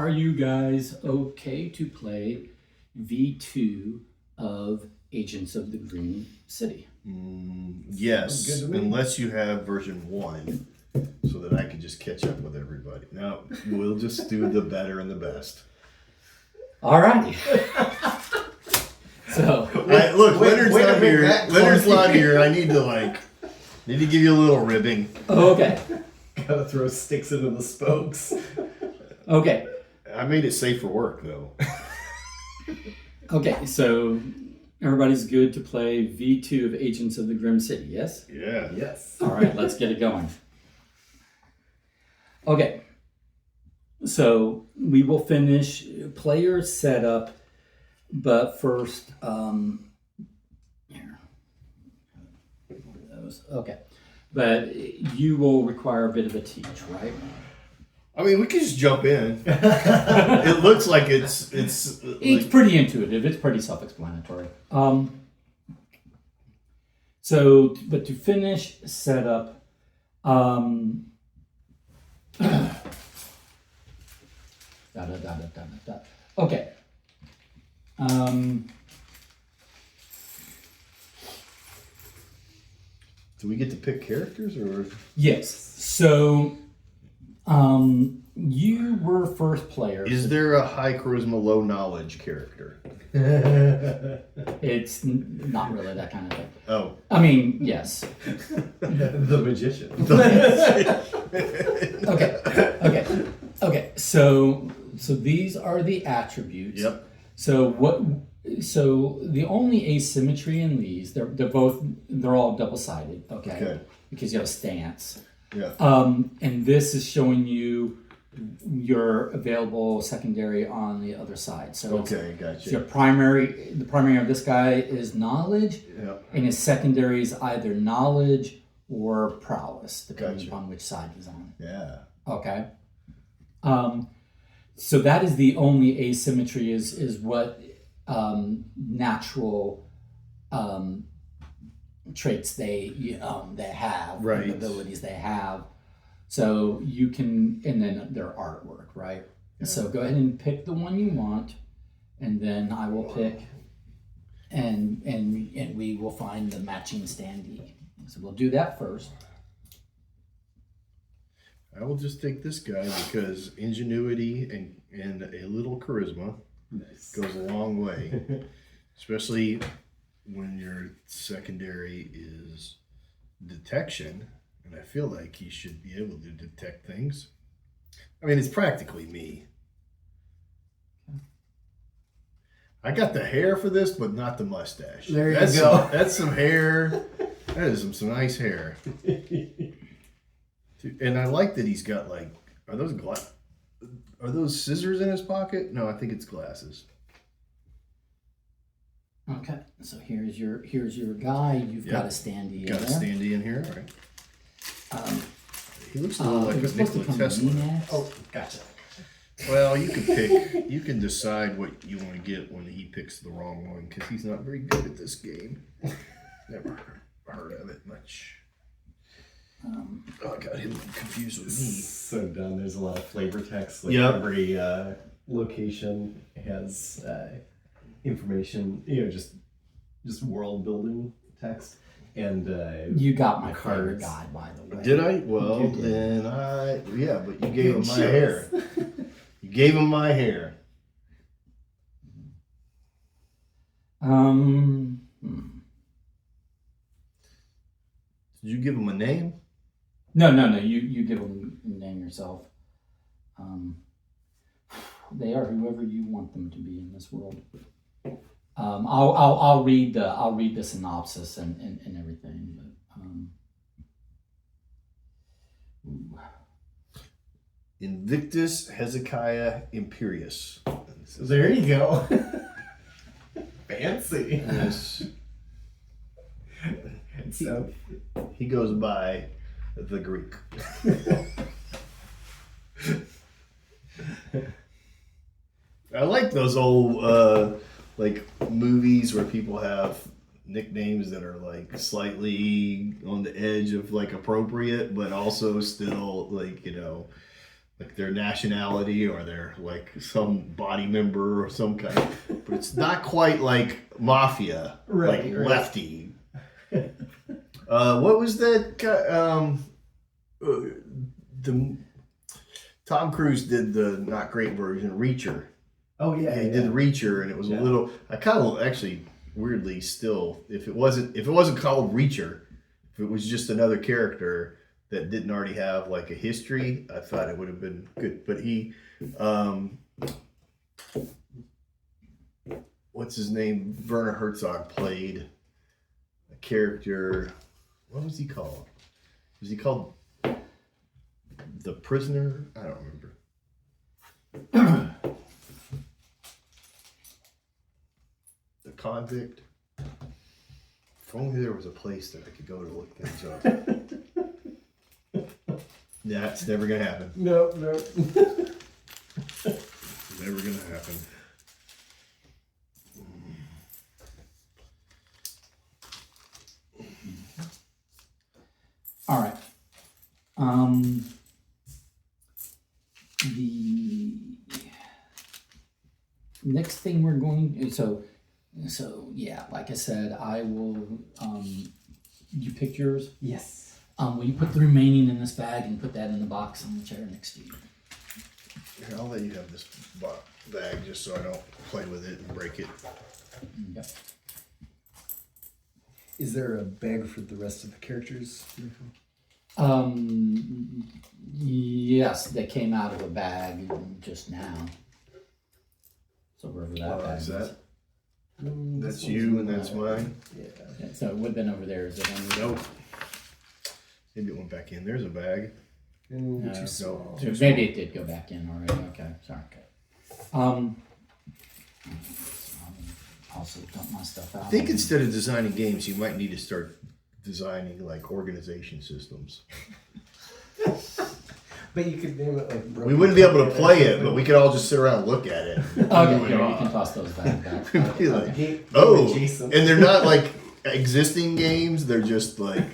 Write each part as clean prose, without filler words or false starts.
are you guys okay to play V2 of Agents of the Green City? Yes, unless you have version 1, so that I can just catch up with everybody. No, we'll just do the better and the best. Alrighty. So look, Leonard's not here. Leonard's not here. I need to give you a little ribbing. Okay. Gotta throw sticks into the spokes. Okay. I made it safe for work though. Okay, so everybody's good to play V2 of Agents of the Grim City, yes? Yeah. Yes. All right, let's get it going. Okay. So we will finish player setup, but first, here. Okay. But you will require a bit of a teach, right? I mean, we can just jump in. It looks like it's pretty intuitive. It's pretty self-explanatory. So, but to finish setup, okay. Do we get to pick characters or? Yes. So, you were first player. Is there a high charisma, low knowledge character? It's not really that kind of thing. Oh. I mean, yes. The magician. Okay. So these are the attributes. Yep. So the only asymmetry in these, they're all double-sided, okay? Because you have a stance. Yeah. And this is showing you your available secondary on the other side. So gotcha. So the primary of this guy is knowledge, and his secondary is either knowledge or prowess, depending upon which side he's on. Yeah. Okay. So that is the only asymmetry is what natural traits they have, right? Abilities they have. So you can, and then their artwork, right? Yeah. So go ahead and pick the one you want, and then I will pick, and we will find the matching standee. So we'll do that first. I will just take this guy because ingenuity and a little charisma goes a long way, especially when your secondary is detection. And I feel like he should be able to detect things. I mean, it's practically me. I got the hair for this, but not the mustache. There you go. That's some hair. That is some nice hair. And I like that he's got are those scissors in his pocket? No, I think it's glasses. Okay, so here's your guy. You've got a standee. Got a standee in here, all right. He looks a little like a Nikola Tesla. Oh, gotcha. Well, you can decide what you want to get when he picks the wrong one, because he's not very good at this game. Never heard of it much. I got him confused with me. So done. There's a lot of flavor text. Every location has information. Just world building text. And you got my favorite guy, by the way. Did I? Well, then but you gave him my hair. You gave him my hair. Did you give him a name? No. You give him a name yourself. They are whoever you want them to be in this world. I'll read the synopsis and everything. But, Invictus Hezekiah Imperius. There you go. Fancy. Yes. So he goes by the Greek. I like those old movies where people have nicknames that are slightly on the edge of appropriate, but also still like their nationality or their like some body member or some kind. But it's not quite like Mafia, Right, like right. Lefty. What was that guy? The Tom Cruise did the not great version, Reacher. Oh yeah, He did Reacher, and it was a Yeah. little. I kind of actually weirdly still, if it wasn't called Reacher, if it was just another character that didn't already have like a history, I thought it would have been good. But he, what's his name? Werner Herzog played a character. What was he called? Was he called the Prisoner? I don't remember. The Convict. If only there was a place that I could go to look things up. That's never gonna happen. No. Never gonna happen. All right. The next thing we're going so yeah, like I said, I will. You picked yours. Yes. Will you put the remaining in this bag and put that in the box on the chair next to you? Here, I'll let you have this bag just so I don't play with it and break it. Yep. Is there a bag for the rest of the characters? Yes, they came out of a bag just now. So wherever that bag Is that? This That's one's you and mine. that's mine. Yeah. Okay, so it would have been over there. Is it on Nope. Maybe it went back in. There's a bag. No. Too small. So maybe it did go back in already. Okay, sorry. Also dump my stuff out. I think instead of designing games, you might need to start designing like organization systems. But you could name it like. We wouldn't be able to play it, but we could all just sit around and look at it. Okay, here, you can toss those back. Be like, Game oh, adjacent. and they're not like existing games. They're just like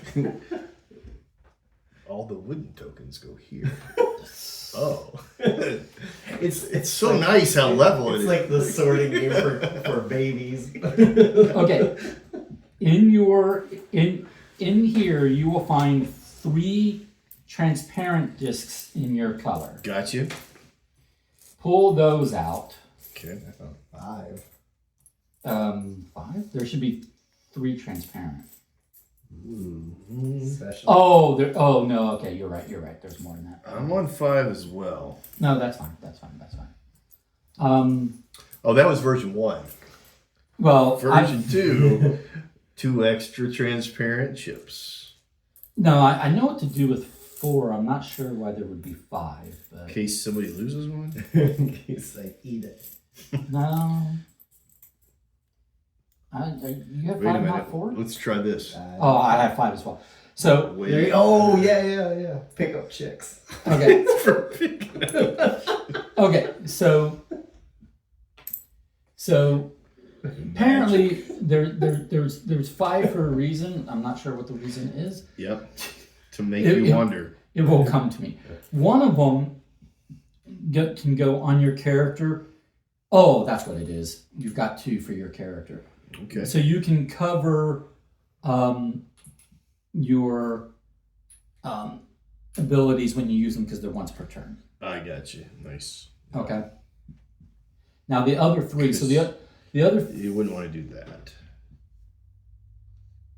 all the wooden tokens go here. Oh, It's so nice how level it It's is. like the sorting game for babies. Okay. In here you will find 3 transparent discs in your color. Gotcha. Pull those out. Okay. 5. 5? There should be 3 transparent. Special. Oh no, okay, you're right. There's more than that. I'm on 5 as well. No, that's fine. Oh, that was version 1. Well, Version 2, 2 extra transparent chips. I know what to do with 4. I'm not sure why there would be 5, but In case somebody loses one. In case I eat it. no. You have 5, not 4? Let's try this. Oh, I have 5 as well. So Wait. Oh yeah. Pick up chicks. okay, For picking up. okay. So apparently there's 5 for a reason. I'm not sure what the reason is. Yep. To make you wonder. It will come to me. One of them can go on your character. Oh, that's what it is. You've got 2 for your character. Okay. So you can cover your abilities when you use them because they're once per turn. I got you. Nice. Okay. Now the other 3. So the other. You wouldn't want to do that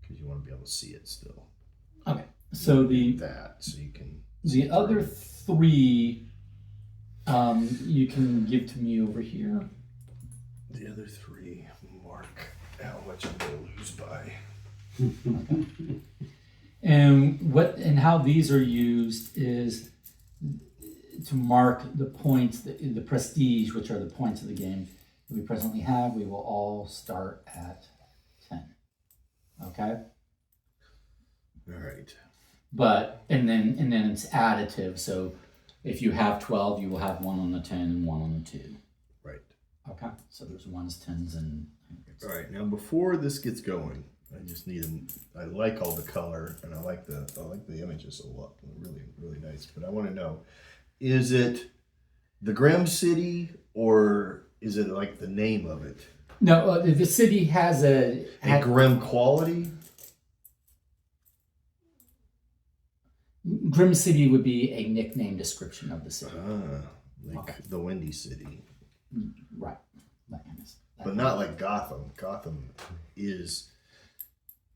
because you want to be able to see it still. Okay. So That so you can. the other 3 you can give to me over here. The other 3 mark how much I'm going to lose by. And how these are used is to mark the points, the prestige, which are the points of the game that we presently have. We will all start at 10. Okay? All right. But and then it's additive. So if you have 12, you will have 1 on the 10 and 1 on the 2. Right. Okay? So there's 1s, 10s, and All right. Now before this gets going, I just need I like all the color and I like the images a lot. Really, really nice. But I want to know is it the Grim City or is it like the name of it? No, the city has A Grim quality? Grim City would be a nickname description of the city. Like the Windy City. Right. That kind of stuff. But not like Gotham. Gotham is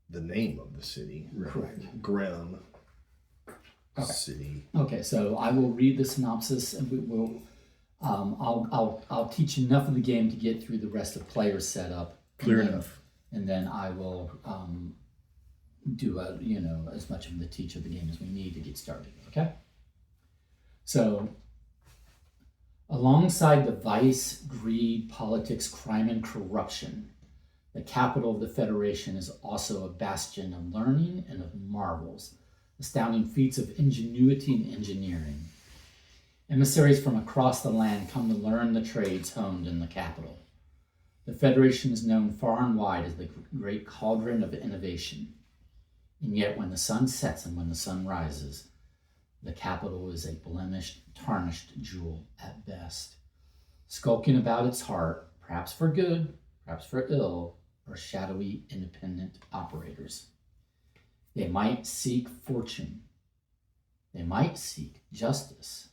the name of the city. Correct. Grim City. Okay, so I will read the synopsis, and we will. I'll teach enough of the game to get through the rest of player setup. Clear enough. And then I will do as much of the teach of the game as we need to get started. Okay. So, alongside the vice, greed, politics, crime, and corruption, the capital of the Federation is also a bastion of learning and of marvels, astounding feats of ingenuity and engineering. Emissaries from across the land come to learn the trades honed in the capital. The Federation is known far and wide as the great cauldron of innovation. And yet when the sun sets and when the sun rises, the capital is a blemished, tarnished jewel at best, skulking about its heart, perhaps for good, perhaps for ill, are shadowy, independent operators. They might seek fortune. They might seek justice.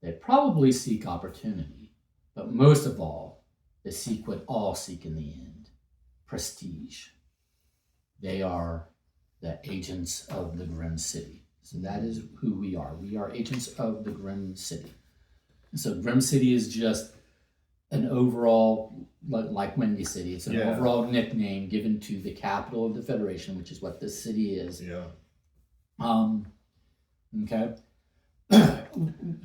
They probably seek opportunity. But most of all, they seek what all seek in the end, prestige. They are the agents of the Grim City. So that is who we are. We are agents of the Grim City. So Grim City is just an overall, like Windy City, it's an overall nickname given to the capital of the Federation, which is what this city is. Yeah. Okay.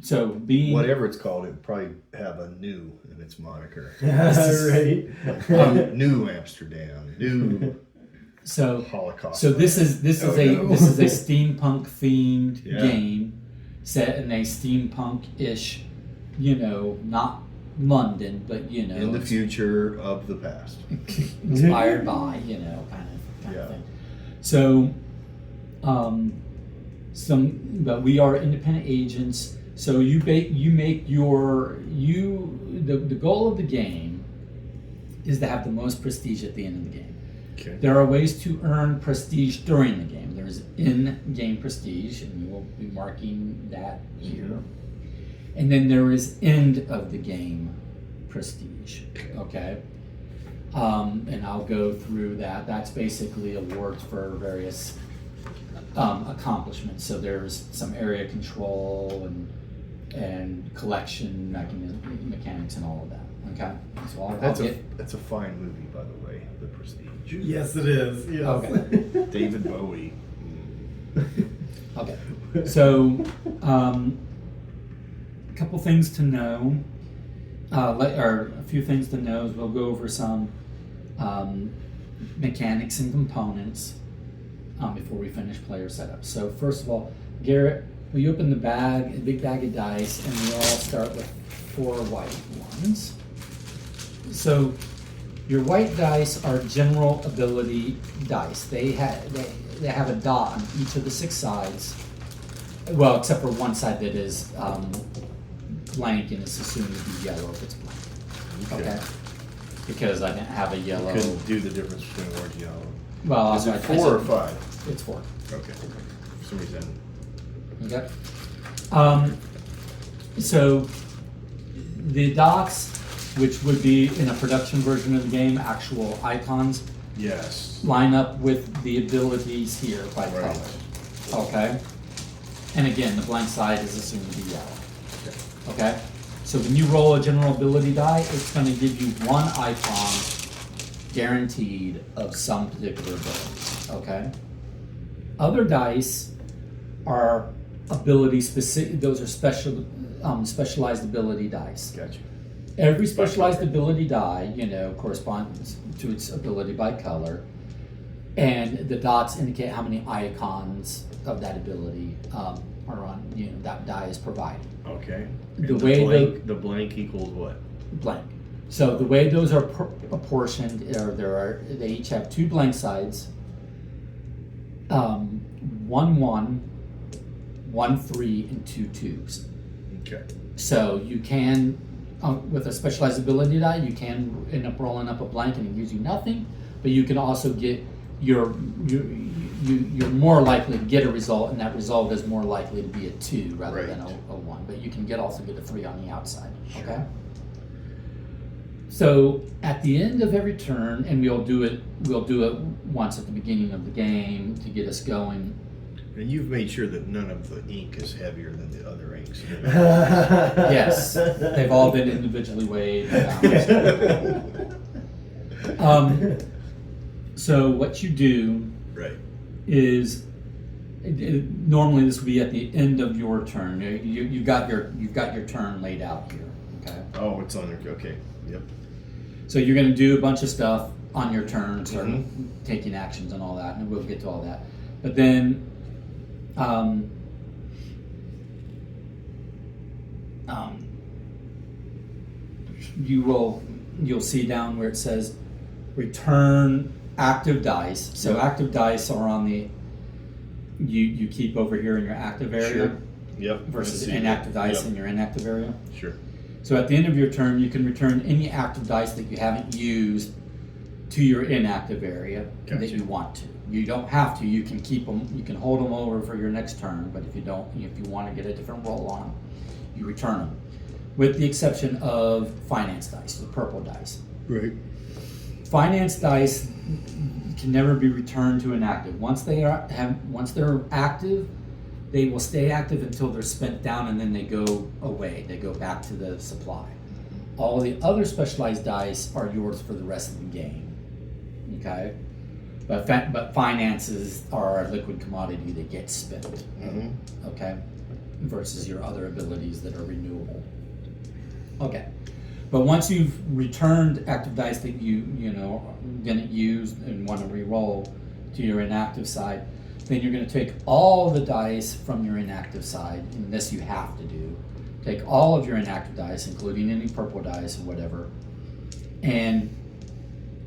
So being whatever it's called, it would probably have a new in its moniker. Right. New Amsterdam, new Holocaust. So this is a steampunk themed game set in a steampunk-ish, not London, but in the future of the past, inspired by kind of thing. So, but we are independent agents. So the goal of the game is to have the most prestige at the end of the game. Okay. There are ways to earn prestige during the game. There's in-game prestige, and we will be marking that here. And then there is end of the game prestige. Okay. And I'll go through that. That's basically awards for various accomplishments. So there's some area control and collection mechanics and all of that. Okay. So that's a fine movie, by the way, The Prestige. Yes, it is. Yes. Okay. David Bowie. Okay. So, a couple things to know, or a few things to know. We'll go over some mechanics and components before we finish player setup. So first of all, Garrett, we open the big bag of dice, and we all start with 4 white ones. So your white dice are general ability dice. They have a dot on each of the 6 sides. Well, except for one side that is blank and is assumed to be yellow if it's blank. Okay. Because I didn't have a yellow. You couldn't do the difference between orange and yellow. Well, is it 4 or 5? It's 4. Okay. For some reason. Okay. So the dots, which would be in a production version of the game, actual icons, yes, line up with the abilities here by color. Okay. And again, the blank side is assumed to be yellow. Okay. So when you roll a general ability die, it's going to give you 1 icon guaranteed of some particular ability. Okay. Other dice are ability specific. Those are specialized ability dice. Gotcha. Every specialized ability die, corresponds to its ability by color, and the dots indicate how many icons of that ability are on. That die is provided. Okay. The blank equals what? Blank. So the way those are apportioned they each have 2 blank sides. 1 1, 1 3, and 2 2s. Okay. So you can, with a specialized ability die, you can end up rolling up a blank and it gives you nothing, but you can also get you're more likely to get a result, and that result is more likely to be a 2 rather than a 1. But you can also get a 3 on the outside. Okay. So at the end of every turn, and we'll do it once at the beginning of the game to get us going. And you've made sure that none of the ink is heavier than the other inks. Yes, they've all been individually weighed and balanced. So what you do Right. is normally this would be at the end of your turn. You've got your turn laid out here. Okay. Oh, it's on there. Okay. Yep. So you're going to do a bunch of stuff on your turn, sort of taking actions and all that, and we'll get to all that. But then, you'll see down where it says return active dice. So active dice are on the you keep over here in your active area. Sure. Yep. Versus inactive dice in your inactive area. Sure. So at the end of your turn, you can return any active dice that you haven't used to your inactive area that you want to. You don't have to. You can keep them. You can hold them over for your next turn. But if you don't, if you want to get a different roll on them, you return them. With the exception of finance dice, the purple dice. Right. Finance dice can never be returned to inactive. Once they're active, they will stay active until they're spent down, and then they go away. They go back to the supply. All the other specialized dice are yours for the rest of the game. Okay, but finances are a liquid commodity that gets spent. Okay, versus your other abilities that are renewable. Okay, but once you've returned active dice that you didn't use and want to re-roll to your inactive side, then you're going to take all the dice from your inactive side, and this you have to do. Take all of your inactive dice, including any purple dice or whatever, and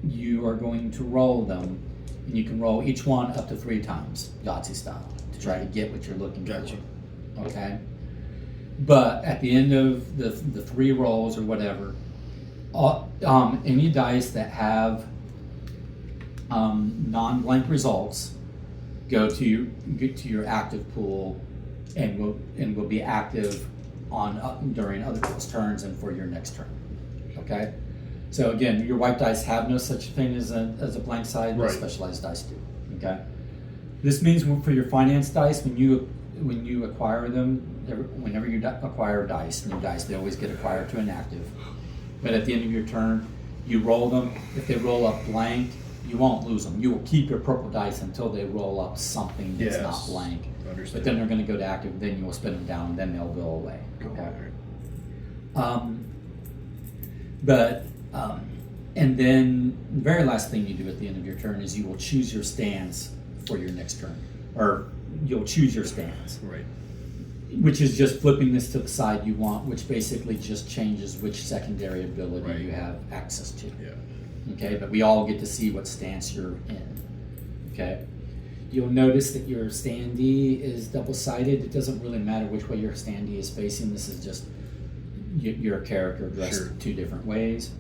you are going to roll them, and you can roll each one up to 3 times, Yahtzee style, to try to get what you're looking for. Okay? But at the end of the 3 rolls or whatever, any dice that have non-blank results go to your active pool and will be active during other people's turns and for your next turn. Okay, so again, your white dice have no such thing as a blank side. Right. Specialized dice do. Okay, this means for your finance dice, when you acquire them, whenever you acquire new dice, they always get acquired to inactive. But at the end of your turn, you roll them. If they roll up blank, you won't lose them. You will keep your purple dice until they roll up something that's not blank. Understood. But then they're going to go to active. Then you will spin them down, and then they'll go away. Okay. And then the very last thing you do at the end of your turn is you will choose your stance for your next turn, or you'll choose your stance. Right. Which is just flipping this to the side you want, which basically just changes which secondary ability you have access to. Yeah. Okay, but we all get to see what stance you're in. Okay, you'll notice that your standee is double-sided. It doesn't really matter which way your standee is facing. This is just your character dressed 2 different ways.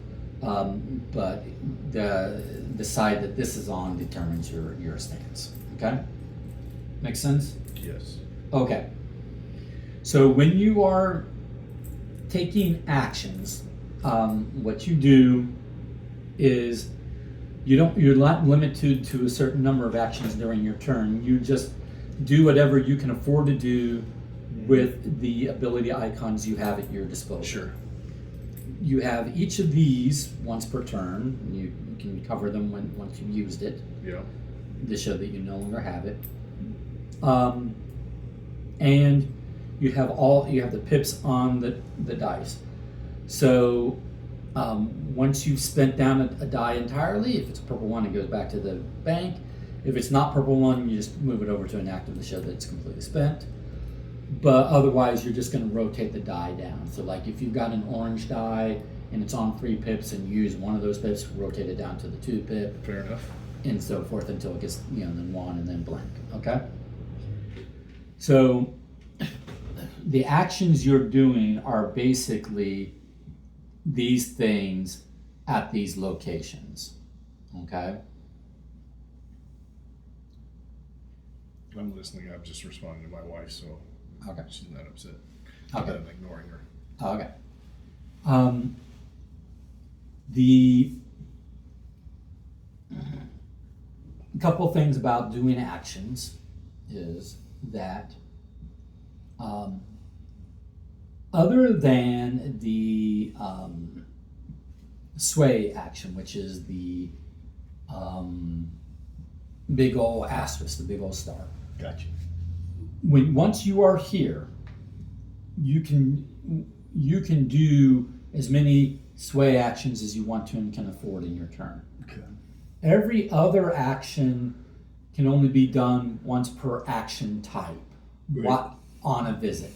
But the side that this is on determines your stance. Okay, makes sense? Yes. Okay. So when you are taking actions, what you do is you're not limited to a certain number of actions during your turn. You just do whatever you can afford to do with the ability icons you have at your disposal. Sure. You have each of these once per turn. You can cover them once you've used it. Yeah. To show that you no longer have it. And you have the pips on the dice. So once you've spent down a die entirely, if it's a purple one, it goes back to the bank. If it's not purple one, you just move it over to inactive to show that it's completely spent. But otherwise, you're just going to rotate the die down. So like if you've got an orange die and it's on 3 pips and you use one of those pips, rotate it down to the 2 pip. Fair enough. And so forth until it gets, then 1 and then blank. Okay? So the actions you're doing are basically these things at these locations. Okay? I'm listening. I'm just responding to my wife, so Okay. she's not upset. Okay. I'm ignoring her. Okay. The couple things about doing actions is that other than the sway action, which is the big old asterisk, the big old star. Gotcha. Once you are here, you can do as many sway actions as you want to and can afford in your turn. Okay. Every other action can only be done once per action type on a visit.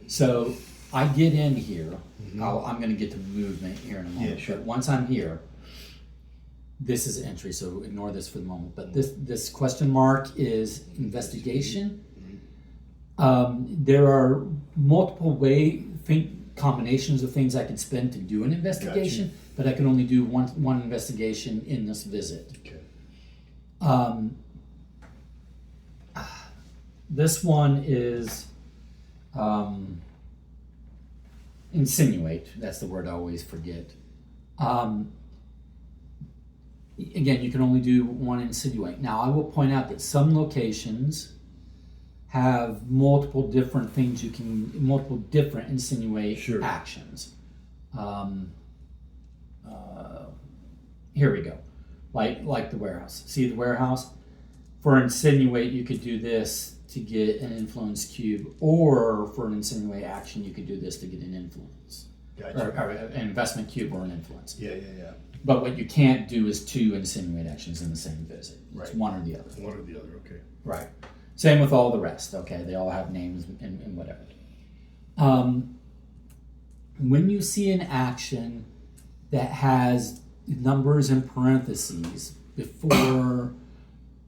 So I get in here. I'm going to get to movement here in a moment. Yeah, sure. But once I'm here, this is entry, so ignore this for the moment. But this question mark is investigation. There are multiple combinations of things I can spend to do an investigation, but I can only do one investigation in this visit. Okay. This one is insinuate. That's the word I always forget. Again, you can only do one insinuate. Now, I will point out that some locations have multiple different things multiple different insinuate actions. Here we go. Like the warehouse. See the warehouse? For insinuate, you could do this to get an influence cube, or for an insinuate action, you could do this to get an influence. Gotcha. Or an investment cube or an influence. Yeah. But what you can't do is two insinuate actions in the same visit. It's Right. one or the other. One or the other. Okay. Right. Same with all the rest. Okay, they all have names and whatever. When you see an action that has numbers in parentheses before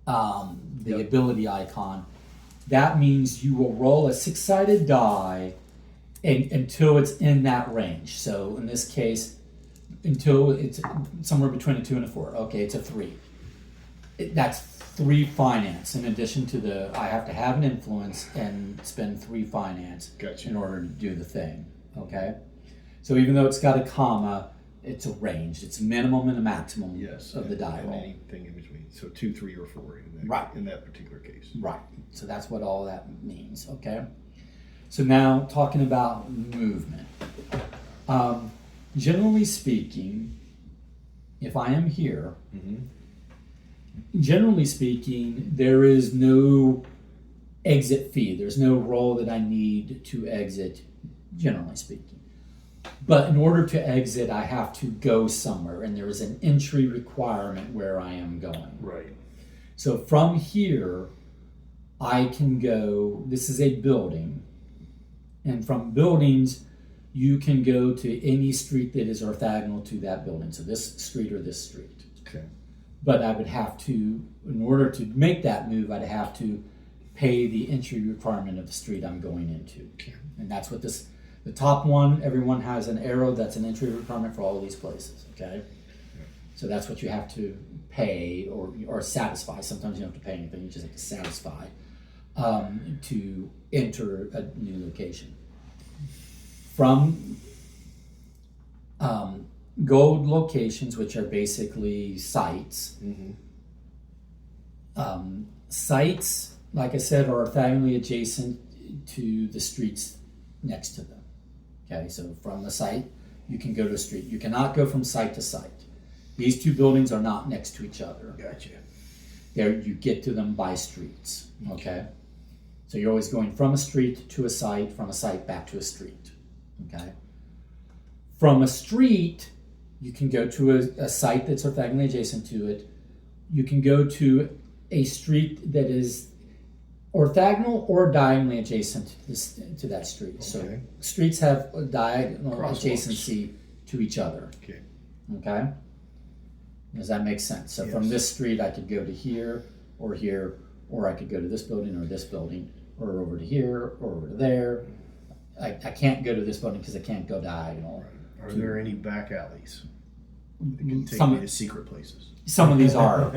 the ability icon, that means you will roll a 6-sided die until it's in that range. So in this case, until it's somewhere between a 2 and a 4. Okay, it's a 3. That's 3 finance in addition to I have to have an influence and spend 3 finance in order to do the thing. Okay, so even though it's got a comma, it's a range. It's a minimum and a maximum of the die roll. Anything in between. So 2, 3, or 4 in that particular case. Right. So that's what all that means. Okay. So now talking about movement. Generally speaking, if I am here, generally speaking, there is no exit fee. There's no roll that I need to exit, generally speaking. But in order to exit, I have to go somewhere, and there is an entry requirement where I am going. Right. So from here, I can go, this is a building, and from buildings, you can go to any street that is orthogonal to that building. So this street or this street. Okay. But I would have to, in order to make that move, I'd have to pay the entry requirement of the street I'm going into. Okay. And that's what the top one, everyone has an arrow, that's an entry requirement for all of these places, okay? Yeah. So that's what you have to pay or satisfy. Sometimes you don't have to pay anything, you just have to satisfy to enter a new location. From gold locations, which are basically sites. Sites, like I said, are orthogonally adjacent to the streets next to them. Okay, so from the site, you can go to a street. You cannot go from site to site. These two buildings are not next to each other. Gotcha. There, you get to them by streets. Okay, so you're always going from a street to a site, from a site back to a street. Okay, from a street, you can go to a site that's orthogonally adjacent to it. You can go to a street that is orthogonal or diagonally adjacent to that street. Okay. So streets have a diagonal adjacency to each other. Okay. Okay? Does that make sense? So from this street, I could go to here, or I could go to this building, or over to here, or over to there. I can't go to this building because I can't go diagonal. Are there any back alleys that can take Some- me to secret places? Some of these are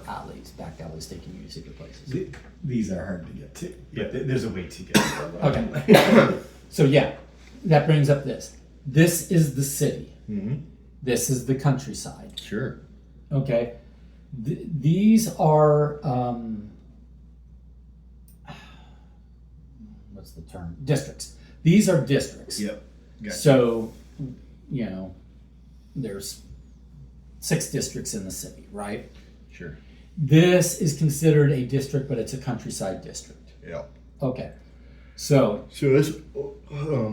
alleys, back alleys taking you to secret places. These are hard to get to. Yeah, there's a way to get to them. Okay. So yeah, that brings up this. This is the city. Mm-hmm. This is the countryside. Sure. Okay. These are what's the term? Districts. These are districts. Yep. Gotcha. So, there's 6 districts in the city, right? Sure. This is considered a district, but it's a countryside district. Yeah. Okay. So this,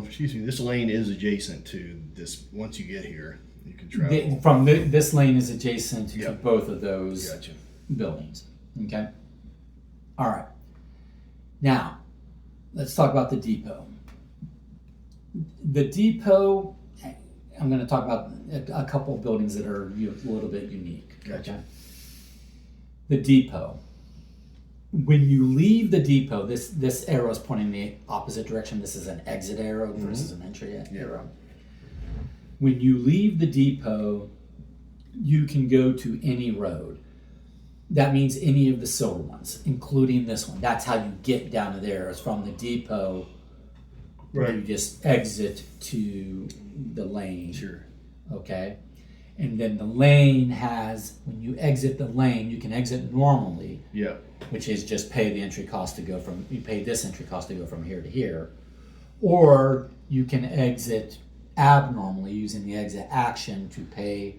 excuse me, this lane is adjacent to this. Once you get here, you can travel. this lane is adjacent to Yep. both of those Gotcha. buildings. Okay. All right. Now, let's talk about the depot. The depot, I'm going to talk about a couple of buildings that are a little bit unique. Gotcha. Okay? The depot. When you leave the depot, this arrow is pointing the opposite direction. This is an exit arrow versus an entry arrow. When you leave the depot, you can go to any road. That means any of the silver ones, including this one. That's how you get down to there. It's from the depot. Right. You just exit to the lane. Sure. Okay. And then the lane has, when you exit the lane, you can exit normally, Yeah. which is just pay the entry cost to go from, you pay this entry cost to go from here to here. Or you can exit abnormally using the exit action to pay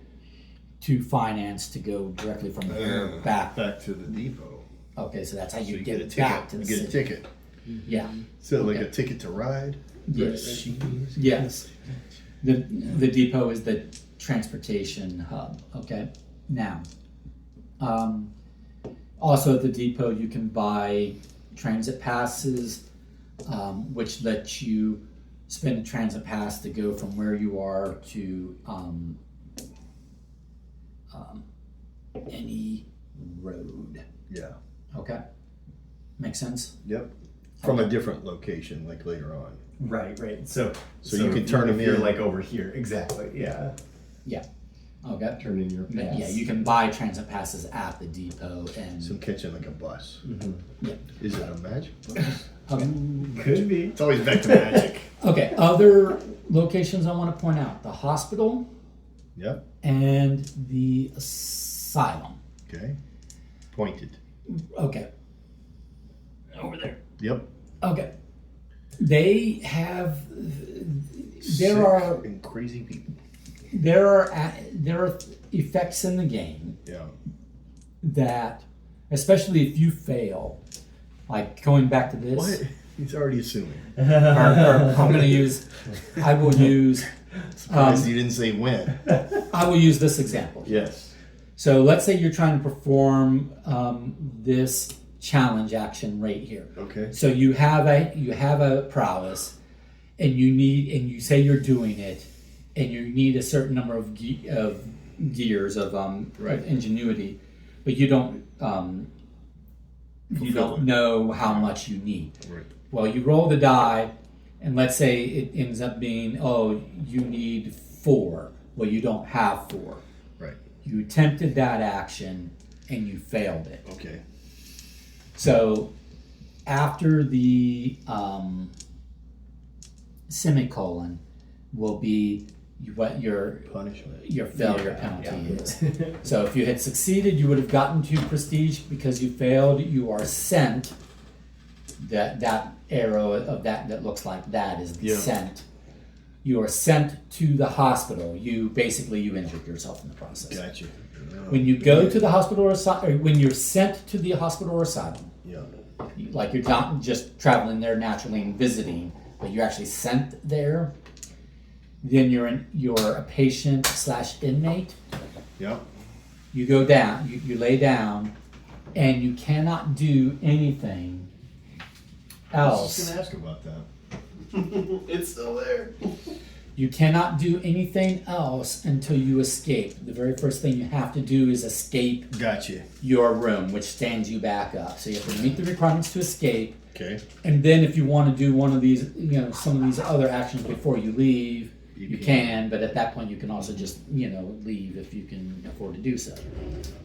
to finance to go directly from here back. Back to the depot. Okay, so that's how So you you get, get a back ticket. to the You get a city. ticket. Yeah. So like Okay. a ticket to ride. Yes. Yes. The depot is the transportation hub. Okay. Now, also at the depot you can buy transit passes, which let you spend a transit pass to go from where you are to any road. Yeah. Okay. Make sense? Yep. From a different location, like later on. Right. So you can turn them if you're in. like over here. Exactly. Yeah. Okay. Turn in your pass. Yeah, you can buy transit passes at the depot and So I'm catching like a bus. Yeah. Is it a magic bus? okay. Could be. It's always back to magic. Okay, other locations I want to point out: the hospital Yep. and the asylum. Okay. Pointed. Okay, over there. Yep. Okay, they have. Sick and crazy people. There are effects in the game Yeah. that, especially if you fail, like going back to this. What? He's already assuming. Or I'm going to use. I will use. Surprised you didn't say when. I will use this example. Yes. So let's say you're trying to perform this challenge action right here. Okay. So you have a prowess, and you say you're doing it, and you need a certain number of gears of ingenuity, but you don't know how much you need. Right. Well, you roll the die, and let's say it ends up being, you need 4. Well, you don't have 4. Right. You attempted that action and you failed it. Okay. So after the semicolon will be what your Punishment. failure penalty is. So if you had succeeded, you would have gotten 2 prestige. Because you failed, you are sent. That arrow of that looks like that is the sent. You are sent to the hospital. You injured yourself in the process. Gotcha. When you go to the hospital or when you're sent to the hospital or asylum, Yeah. like you're not just traveling there naturally and visiting, but you're actually sent there, then you're a patient / inmate. Yeah. You go down, you lay down, and you cannot do anything I was just else. gonna ask about that. It's still there. You cannot do anything else until you escape. The very first thing you have to do is escape Gotcha. your room, which stands you back up. So you have to meet the requirements to escape. Okay. And then if you want to do one of these, some of these other actions before you leave, you can. But at that point, you can also just, leave if you can afford to do so.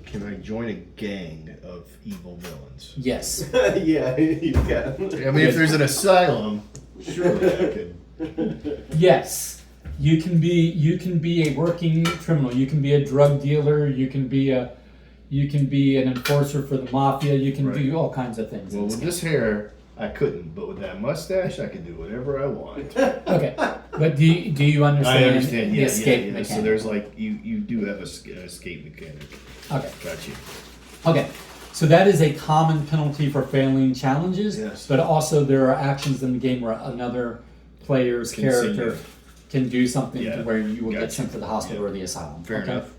Can I join a gang of evil villains? Yes. Yeah, you can. I mean, if there's an asylum, surely I could. Yes. You can be a working criminal. You can be a drug dealer. You can be an enforcer for the mafia. You can do all kinds of things. Well, with this hair, I couldn't, but with that mustache, I can do whatever I want. Okay, but do you understand? I understand. The escape yeah. mechanic? So there's you do have an escape mechanic. Okay. Got you. Okay. So that is a common penalty for failing challenges. Yes. But also there are actions in the game where another player's character can do something to where you will get sent to the hospital or the asylum. Fair enough.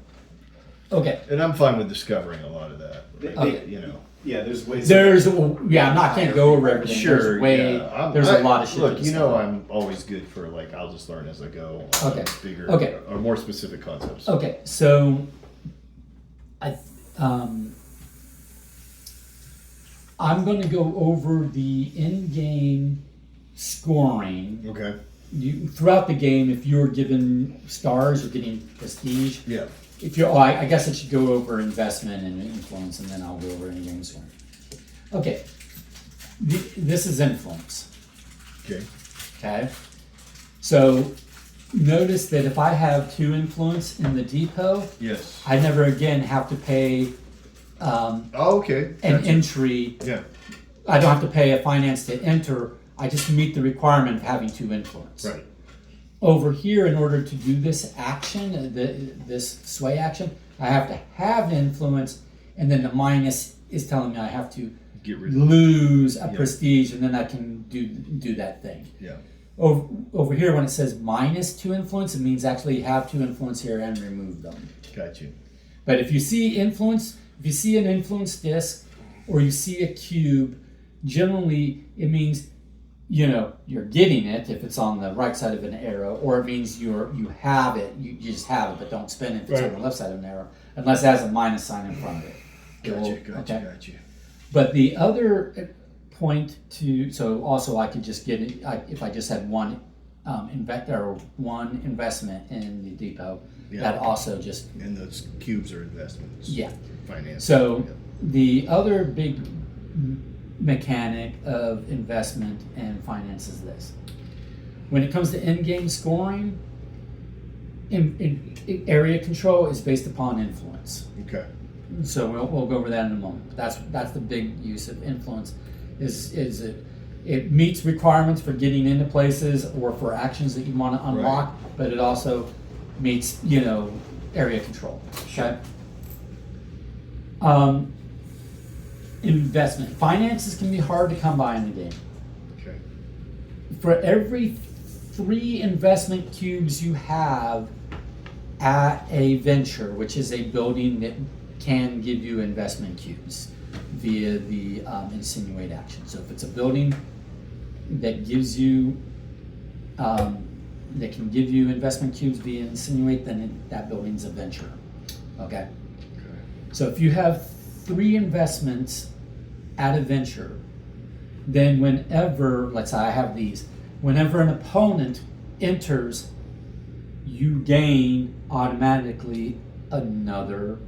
Okay. And I'm fine with discovering a lot of that. Okay. Yeah, there's ways. I can't go over everything. Sure. There's a lot of shit. Look, to discover. I'm always good for I'll just learn as I go. Okay. Bigger. Okay. Or more specific concepts. Okay. So, I'm going to go over the in-game scoring. Okay. Throughout the game, if you're given stars, you're getting prestige. Yeah. If you're, I guess I should go over investment and influence, and then I'll go over in-game scoring. Okay. This is influence. Okay. Okay. So notice that if I have 2 influence in the depot, Yes. I never again have to pay Okay. an Gotcha. entry. Yeah. I don't have to pay a finance to enter. I just meet the requirement of having 2 influence. Right. Over here, in order to do this action, this sway action, I have to have influence, and then the minus is telling me I have to Get rid lose a prestige, and then I can do that thing. Yeah. Over here, when it says minus 2 influence, it means actually have 2 influence here and remove them. Got you. But if you see influence, if you see an influence disc, or you see a cube, generally it means you're getting it if it's on the right side of an arrow, or it means you have it. You just have it, but don't spin it if it's on the left side of an arrow, unless it has a minus sign in front of it. Gotcha. But the other point so also I could just get it if I just had one investment in the depot. Yeah. That also just And those cubes are investments. yeah. Finance. So the other big mechanic of investment and finance is this. When it comes to in-game scoring, area control is based upon influence. Okay. So we'll go over that in a moment. But that's the big use of influence. Is it meets requirements for getting into places or for actions that you want to unlock, but it also meets area control. Okay. Investment finances can be hard to come by in the game. Okay. For every 3 investment cubes you have at a venture, which is a building that can give you investment cubes via the insinuate action. So if it's a building that gives you that can give you investment cubes via insinuate, then that building's a venture. Okay. So if you have 3 investments at a venture, then whenever, let's say I have these, whenever an opponent enters, you gain automatically another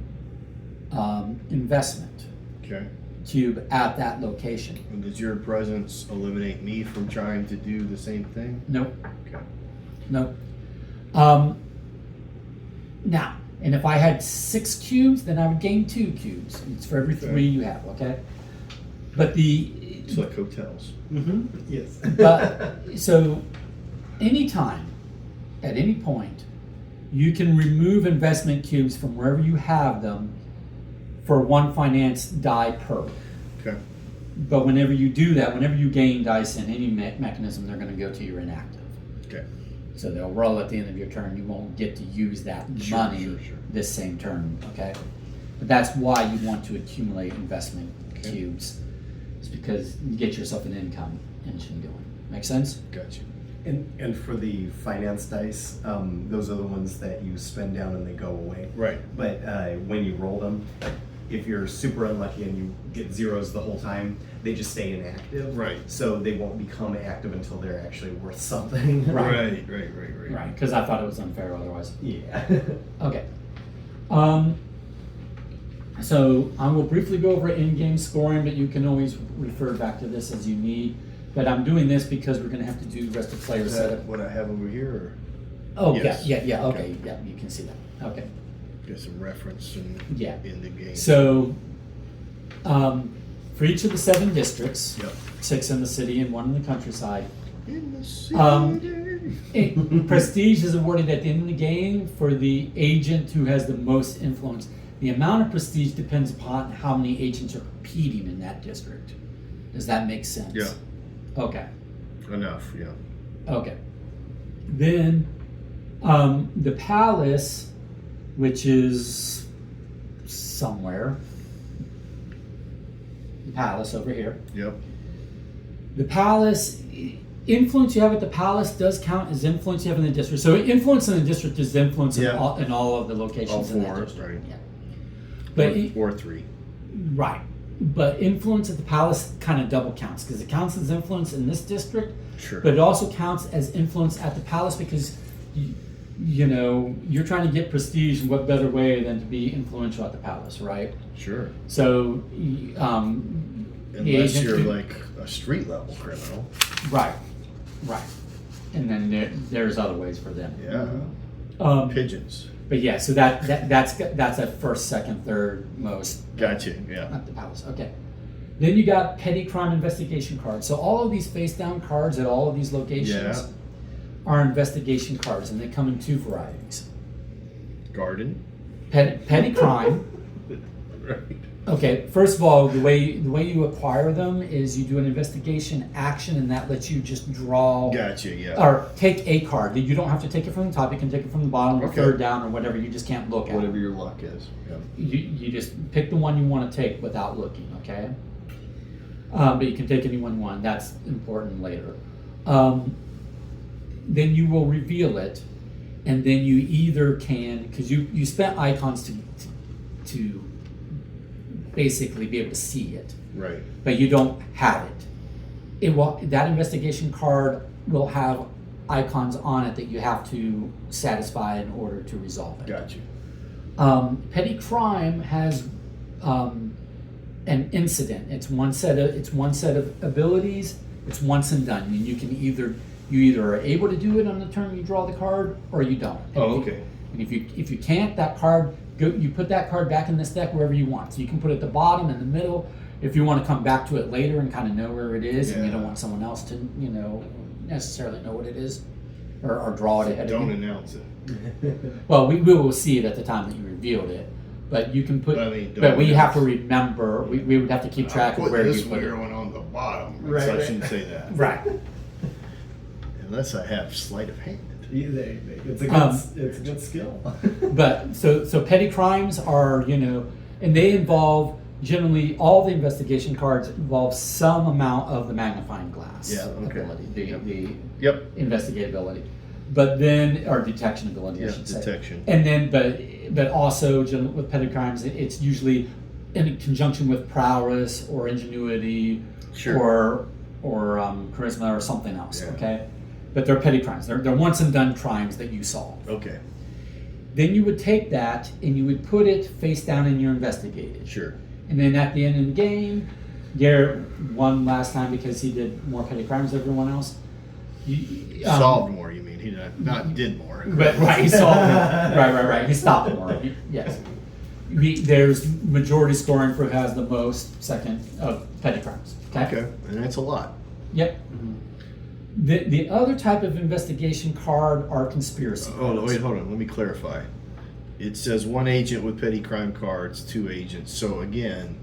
investment Okay. cube at that location. And does your presence eliminate me from trying to do the same thing? Nope. Okay. Nope. Now, and if I had 6 cubes, then I would gain 2 cubes. It's for every 3 you have, okay? But It's like hotels. Yes. but so anytime, at any point, you can remove investment cubes from wherever you have them for 1 finance die per. Okay. But whenever you do that, whenever you gain dice in any mechanism, they're going to go to your inactive. Okay. So they'll roll at the end of your turn. You won't get to use that money this same turn, okay? But that's why you want to accumulate investment cubes. It's because you get yourself an income engine going. Make sense? Gotcha. And for the finance dice, those are the ones that you spend down and they go away. Right. But when you roll them, if you're super unlucky and you get zeros the whole time, they just stay inactive. Right. So they won't become active until they're actually worth something. Right. Right, because I thought it was unfair otherwise. Yeah. Okay. So I will briefly go over in-game scoring, but you can always refer back to this as you need. But I'm doing this because we're going to have to do the rest of player Is setup. that what I have over here? Or? Oh, Yes. yeah, Okay. okay, yeah, you can see that. Okay. Get some reference in the game. So, for each of the 7 districts, Yep. 6 in the city and 1 in the countryside, In the city. prestige is awarded at the end of the game for the agent who has the most influence. The amount of prestige depends upon how many agents are competing in that district. Does that make sense? Yeah. Okay. Enough, yeah. Okay. Then the palace, which is somewhere, the palace over here. Yep. The palace, influence you have at the palace does count as influence you have in the district. So influence in the district is influence in, Yeah. in all of the locations All in that 4, district. right. Yeah. But Or 3. right. But influence at the palace kind of double counts because it counts as influence in this district, Sure. but it also counts as influence at the palace because you know you're trying to get prestige, and what better way than to be influential at the palace, right? Sure. So the Unless agent you're could- like a street level criminal. right, and then there's other ways for them. Yeah. Pigeons. But yeah, so that's a first, second, third most Gotcha. Yeah. at the palace. Okay. Then you got petty crime investigation cards. So all of these face down cards at all of these locations Yeah. are investigation cards, and they come in 2 varieties. Garden. Petty crime. Right. Okay, first of all, the way you acquire them is you do an investigation action, and that lets you just draw Gotcha. Yeah. or take a card. You don't have to take it from the top. You can take it from the bottom, or Okay. third down, or whatever. You just can't look at Whatever it. your luck is. Yeah. You just pick the one you want to take without looking. Okay. But you can take any one you want. That's important later. Then you will reveal it, and then you either can, because you spent icons to basically be able to see it, Right. but you don't have it. That investigation card will have icons on it that you have to satisfy in order to resolve it. Gotcha. Petty crime has an incident. It's one set of abilities. It's once and done. And you either are able to do it on the turn you draw the card, or you don't. Oh, okay. And if you can't, that card you put that card back in this deck wherever you want. So you can put it at the bottom, in the middle, if you want to come back to it later and kind of know where it is, and you don't Yeah. want someone else to necessarily know what it is, or draw it ahead of Don't you. announce it. Well, we will see it at the time that you revealed it, but you can put. I mean, but we don't have to announce. remember. We would have to keep track I'll of put where this you put it. weird one on the bottom. Right, So I right. shouldn't say that. Right. Unless I have sleight of hand. It's a good skill. But so petty crimes are and they involve generally all the investigation cards involve some amount of the magnifying glass Yeah, okay. ability, the Yep. investigatability, but then or detection ability, I Yeah. should say. Detection. And then, but also with petty crimes, it's usually in conjunction with prowess or ingenuity, Sure. or charisma or something else. Yeah. Okay, but they're petty crimes. They're once and done crimes that you solve. Okay. Then you would take that and you would put it face down in your investigated. Sure. And then at the end of the game, Garrett won last time because he did more petty crimes than everyone else. Solved more, you mean? He not did more. But right, he solved more. Right. He stopped more. Yes. There's majority scoring for who has the most second of petty crimes. Okay. And that's a lot. Yep. The other type of investigation card are conspiracy cards. Oh, wait, hold on. Let me clarify. It says 1 agent with petty crime cards, 2 agents. So again,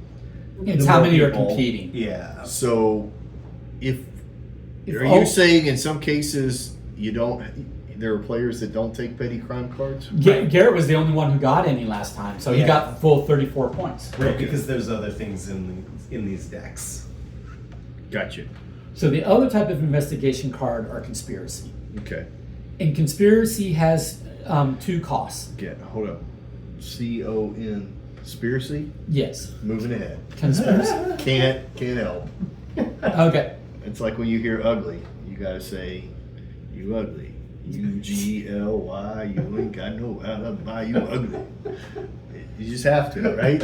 It's The how more many are people- competing. Yeah. so if are all- you saying in some cases there are players that don't take petty crime cards? Garrett was the only one who got any last time, so he Yeah. got full 34 points. Right, because there's other things in these decks. Gotcha. So the other type of investigation card are conspiracy. Okay. And conspiracy has two costs. Hold up. CON conspiracy. Yes. Moving ahead. Conspiracy. Can't help. Okay. It's like when you hear ugly, you gotta say, "You ugly." UGLY. You ain't got no alibi. You ugly. You just have to, right?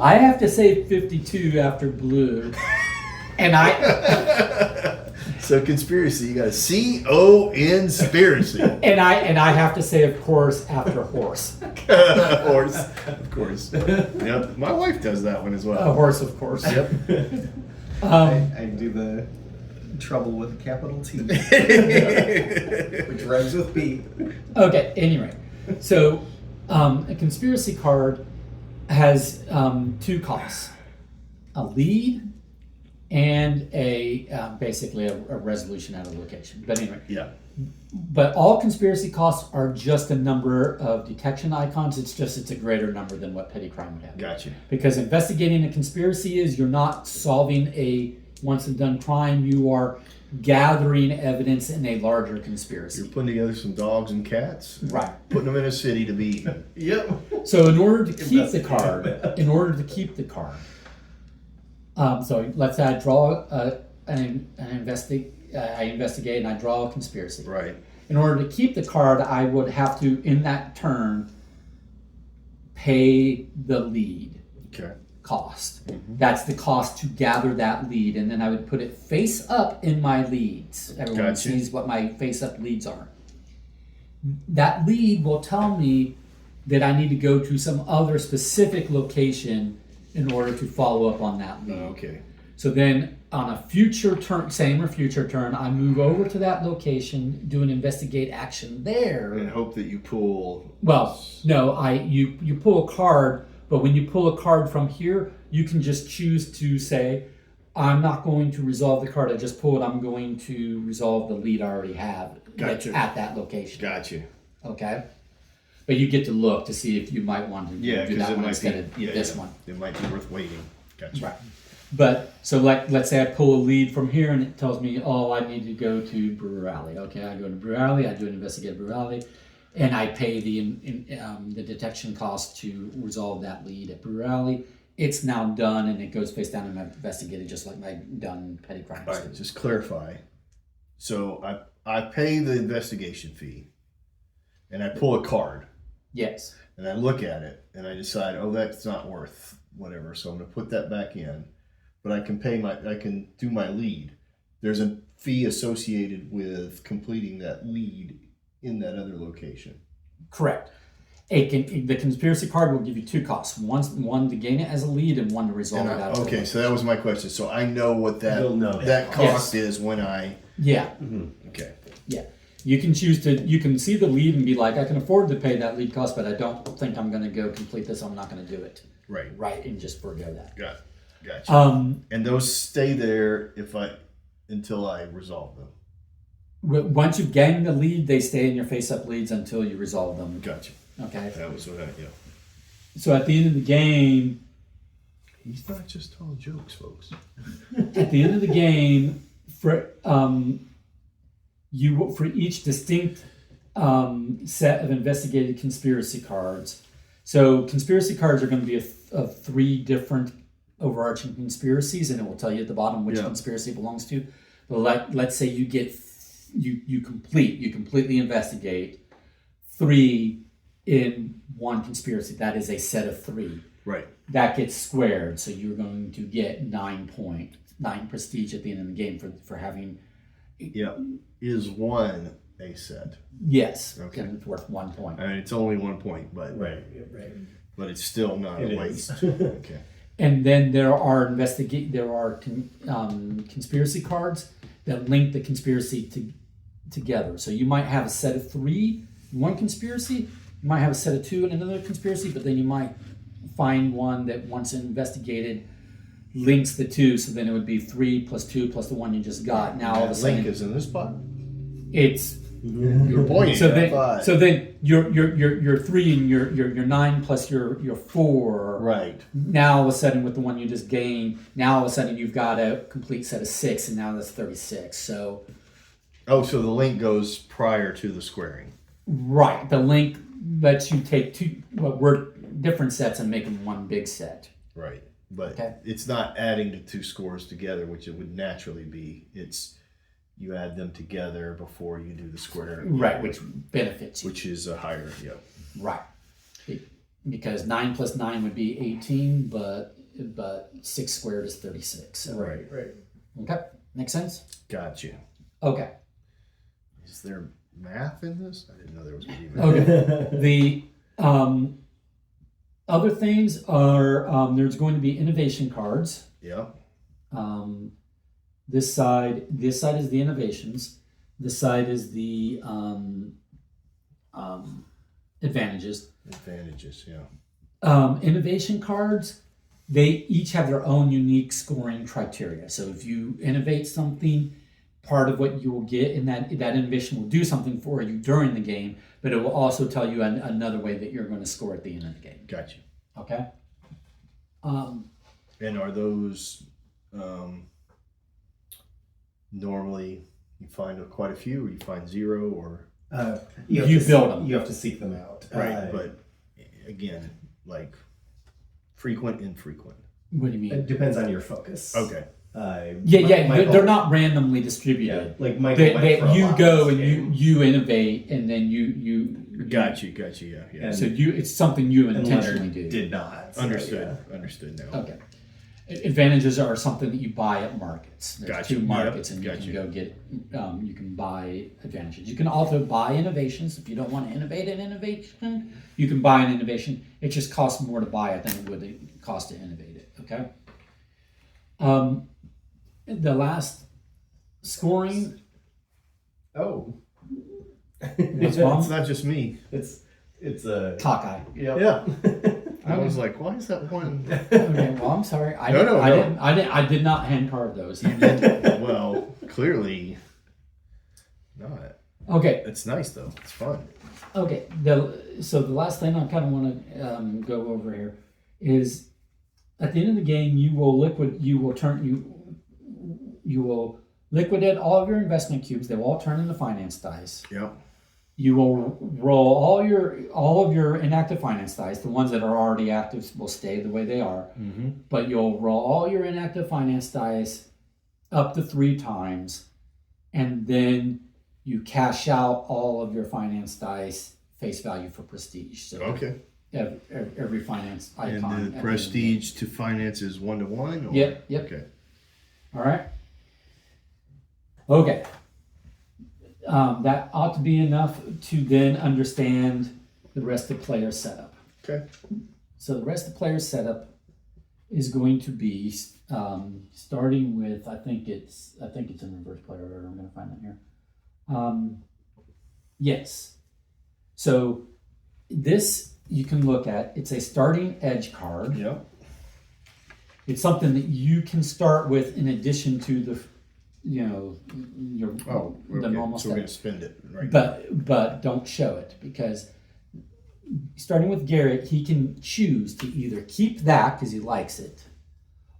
I have to say 52 after blue. And So conspiracy, you got CON conspiracy. and I have to say, of course, after horse. Of course. Yep. My wife does that one as A well. horse, of course. Yep. I do the trouble with a capital T, which rhymes with B. Okay, anyway. So a conspiracy card has two costs. A lead and basically a resolution at a location. But anyway. Yeah. But all conspiracy costs are just a number of detection icons. It's a greater number than what petty crime would have. Gotcha. Because investigating a conspiracy is you're not solving a once and done crime. You are gathering evidence in a larger You're conspiracy. putting together some dogs and cats, Right. putting them in a city to be eaten. Yep. So in order to keep the card, so let's say I draw I investigate and I draw a conspiracy. Right. In order to keep the card, I would have to, in that turn, pay the lead Okay. cost. That's the cost to gather that lead, and then I would put it face up in my leads. Everyone Gotcha. sees what my face up leads are. That lead will tell me that I need to go to some other specific location in order to follow up on that lead. Okay. So then on a future turn, I move over to that location, do an investigate action there. And hope that you pull. Well, no, you pull a card, but when you pull a card from here, you can just choose to say, I'm not going to resolve the card I just pulled, I'm going to resolve the lead I already have that's Gotcha. at that location. Gotcha. Okay? But you get to look to see if you might want to Yeah, do because that it one might instead be. of this one. It might be worth waiting. Gotcha. Right. But so let's say I pull a lead from here and it tells me, oh, I need to go to Brewer Alley. Okay, I go to Brewer Alley, I do an investigate at Brewer Alley, and I pay the detection cost to resolve that lead at Brewer Alley. It's now done and it goes face down in my investigated just like my done petty crimes. All right, just clarify. So I pay the investigation fee and I pull a card Yes. and I look at it and I decide, oh, that's not worth whatever. So I'm going to put that back in, but I can do my lead. There's a fee associated with completing that lead in that other location. Correct. The conspiracy card will give you two costs. One to gain it as a lead and one to resolve it out. Okay, so that was my question. So I know what You'll know that cost Yes. is when I. Yeah. Okay. Yeah. You can choose to, you can see the lead and be like, I can afford to pay that lead cost, but I don't think I'm going to go complete this. I'm not going to do it. Right. Right. And just forego that. Gotcha. And those stay there until I resolve them. Once you've gained the lead, they stay in your face-up leads until you resolve them. Gotcha. Okay. That was what So at the end of the game, He's not just telling jokes, folks. at the end of the game, for each distinct set of investigated conspiracy cards. So conspiracy cards are going to be of three different overarching conspiracies, and it will tell you at the bottom which conspiracy it belongs to. But let's say you get you completely investigate 3 in one conspiracy. That is a set of 3. Right. That gets squared, so you're going to get 9 prestige at the end of the game for having. Yeah. Is 1 a set? Yes. Okay. And it's worth 1 point. I mean, it's only 1 point, but Right. but it's still not It a is. waste. Okay. And then there are conspiracy cards that link the conspiracy together. So you might have a set of 3 in one conspiracy. You might have a set of 2 in another conspiracy, but then you might find one that once investigated links the 2. So then it would be 3 plus 2 plus the one you just got. Now all of a That link sudden is in this spot. it's You're pointing. So at then, five. so then your 3 and your 9 plus your 4. Right. Now all of a sudden with the one you just gained, now all of a sudden you've got a complete set of 6, and now that's 36. So Oh, so the link goes prior to the squaring. right, the link lets you take different sets and make them one big set. Right. But Okay. it's not adding the two scores together, which it would naturally be. It's you add them together before you do the square. Right, which benefits you. Which is a higher, yeah. Right. Because 9 plus 9 would be 18, but 6 squared is 36. So. Right. Okay. Make sense? Gotcha. Okay. Is there math in this? I didn't know there was going to be math. Okay. The other things are there's going to be innovation cards. Yeah. This side is the innovations. This side is the advantages. Advantages, yeah. Innovation cards, they each have their own unique scoring criteria. So if you innovate something, part of what you will get in that innovation will do something for you during the game, but it will also tell you another way that you're going to score at the end of the game. Gotcha. Okay? And are those normally you find quite a few, or you find 0, or You build them. You have to seek them out. right? But again, like frequent, infrequent. What do you mean? It depends on your focus. Okay. They're not randomly distributed. Yeah, like Michael You go and you innovate, and then you Gotcha. Yeah. So it's something you And intentionally Leonard do. did not. So, Understood. Understood now. Okay. Advantages are something that you buy at markets. There's Gotcha. 2 markets, Yep. and you Gotcha. can go get. You can buy advantages. You can also buy innovations if you don't want to innovate an innovation. You can buy an innovation. It just costs more to buy it than it would cost to innovate it. Okay. The last scoring. Oh. What's wrong? It's not just me. It's a Cockeye. Yep. Yeah. I was like, why is that one? Okay, well, I'm sorry. No. I did not hand carve those. Well, clearly not. Okay. It's nice though. It's fun. Okay. So the last thing I kind of want to go over here is at the end of the game, you will liquidate all of your investment cubes. They will all turn into finance dice. Yep. You will roll all of your inactive finance dice. The ones that are already active will stay the way they are. Mm-hmm. But you'll roll all your inactive finance dice up to 3 times, and then you cash out all of your finance dice face value for prestige. So Okay. every finance icon. And the prestige to finance is 1 to 1? Or? Yep. Okay. All right. Okay. That ought to be enough to then understand the rest of the player setup. Okay. So the rest of the player setup is going to be starting with I think it's in reverse player order. I'm going to find that here. Yes. So this you can look at. It's a starting edge card. Yep. It's something that you can start with in addition to the the normal So we're going stuff. to spend it, right? But don't show it, because starting with Garrett, he can choose to either keep that because he likes it,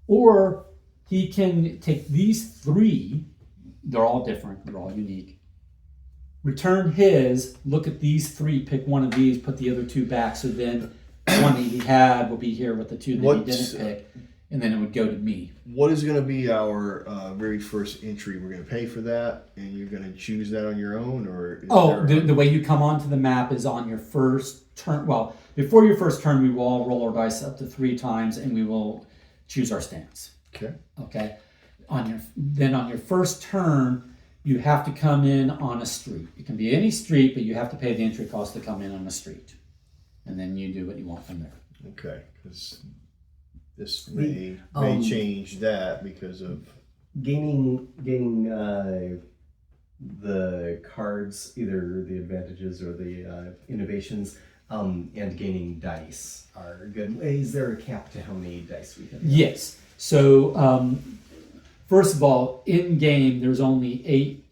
or he can take these 3. They're all different. They're all unique. Return his. Look at these 3. Pick one of these. Put the other 2 back. So then the one that he had will be here with the 2 that he didn't pick, and then it would go to me. What is going to be our very first entry? We're going to pay for that, and you're going to choose that on your own, or is The way you come onto the map is on your first turn. Well, before your first turn, we will all roll our dice up to 3 times, and we will choose our stance. Okay. Okay. On your first turn, you have to come in on a street. It can be any street, but you have to pay the entry cost to come in on a street, and then you do what you want from there. Okay, because this may change that because of gaining the cards, either the advantages or the innovations, and gaining dice are good. Is there a cap to how many dice we can have? Yes. So first of all, in game, there's only 8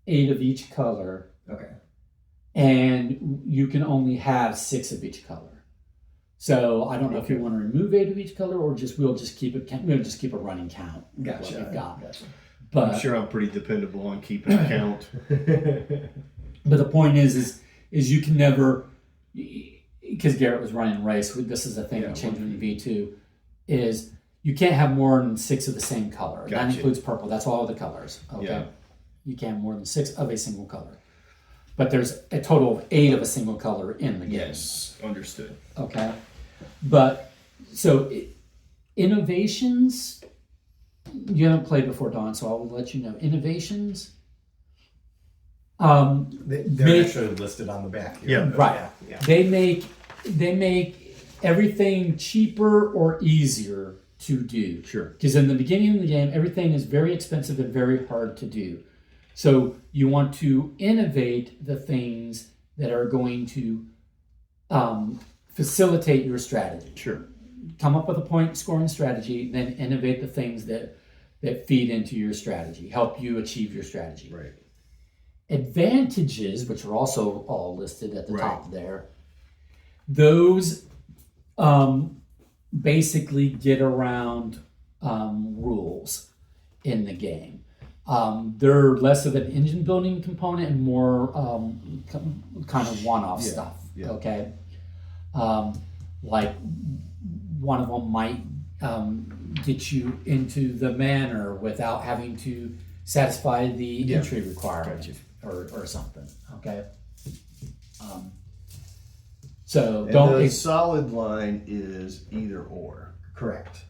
8 of each color, Okay. and you can only have 6 of each color. So I don't know if you want to remove 8 of each color, or we'll just keep a running count. Of what Gotcha. we've got. Gotcha. But I'm sure I'm pretty dependable on keeping count. but the point is you can never, because Garrett was running a race. This is a thing that changed in V2, is you can't have more than 6 of the same color. That Gotcha. includes purple. That's all the colors. Okay. Yeah. You can't have more than 6 of a single color. But there's a total of 8 of a single color in the game. Yes, understood. Okay. But so innovations, you haven't played before, Don, so I will let you know. Innovations, They're actually listed on the back here. Yeah. right. Yeah. They make everything cheaper or easier to do. Sure. Because in the beginning of the game, everything is very expensive and very hard to do. So you want to innovate the things that are going to facilitate your strategy. Sure. Come up with a point scoring strategy, then innovate the things that feed into your strategy, help you achieve your strategy. Right. Advantages, which are also all listed at the Right. top there, those basically get around rules in the game. They're less of an engine building component and more kind of one-off stuff. Yeah. Okay, like one of them might get you into the manor without having to satisfy the entry requirement or something. Okay, so And don't. the solid line is either or. Correct.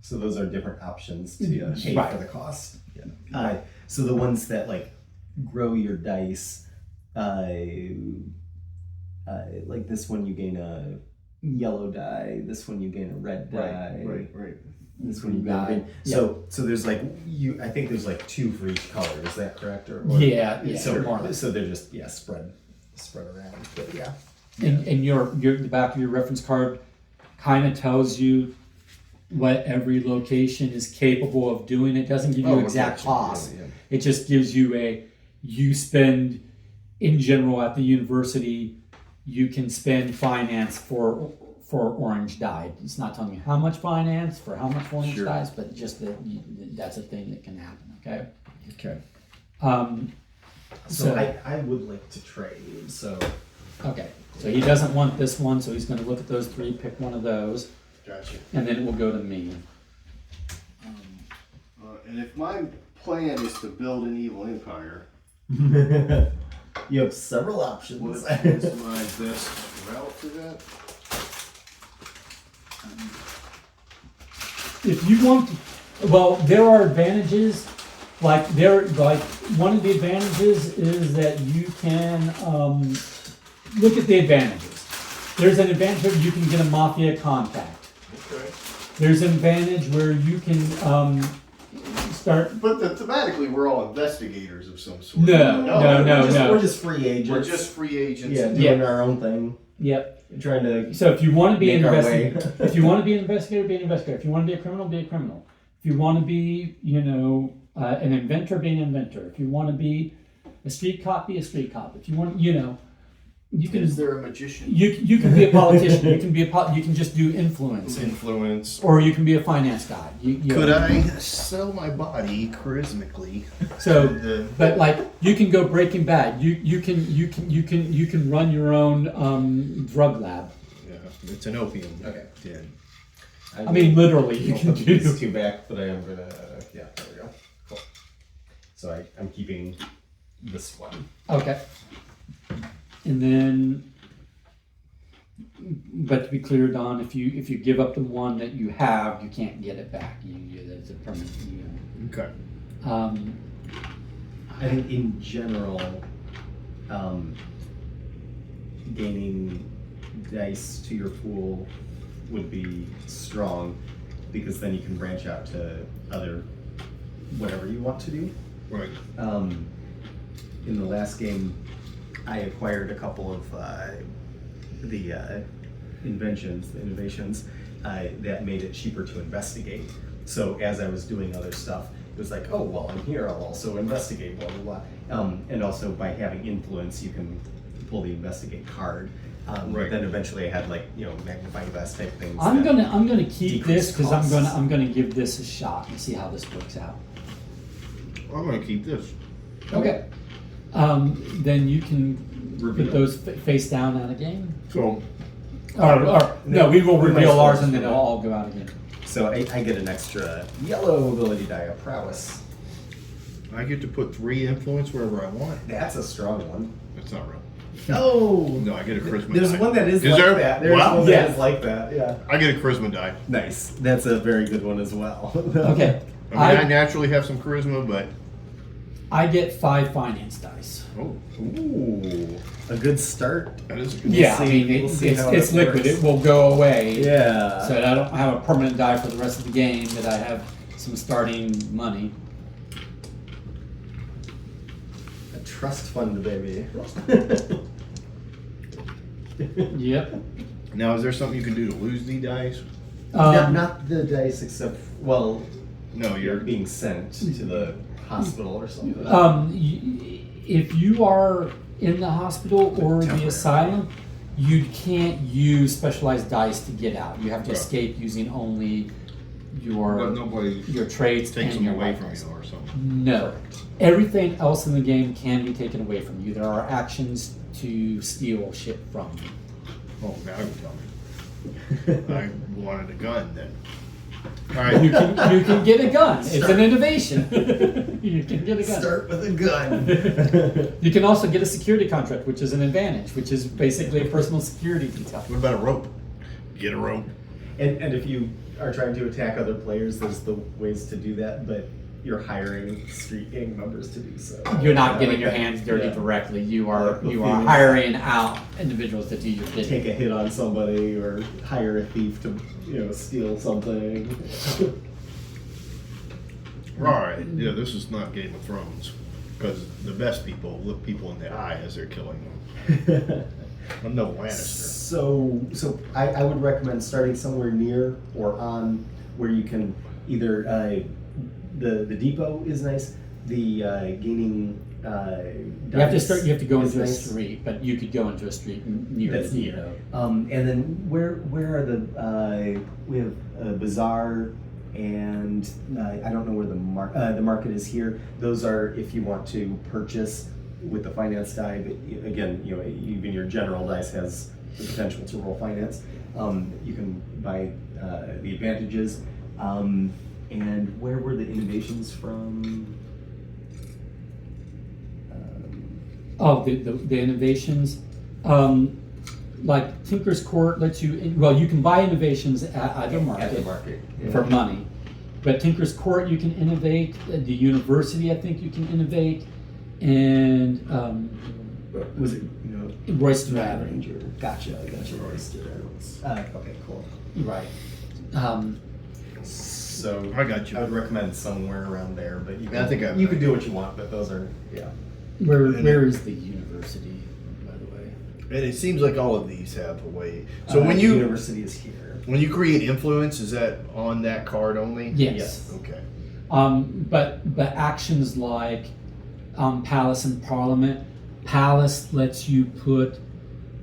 So those are different options to pay Right. for the cost. Yeah. So the ones that like grow your dice, like this one you gain a yellow die. This one you gain a red die. Right. This one you gain a green. So there's like I think there's like 2 for each color. Is that correct? Or Yeah, So more or less. so they're just spread around. But yeah. And your the back of your reference card kind of tells you what every location is capable of doing. It doesn't give you exact cost. Yeah. It just gives you you spend in general at the university, you can spend finance for orange dye. It's not telling you how much finance for how much orange Sure. dyes, but just that's a thing that can happen. Okay. Okay. So I would like to trade. So Okay. So he doesn't want this one, so he's going to look at those 3, pick one of those, Gotcha. and then it will go to me. And if my plan is to build an evil empire, you have several options. what is my best route to that? If you want, well, there are advantages. Like one of the advantages is that you can look at the advantages. There's an advantage where you can get a mafia contact. Okay. There's an advantage where you can start. But thematically, we're all investigators of some sort. We're just free agents. We're just free agents. Yeah, doing our own thing. Yep. Trying to. So if you want to be an Make our investigator, if you want to be an investigator, be an investigator. If you want to be a criminal, be a criminal. If you want to be, an inventor, be an inventor. If you want to be a street cop, be a street cop. If you want, you can. Is there a magician? You can be a politician. You can be you can just do influence, Influence. or you can be a finance guy. Could I sell my body charismatically? So, the but like you can go Breaking Bad. You can run your own drug lab. Yeah, it's an opium. Okay. Den. I mean, literally, you I'll can put do. these 2 back, but I am gonna. Yeah, there we go. Cool. So I'm keeping this one. Okay. And then, but to be clear, Don, if you give up the one that you have, you can't get it back. It's a permanent. Okay. I think in general, gaining dice to your pool would be strong because then you can branch out to other whatever you want to do. Right. In the last game, I acquired a couple of the innovations that made it cheaper to investigate. So as I was doing other stuff, was like, oh, well, I'm here, I'll also investigate, blah, blah, blah. And also by having influence, you can pull the investigate card. But Right. then eventually I had like, magnifying glass type things. I'm that gonna keep this decrease because costs. I'm gonna give this a shot and see how this works out. I'm gonna keep this. Okay. Then you can Reveal. put those face down out again. So Or no, we will We might reveal ours switch and then to it'll that. all go out again. So I get an extra yellow ability die of prowess. I get to put 3 influence wherever I want. That's a strong one. That's not real. No! No, I get a charisma There's die. one that is Is like there? that. There's Wow. one Yeah. that is like that, yeah. I get a charisma die. Nice. That's a very good one as well. Okay. I naturally have some charisma, but I get 5 finance dice. oh, Ooh. A good start. that is a good. Yeah, see- I mean we'll see it's how it's that liquid. works. It will go away. Yeah. So I don't have a permanent die for the rest of the game, but I have some starting money. A trust fund, baby. Yep. Now, is there something you can do to lose the dice? Not the dice, except, well, No, you're you're. being sent to the hospital or something. If you are in the hospital or the Temporary. asylum, you can't use specialized dice to get out. You have to Right. escape using only But your nobody traits takes and them your away life from dice. you or something. No. Everything else in the game can be taken away from you. There are actions to steal shit from you. Oh, now you tell me. I wanted a gun then. All right. You can get a gun. It's an innovation. You can get a gun. Start with a gun. You can also get a security contract, which is an advantage, which is basically a personal security detail. What about a rope? Get a rope. And if you are trying to attack other players, there's the ways to do that, but you're hiring street gang members to do so. You're not I getting like your that. hands dirty Yeah. directly. You are Yeah. hiring out individuals to do your bidding. Take a hit on somebody or hire a thief to steal something. All right. Yeah, this is not Game of Thrones because the best people look people in the eye as they're killing them. I'm no Lannister. So I would recommend starting somewhere near or on where you can either the depot is nice. The gaining You have to dice You have to go is into a nice. street, but you could go into a street near That's the near. depot. And then where are the we have a bazaar and I don't know where the market is here. Those are if you want to purchase with the finance die. But again, even your general dice has the potential to roll finance. You can buy the advantages. And where were the innovations from? Oh, the innovations. Like Tinker's Court lets you, well, you can buy innovations at either At the market market for money. But Tinker's Court you can innovate, the university I think you can innovate, and Was it Royster Avenue. Ranger? Gotcha. Royster. Okay, cool. Right. So I got you. I would recommend somewhere around there, but you can, I think I- you can do what you want, but those are Where is the university, by the way? And it seems like all of these have a way. So So when the you university is here. when you create influence, is that on that card only? Yes. Okay. But actions like Palace and Parliament. Palace lets you put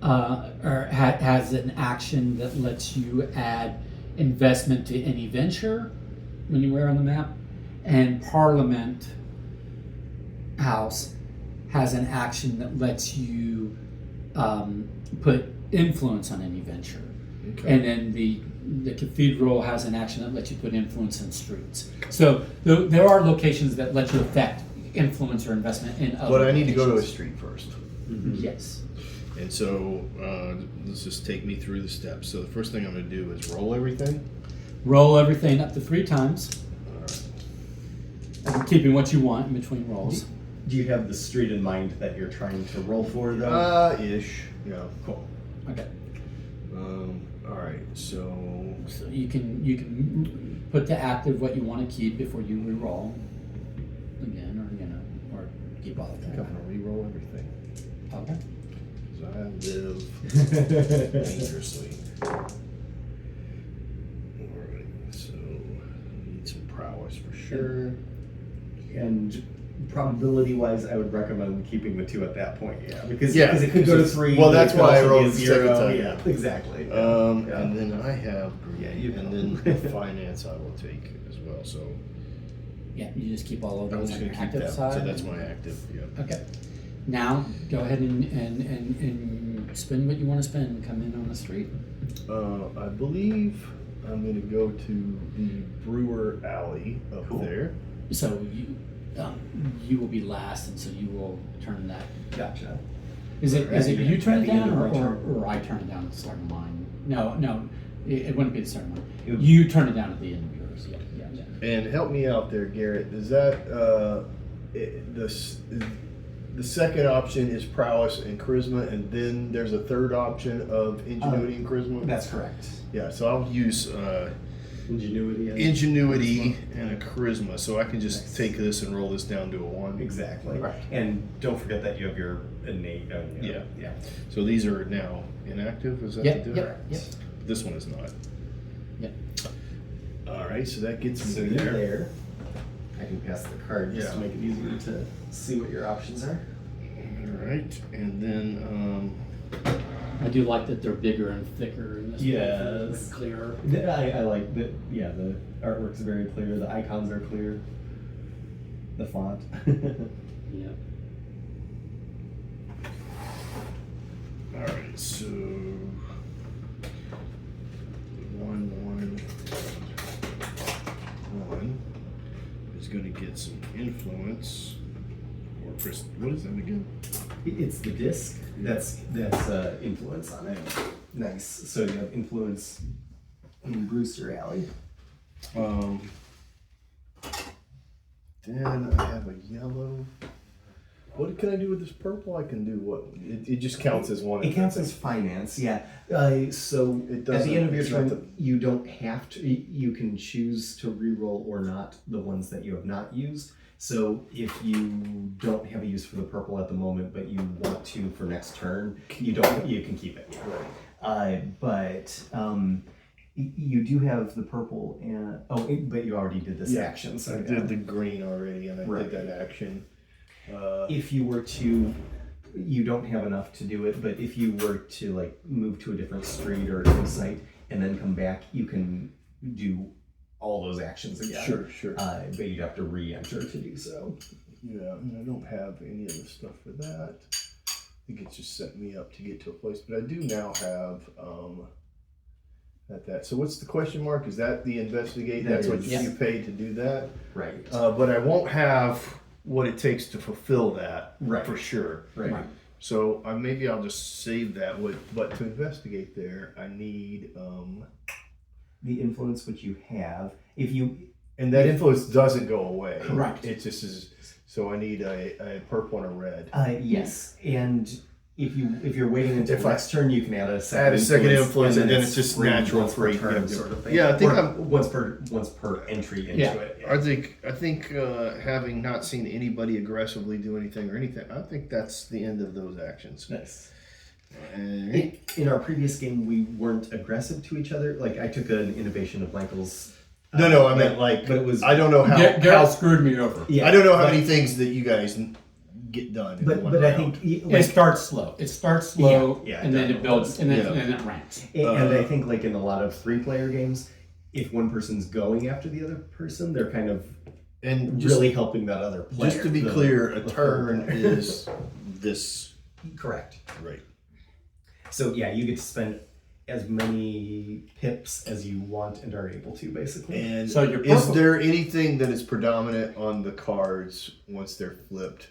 has an action that lets you add investment to any venture when you are on the map, and Parliament House has an action that lets you put influence on any venture. Okay. And then the cathedral has an action that lets you put influence in streets. So there are locations that let you affect influence or investment in other But I need to go to a locations. street first. Yes. And so let's just take me through the steps. So the first thing I'm going to do is roll everything. Roll everything up to 3 times, All right. keeping what you want in between rolls. Do you have the street in mind that you're trying to roll for, though? Ish. Yeah. Cool. Okay. All right. So So you can put to active what you want to keep before you re-roll again, or keep all I of think that. I'm going to re-roll everything Okay. because I live dangerously. All right. So I need some prowess for sure. And probability-wise, I would recommend keeping the 2 at that point. Yeah, because Yeah, it could go to 3. well, but that's it could why I also be wrote a the 0. second time. Yeah, exactly. Yeah. And then I have Yeah, you and know. then finance I will take as well. So Yeah, you just keep all of I'm those just on gonna your keep active that. side. So that's my active. Yeah. Okay. Now, go ahead and spend what you want to spend. Come in on the street. I believe I'm going to go to the Brewer Alley up Cool. there. So you will be last, and so you will turn that. Gotcha. Is it At you turn at it the end down, of my turn. or I turn it down at the start of mine? No, it wouldn't be the start of mine. It would- You turn it down at the end of yours. Yeah. And help me out there, Garrett. Is that the second option is prowess and charisma, and then there's a third option of ingenuity and charisma? That's correct. Yeah, so I'll use Ingenuity. and ingenuity charisma. and a charisma, so I can just Nice. take this and roll this down to a 1. Exactly. Right. And don't forget that you have your innate. Yeah. Yeah. So these are now inactive. Is that Yep, the yep, difference? yep. This one is not. Yep. All right, so that gets So me you're there. there. I can pass the card just to Yeah. make it easier to see what your options are. All right, and then I do like that they're bigger and thicker and this Yes. clearer. I like that. Yeah, the artwork's very clear. The icons are clear. The font. Yeah. all right, so 1, 1, 1 is going to get some influence. Or what is that again? It's the disc. That's influence on it. Nice. So you have influence in Brewster Alley. Then I have a yellow. What can I do with this purple? I can do what? It just counts as one. It counts as finance, yeah. So It at doesn't- the end of your it's not turn, you don't have to. You can choose to re-roll or not the ones that you have not used. So if you don't have a use for the purple at the moment, but you want to for next turn, you don't. You can keep it. But you do have the purple, and but you already did this Yeah, action. So I did the green already, and I Right. did that action. if you were to, you don't have enough to do it, but if you were to like move to a different street or insight and then come back, you can do all those actions again. Sure. But you'd have to re-enter to do so. Yeah, and I don't have any of the stuff for that. I think it's just set me up to get to a place, but I do now have that. So what's the question mark? Is that the investigate? That That's what is. you pay to do that. Right. But I won't have what it takes to fulfill that Right. for sure. Right. So maybe I'll just save that. But to investigate there, I need The influence which you have, if you, and that influence doesn't go away. Correct. It just is. So I need a purple and a red. yes, and if you're waiting until If I- next turn, you can add a second. Add a second influence, and then it's just free natural once per free. turn Yeah. sort of thing. Yeah, I think Or I'm- once per entry into Yeah. it. I think having not seen anybody aggressively do anything or anything, I think that's the end of those actions. Nice. And In our previous game, we weren't aggressive to each other. Like I took an innovation of Michael's. no, I meant like. but it was. I don't know how. Garrett screwed me over. Yeah, I don't know how but- many things that you guys get done. In one But I round. think It starts slow. Yeah, and then it builds, and then Yeah. and then it ramps. and I think like in a lot of 3-player games, if one person's going after the other person, they're kind of and just, really helping that other player. just to be the- clear, a the turn third player. is this. correct. Right. So yeah, you get to spend as many pips as you want and are able to, basically. And So your is purple- there anything that is predominant on the cards once they're flipped,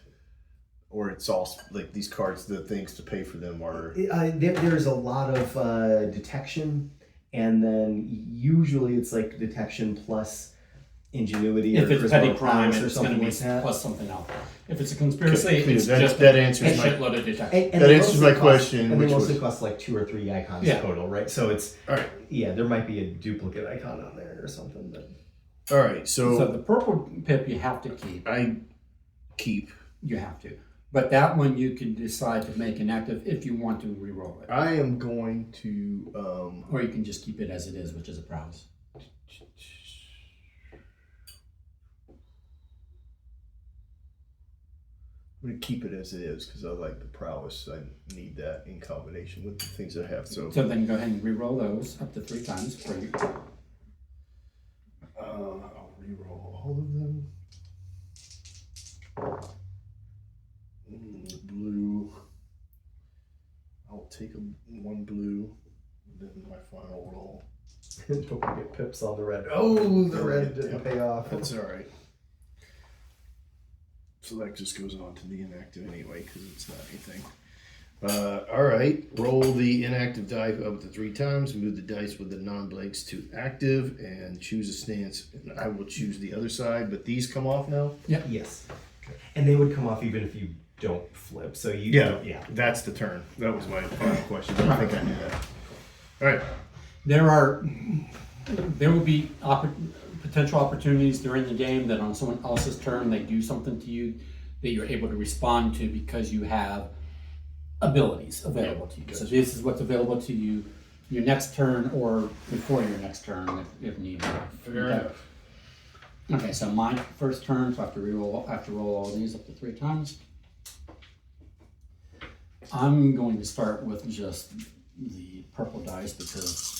or it's all like these cards, the things to pay for them are? There's a lot of detection, and then usually it's like detection plus ingenuity If or it's charisma petty or crime, prowess or it's going to something be like that. plus something else. If it's a conspiracy, Okay, it's that- just that a answers my- shitload of detection. And That they answers mostly my cost- question, And they which mostly was- cost like 2 or 3 icons Yeah. total, right? So it's All right. yeah, there might be a duplicate icon on there or something, but All right. So the purple pip you have to keep. I keep. You have to. But that one you can decide to make inactive if you want to re-roll it. I am going to. Or you can just keep it as it is, which is a prowess. I'm gonna keep it as it is because I like the prowess. I need that in combination with the things I have. So then go ahead and re-roll those up to 3 times for you. I'll re-roll all of them. Blue. I'll take one blue, then my final roll. Don't forget pips on the red. Oh, the red didn't Yep. pay off. That's all right. So that just goes on to the inactive anyway, because it's not anything. All right, roll the inactive die up to 3 times. Move the dice with the non-blanks to active, and choose a stance. And I will choose the other side, but these come off now. Yes. And they would come off even if you don't flip. So you don't, yeah. That's the turn. That was my final question. But I think I knew that. All right. There will be potential opportunities during the game that on someone else's turn they do something to you that you're able to respond to because you have abilities available to you. Gotcha. So this is what's available to you your next turn or before your next turn if needed. Fair enough. Okay, so my first turn, so I have to roll all these up to 3 times. I'm going to start with just the purple dice because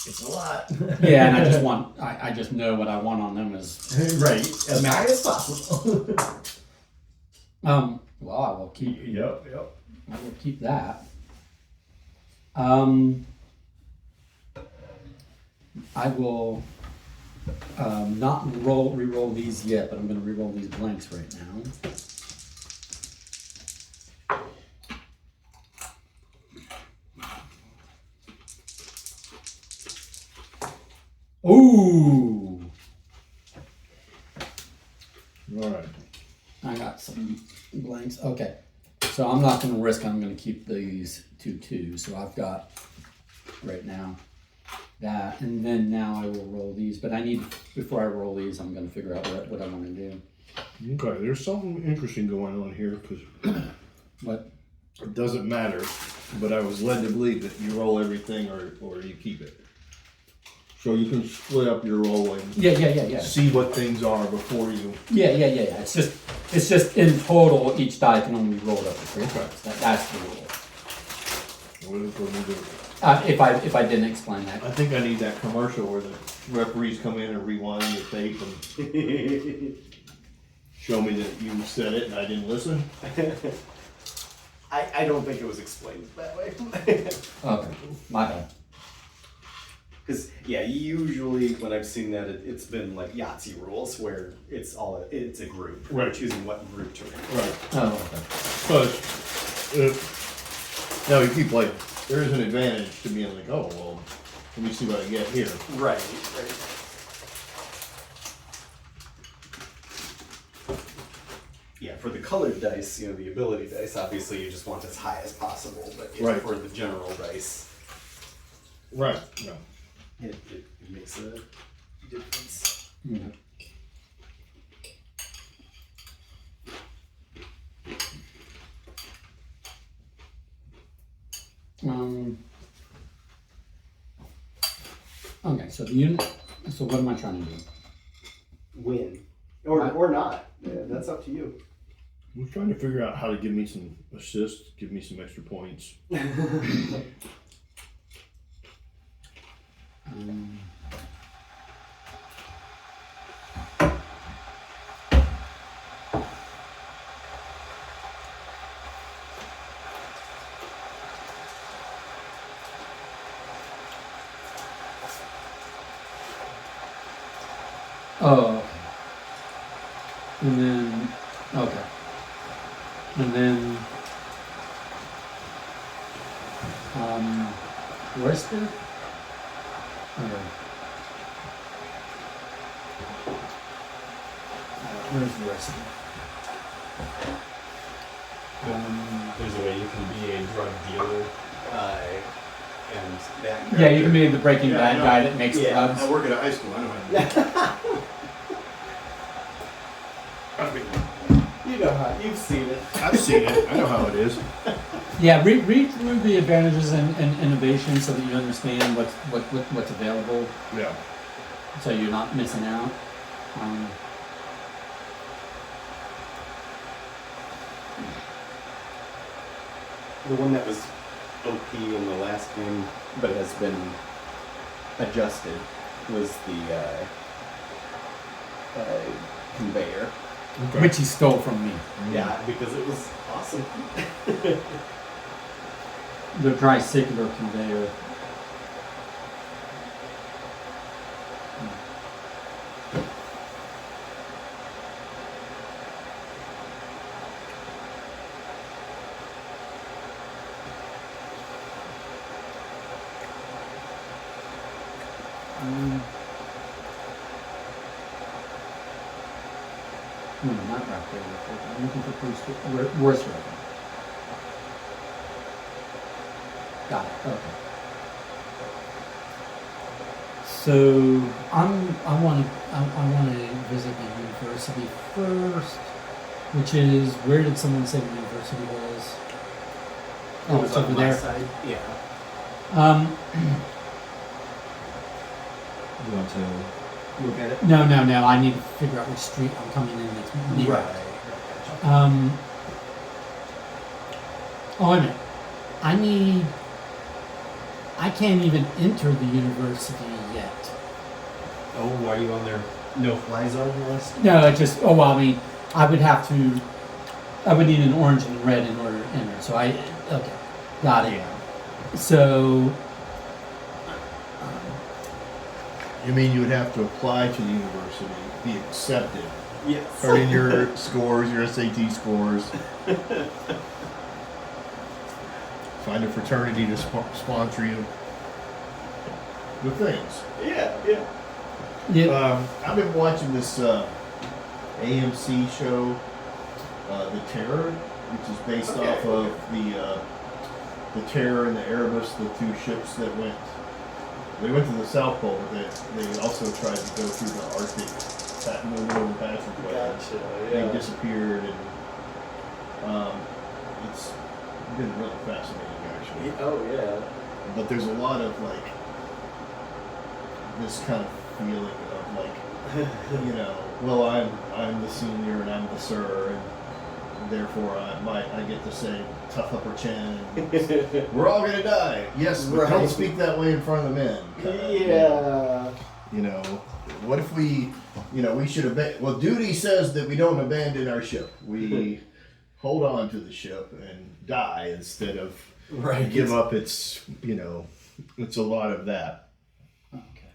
It's a lot. yeah, and I just know what I want on them is Right. As high as possible. well I will keep Yep. I will keep that. I will not re-roll these yet, but I'm going to re-roll these blanks right now. Ooh! All right. I got some blanks. Okay. So I'm not going to risk, I'm going to keep these 2 So I've got right now that, and then now I will roll these. But before I roll these, I'm going to figure out what I want to do. Okay, there's something interesting going on here because What? it doesn't matter, but I was led to believe that you roll everything or you keep it. So you can split up your roll and Yeah. see what things are before you. Yeah. It's just in total, each die can only roll up to 3 times. That's the rule. What do we do? If I didn't explain that. I think I need that commercial where the referees come in and rewind the tape and show me that you said it and I didn't listen. I don't think it was explained that way. Okay, my bad. Because usually when I've seen that, it's been like Yahtzee rules where it's a group. Right. We're choosing what group to read. Right. Oh, okay. Because now you keep like, there is an advantage to being like, oh, well, let me see what I get here. Right. Yeah, for the colored dice, the ability dice, obviously you just want as high as possible, but Right. for the general dice, Right. No. it makes a difference. Yeah. Okay, so so what am I trying to do? Win. Or not. Yeah, that's up to you. I was trying to figure out how to give me some assists, give me some extra points. Oh, okay. And then, okay. And then, where's the? Okay. Where's the rest of it? There's a way you can be a drug dealer, and that. Yeah, you can be the Breaking Yeah, I Bad know. guy that makes drugs. I work at a high school, I know how to do that. I mean, You know how you've seen it. I've seen it, I know how it is. Yeah, read through the advantages and innovation so that you understand what's available, Yeah. so you're not missing out. The one that was OP in the last game, but has been adjusted, was the conveyor. Okay. Which he stole from me. Yeah, because it was awesome. The tricycular conveyor. No, not right there. I'm looking for worse weapon. Got it. Okay. So I want to visit the university first, which is where did someone say the university was? Oh, it's over on my there. side. Yeah. You want to look at it? No. I need to figure out which street I'm coming in that's near. Right. Oh, wait a minute. I can't even enter the university yet. Oh, are you on their no-fly zone list? No, it just, oh, well, I mean, I would need an orange and red in order to enter. So okay, got it. So, You mean you would have to apply to the university, be accepted, Yes. turn in your scores, your SAT scores, find a fraternity to sponsor you with things. Yeah. yeah, I've been watching this AMC show, The Terror, which is based Okay. off of the Terror and the Erebus, the two ships that went. They went to the South Pole, but they also tried to go through the Arctic, the Northern Passageway. Gotcha. They disappeared, and it's been really fascinating, actually. Oh yeah. But there's a lot of like this kind of feeling of like, you know, well, I'm the senior and I'm the sir, and therefore I get to say tough upper chin. And we're all gonna die. Yes, but don't Right. speak that way in front of the men. Yeah. You know, what if we should have. Well, duty says that we don't abandon our ship. We hold on to the ship and die instead of Right. give up its. It's a lot of that.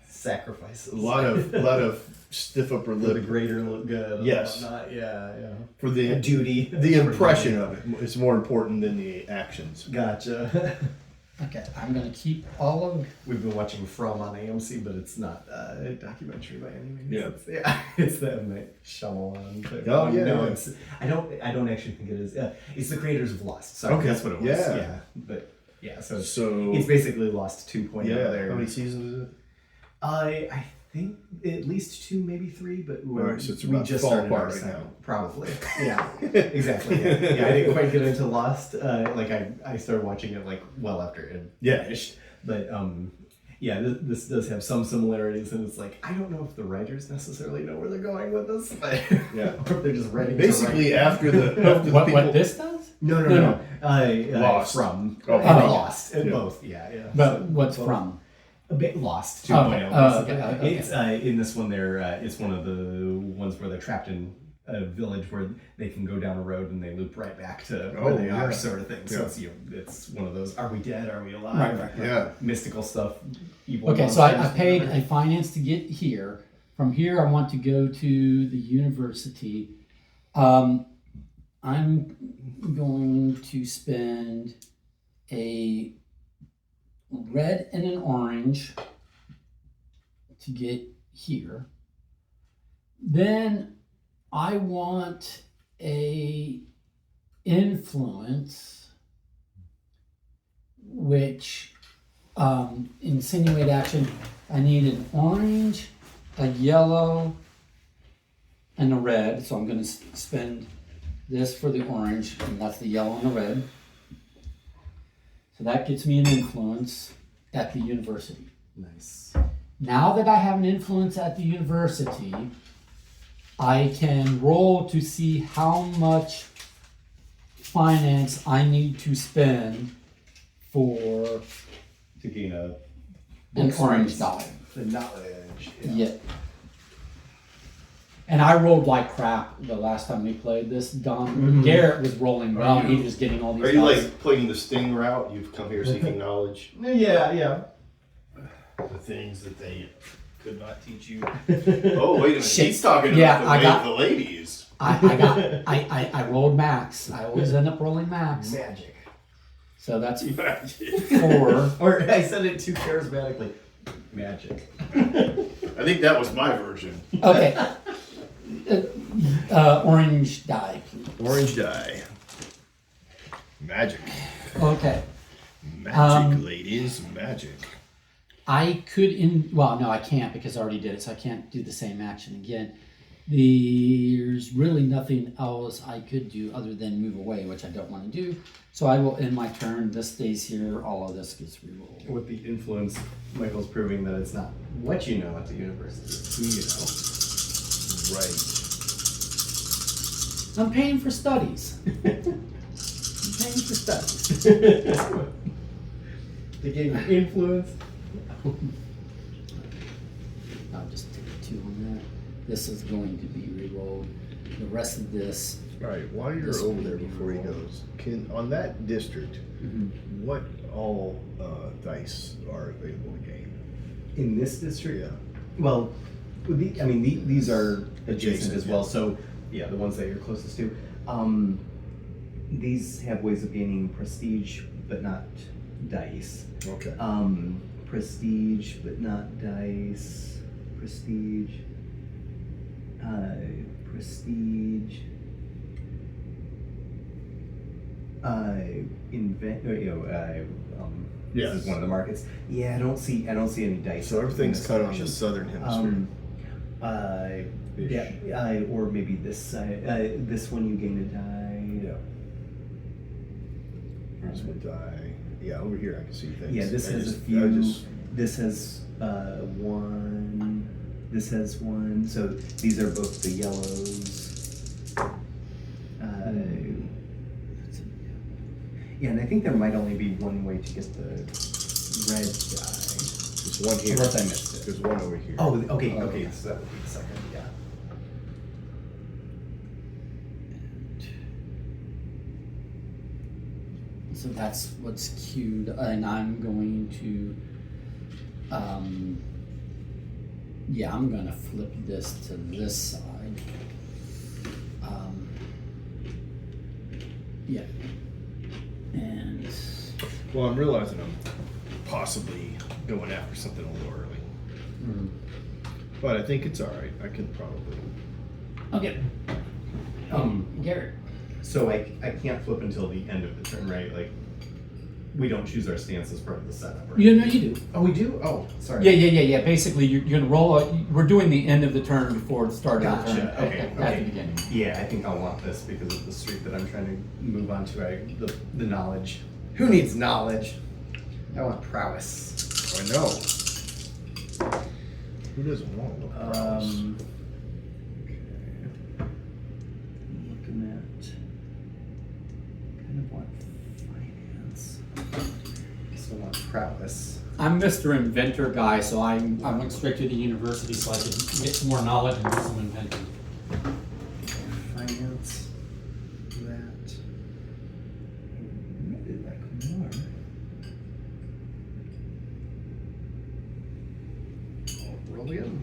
Sacrifices. A lot of stiff upper For the lip greater look good. and Yes. whatnot. Yeah. for the Duty. the impression of it is more important than the actions. Gotcha. okay, I'm going to keep all of, We've been watching From on AMC, but it's not a documentary by any means. Yeah. It's the M. Night Shyamalan thing. Oh, yeah, No, yeah. it's I don't actually think it is. It's the creators of Lost. Sorry, Okay. that's what it was. Yeah. But yeah, so So it's basically Lost 2.0 yeah, there. how many seasons is it? I think at least 2, maybe 3, but Alright, so it's we about to just fall started apart our right second. now. Probably. Yeah. Exactly. Yeah. I didn't quite get into Lost. I started watching it like well after it Yeah. finished. But yeah, this does have some similarities, and it's like I don't know if the writers necessarily know where they're going with this, but Yeah. or they're just writing. Basically, after the people. what this does? No. Lost. From Oh, and oh. Lost and Yeah. both. Yeah. But what's both. from? A bit Lost 2.0. Oh, okay. basically. It's in this one. It's one of the ones where they're trapped in a village where they can go down a road and they loop right back to where they yeah. are, sort of thing. So Yeah. it's one of those. Are we dead? Are we alive? Right. Yeah. Mystical stuff. Evil. Okay, so I monsters, paid whatever. a finance to get here. From here, I want to go to the university. I'm going to spend a red and an orange to get here. Then I want a influence, which insinuate action. I need an orange, a yellow, and a red. So I'm going to spend this for the orange, and that's the yellow and the red. So that gets me an influence at the university. Nice. Now that I have an influence at the university, I can roll to see how much finance I need to spend for To gain a an orange die. The knowledge. Yeah. And I rolled like crap the last time we played this. Don Garrett was rolling well. He was getting all these. Are you dice. like playing the sting route? You've come here seeking knowledge, yeah. the things that they could not teach you. Oh, wait a minute. Shit. He's talking Yeah, about I got- the ladies. I rolled max. I always end up rolling max. Magic. So that's I 4. Or I said it too charismatically. Magic. think that was my version. Okay. Orange die. Orange die. Magic. Okay. Magic, ladies. Magic. I could well, no, I can't because I already did it, so I can't do the same action again. There's really nothing else I could do other than move away, which I don't want to do. So I will end my turn. This stays here. All of this gets rerolled. With the influence, Michael's proving that it's not what you know at the university, it's who you know. Right. I'm paying for studies. I'm paying for studies. To gain influence. I'll just take a 2 on that. This is going to be rerolled. The rest of this. All right. While you're This over will there be before he rolled. goes, on that district, what all dice are available to gain? In this district? Yeah. Well, these are adjacent Adjacent, as well. yeah. So Yeah, the ones that you're closest to. these have ways of gaining prestige, but not dice. Okay. Prestige, but not dice. Prestige. Prestige. This Yes. is one of the markets. Yeah, I don't see any dice. So everything's in this cut on the section. southern hemisphere. Ish. Yeah, or maybe this side. This one you gain a die. Yeah. Here's one die. Yeah, over here I can see things. Yeah, this I has just- a few. I just- This has one. This has one. So these are both the yellows. Yeah, and I think there might only be one way to get the red die. There's one here. Unless I missed it. There's one over here. Oh, okay. So that would be the second. Yeah. So that's what's queued, and I'm going to, yeah, I'm gonna flip this to this side. Yeah. And Well, I'm realizing I'm possibly going after something a little early. But I think it's all right. I can probably. okay. Garrett. So I can't flip until the end of the turn, right? Like, we don't choose our stance as part of the setup, right? You know you do. Oh, we do? Oh, sorry. Yeah. Basically, you're gonna roll. We're doing the end of the turn before the start of the Gotcha. turn. Okay. At the beginning. Yeah, I think I'll want this because of the streak that I'm trying to move on to. The knowledge. Who needs knowledge? I want prowess. I know. Who doesn't want no prowess? Looking at kind of what finance. So I want prowess. I'm Mr. Inventor guy, so I went straight to the university so I could get some more knowledge and do some inventing. Finance. That. I'd really like more. Roll again.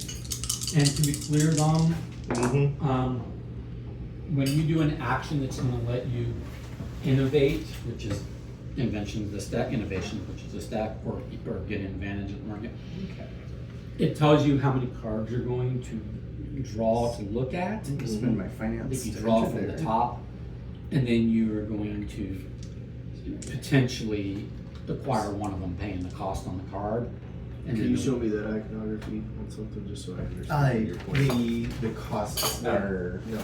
And to be clear, Dom, Mm-hmm. when you do an action that's going to let you innovate, which is invention of the stack, innovation, which is a stack, or get an advantage of the market, Okay. it tells you how many cards you're going to draw to look at. I'm gonna spend my finance. If you draw to from the there. top, and then you are going to potentially acquire one of them, paying the cost on the card. And Can then you show me that iconography on something just so I understand what your point? The costs are No,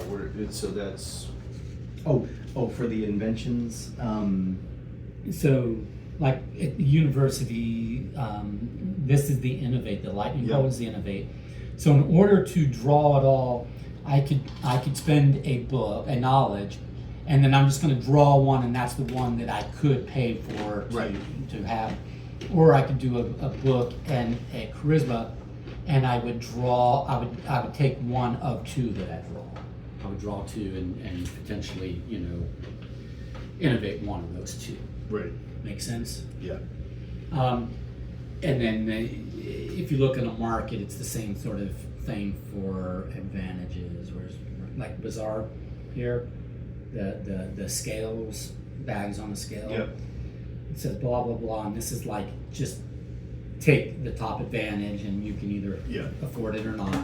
so that's oh for the inventions. So, like at the university, this is the innovate. The lightning bolt is the innovate. So, in order to draw it all, I could spend a book, a knowledge, and then I'm just going to draw one, and that's the one that I could pay for to have. Or I could do a book and a charisma, and I would draw. I would take one of two that I draw. I would draw two and potentially, innovate one of those two. Right. Make sense? Yeah. And then if you look in a market, it's the same sort of thing for advantages. Whereas like Bazaar here, the scales, bags on the scale. Yep. It says blah blah blah, and this is like just take the top advantage, and you can either afford it or not,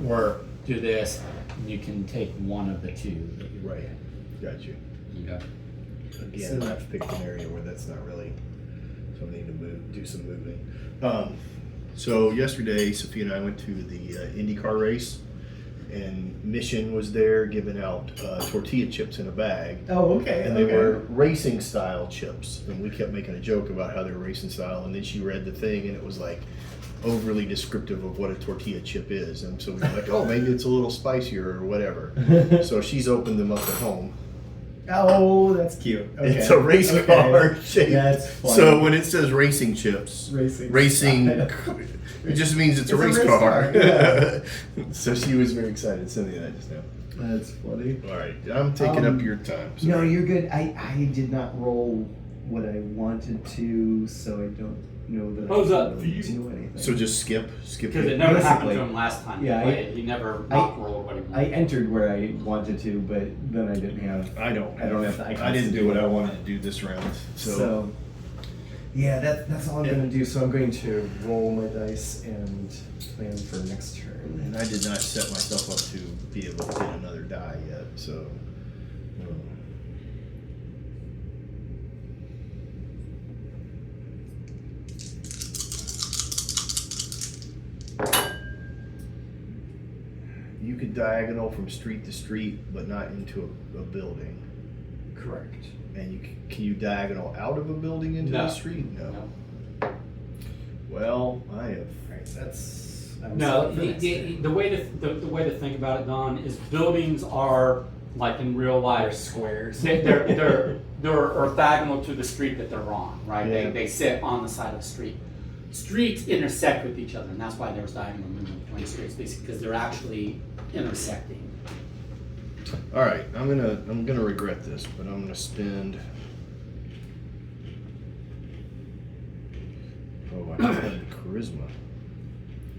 or do this, and you can take one of the two that you Right. Got you. Okay. Again, I've picked an area where that's not really something to do some moving. So yesterday, Sophia and I went to the IndyCar race, and Mission was there giving out tortilla chips in a bag. Oh, okay. And they were racing style chips, and we kept making a joke about how they were racing style. And then she read the thing, and it was like overly descriptive of what a tortilla chip is. And so we were like, oh, maybe it's a little spicier or whatever. So she's opened them up at home. Oh, that's cute. Okay. It's a race car shape. That's funny. So when it says racing chips, racing, it just means it's a race car. Yeah. So she was very excited sending that just now. That's funny. All right, I'm taking up your time. No, Sorry. you're good. I did not roll what I wanted to, so I don't know that What was I that can for really you? do anything. So just skip Because it it. never happened Basically. to him last time. Yeah, he played. He never not rolled what he I wanted. entered where I wanted to, but then I didn't have. I don't have the icons I didn't to do what it. I wanted to do this round. So, yeah, that's all I'm going to do. So I'm going to roll my dice and plan for next turn. And I did not set myself up to be able to get another die yet. So. You could diagonal from street to street, but not into a building. Correct. And can you diagonal out of a building into No. the street? No. Well, I have. All right, that's. No, the way to think about it, Don, is buildings are like in real life squares. They're orthogonal to the street that they're on, right? Yeah. They sit on the side of the street. Streets intersect with each other, and that's why there's diagonal movement between streets, basically, because they're actually intersecting. All right, I'm gonna regret this, but I'm gonna spend. Oh, I don't have the charisma.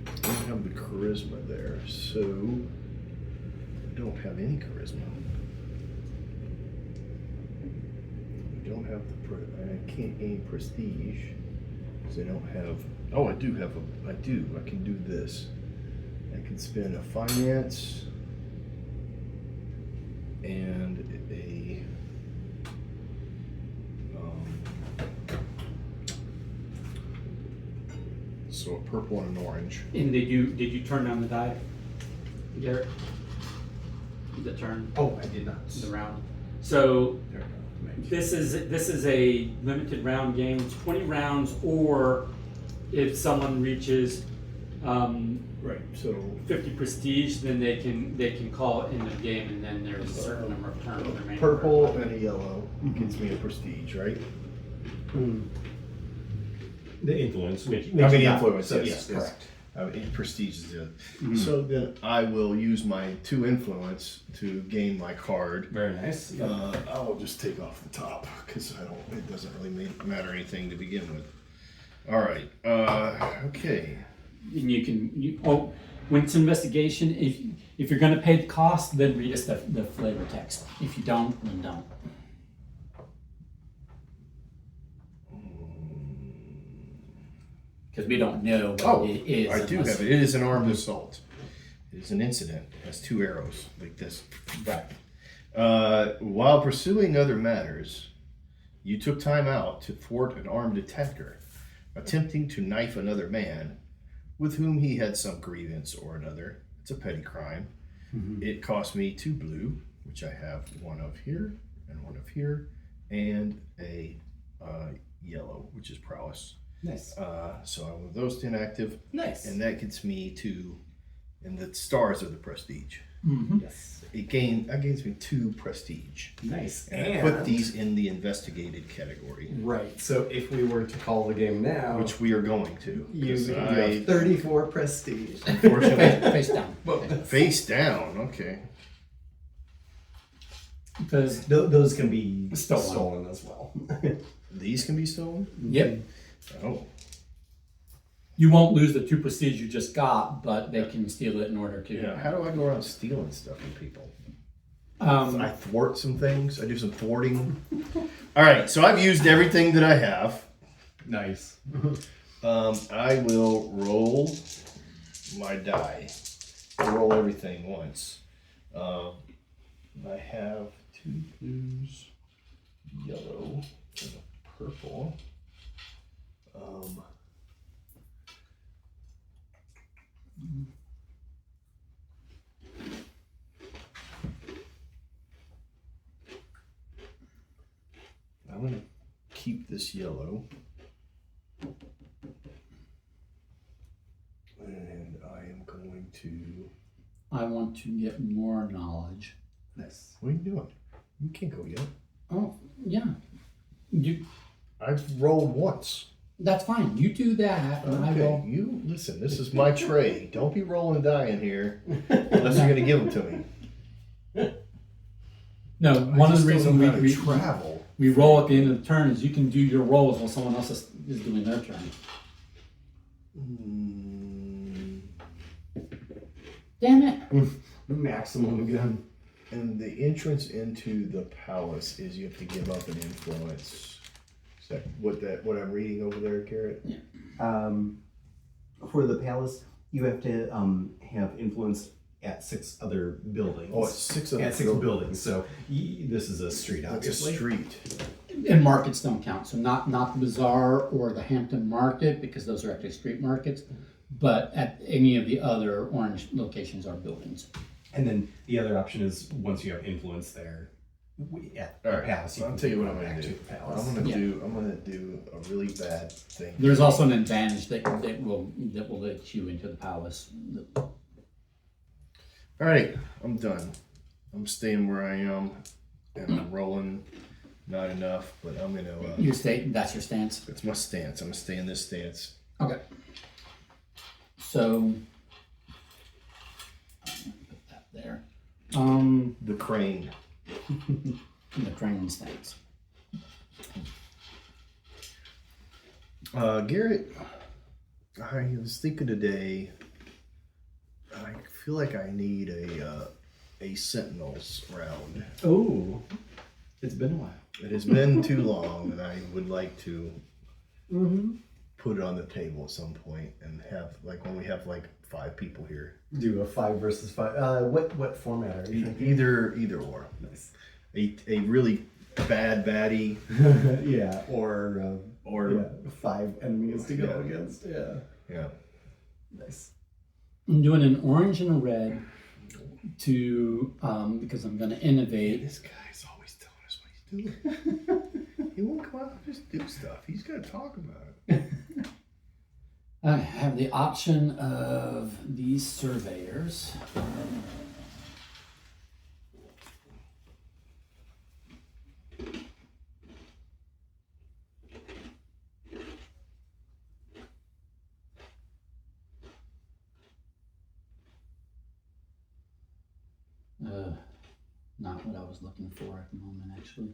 I don't have the charisma there, so I don't have any charisma. I don't have the. I can't gain prestige because I don't have. Oh, I do have a. I do. I can do this. I can spend a finance. And a so a purple and an orange. And did you turn down the die, Garrett? The turn, Oh, I did not. the round. So There we go. this is a limited round game. It's 20 rounds, or if someone reaches Right. So 50 prestige, then they can call it end of game, and then there's a certain number of turns remaining. purple and a yellow gets me a prestige, right? The influence, which I mean you got. influence. So, Yes, yes, correct. Prestige is it. So then I will use my 2 influence to gain my card. Very nice. I will just take off the top because it doesn't really matter anything to begin with. All right. Okay. And when it's investigation, if you're going to pay the cost, then read us the flavor text. If you don't, then don't. Because we don't know what it is. I do have it. It is an armed assault. It is an incident. It has 2 arrows like this. While pursuing other matters, you took time out to thwart an armed attacker attempting to knife another man with whom he had some grievance or another. It's a petty crime. It cost me 2 blue, which I have 1 of here and 1 of here, and a yellow, which is prowess. Nice. So I have those 10 active. Nice. And that gets me to, and the stars are the prestige. Mm-hmm. Yes. That gains me 2 prestige. Nice. And I put these in the investigated category, Right. So if we were to call the game now, which we are going to. you 'cause have 34 prestige. unfortunately, Face down. face down. Okay. Because Those can be Stolen as well. These can be stolen? yep, Oh. you won't lose the 2 prestige you just got, but they can steal it in order to. Yeah. How do I go around stealing stuff from people? Um, I thwart some things. I do some thwarting. All right. So I've used everything that I have. Nice. I will roll my die. I roll everything once. I have 2 blues, yellow, and a purple. I'm gonna keep this yellow. And I am going to. I want to get more knowledge. Nice. What are you doing? You can't go yet. Oh, yeah. I've rolled once. That's fine. You do that, and I Okay, will. you listen. This is my tray. Don't be rolling die in here unless you're gonna give them to me. No, one of the reasons we travel. we roll at the end of the turn is you can do your rolls while someone else is doing their turn. Damn it! Maximum gun. And the entrance into the palace is you have to give up an influence. Is that what I'm reading over there, Garrett? For the palace, you have to have influence at 6 other buildings. Oh, it's 6 of At 6 buildings. So this is a street, That's a obviously. street. And markets don't count, so not the bazaar or the Hampton Market, because those are actually street markets. But at any of the other orange locations are buildings. And then the other option is once you have influence there, at the All right, palace. I'll tell you what I'm gonna back do. to the palace. I'm gonna Yeah. do a really bad thing. There's also an advantage that will let you into the palace. All right, I'm done. I'm staying where I am, and I'm rolling. Not enough, but I'm gonna. You stay. That's your stance. It's my stance. I'm gonna stay in this stance. Okay. So I'm gonna put that there. The crane. The crane stance. Garrett, I was thinking today. I feel like I need a sentinels round. Oh, it's been a while. It has been too long, and I would like to put it on the table at some point and have when we have 5 people here. Do a 5 versus 5. What format are you thinking? Either or. Nice. A really bad baddie. Yeah, or 5 enemies to go Yeah. against. Yeah. Yeah. Nice. I'm doing an orange and a red to because I'm going to innovate. This guy's always telling us what he's doing. He won't come out and just do stuff. He's got to talk about it. I have the option of these surveyors. Not what I was looking for at the moment, actually.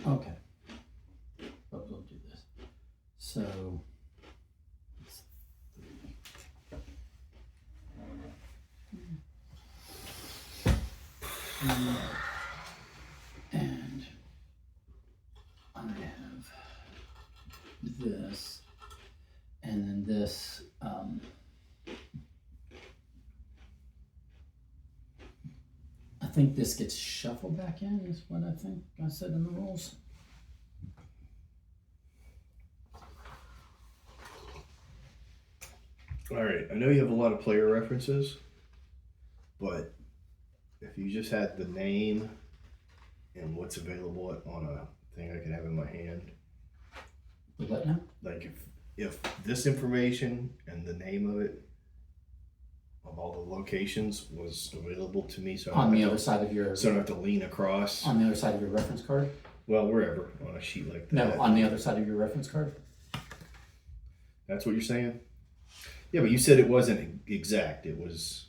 Okay. But we'll do this. So. And I have this, and then this. I think this gets shuffled back in, is what I think I said in the rules. All right, I know you have a lot of player references, but if you just had the name and what's available on a thing I can have in my hand, The what now? like if this information and the name of it, of all the locations, was available to me, so I On don't the have other to, side of your so I don't have to lean across. on the other side of your reference card? Well, wherever on a sheet like that. No, on the other side of your reference card. That's what you're saying? Yeah, but you said it wasn't exact. It was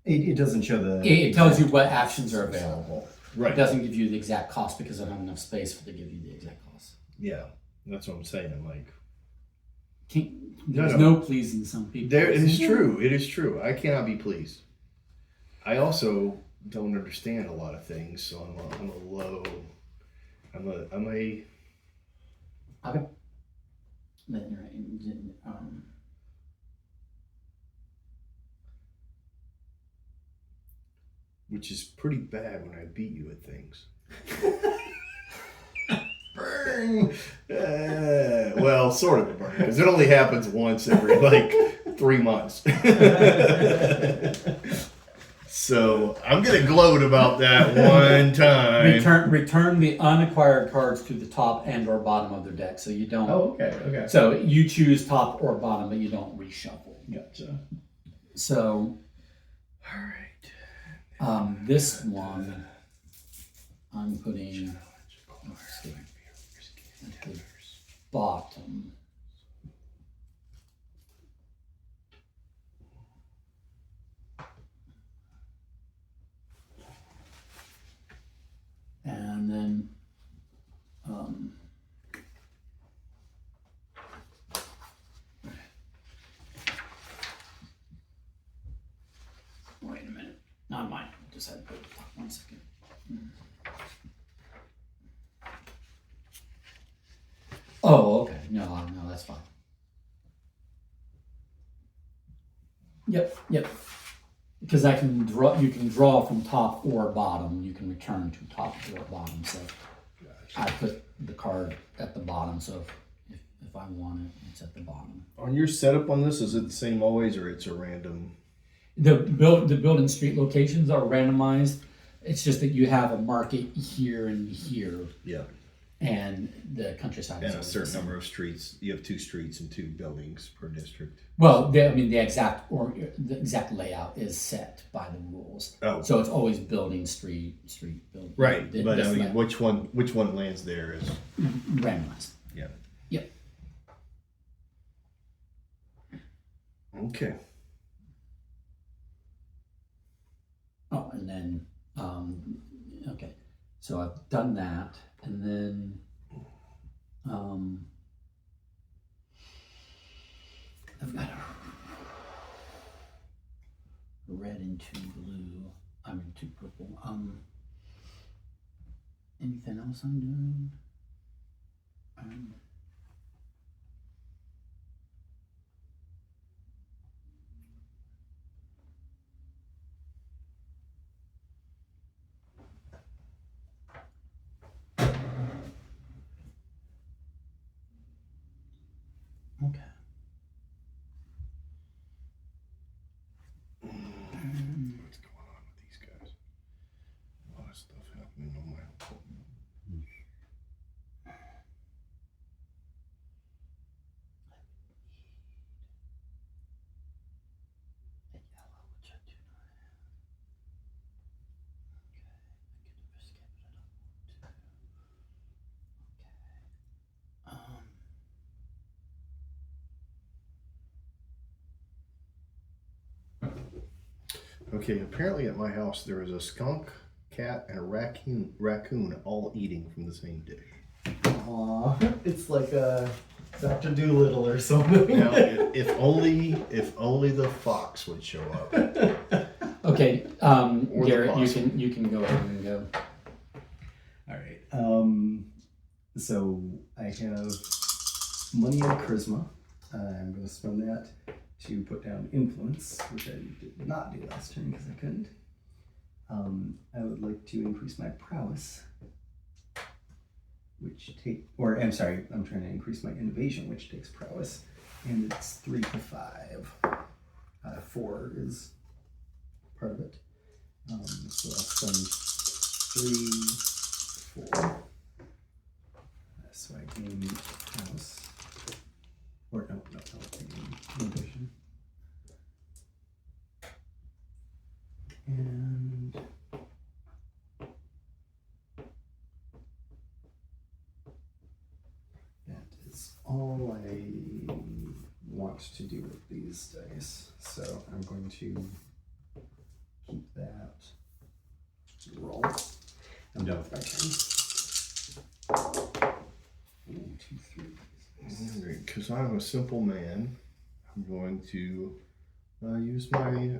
It doesn't show the. It tells you what actions are available. It right. doesn't give you the exact cost because I don't have enough space to give you the exact cost. Yeah, that's what I'm saying. Like There's No. no pleasing some people. there, it is true. It is true. I cannot be pleased. I also don't understand a lot of things, so I'm a low. I'm a. Okay. Then you're right. Which is pretty bad when I beat you at things. Burn. Well, sort of a burn, because it only happens once every like 3 months. So I'm gonna gloat about that one time. Return the unacquired cards to the top and or bottom of their deck, so you don't. Oh, okay, okay. So you choose top or bottom, but you don't reshuffle. Gotcha. So All right. this one, I'm putting at the bottom. And then wait a minute. Not mine. Just had to put it top 1 second. Oh, okay. No, that's fine. Yep. Because I can draw. You can draw from top or bottom. You can return to top or bottom. So I put the card at the bottom. So if I want it, it's at the bottom. On your setup on this, is it the same always, or it's a random? The building street locations are randomized. It's just that you have a market here and here, Yeah. and the countryside. And is a always the certain same. number of streets. You have 2 streets and 2 buildings per district. Well, the exact layout is set by the rules. Oh. So it's always building, street, building. Right, but This I mean, layout. which one lands there is Randomized. yeah. Yep. Okay. Oh, and then okay. So I've done that, and then I've got a red and 2 blue. I mean 2 purple. Anything else I'm doing? Okay. What's going on with these guys? A lot of stuff happening on my. Okay, apparently at my house there is a skunk, cat, and a raccoon all eating from the same dish. Aw, it's like a Dr. Doolittle or something. Now, if only the fox would show up. Okay, Or the Garrett, possum. you can go ahead and go. All right. So I have money and charisma. I'm going to spend that to put down influence, which I did not do last turn because I couldn't. I would like to increase my prowess, I'm trying to increase my innovation, which takes prowess. and it's 3 to 5. 4 is part of it. So I'll spend 3, 4. So I gain house. Or no, I gain innovation. And that is all I want to do with these dice. So I'm going to keep that. Roll. I'm done with my turn. 1, 2, 3. Because I'm a simple man, I'm going to use my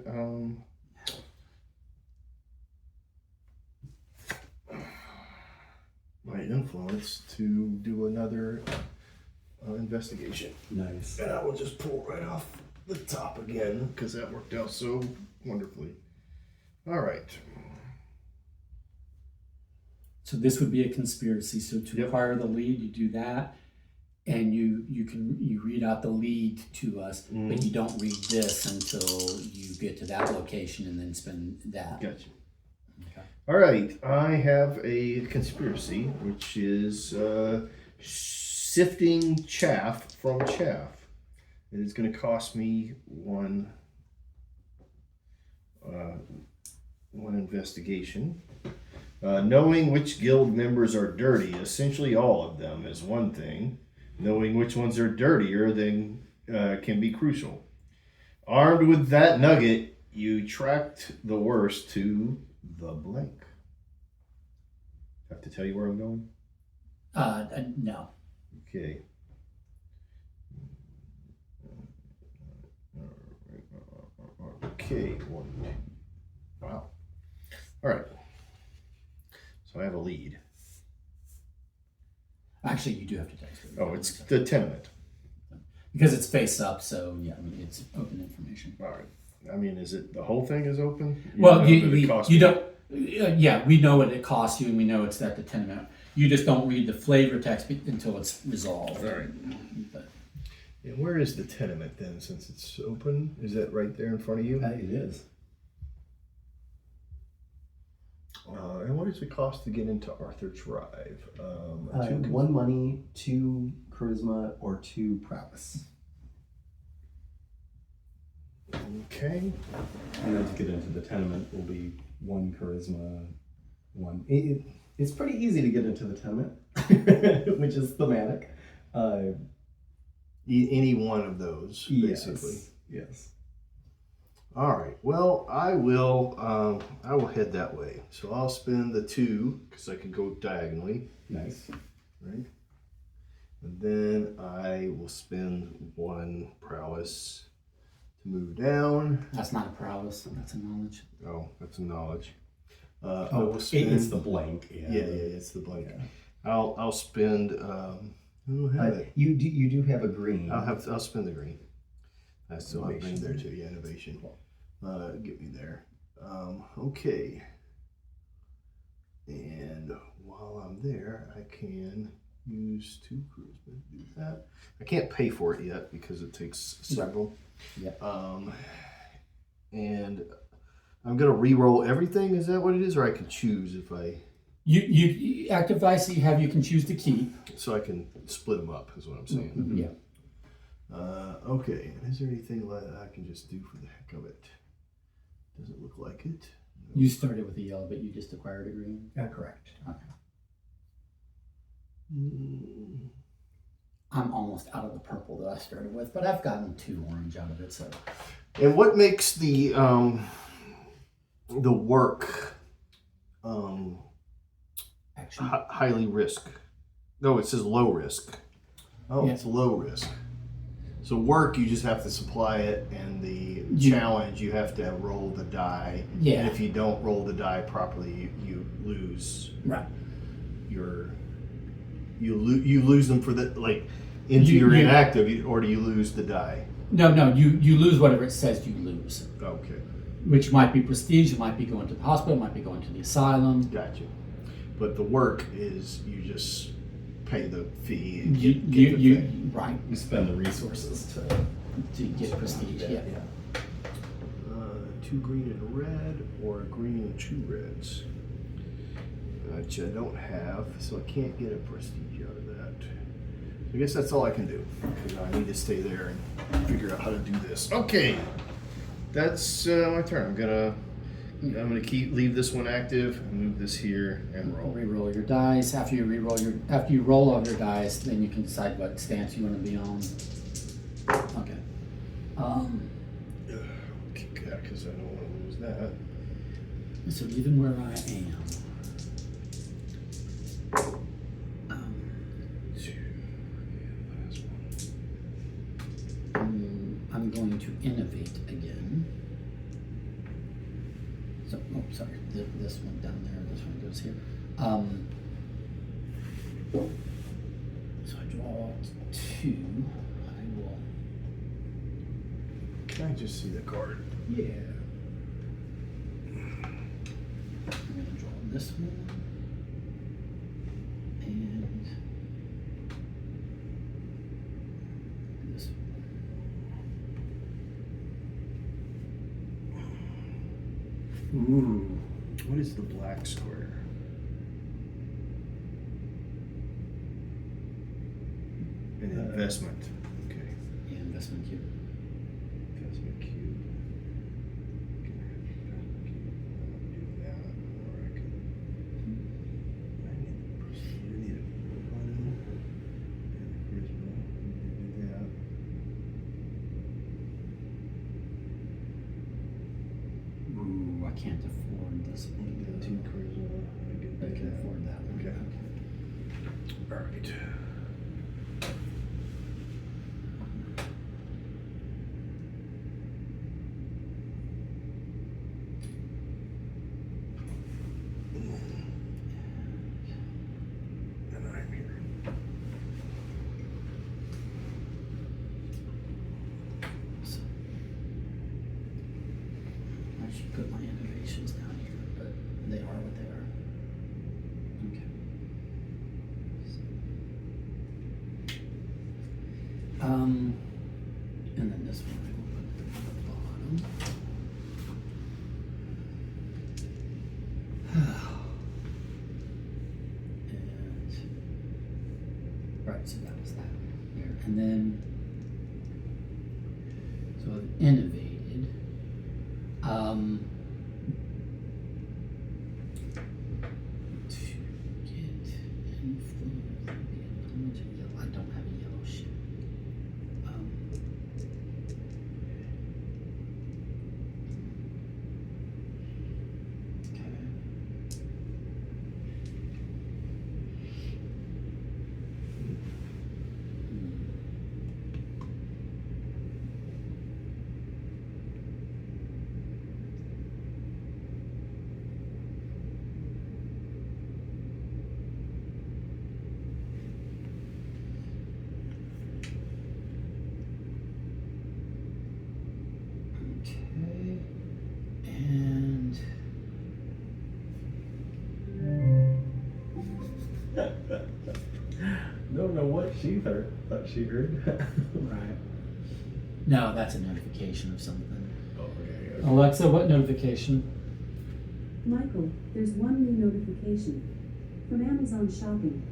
my influence to do another investigation. Nice. And I will just pull right off the top again because that worked out so wonderfully. All right. So this would be a conspiracy. So to acquire the lead, you do that, and you read out the lead to us, but you don't read this until you get to that location and then spend that. Gotcha. Okay. All right. I have a conspiracy, which is sifting chaff from chaff. It is going to cost me one investigation. Knowing which guild members are dirty, essentially all of them, is one thing. Knowing which ones are dirtier then can be crucial. Armed with that nugget, you tracked the worst to the blank. Have to tell you where I'm going? No. Okay. Okay. 1, 2. Wow. All right. So I have a lead. Actually, you do have to text it. Oh, it's the tenement. Because it's face up, so yeah, I mean, it's open information. All right. I mean, is it the whole thing is open? Well, know that it costs you me- don't. Yeah, we know what it costs you, and we know it's at the tenement. You just don't read the flavor text until it's resolved. All right. But, And where is the tenement then, since it's open? Is that right there in front of you? It is. And what does it cost to get into Arthur Drive? 1 money, 2 charisma, or 2 prowess. Okay. And then to get into the tenement will be 1 charisma, 1. It's pretty easy to get into the tenement, which is thematic. Any one of those, basically. Yes. All right. Well, I will head that way. So I'll spend the 2 because I can go diagonally, Nice. right? And then I will spend 1 prowess to move down. that's not a prowess, that's a knowledge. Oh, that's a knowledge. I will spend. It's the blank. Yeah, it's the blank. I'll spend. I don't have it. You do have a green. I'll spend the green. I still have green there too. Yeah, innovation. Get me there. Okay. And while I'm there, I can use 2 charisma to do that. I can't pay for it yet because it takes several. Yeah. And I'm gonna re-roll everything. Is that what it is, or I can choose if I? You active dice that you have, you can choose to keep. So I can split them up. Is what I'm saying. Yeah. Okay. Is there anything that I can just do for the heck of it? Doesn't look like it. No. You started with a yellow, but you just acquired a green. Correct. Okay. Mm. I'm almost out of the purple that I started with, but I've gotten 2 orange out of it. So And what makes the work action. highly risk? No, it says low risk. Oh, Yeah. it's low risk. So work, you just have to supply it, and the challenge, you have to roll the die. Yeah. And if you don't roll the die properly, you lose Right. your. You lose them for the into your inactive, or do you lose the die? No, you lose whatever it says you lose. Okay, Which might be prestige, it might be going to the hospital, it might be going to the asylum. gotcha. But the work is you just pay the fee. And You, get you, the you, thing. right, You spend the resources to get prestige, yeah. 2 green and a red, or a green and 2 reds. Which I don't have, so I can't get a prestige out of that. I guess that's all I can do, because I need to stay there and figure out how to do this. Okay, that's my turn. I'm gonna leave this one active, and move this here, and roll. Reroll your dice. After you roll all your dice, then you can decide what stance you want to be on. Okay. Kick that, because I don't want to lose that. So even where I am, I'm going to innovate again. So, oh, sorry, this one down there, this one goes here. So I draw 2. I will. Can I just see the card? Yeah. I'm going to draw this one. And this one. Ooh, what is the black square? An investment. Okay. Yeah, investment cube. Investment cube. Can I do that, or I can. I need a fun and a charisma. I can do that. Ooh, I can't afford this one. 2 charisma. I can afford that one. Okay. All right. And I'm here. So, I should put my innovations down here, but they are what they are. Okay. And then this one I will put at the bottom. And right, so that was that there, and then so I've innovated. To get influence, I don't have a yellow shit. Okay. Okay, and Don't know what she thought she heard. right. No, that's a notification of something. Oh, okay. Alexa, what notification? Michael, there's one new notification from Amazon Shopping.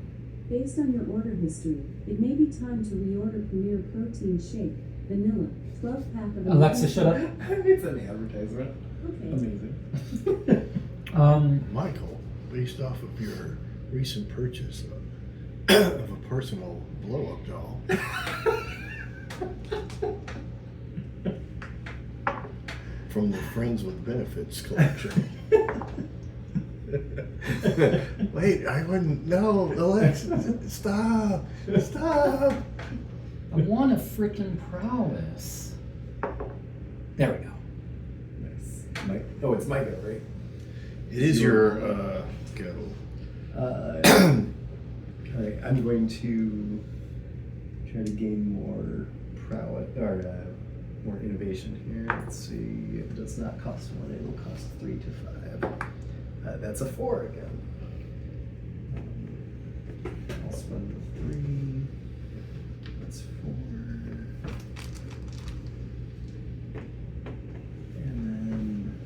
Based on your order history, it may be time to reorder Premier Protein Shake, Vanilla, 12-pack of... Alexa, shut up. It's an advertisement. Okay. Amazing. Michael, based off of your recent purchase of a personal blow-up doll, from the Friends with Benefits collection. Wait, I wouldn't. No, Alexa, stop! Stop! I want a freaking prowess. There we go. Nice. Oh, it's my go, right? It is your go. Okay, I'm going to try to gain more prowess or more innovation here. Let's see. It does not cost 1; it will cost 3 to 5. That's a 4 again. Spend the 3. That's 4. And then.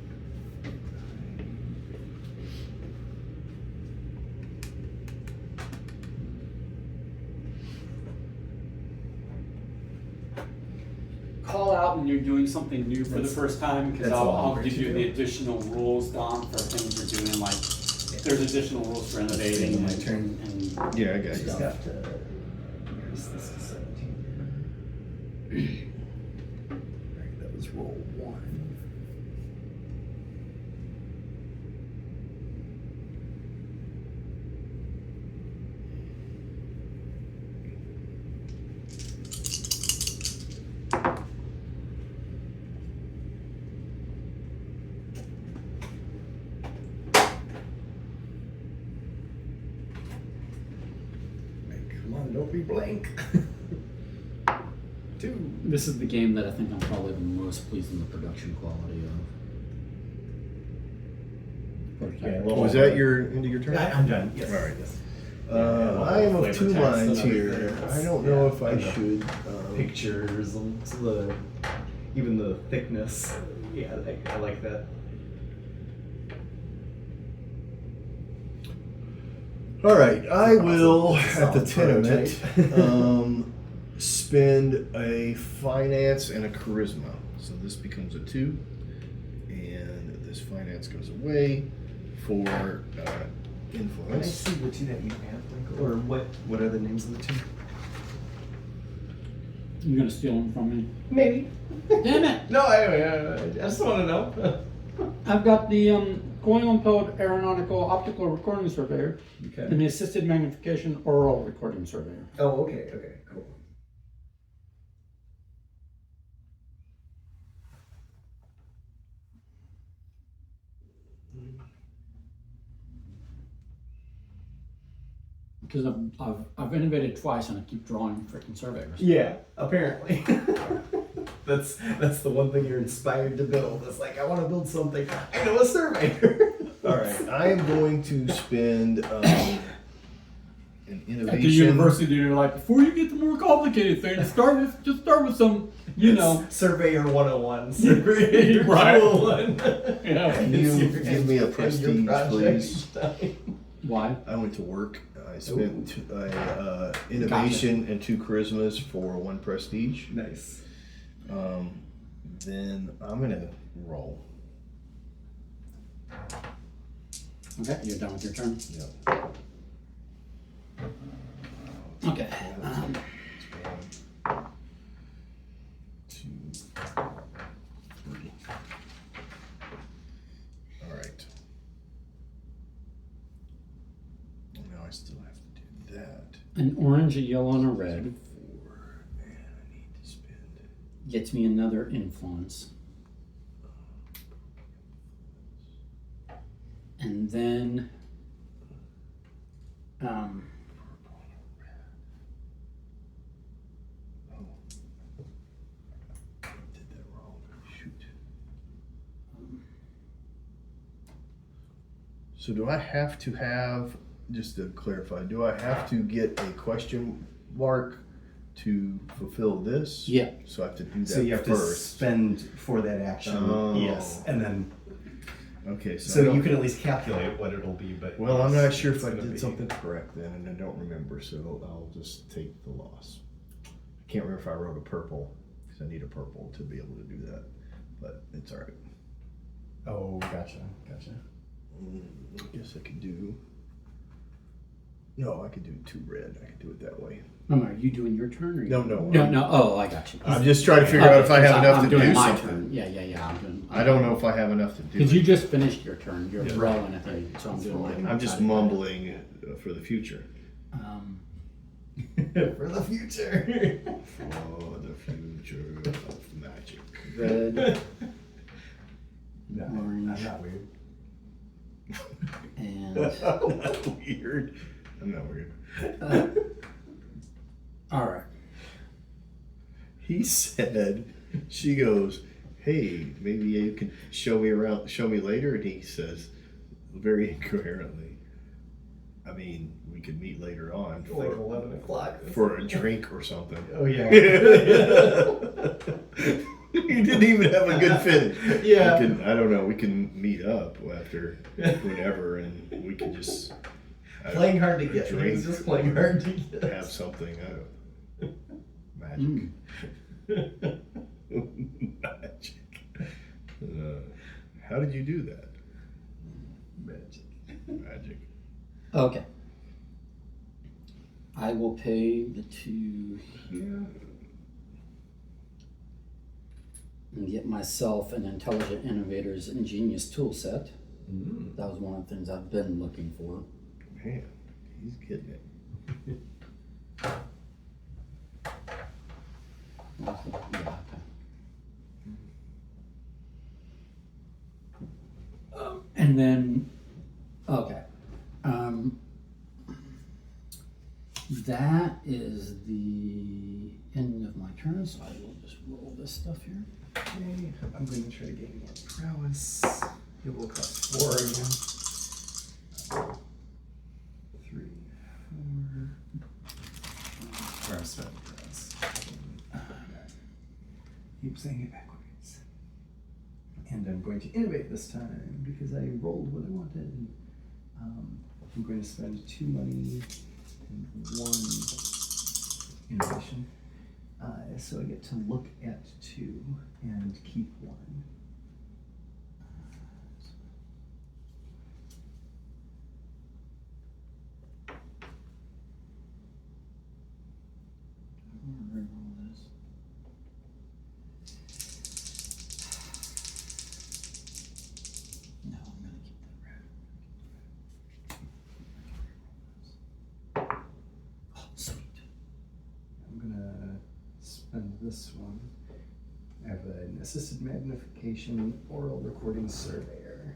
Call out when you're doing something new for the first time, because That's a long I'll way give to you go. the additional rules, Don, for things you're doing, like, there's additional rules for innovating My and, turn. and Yeah, I got Just you. have to increase this to 17. Alright, that was roll 1. Come on, don't be blank. 2. this is the game that I think I'm probably the most pleased in the production quality of. Okay. Was that your end of your turn? I'm done. Yes. All right. Yes. I am of Flavor 2 text lines and here. everything. I don't know Yeah, if I and the should. Pictures and even the thickness. Yeah, I like that. All right, I will at the Solid tenement spend a finance and a charisma. So this becomes a 2, and this finance goes away for Can I influence. see the 2 that you have, Michael? Or what are the names of the 2? You're gonna steal them from me? Maybe. Damn it! No, I just want to know. I've got the going on code aeronautical optical recording surveyor Okay. and the assisted magnification oral recording surveyor. Oh, okay, cool. Because I've innovated twice and I keep drawing freaking surveyors. Yeah, apparently. that's the one thing you're inspired to build. It's like, I want to build something. I know a surveyor. All right, I am going to spend an innovation. At the university, you're like, before you get to more complicated things, just start with some, you know. Surveyor 101. Surveyor Right. 201. Yeah. Can you give me a prestige, please? Why? I went to work. I spent innovation and 2 charismas for 1 prestige. Nice. Then I'm gonna roll. Okay, you're done with your turn. Yep. Okay. That's 1, 2, 3. All right. Now I still have to do that. An orange, a yellow, and a red 4, and I need to spend. gets me another influence. And then, Did that wrong. Shoot. So do I have to have, just to clarify, do I have to get a question mark to fulfill this? yeah, So I have to do that So you have to first. spend for that action. Oh. Yes. And then, Okay, so, I so don't- you can at least calculate what it'll be, but. Well, I'm yes, not sure if it's I gonna did be- something correct then, and I don't remember, so I'll just take the loss. I can't remember if I wrote a purple, because I need a purple to be able to do that, but it's all right. Oh, gotcha. I guess I could do. No, I could do 2 red. I could do it that way. no, are you doing your turn? Or you... No. No. Oh, I got you. I'm just trying to figure out if I have enough I'm to doing do my something. turn. Yeah. I'm doing. I don't know if I have enough to do Because it. you just finished your turn. You're Yeah. rolling, I think. So I'm doing mine. I'm just mumbling for the future. For the future. For the future of magic. Red No, Orange. I'm not weird. and I'm not weird. I'm not weird. all right. He said, she goes, hey, maybe you can show me around, show me later. And he says, very incoherently, I mean, we could meet later on Like 11 o'clock. for a drink or something. Oh, yeah. You didn't even have a good finish. Yeah. We can, I don't know. We can meet up after whenever, and we can just Playing hard to get. drink, He was just playing hard to get. have something. Magic. Magic. How did you do that? Magic. Okay. I will pay the 2 here. And get myself an Intelligent Innovator's Ingenious tool set. That was one of the things I've been looking for. Man, he's getting it. Yeah, okay. And then, okay. That is the end of my turn, so I will just roll this stuff here. Okay, I'm going to try to gain more prowess. It will cost 4 again. 3, 4. Where I'm spending prowess. Keep saying it backwards. And I'm going to innovate this time because I rolled what I wanted. I'm going to spend 2 money and 1 innovation. So I get to look at 2 and keep 1. No, I'm gonna keep that red. Oh, sweet. I'm gonna spend this one. I have an assisted magnification oral recording surveyor.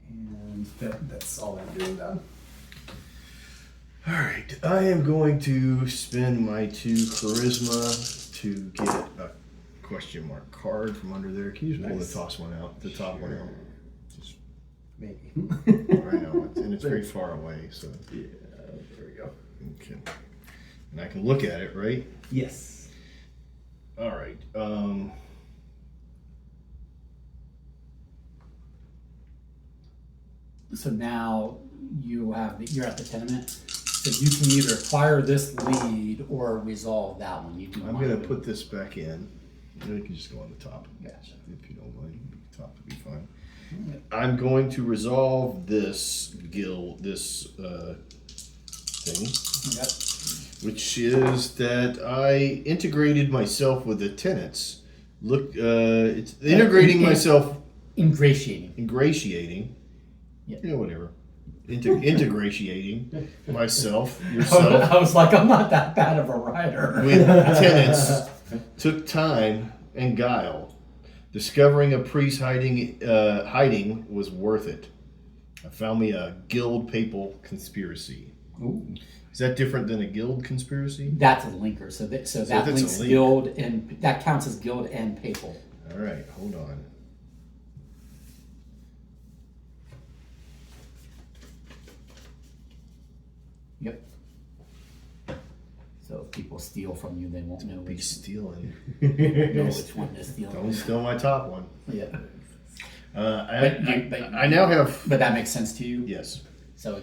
And that's all I'm doing now. All right, I am going to spend my 2 charisma to get a question mark card from under there. Can you just pull Nice. the toss one out? The top one out. Just, Maybe. I know, and it's very far away, so. Yeah, there we go. Okay. And I can look at it, right? Yes. All right. So now you're at the tenement. So you can either acquire this lead or resolve that one. You do I'm want gonna to- put this back in. You can just go on the top. Gotcha. If you don't mind, the top would be fine. I'm going to resolve this thing, Yep. which is that I integrated myself with the tenants. Look, it's integrating myself, Ingratiating. ingratiating. Yeah. You know, whatever. Integratiating myself, yourself, I was like, I'm not that bad of a writer. with tenants took time and guile. Discovering a priest hiding was worth it. I found me a guild papal conspiracy. Ooh. Is that different than a guild conspiracy? That's a linker. So that that's links a link. guild, and that counts as guild and papal. All right, hold on. Yep. So if people steal from you, they won't know Be which stealing. one to steal. Don't steal my top one. Yeah. I now have. But that makes sense to you. Yes. So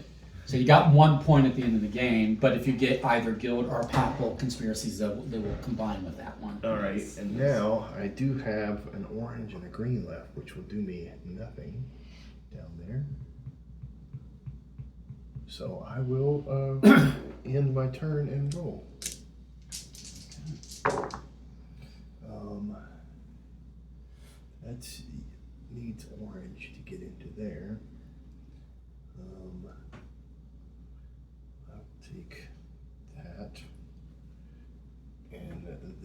you got 1 point at the end of the game, but if you get either guild or papal conspiracies, they will combine with that one. All right, and now I do have an orange and a green left, which will do me nothing down there. So I will end my turn and roll. That needs orange to get into there. I'll take that and that and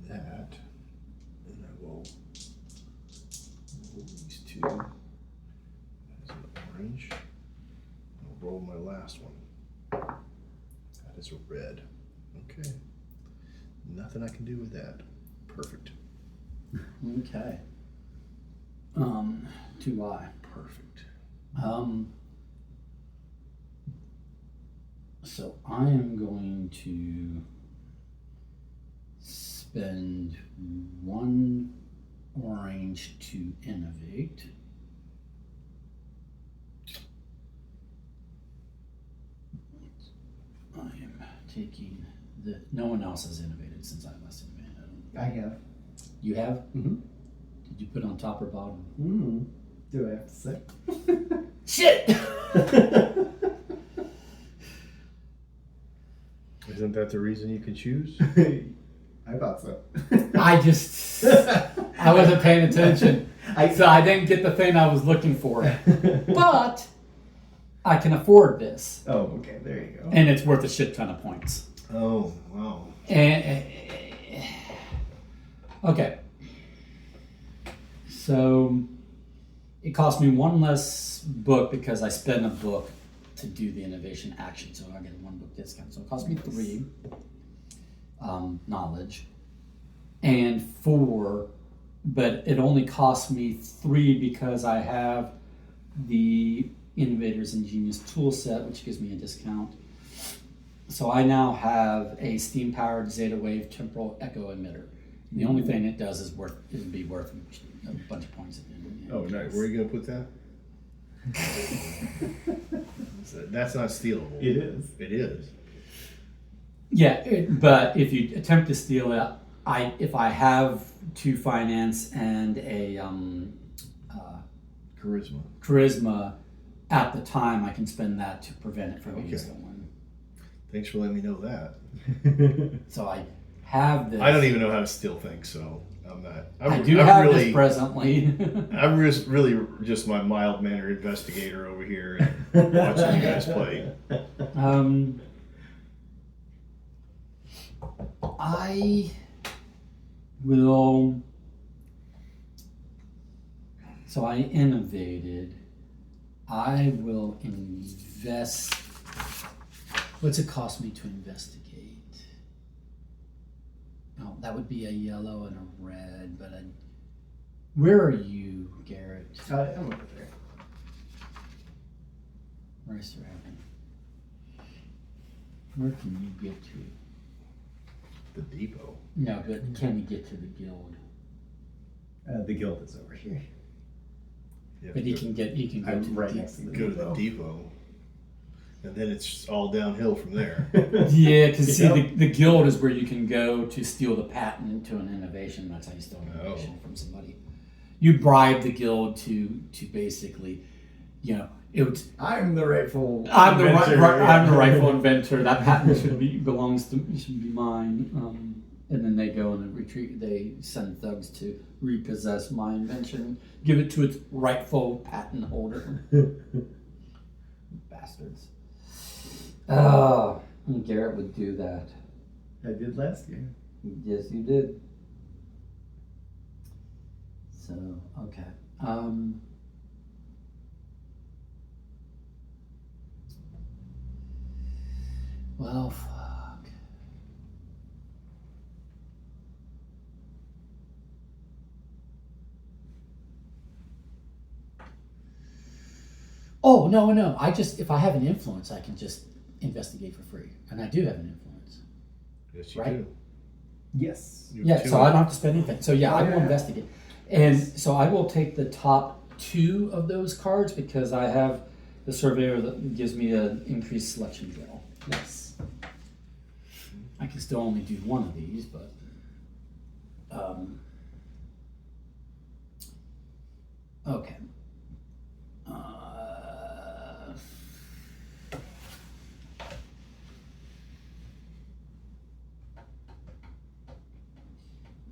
that, and I will roll these 2 as an orange. I'll roll my last one. That is a red. Okay. Nothing I can do with that. Perfect. Okay. 2i. Perfect. So I am going to spend 1 orange to innovate. I am taking no one else has innovated since I last innovated. I have. You have? Mhm. Did you put on top or bottom? Do I have to say? Shit! Isn't that the reason you can choose? I thought so. I wasn't paying attention. So I didn't get the thing I was looking for. But I can afford this. Oh, okay. There you go. And it's worth a shit ton of points. Oh, wow. And, okay. So it cost me 1 less book because I spent a book to do the innovation action. So I get a 1 book discount. So it cost me 3 knowledge and 4, but it only cost me 3 because I have the Innovator's Ingenious tool set, which gives me a discount. So I now have a steam-powered zeta wave temporal echo emitter. The only thing it does is be worth a bunch of points. Oh, nice. Where are you going to put that? That's not stealable. It is. It is. Yeah, but if you attempt to steal it, if I have 2 finance and a charisma, at the time I can spend that to prevent it from being stolen. Thanks for letting me know that. So I have this. I don't even know how to steal things, so I'm not. I do have this presently. I'm just really just my mild-mannered investigator over here and watching you guys play. I will. So I innovated. I will invest. What's it cost me to investigate? Oh, that would be a yellow and a red, but where are you, Garrett? I'm over there. Where's the rabbit? Where can you get to? The depot. No, but can we get to the guild? The guild is over here. But he can go I'm to right the next to the Go to the depot. And then it's all downhill from there. Yeah, because see, the guild is where you can go to steal the patent to an innovation. That's how you steal an innovation from somebody. You bribe the guild to basically, I'm the rightful I'm the inventor. I'm the rightful inventor. That patent should be mine. And then they go and retreat. They send thugs to repossess my invention, give it to its rightful patent holder. Bastards. Garrett would do that. I did last year. Yes, you did. So, okay. Well, fuck. Oh, no. If I have an influence, I can just investigate for free. And I do have an influence. Yes, you Right? do. Yes. You have Yeah, two. so I don't have to spend anything. So yeah, I will Yeah. investigate. And so I will take the top 2 of those cards because I have the surveyor that gives me an increased selection drill. Nice. I can still only do 1 of these, but okay.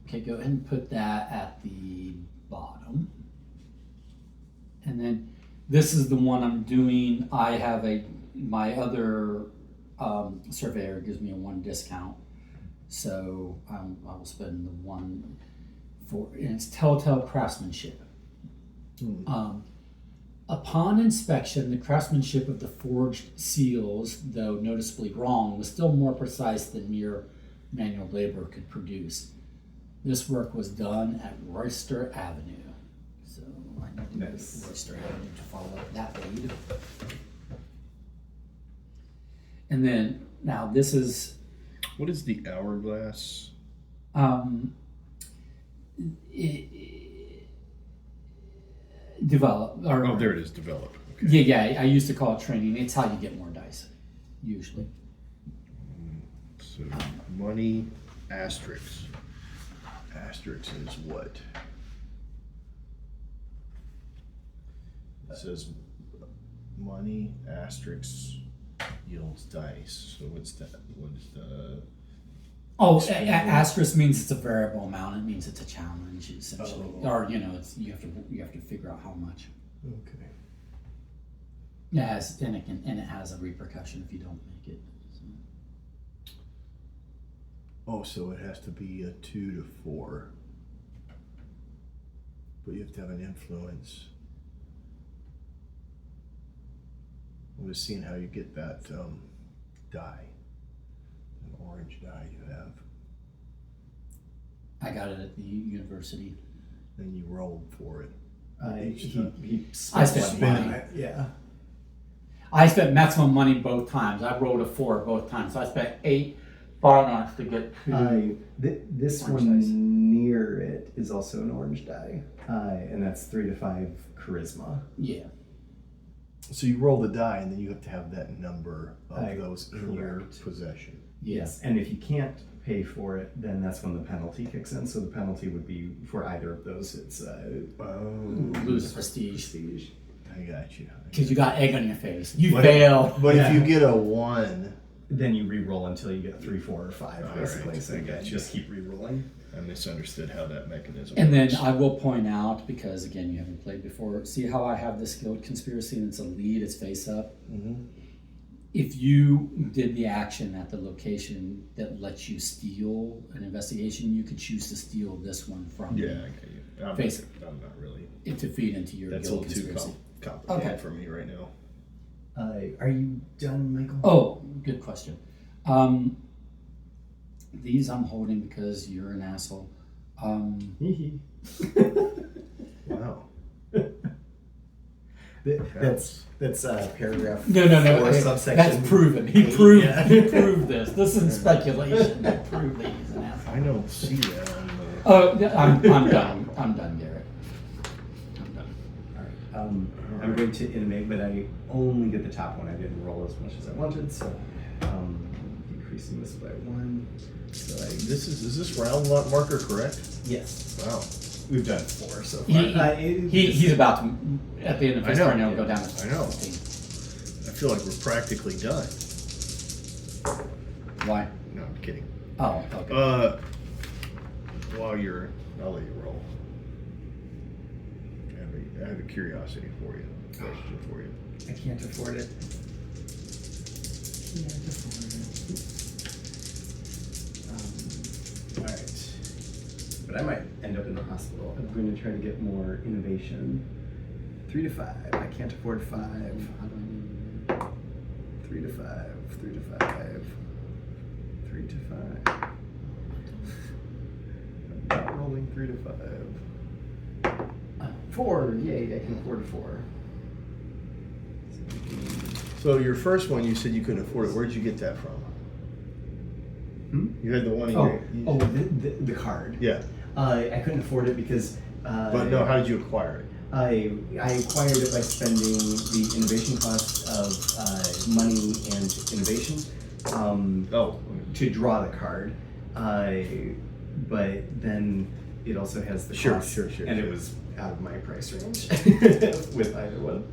Okay, go ahead and put that at the bottom. And then this is the one I'm doing. I have my other surveyor gives me a 1 discount. So I will spend the 1 for, and it's Telltale Craftsmanship. Upon inspection, the craftsmanship of the forged seals, though noticeably wrong, was still more precise than mere manual labor could produce. This work was done at Royster Avenue. So I need to Nice. register how I need to follow up that lead. And then now this is What is the hourglass? Develop or Oh, there it is. Develop. Okay. yeah, I used to call it training. It's how you get more dice, usually. So money asterisk. Asterisk is what? It says money asterisk yields dice. So what's that? What is the? Oh, asterisk means it's a variable amount. It means it's a challenge, essentially, or it's you have to figure out how much. Okay. It has, and it has a repercussion if you don't make it. So. Oh, so it has to be a 2 to 4, but you have to have an influence. I was seeing how you get that die, an orange die you have. I got it at the university. Then you rolled for it. He I spent money. Yeah. I spent maximum money both times. I rolled a 4 both times, so I spent 8 finance to get 2. This Orange one dice. near it is also an orange die, and that's 3 to 5 charisma. Yeah. So you roll the die, and then you have to have that number of those in your correct. possession. Yes, and if you can't pay for it, then that's when the penalty kicks in. So the penalty would be for either of those. It's Lose prestige. I got you. Because you got egg on your face. You But- fail. But Yeah. if you get a 1, Then you re-roll until you get 3, 4, or 5, All basically. right, So I you got you. just keep re-rolling. I misunderstood how that mechanism And then works. I will point out, because again, you haven't played before, see how I have this guild conspiracy and it's a lead, it's face up? Mhm. If you did the action at the location that lets you steal an investigation, you could choose to steal this one from Yeah, I me got you. Face I'm not really. to feed into your That's a guild little too conspiracy. complicated Okay. for me right now. Are you done, Michael? Oh, good question. These I'm holding because you're an asshole. Wow. That's paragraph. No, 4, subsection. that's proven. He 8, proved. yeah. He proved this. This isn't speculation. He proved that he's an asshole. I don't see that on the. Oh, I'm done. I'm done, Garrett. I'm done. All right. I'm going to innovate, but I only get the top one. I didn't roll as much as I wanted, so decreasing this by 1. So Is this round lot marker correct? yes, Wow. we've done 4 so far. He's about to, at the end of his I know. turn, he'll go down to I know. 15. I feel like we're practically done. Why? No, I'm kidding. Oh, okay. I'll let you roll. I have a curiosity for you, question for you. I can't afford it. All right, but I might end up in the hospital. I'm going to try to get more innovation. 3 to 5. I can't afford 5. 3 to 5. 3 to 5. 3 to 5. I'm not rolling 3 to 5. 4. Yay! I can afford 4. So your first one, you said you couldn't afford it. Where'd you get that from? You had the one in your. The card. Yeah. I couldn't afford it because. But no, how did you acquire it? I acquired it by spending the innovation cost of money and innovation to draw the card. But then it also has the Sure, cost, sure. and it was out of my price range with either one.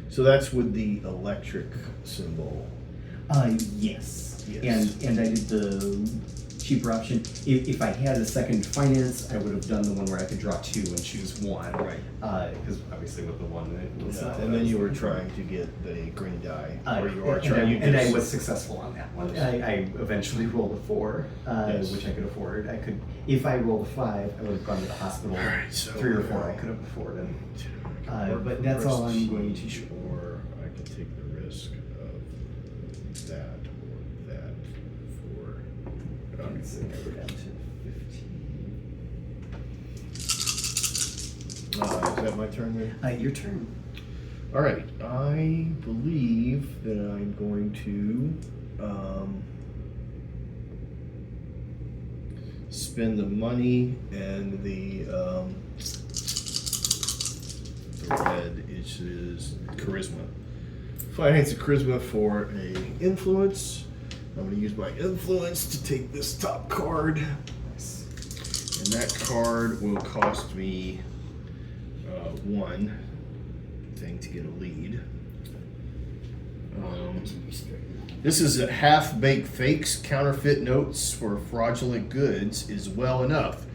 So that's with the electric symbol. Yes. Yes. And I did the cheaper option. If I had a second finance, I would have done the one where I could draw 2 and choose 1. Right. Because obviously with the 1, it was. And then you were trying to get the green die, or you are and trying. I was successful on that one. I eventually rolled a 4, Yes. which I could afford. I could, if I rolled a 5, I would have gone to the hospital. All right, so 3 or 4, I could have afforded. But that's all I'm going to. Or I can take the risk of that or that for. So now we're down to 15. that my turn then? Your turn. All right, I believe that I'm going to spend the money and the red, which is charisma. Finance and charisma for a influence. I'm going to use my influence to take this top card, and that card will cost me one thing to get a lead. This is a half-baked fakes, counterfeit notes for fraudulent goods is well enough,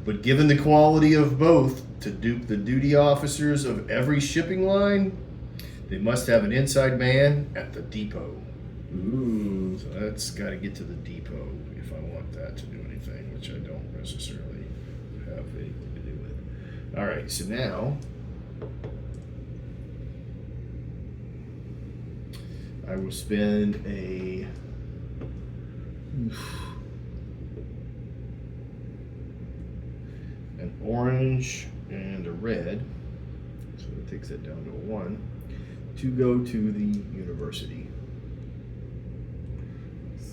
but given the quality of both, to dupe the duty officers of every shipping line, they must have an inside man at the depot. Ooh. So that's got to get to the depot if I want that to do anything, which I don't necessarily have anything to do with. All right, so now I will spend an orange and a red, so it takes that down to a 1, to go to the university.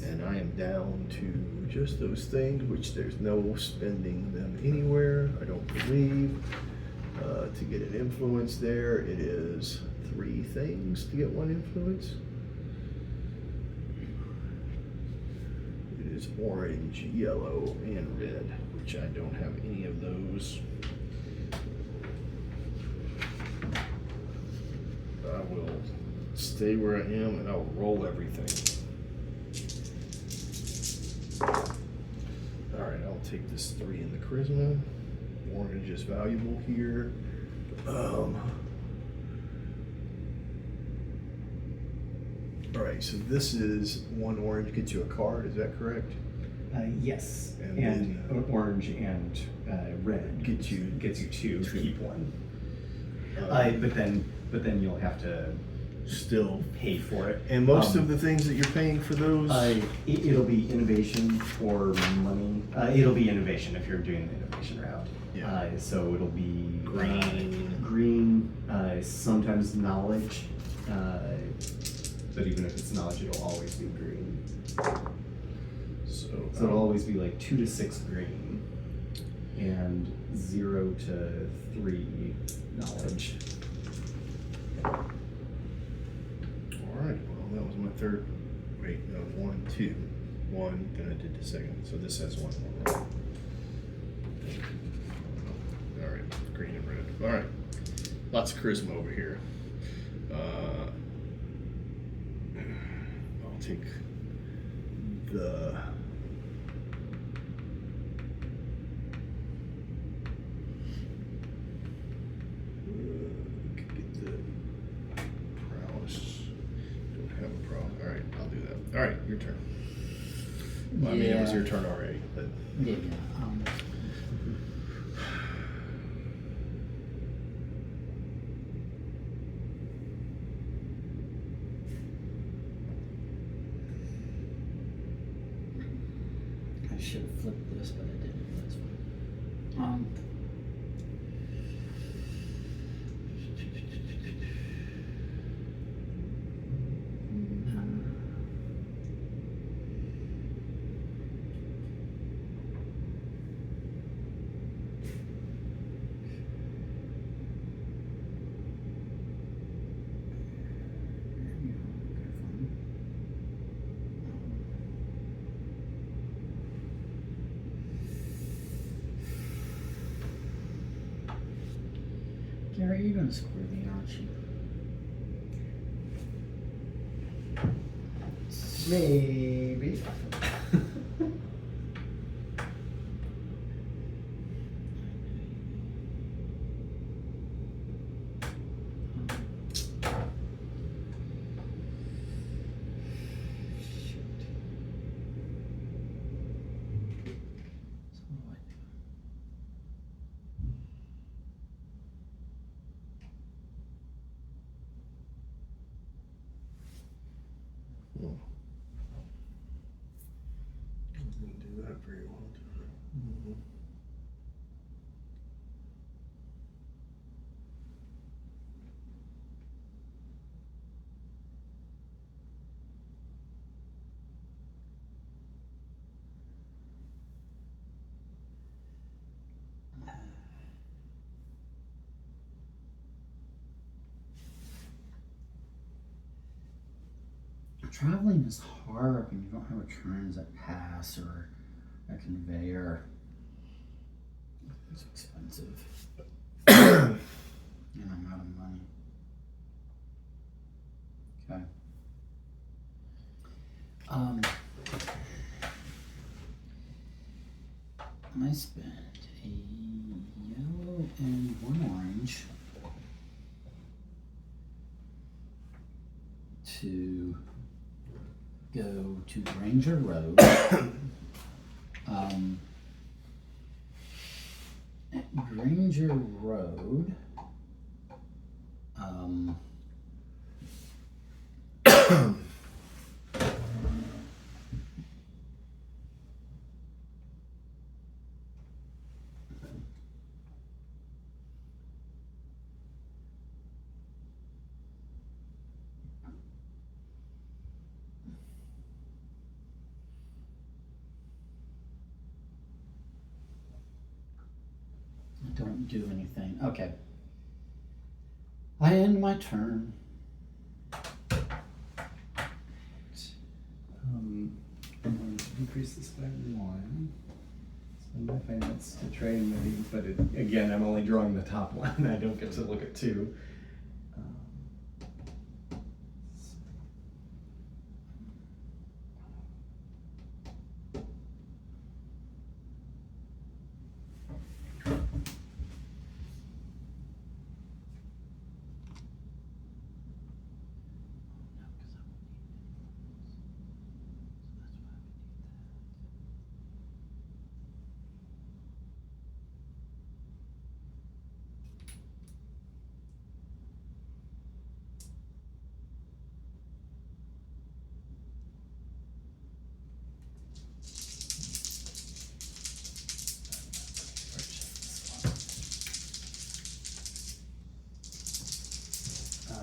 And I am down to just those things, which there's no spending them anywhere, I don't believe. To get an influence there, it is 3 things to get 1 influence. It is orange, yellow, and red, which I don't have any of those. I will stay where I am and I'll roll everything. Alright, I'll take this 3 in the charisma. Orange is valuable here. Alright, so this is 1 orange gets you a card, is that correct? Yes. And And orange and red Gets you 2. 2. Keep 1. Um, But then you'll have to Still. pay for it. And most of the things that you're paying for those? It'll be innovation or money. It'll be innovation if you're doing the innovation route. Yeah. So it'll be Green. sometimes knowledge. But even if it's knowledge, it'll always be green. So it'll always be like 2 to 6 green and 0 to 3 knowledge. Alright, well, that was my third. Wait, no, 1, 2. 1, then I did the second. So this has 1 more roll. Alright, green and red. Alright, lots of charisma over here. I'll take the. Could get the prowess. Don't have a problem. Alright, I'll do that. Alright, your turn. Well, I mean, it was your turn already, but. Yeah. I should have flipped this, but I didn't. That's fine. Gary, you're gonna score me, aren't you? Maybe. Didn't do that very well, did I? Traveling is hard when you don't have a transit pass or a conveyor. It's expensive. And I'm out of money. Okay. I spent a yellow and one orange to go to Granger Road. Granger Road. Don't do anything. Okay. I end my turn. I'm going to increase this by 1. Spend my finance to train maybe, but again, I'm only drawing the top one. I don't get to look at 2.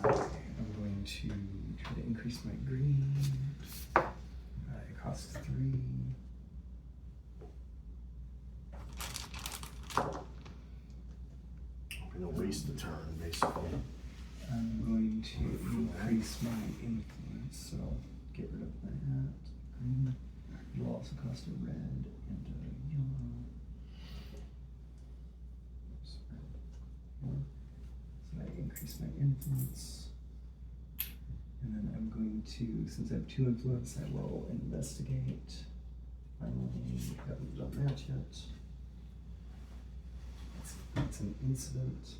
I'm going to try to increase my green. It costs 3. I'm gonna waste the turn, basically. I'm going to increase my influence, so get rid of that. Green. It will also cost a red and a yellow. So I increase my influence. And then I'm going to, since I have 2 influence, I will investigate. Finally, haven't done that yet. It's an incident.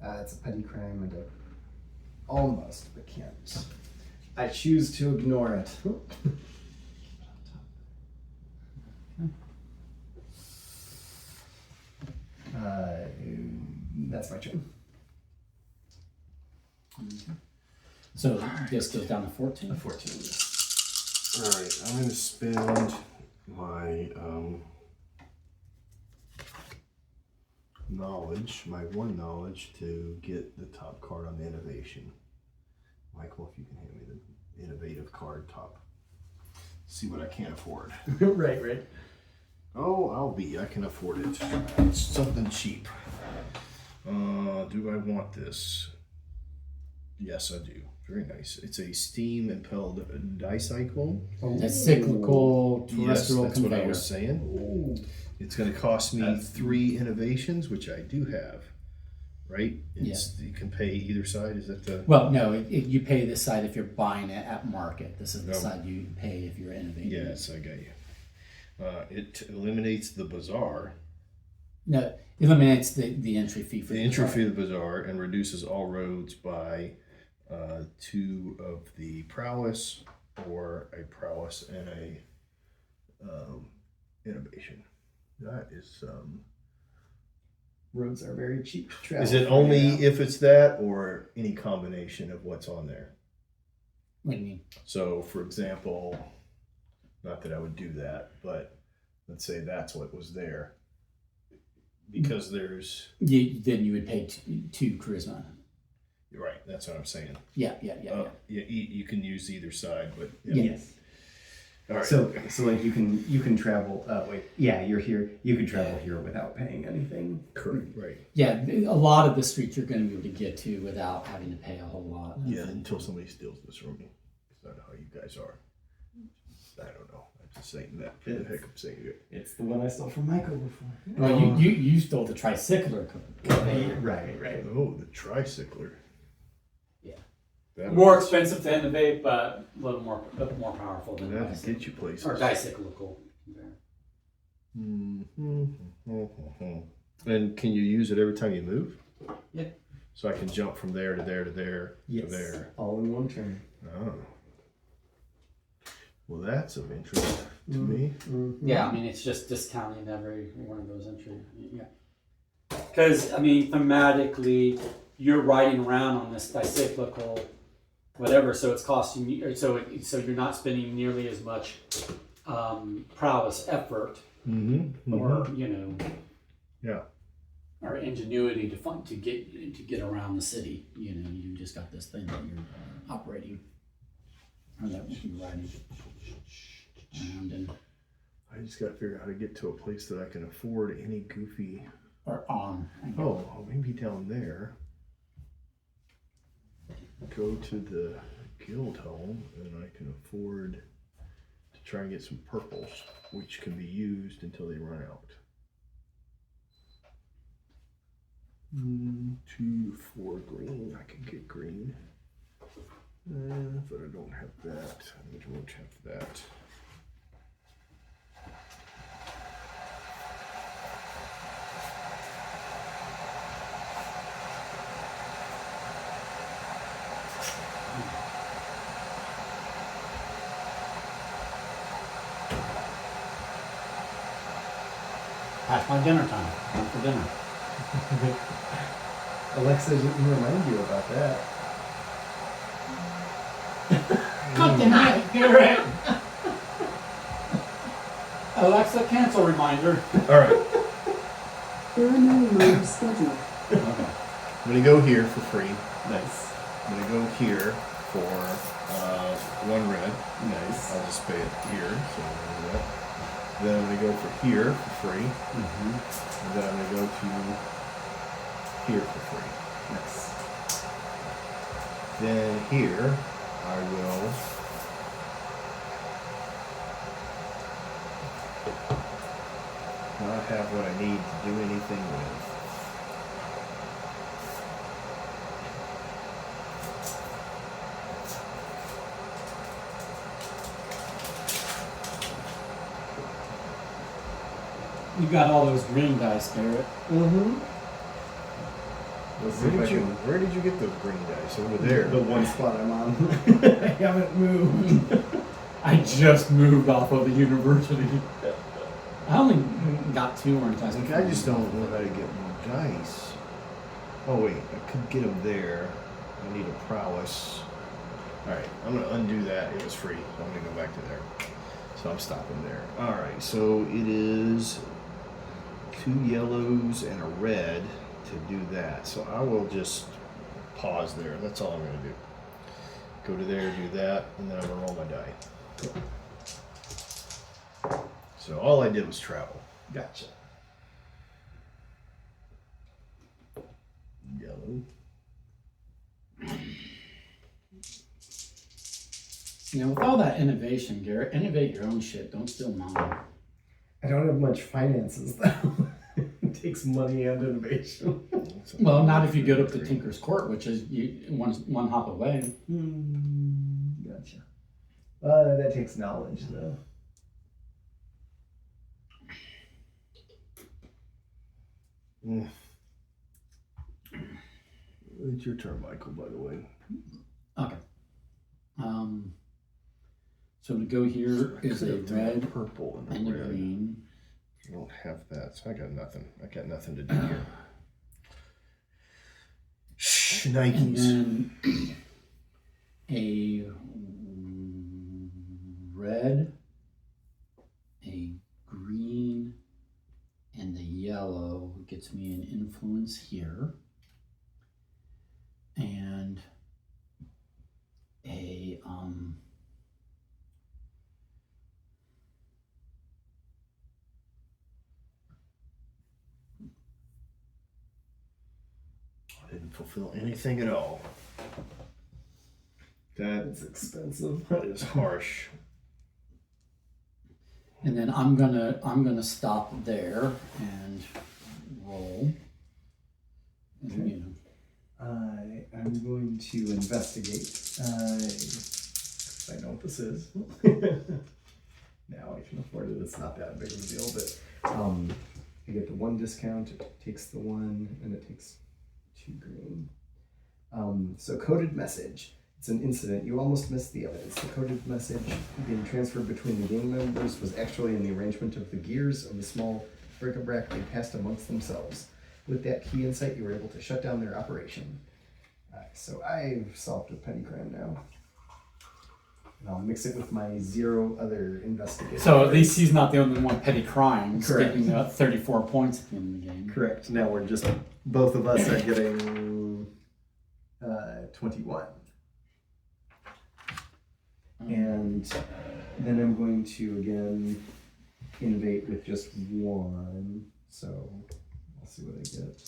It's a petty crime and almost, but can't. I choose to ignore it. That's my turn. So this goes down to 14. 14. All right, I'm going to spend my knowledge, my 1 knowledge, to get the top card on the innovation. Michael, if you can hand me the innovative card top. See what I can't afford. right. Oh, I can afford it. It's something cheap. Do I want this? Yes, I do. Very nice. It's a steam-impelled dicycle. That's cyclical Yes, terrestrial that's what I conveyor. was saying. It's going to cost me 3 innovations, which I do have. Right? You can pay either side. Is that the? Well, no, you pay this side if you're buying it at market. This is the No. side you pay if you're innovating. Yes, I got you. It eliminates the bazaar. No, it eliminates the entry fee for The entry fee of the bazaar, and reduces all roads by 2 of the prowess, or a prowess and a innovation. That is Roads are very cheap to travel. Is it only if it's that, or any combination of what's on there? What do you mean? So, for example, not that I would do that, but let's say that's what was there. Because there's... Then you would pay 2 charisma. Right, that's what I'm saying. Yeah. You can use either side, but... Yes. All right. So like you can travel. You're here. You can travel here without paying anything. Correct. Right. Yeah, a lot of the streets you're going to be able to get to without having to pay a whole lot. Yeah, until somebody steals this from me. It's not how you guys are. I don't know. I'm just saying that for the heck of saying it. It's the one I stole from Michael before. Well, you stole the tricycler. Right. Oh, the tricycler. Yeah. That'll More get you- expensive to innovate, but a little more powerful than That'll bicycle. get you places. Or dicyclical. And can you use it every time you move? Yeah. So I can jump from there to there to there Yes. to there. All in one turn. Oh. Well, that's of interest to me. Yeah, I mean, it's just discounting every one of those entries. Yeah. Because, I mean, thematically, you're riding around on this bicyclical whatever, so it's costing you, so you're not spending nearly as much prowess effort or, you know, Yeah. or ingenuity to get around the city. You know, you just got this thing that you're operating, or that you're riding around in. I just got to figure out how to get to a place that I can afford any goofy. Or on. Oh, maybe down there. Go to the guild home, and I can afford to try and get some purples, which can be used until they run out. 2, 4 green. I can get green, but I don't have that. I don't have that. Past my dinner time. Time for dinner. Alexa didn't remind you about that. Not tonight, Garrett. Alexa, cancel reminder. All right. There are no reminders scheduled. Okay. I'm gonna go here for free. Nice. I'm gonna go here for 1 red. Nice. I'll just pay it here, so I'm gonna do that. Then I'm gonna go for here for free, and then I'm gonna go to here for free. Nice. Then here I will not have what I need to do anything with. You got all those green dice, Garrett. Let's see if I can. Where did you get those green dice? Over there. The one spot I'm on. I haven't moved. I just moved off of the university. I only got 2 orange dice. Like, I just don't know how to get more dice. Oh wait, I could get them there. I need a prowess. Alright, I'm gonna undo that. It was free, so I'm gonna go back to there. So I'm stopping there. Alright, so it is 2 yellows and a red to do that. So I will just pause there. That's all I'm gonna do. Go to there, do that, and then I'm gonna roll my die. So all I did was travel. Gotcha. Yellow. You know, with all that innovation, Garrett, innovate your own shit. Don't steal mine. I don't have much finances though. It takes money and innovation. Well, not if you go up to Tinker's Court, which is one hop away. Gotcha. That takes knowledge though. It's your turn, Michael, by the way. Okay. So to go here is a red purple and a green. I don't have that, so I got nothing. I got nothing to do here. Shh, And Nikes. then a red, a green, and the yellow gets me an influence here. And a I didn't fulfill anything at all. That's expensive. that is harsh. And then I'm gonna stop there and roll. And, Okay. you know, I'm going to investigate. I know what this is. Now I can afford it. It's not that big of a deal, but I get the 1 discount. It takes the 1, and it takes 2 green. So coded message. It's an incident. You almost missed the evidence. The coded message being transferred between the gang members was actually in the arrangement of the gears of the small bric-a-brac they passed amongst themselves. With that key insight, you were able to shut down their operation. So I've solved a petty crime now. And I'll mix it with my 0 other investigators. so at least he's not the only one petty crimes, Correct. getting 34 points at the end of the game. Correct. Now we're just, both of us are getting 21. And then I'm going to again innovate with just 1. So I'll see what I get.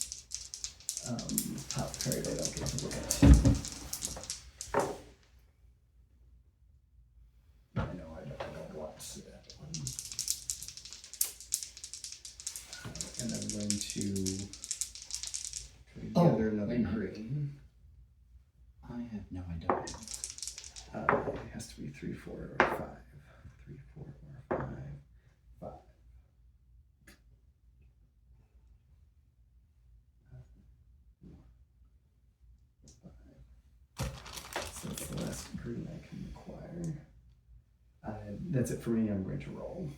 Top card I don't get to look at. I know I don't want to see that one. And I'm going to gather another wait a minute. green. I have no idea. It has to be 3, 4, or 5. 3, 4, or 5. 5. So that's the last green I can acquire. That's it for me. I'm going to roll.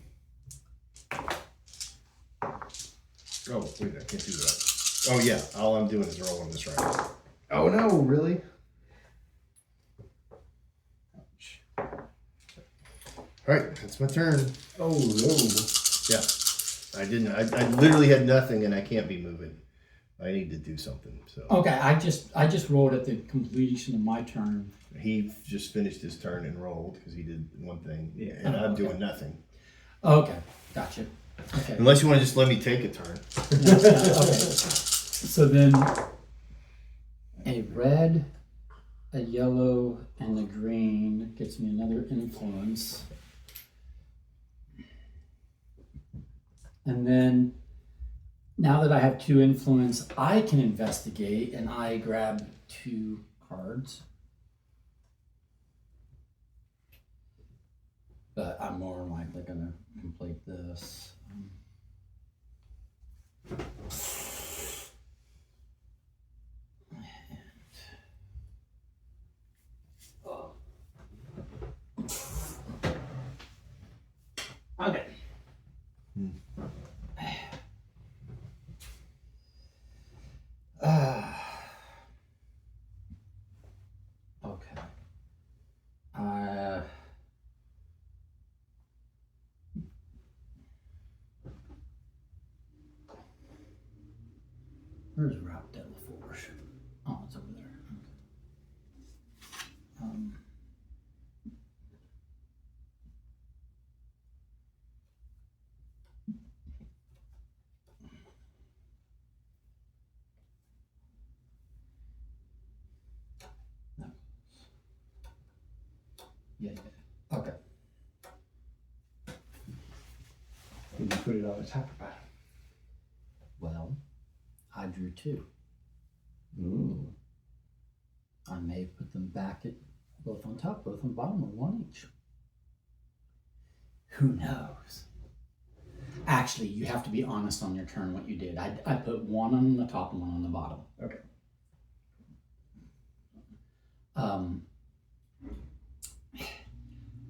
Oh wait, I can't do that. Oh yeah, all I'm doing is rolling this right now. Oh no, really? Ouch. All right, that's my turn. Oh no. Yeah, I literally had nothing, and I can't be moving. I need to do something. So Okay, I just rolled at the completion of my turn. he just finished his turn and rolled because he did one thing, Yeah. and I'm Okay. doing nothing. Okay, gotcha. Okay. Unless you want to just let me take a turn. Okay. So then a red, a yellow, and a green gets me another influence. And then now that I have 2 influence, I can investigate and I grab 2 cards. But I'm more than likely gonna complete this. Okay. Okay. Where's Route Devil Forge? Oh, it's over there. Okay. No. Yeah. Okay. Did you put it on the top or bottom? Well, I drew 2. Ooh. I may put them back at both on top, both on bottom, or 1 each. Who knows? Actually, you have to be honest on your turn what you did. I put 1 on the top and 1 on the bottom. Okay.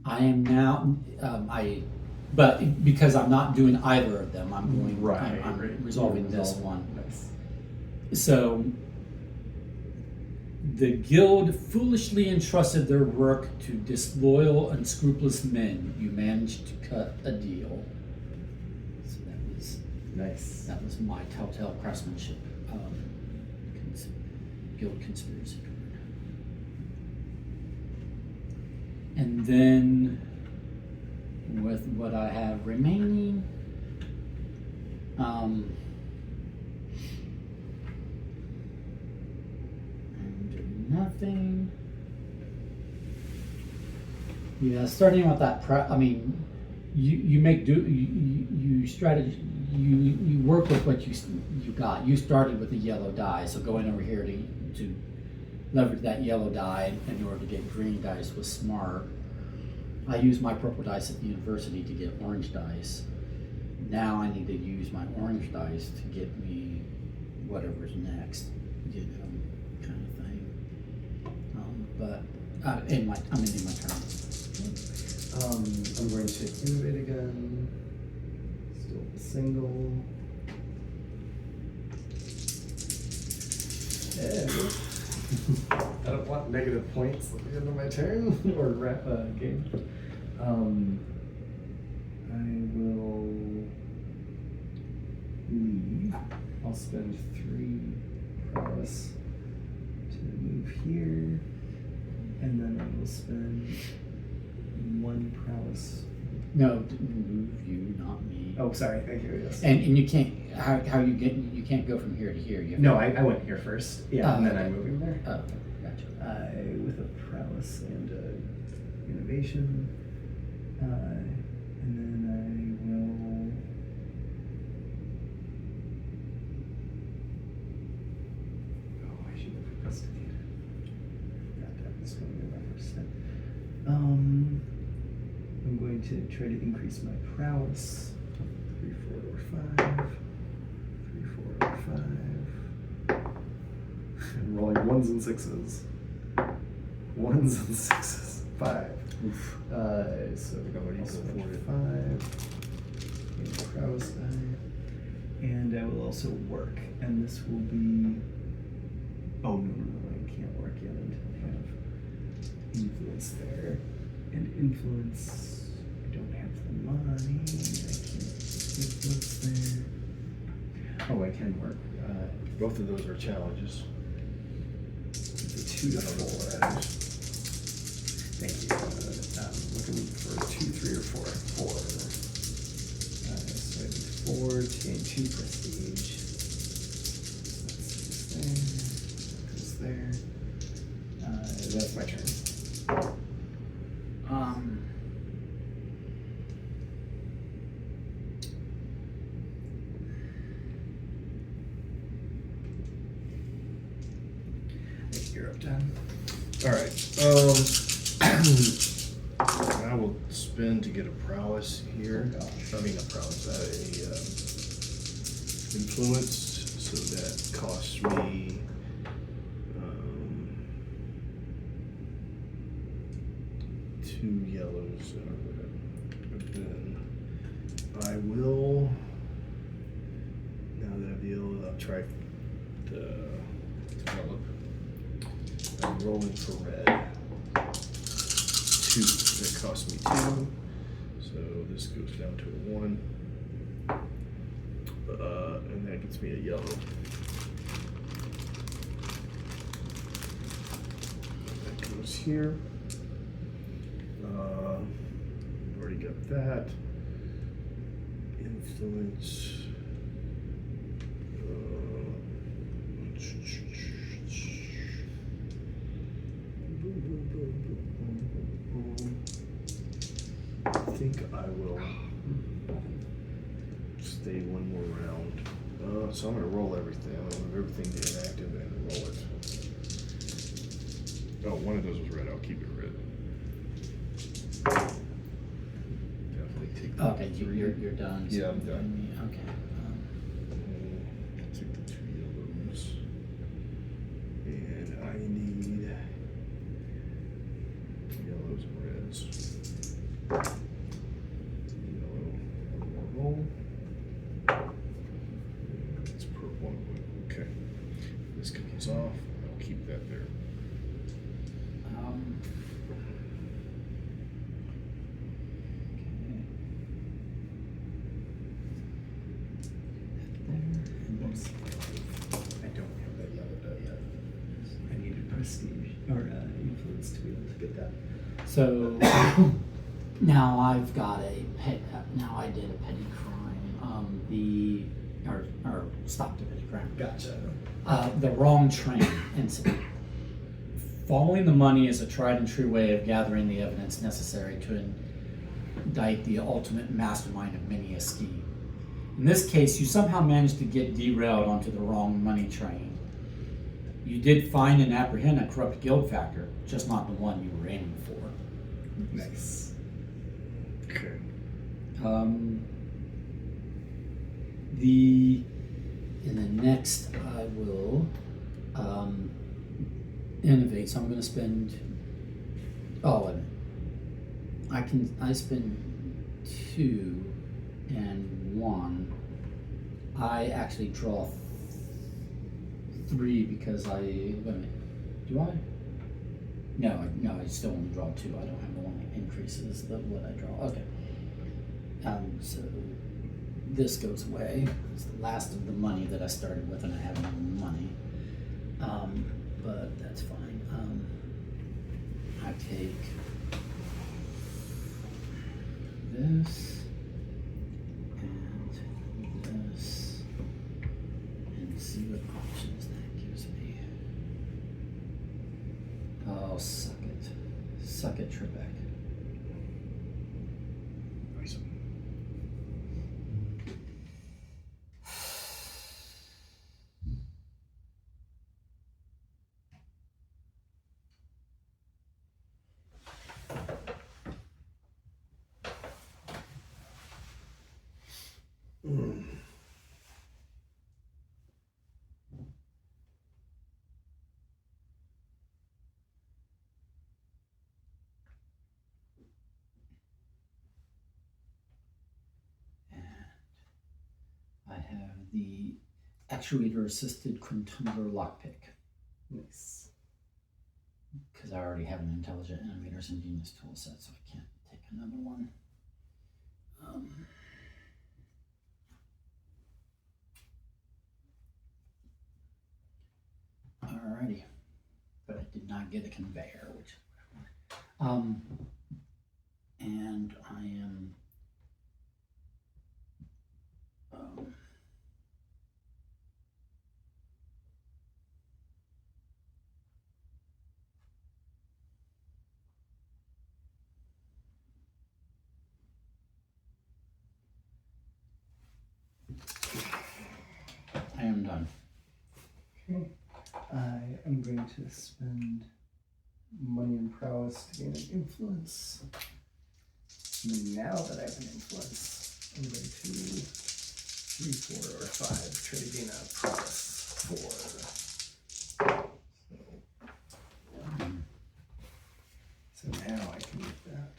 I am now, but because I'm not doing either of them, I'm going, I'm resolving this one. Nice. So, the guild foolishly entrusted their work to disloyal, unscrupulous men. You managed to cut a deal. So Nice. that was my telltale craftsmanship. Guild conspiracy card. And then, with what I have remaining, I'm doing nothing. Yeah, starting with that I mean, you make do you strategy you work with what you got. You started with a yellow die, so going over here to leverage that yellow die in order to get green dice was smart. I used my purple dice at the university to get orange dice. Now I need to use my orange dice to get me whatever's next, kind of thing. But I'm ending my turn. I'm going to innovate again. Still the single. I don't want negative points at the end of my turn or game. I will leave. I'll spend 3 prowess to move here, and then I will spend 1 prowess. No, move you, not me. Oh, sorry. Thank you. Yes. And you can't. How you can't go from here to here. You have No, I went here first. Yeah, and then okay. I'm moving there. Oh, okay, gotcha. With a prowess and innovation, and then I will. Oh, I should have investigated. Forgot that was going to be my first step. I'm going to try to increase my prowess. 3, 4, or 5. 3, 4, or 5. I'm rolling 1s and 6s. 1s and 6s. 5. So Nobody's spend afforded. 5. And prowess die. And I will also work. And this will be. Oh, no, I can't work yet until I have influence there. And influence. I don't have the money. I can't influence there. Oh, I can work. Both of those are challenges. It's a 2 to 4. Thank you. Looking for 2, 3, or 4. 4. So I need 4 to gain 2 prestige. So that's there. That goes there. That's my turn. You're up, Dan. All right. I will spend to get a prowess here. Oh, gosh. I mean, a prowess, influence. So that costs me 2 yellows and a red. But then I will. Now that I have the yellow, I'll try to develop. I'm rolling for red. 2. That cost me 2. So this goes down to a 1. And that gets me a yellow. That goes here. Already got that. Influence. I think I will stay 1 more round. So I'm going to roll everything. I'm going to move everything to inactive and roll it. Oh, one of those was red. I'll keep it red. Definitely take the Okay, you're done. Yeah, I'm done. Okay. Take the 2 yellows. And I need yellows and reds. Yellow, 1 more roll. It's purple. Okay. This comes off. I'll keep that there. I don't have that yellow die yet. I needed prestige or influence to be able to get that. So now I've got now I did a petty crime. Or stopped a petty crime. Gotcha. The wrong train incident. Following the money is a tried and true way of gathering the evidence necessary to indict the ultimate mastermind of many a scheme. In this case, you somehow managed to get derailed onto the wrong money train. You did find and apprehend a corrupt guild factor, just not the one you were aiming for. Nice. Okay. In the next, I will innovate. So I'm going to spend. Oh, wait a minute. I spend 2 and 1. I actually draw 3 because I. Wait a minute. Do I? No, I still only draw 2. I don't have the one that increases what I draw. Okay. So this goes away. It's the last of the money that I started with, and I have no money. But that's fine. I take this and this and see what options that gives me. Oh, suck it. Suck it, Trebek. Nice. I have the actuator assisted quintumbler lockpick Nice. because I already have an intelligent innovators and genius tool set, so I can't take another one. Alrighty, but I did not get a conveyor, which is what I wanted. And I am. I am done. Okay. I am going to spend money and prowess to gain an influence. And then now that I have an influence, I'm going to 3, 4, or 5 try to gain a prowess 4. So now I can get that.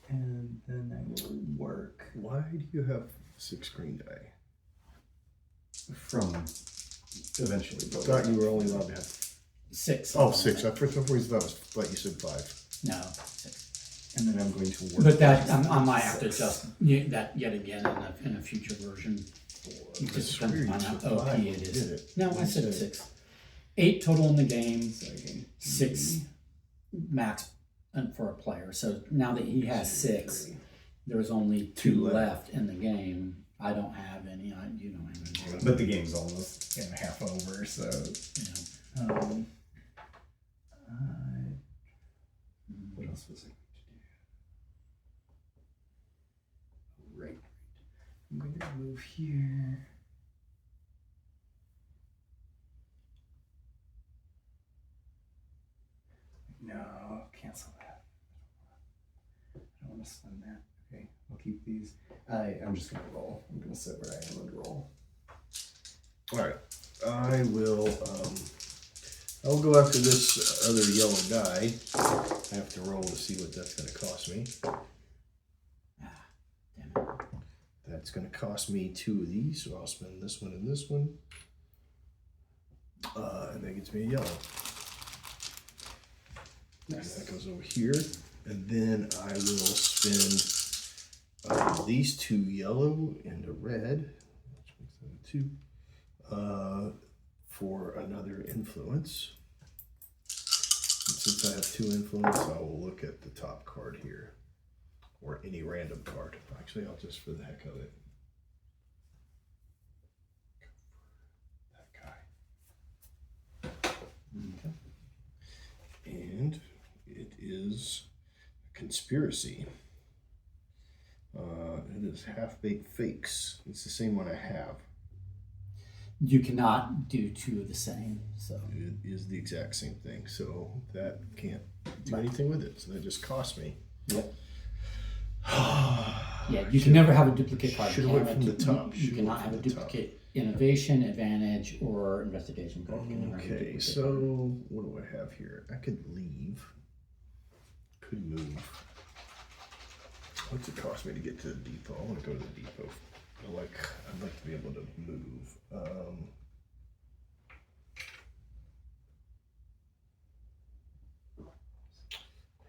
And then I will work Why do you have 6 green die? From eventually I building. thought you were only allowed to have. 6. Oh, 6. At first, thought you said 5. No, 6. And then I'm going to work. But that I might have to 6. adjust that yet again in a future version. It I just swear depends you on how said OP 5 it when you is. did it. No, I You said 6. 8 total in the game. So I gain 6 max for a player. So now that he has 6, there's only 2 left in the game. I don't have any. You don't have any. But the game's almost half over, so. You know. What else was I going to do? Right. I'm going to move here. No, cancel that. I don't want to spend that. Okay, I'll keep these. I'm just going to roll. I'm going to sit where I am and roll. All right. I will. I'll go after this other yellow die. I have to roll to see what that's going to cost me. Damn it. That's going to cost me 2 of these, so I'll spend this one and this one. And that gets me a yellow. Nice. That goes over here. And then I will spend these 2 yellow and a red, which makes that 2, for another influence. And since I have 2 influence, I will look at the top card here, or any random card. Actually, I'll just for the heck of it. That guy. And it is a conspiracy. It is half-baked fakes. It's the same one I have. You cannot do two of the same. So It is the exact same thing. So that can't do anything with it. So that just cost me. Yep. Yeah, you can never have a duplicate card. Should've You went can't from have the du- top. You Should've cannot went have a from the top. duplicate innovation, advantage, or investigation card. You can never have a Okay, duplicate so card. what do I have here? I could leave. Could move. What's it cost me to get to the depot? I want to go to the depot. I'd like to be able to move.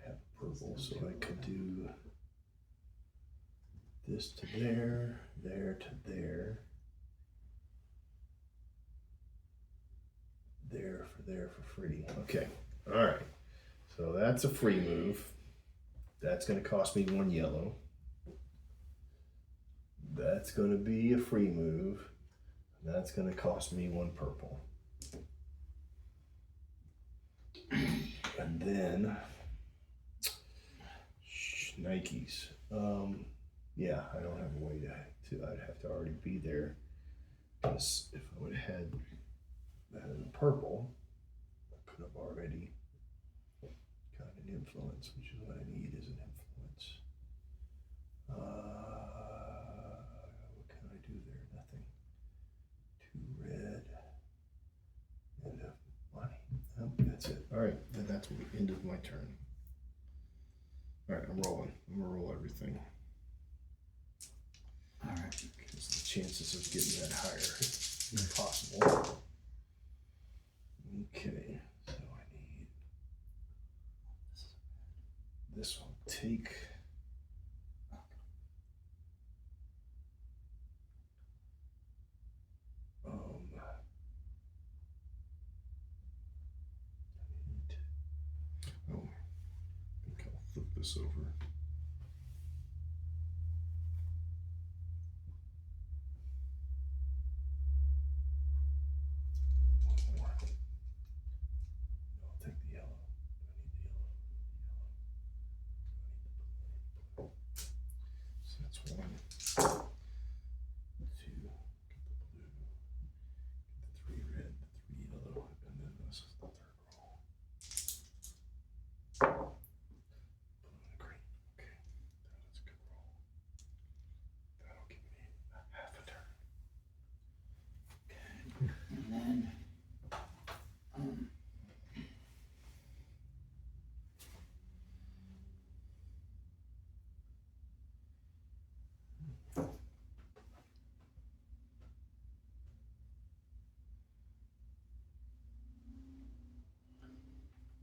Have purple, so I could do this to there, there to there, there for free. Okay, all right. So that's a free move. That's going to cost me 1 yellow. That's going to be a free move. That's going to cost me 1 purple. And then Nikes. Yeah, I don't have a way to I'd have to already be there. Because if I would have had that in purple, I could have already got an influence, which is what I need is an influence. What can I do there? Nothing. 2 red and a money. Oh, that's it. All right, then that's the end of my turn. All right, I'm rolling. I'm gonna roll everything All right. because the chances of getting that higher is impossible. Okay, so I need this one. Take. Oh, I think I'll flip this over. One more. No, I'll take the yellow. I need the yellow. So that's 1, 2, get the blue, get the 3 red, the 3 yellow, and then this is the 3rd roll. Blue and green. Okay, that's a good roll. That'll give me a half a turn. And then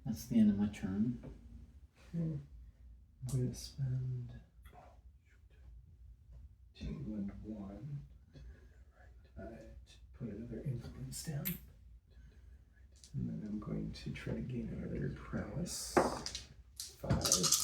that's the end of my turn. Okay. I'm going to spend 2 and 1 to put another influence down. And then I'm going to try to gain another prowess. 5.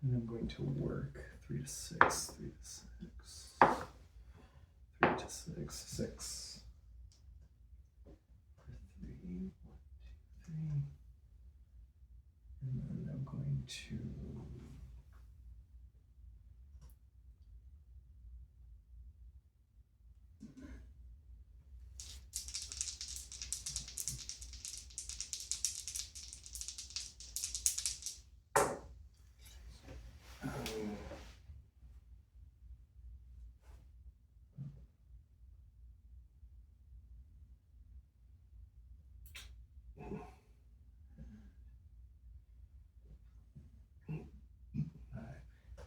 And I'm going to work 3 to 6, 3 to 6, 3 to 6, 6. For 3, 1, 2, 3. And then I'm going to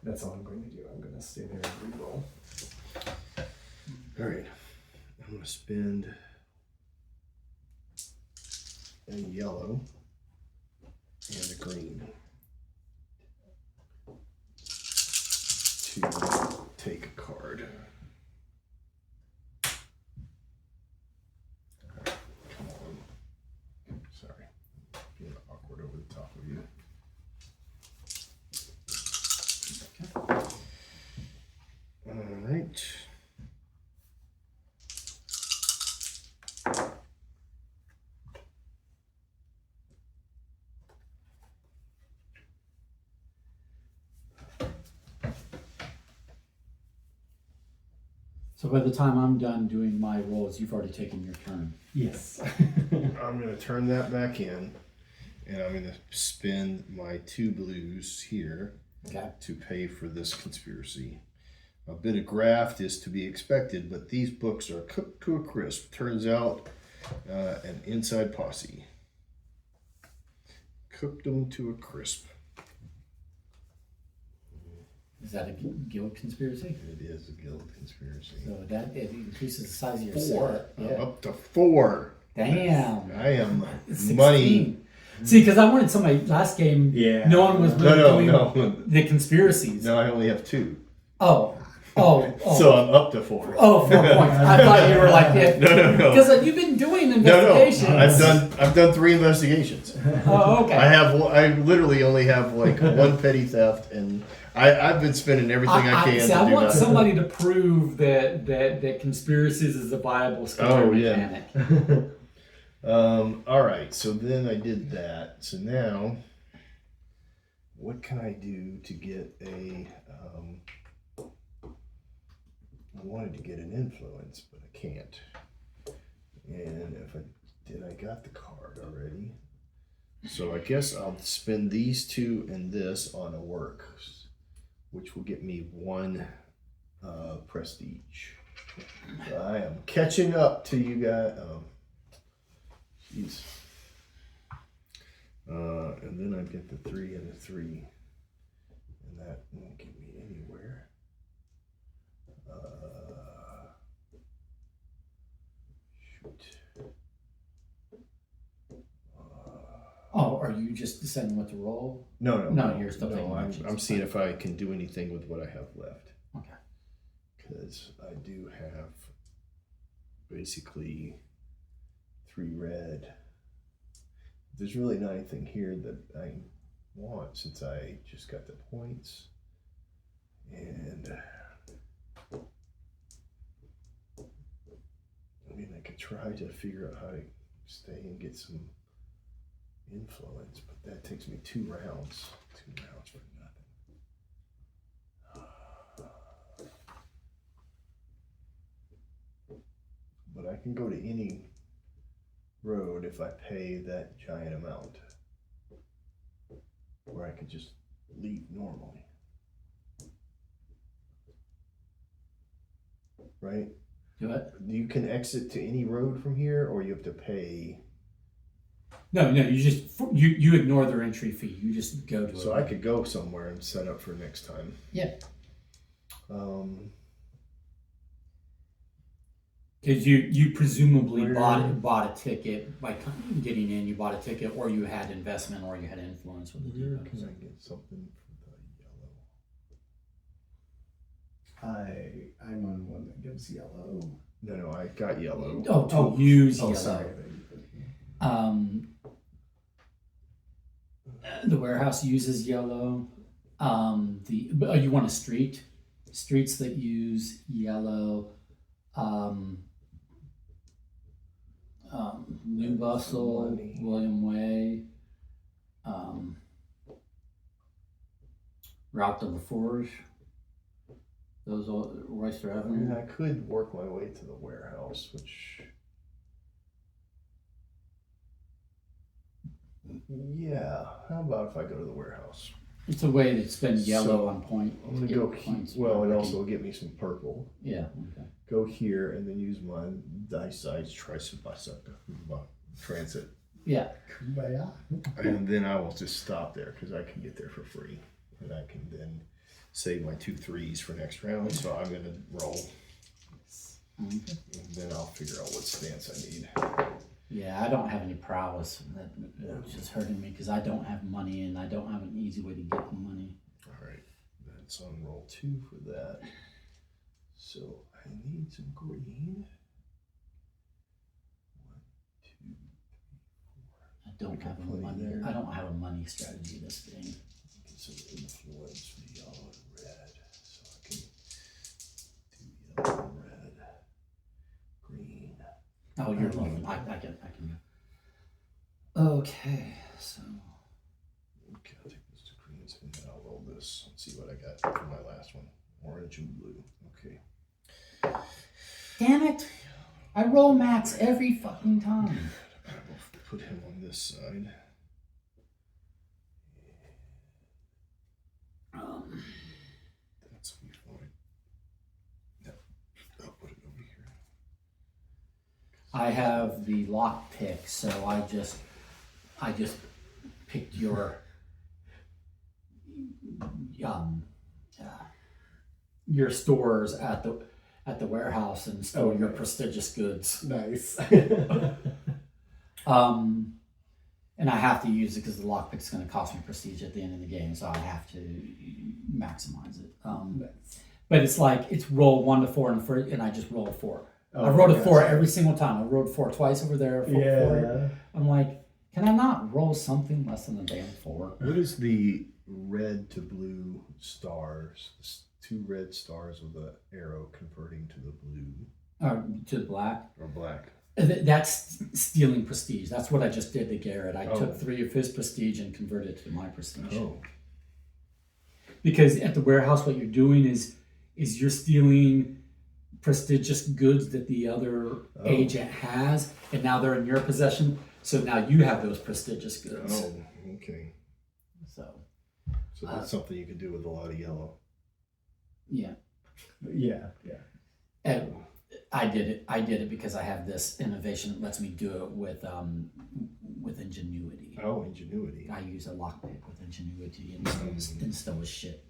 that's all I'm going to do. I'm going to stay there and re-roll. All right, I'm going to spend a yellow and a green to take a card. All right, come on. Sorry, being awkward over the top of you. So by the time I'm done doing my rolls, you've already taken your turn. Yes. I'm gonna turn that back in, and I'm gonna spend my 2 blues here Okay. to pay for this conspiracy. A bit of graft is to be expected, but these books are cooked to a crisp. Turns out, an inside posse. Cooked them to a crisp. Is that a guild conspiracy? It is a guild conspiracy. So that it increases the size of your 4. set. I'm Yeah. up to 4. Damn. I am 16. money. See, because I wanted somebody last game. Yeah. No one was really No, doing no. the conspiracies. No, I only have 2. Oh. So I'm up to 4. Oh, 4 points. I thought you were like, yeah. No. Because you've been doing No, investigations. I've done 3 investigations. Oh, okay. I literally only have like 1 petty theft, and I've been spending everything I can see, to I do want nothing. somebody to prove that conspiracies is a viable skill mechanic. All right, so then I did that. So now, what can I do to get a? I wanted to get an influence, but I can't. And if I did, I got the card already. So I guess I'll spend these 2 and this on a work, which will get me 1 prestige. So I am catching up to you guys. Jeez. And then I get the 3 and the 3, and that won't get me anywhere. Shoot. Oh, are you just deciding what to roll? No, you're still taking actions. I'm seeing if I can do anything with what I have left. Okay. Because I do have basically 3 red. There's really not anything here that I want since I just got the points. And I mean, I could try to figure out how to stay and get some influence, but that takes me 2 rounds. 2 rounds for nothing. But I can go to any road if I pay that giant amount, or I could just leave normally, right? Do it. You can exit to any road from here, or you have to pay. No, you just you ignore their entry fee. You just go to. So I could go somewhere and set up for next time. Yeah. Because you presumably bought a ticket by getting in. You bought a ticket, or you had investment, or you had influence with the deal. Can I get something for the yellow? I'm on one that gives yellow. No, I got yellow. Oh, to use yellow. Sorry. The warehouse uses yellow. You want a street? Streets that use yellow. New Bustle, William Way, Route de la Forge. Those are Royster I mean, Avenue. I could work my way to the warehouse, which. Yeah, how about if I go to the warehouse? It's a way to spend yellow So, on point. I'm gonna get go. points. Well, and also get me some purple. Yeah. Okay. Go here and then use my dice size transit, Yeah. Kumbaya. and then I will just stop there because I can get there for free, and I can then save my 2 3s for next round. So I'm gonna roll, and then I'll figure out what stance I need. Yeah, I don't have any prowess. That's just hurting me because I don't have money and I don't have an easy way to get the money. All right, that's on roll 2 for that. So I need some green. 1, 2, 3, 4. I don't have a play money. there. I don't have a money strategy this game. Get some influence for yellow and red, so I can do yellow and red, green. Oh, you're low. I can go. Okay, so Okay, I'll take those 2 greens and then I'll roll this and see what I got for my last one. Orange and blue. Okay. Damn it! I roll max every fucking time. I will put him on this side. That's fine. Yep. I'll put it over here. I have the lock pick, so I just picked your stores at the warehouse and stole your prestigious goods. Nice. And I have to use it because the lockpick's going to cost me prestige at the end of the game, so I have to maximize it. But it's like it's roll 1 to 4 and I just roll a 4. I rolled a 4 every single time. I rolled 4 twice over there. 4. I'm like, can I not roll something less than a damn 4? What is the red to blue stars? The 2 red stars with the arrow converting to the blue To the black. or black. That's stealing prestige. That's what I just did to Garrett. I Oh. took 3 of his prestige and converted it to my prestige. Oh, Because at the warehouse, what you're doing is you're stealing prestigious goods that the other agent has, and now they're in your possession. So now you have those prestigious goods. oh, okay. So So that's something you could do with a lot of yellow. yeah, Yeah. and I did it because I have this innovation that lets me do it with ingenuity. Oh, ingenuity. I use a lockpick with ingenuity and stow his shit.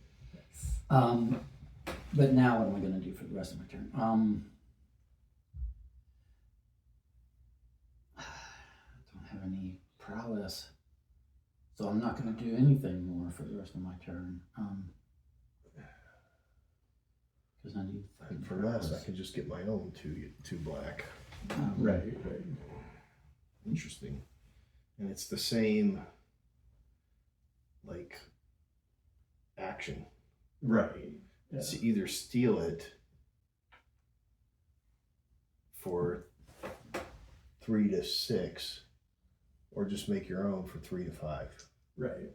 But now what am I going to do for the rest of my turn? I don't have any prowess, so I'm not going to do anything more for the rest of my turn. Because I need For less, I can just get my own two black. Right. Interesting. And it's the same, like, action. Right. Yeah. It's either steal it for 3 to 6, or just make your own for 3 to 5. Right.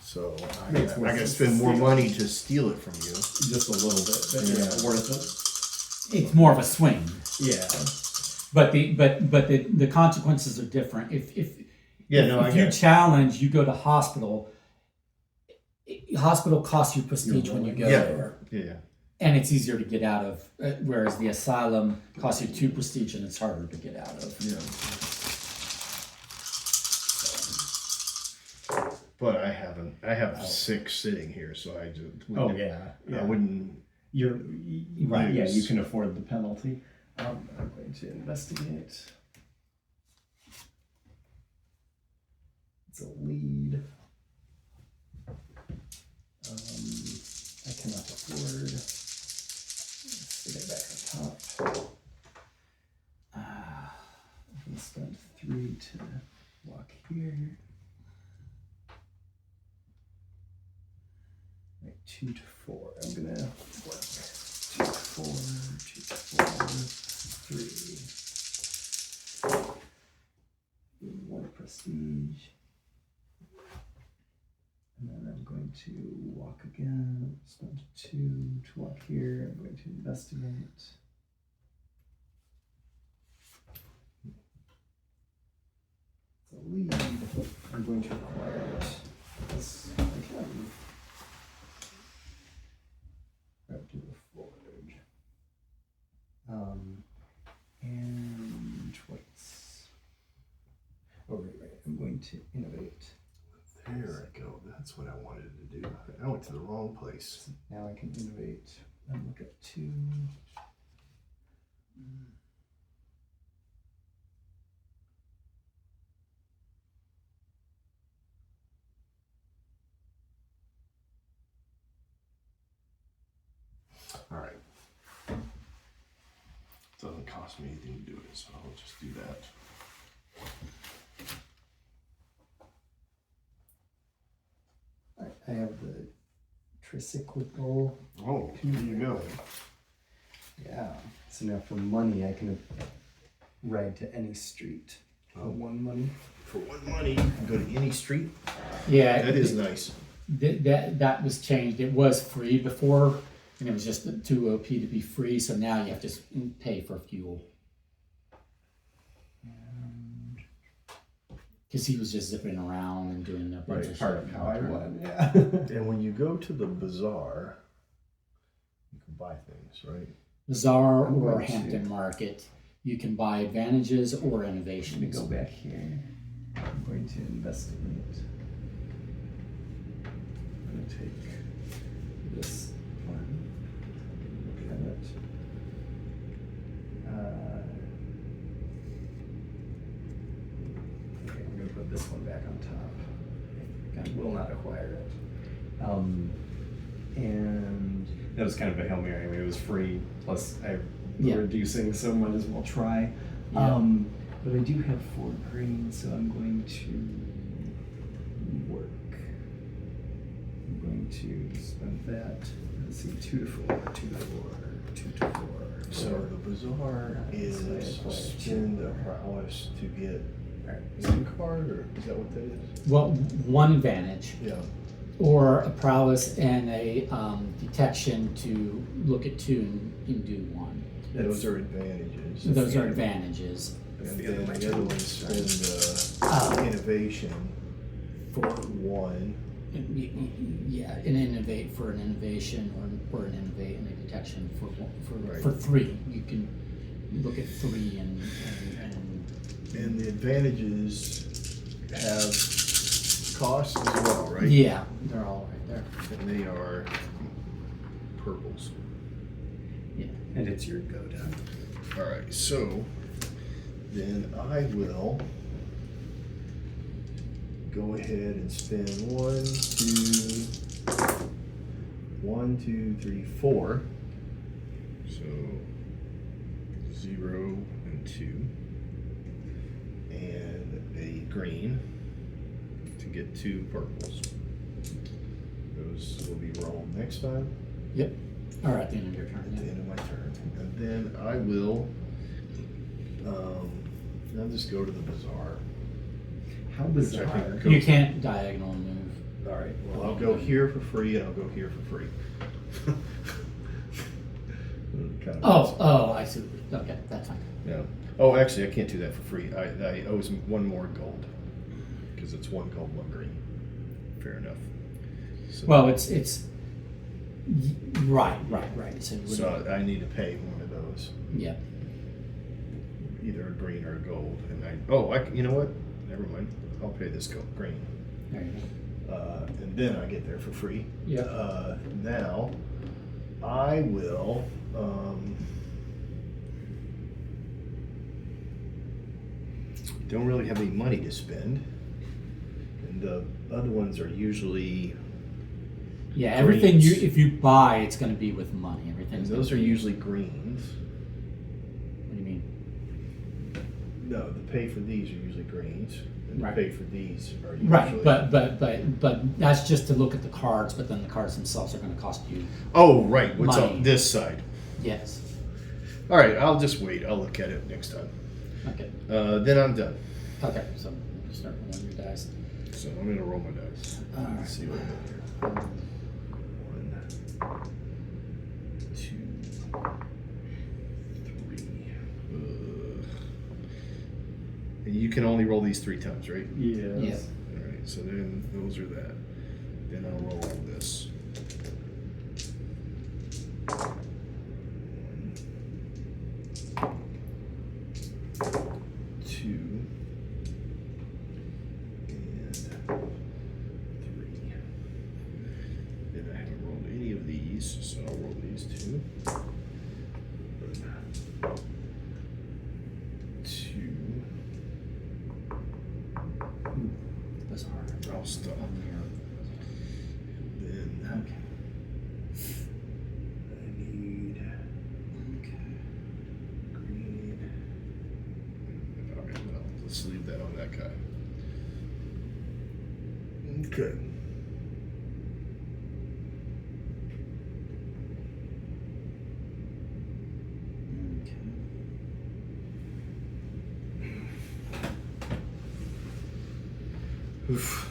So I Makes gotta, more I gotta sense spend to more steal. money to steal it from you. Just a little bit, but yeah, worth It's more of a swing, it. Yeah. but the consequences are different. If I you challenge, you go to hospital. Hospital costs you prestige when you go there. Yeah. And it's easier to get out of, whereas the asylum costs you 2 prestige and it's harder to get out of. Yeah. But I have 6 sitting here, so I just. Oh yeah. I wouldn't. You're Right. Yeah, you can afford the penalty. I'm going to investigate. It's a lead. I cannot afford. Let's get it back on top. I'm going to spend 3 to walk here. Like 2 to 4. I'm gonna work 2 to 4, 2 to 4, 3. 1 prestige. And then I'm going to walk again. Spend 2 to walk here. I'm going to investigate. It's a lead. I'm going to acquire it. This I can. To the forge. And what's right. I'm going to innovate. There I go. That's what I wanted to do. I went to the wrong place. Now I can innovate and look at 2. All right. Doesn't cost me anything to do it, so I'll just do that. I have the tricyclical. Oh, here you go. Yeah. So now for money, I can ride to any street for 1 money. For 1 money, you can go to any street. Yeah, That is nice. that was changed. It was free before, And it was just too OP to be free, so now you have to pay for fuel. Because he was just zipping around and doing a bunch of Part of shit. how I won, yeah. And when you go to the bazaar, you can buy things, right? Bazaar I'm or going to- Hampton Market, you can buy advantages or I'm gonna innovations. go back here. I'm going to investigate. I'm gonna take this one. Look at it. Okay, I'm gonna put this one back on top. I will not acquire it. And that was kind of a Hail Mary. I mean, it was free, plus I'm Yeah. reducing, so might as well try. Yeah. But I do have 4 green, so I'm going to work. I'm going to spend that. Let's see, 2 to 4, 2 to 4, 2 to 4. So the bazaar is spend a prowess to get one card, or is that what that is? Well, one advantage, Yeah. or a prowess and a detection to look at 2 and do 1. Those are advantages. Those are advantages. And the other then one. the other one spend innovation For 1. yeah, an innovate for an innovation, or an innovate and a detection for Right. 3. You can look at 3 and And the advantages have costs as well, right? yeah, they're all right there. And they are purples. Yeah. And it's your go down. All right, so then I will go ahead and spend 1, 2, 3, 4. So 0 and 2, and a green to get 2 purples. Those will be rolled next time. Yep. Or at the end of your At turn. the Yeah. end of my turn. And then I will, I'll just go to the bazaar. How Which I bizarre. think You can't diagonal move. All right, well, I'll go here for free and I'll go here for free. Kind of Oh, I see. Okay, that's fine. Yeah. Oh, actually, I can't do that for free. I owe some 1 more gold. Because it's 1 gold, 1 green. Fair enough. So, Well, it's right. So, you so wouldn't- I need to pay one of those. yeah. Either a green or a gold. And you know what? Never mind. I'll pay this gold, green. There you go. And then I get there for free. Yeah. Now, I will. Don't really have any money to spend, and the other ones are usually. Yeah, everything Greens. if you buy, it's going to be with money. And Everything's those are gonna be- usually greens. What do you mean? No, the pay for these are usually greens, and Right. the pay for these are usually. Right, but that's just to look at the cards. But then the cards themselves are going to cost you. Oh, right. What's Money. on this side? Yes. All right, I'll just wait. I'll look at it next time. Okay. Then I'm done. Okay. So you start rolling your dice. So I'm gonna roll my dice. All right. Let's see what I got here. 1, 2, 3. And you can only roll these 3 times, right? Yes. Yeah. All right. So then those are that. Then I'll roll this. 2 and 3. Then I haven't rolled any of these, so I'll roll these 2. 2. That's hard. I'll stop. Then Okay. I need Okay. green. Okay, well, let's leave that on that guy. Okay. Oof.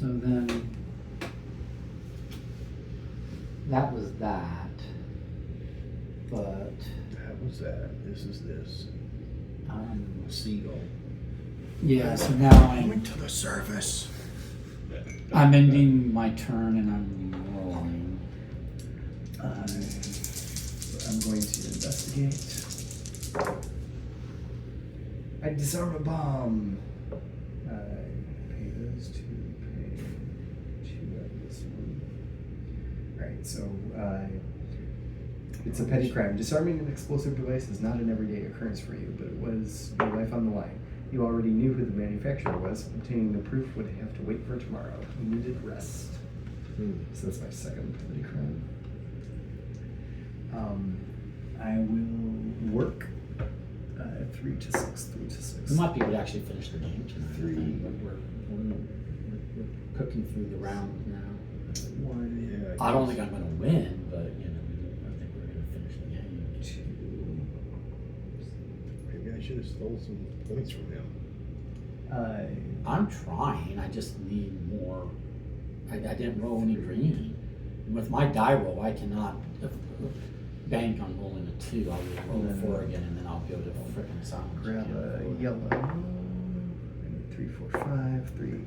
So then that was that, but That was that. This is this. um, Seagull. yeah. So now Went to the surface. I'm ending my turn and I'm rolling. So I'm going to investigate. I disarm a bomb. I pay those two, pay 2 of this one. Alright, so it's a petty crime. Disarming an explosive device is not an everyday occurrence for you, but it was your life on the line. You already knew who the manufacturer was. Obtaining the proof would have to wait for tomorrow. You needed rest. So that's my second petty crime. I will work 3 to 6, 3 to 6. We might be able to actually finish the game tonight. Three. We're cooking through the round now. 1, Yeah. I don't think I'm going to win, but you know, I think we're going to finish the game. 2. Maybe I should have stole some points from him. I'm trying. I just need more. I didn't roll any green. With my die roll, I cannot bank on rolling a 2. I will roll a 4 again, and then I'll go to frickin' silence. Grab a yellow. I need 3, 4, 5, 3.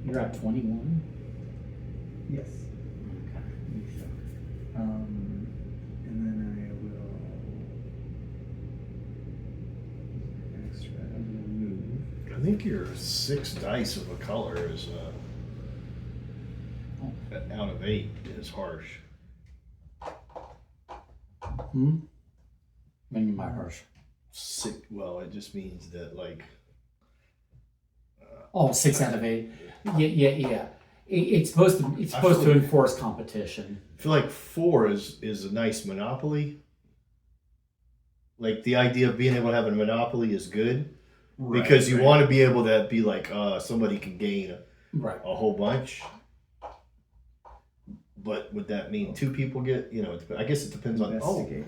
You're at 21? Yes. Okay. And then I will. Extra. I'm gonna move. I think your 6 dice of a color is out of 8 is harsh. Hmm? Maybe my harsh. Well, it just means that like. Oh, 6 out of 8. Yeah. It's supposed to enforce competition. I feel like 4 is a nice monopoly. Like the idea of being able to have a monopoly is good because you want to be able to be like somebody can gain Right. a whole bunch. But would that mean 2 people get? You know, I guess it depends on. Investigate.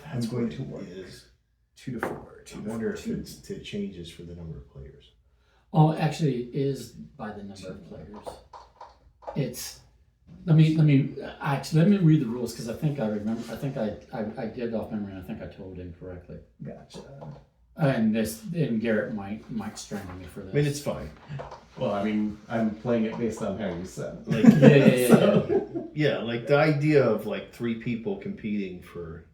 That's I'm going what to it work. is. 2 to 4. 2 I to wonder 4. if it changes for the number of players. Oh, actually, it is by the number of players. It's. Let me read the rules because I think I remember. I think I did off memory, and I think I told incorrectly. Gotcha. And Garrett might strangle me for this. I mean, it's fine. Well, I mean, I'm playing it based on how you said. Like, yeah. yeah, like the idea of like 3 people competing for.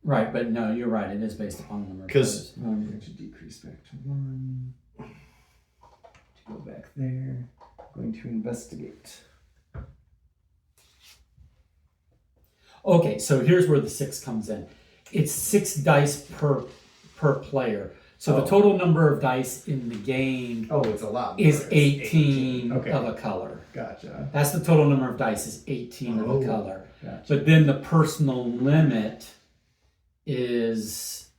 Right, but no, you're right. It is based upon the number of 'Cause- players. I'm going to decrease back to 1. To go back there. Going to investigate. Okay, so here's where the 6 comes in. It's 6 dice per player. So the total number of dice in the game Oh, it's a lot. is more. It's 18 Okay. of a color. Gotcha. That's the total number of dice is 18 of Oh. a color. Gotcha. But then the personal limit is,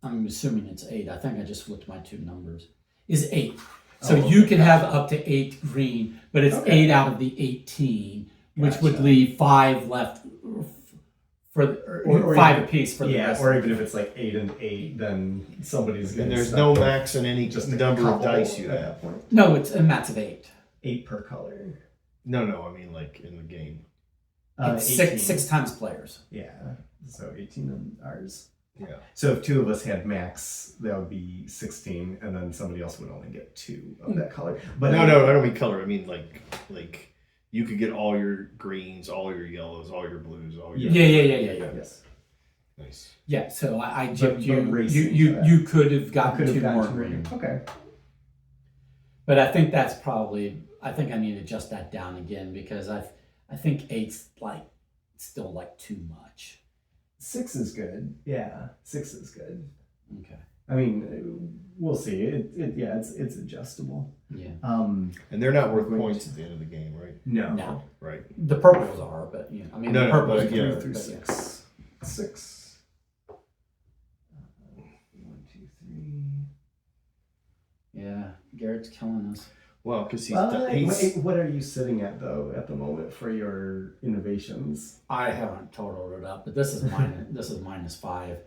I'm assuming it's 8. I think I just flipped my 2 numbers. Is 8. So Oh, you okay, can have up to 8 green, but it's Okay. 8 out of the 18, which would Gotcha. leave 5 left for Or 5 even- apiece for the Yeah, rest. or even if it's like 8 and 8, then somebody's And getting there's stuck no with max in any just a number of couple dice you at have. that point. No, it's a max of 8. 8 per color. No, I mean like in the game. It's 6 times players. Yeah, so 18 on ours. Yeah. So if 2 of us had max, that would be 16, and then somebody else would only get 2 of that color. But No, I don't mean color. I mean like you could get all your greens, all your yellows, all your blues, all your. Yeah. Yes. Nice. Yeah, so I But gypped you. racing You for that. you could have gotten Could have 2 gotten more 2 green. Okay. But I think that's probably, I think I need to adjust that down again because I think 8's like still like too much. 6 is good. Yeah, 6 is good. Okay. I mean, we'll see. It's adjustable. Yeah. And they're not worth Going points to- at the end of the game, right? No. Right. The purples are, but you know, I mean No, the purples but are yeah. 3 through but yeah. 6. 6. 1, 2, 3. Yeah, Garrett's killing us. Well, because he's Wait, what are you sitting at though at the moment for your innovations? I haven't totaled it up, but this is minus. This is -5.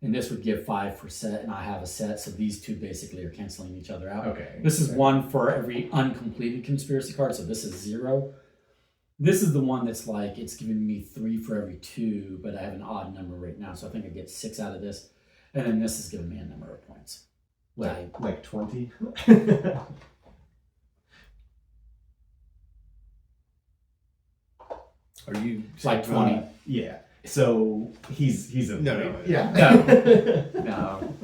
and this would give 5 for set, and I have a set, so these two basically are canceling each other out. Okay. This is 1 for every uncompleted conspiracy card, so this is 0. This is the one that's like, it's giving me 3 for every 2, but I have an odd number right now, so I think I get 6 out of this. And then this is giving me a number of points. Like 20? Are you Like 20. Yeah. So he's in. No. Yeah. No.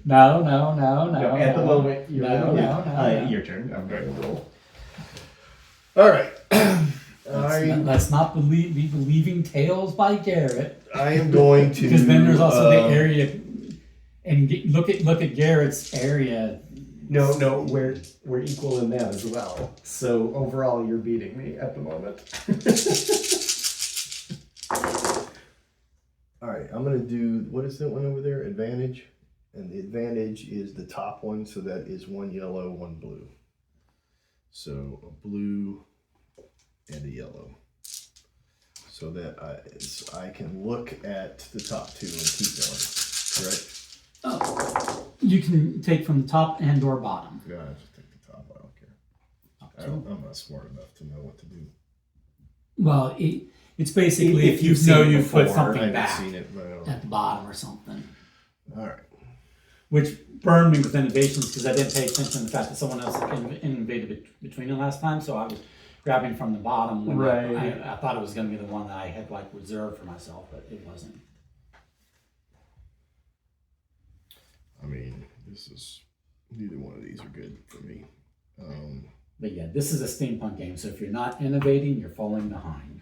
At the moment, you're No. your turn. I'm going to roll. All right. Let's not be believing tales by Garrett, I am going to. because then there's also the area, and look at Garrett's area. No, we're equal in that as well. So overall, you're beating me at the moment. All right, I'm gonna do, what is that one over there? Advantage, and the advantage is the top one, so that is 1 yellow, 1 blue. So a blue and a yellow, so that I can look at the top 2 and keep going. Correct? Oh, you can take from the top and or bottom. Yeah, I just take the top. I don't care. I'm not smart enough to know what to do. Well, it's basically If if you you've know seen it you put before, I something haven't back seen it, but I don't. at the bottom or something, All right. which burned me with innovations because I didn't pay attention to the fact that someone else innovated between the last time, so I was grabbing from the bottom when Right. I thought it was going to be the one that I had like reserved for myself, but it wasn't. I mean, neither one of these are good for me. But yeah, this is a steampunk game, so if you're not innovating, you're falling behind.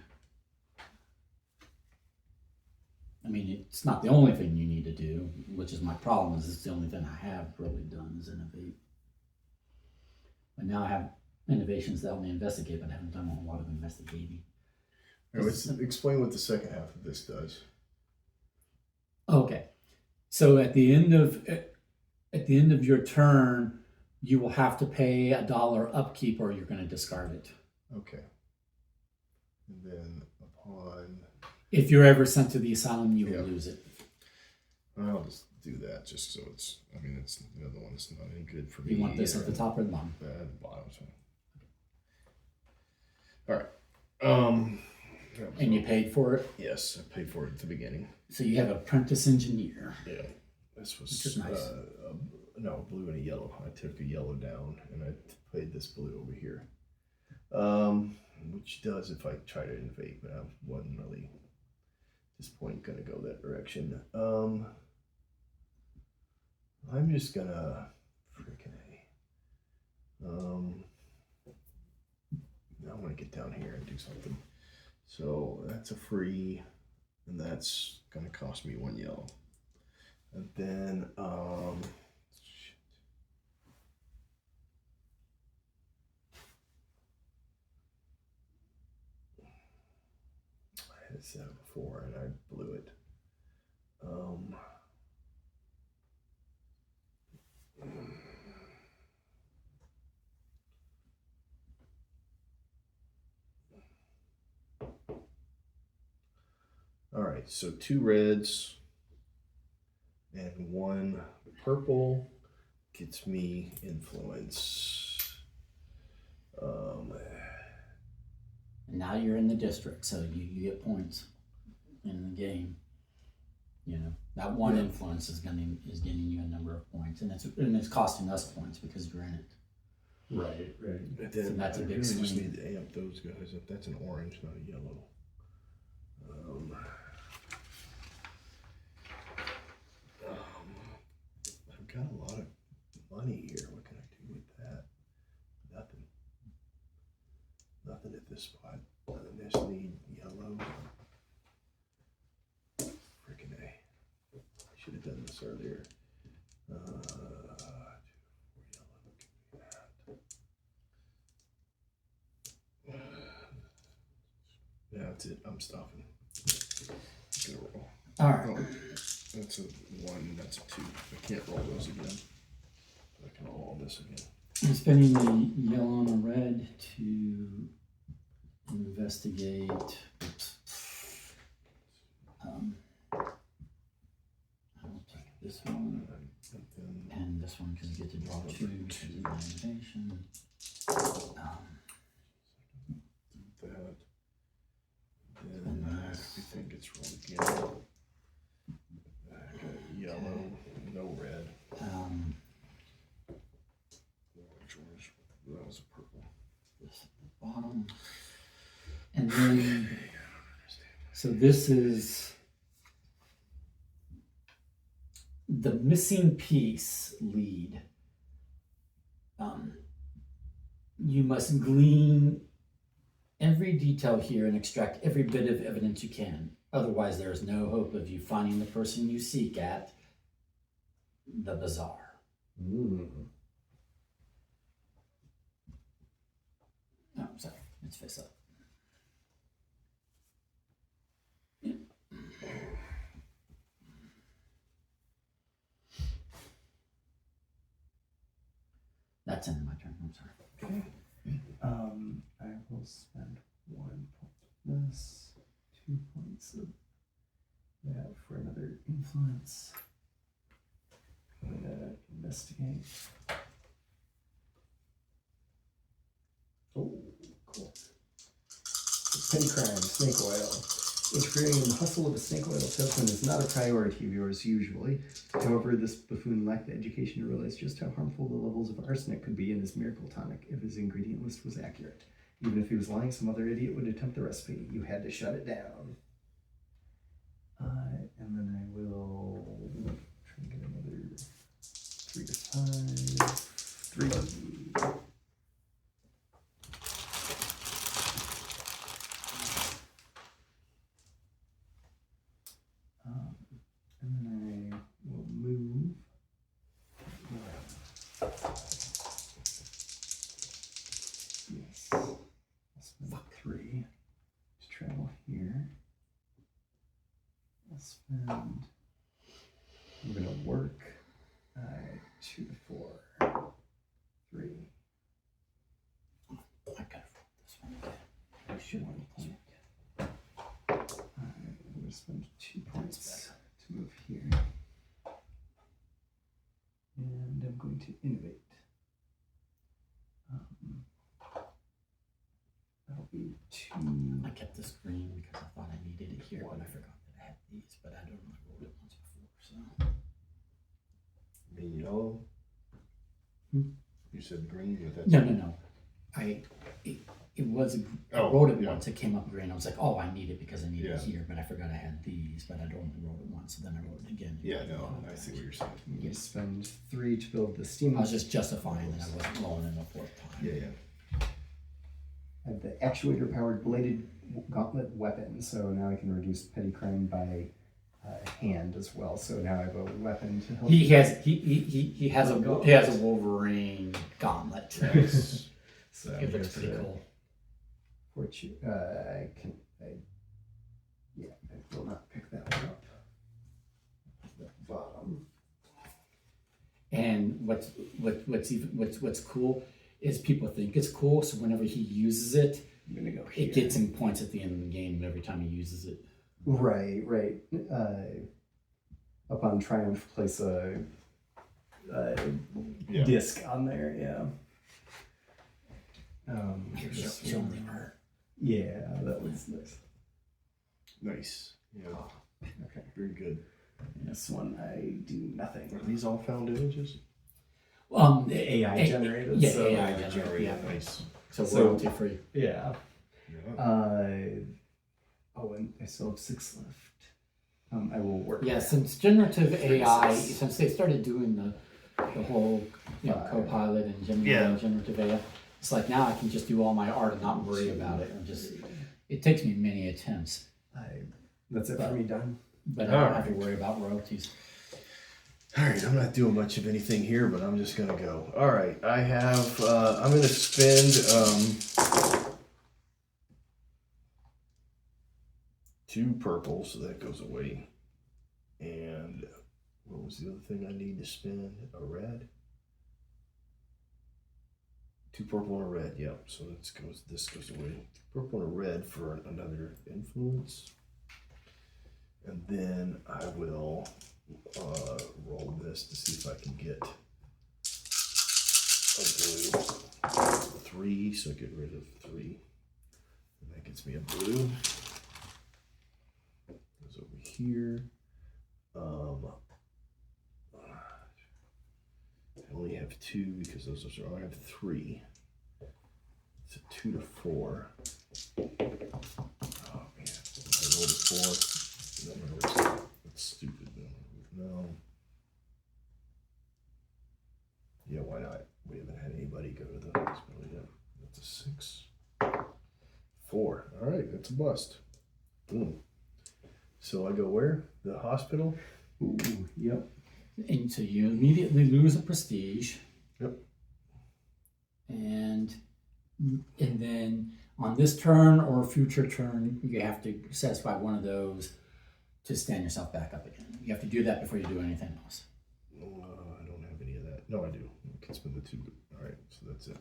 I mean, it's not the only thing you need to do, which is my problem, is it's the only thing I have really done is innovate. But now I have innovations that help me investigate, but I haven't done a lot of investigating. All right, let's explain what the second half of this does. Okay, so at the end of your turn, you will have to pay $1 upkeep, or you're going to discard it. Okay. And then upon, If you're ever sent to the asylum, you Yeah. will lose it. I'll just do that just so it's. I mean, it's the other one. It's not any good for me. You want this at the top or the bottom? At the bottom. So. All right. And you paid for it, Yes, I paid for it at the beginning. so you have apprentice engineer. Yeah. This was Which is nice. No, blue and a yellow. I took a yellow down and I played this blue over here. Which does if I try to invade, but I wasn't really at this point gonna go that direction. I'm just gonna freaking I want to get down here and do something. So that's a free, and that's gonna cost me 1 yellow. And then I had said it before and I blew it. All right, so 2 reds and 1 purple gets me influence. And now you're in the district, so you get points in the game. You know, that one influence is getting you a number of points, and it's costing us points because you're in it. Right. And then So that's a I big really just swing. need to amp those guys up. That's an orange, not a yellow. I've got a lot of money here. What can I do with that? Nothing. Nothing at this spot. I just need yellow. Freaking A. I should have done this earlier. Yeah, that's it. I'm stopping. Gonna roll. All right. Oh, that's a 1. That's a 2. I can't roll those again. I can roll this again. I'm spending the yellow and the red to investigate. I don't bottom. And then, so this is the missing piece lead. You must glean every detail here and extract every bit of evidence you can. Otherwise, there is no hope of you finding the person you seek at the bazaar. Oh, sorry. Let's face up. Yeah. That's end of my turn. I'm sorry. I will spend 1 point of this, 2 points of that for another influence. I'm gonna investigate. Oh, cool. Petty crime, snake oil. Integrating in the hustle of a snake oil salesman is not a priority of yours usually. However, this buffoon lacked the education to realize just how harmful the levels of arsenic could be in this miracle tonic if his ingredient list was accurate. Even if he was lying, some other idiot would attempt the recipe. You had to shut it down. And then I will try and get another 3 to 5. 3. And then I will move. Yes. I'll spend 3 to travel here. I'll spend. I'm gonna work. 2 to 4. 3. I could have this one again. I should 1 point. I'm gonna spend 2 points to move here. And I'm going to innovate. That'll be 2. I kept this green because I thought I needed it here, but I forgot that I had these, but I don't know I rolled it once before, so. Green, yellow. Hmm? You said green, but that's No. It was, I Oh, rolled it yeah. once, it came up green. I was like, oh, I need it because I need it Yeah. here, but I forgot I had these, but I'd only rolled it once, so then I rolled it again. Yeah, no, I see what you're saying. I'm going to spend 3 to build the steam. I was just justifying that I wasn't rolling in the 4th time. Yeah. I have the actuator powered bladed gauntlet weapon, so now I can reduce petty crime by hand as well. So now I have a weapon to help. He has a Wolverine gauntlet. So It looks there's pretty a cool. fortune. I will not pick that one up. The bottom. And what's cool is people think it's cool, so whenever he uses it, I'm gonna go here. it gets him points at the end of the game every time he uses it. Right. Upon triumph, place a Yeah. disc on there. Yeah. Show him the art. Yeah, that was nice. Nice. Yeah. Okay. Very good. This one I do nothing. Are these all found images? AI generated. Yeah, so, AI generated. Yeah. Nice. So So- royalty free. Yeah. Yeah. And I still have 6 left. I will work. Yeah, since generative AI, 36. since they started doing the whole Copilot and Gemini and generative AI, it's like now I can just do all my art and not worry about it. And just it takes me many attempts, That's it for me, done. but I don't have to worry about royalties. All right, I'm not doing much of anything here, but I'm just gonna go. All right, I have. I'm gonna spend 2 purple, so that goes away. And what was the other thing I need to spend? A red. 2 purple and a red. Yep. So this goes away. Purple and a red for another influence. And then I will roll this to see if I can get a blue. 3, so get rid of 3. And that gets me a blue. Goes over here. I only have 2 because those are. I have 3. It's a 2 to 4. Oh man, I rolled a 4. No, that's stupid. No. Yeah, why not? We haven't had anybody go to the hospital yet. That's a 6. 4. All right, that's a bust. Boom. So I go where? The hospital? Ooh, yep. And so you immediately lose a prestige. Yep. And then on this turn or future turn, you have to satisfy one of those to stand yourself back up again. You have to do that before you do anything else. I don't have any of that. No, I do. I can spend the 2. All right, so that's it.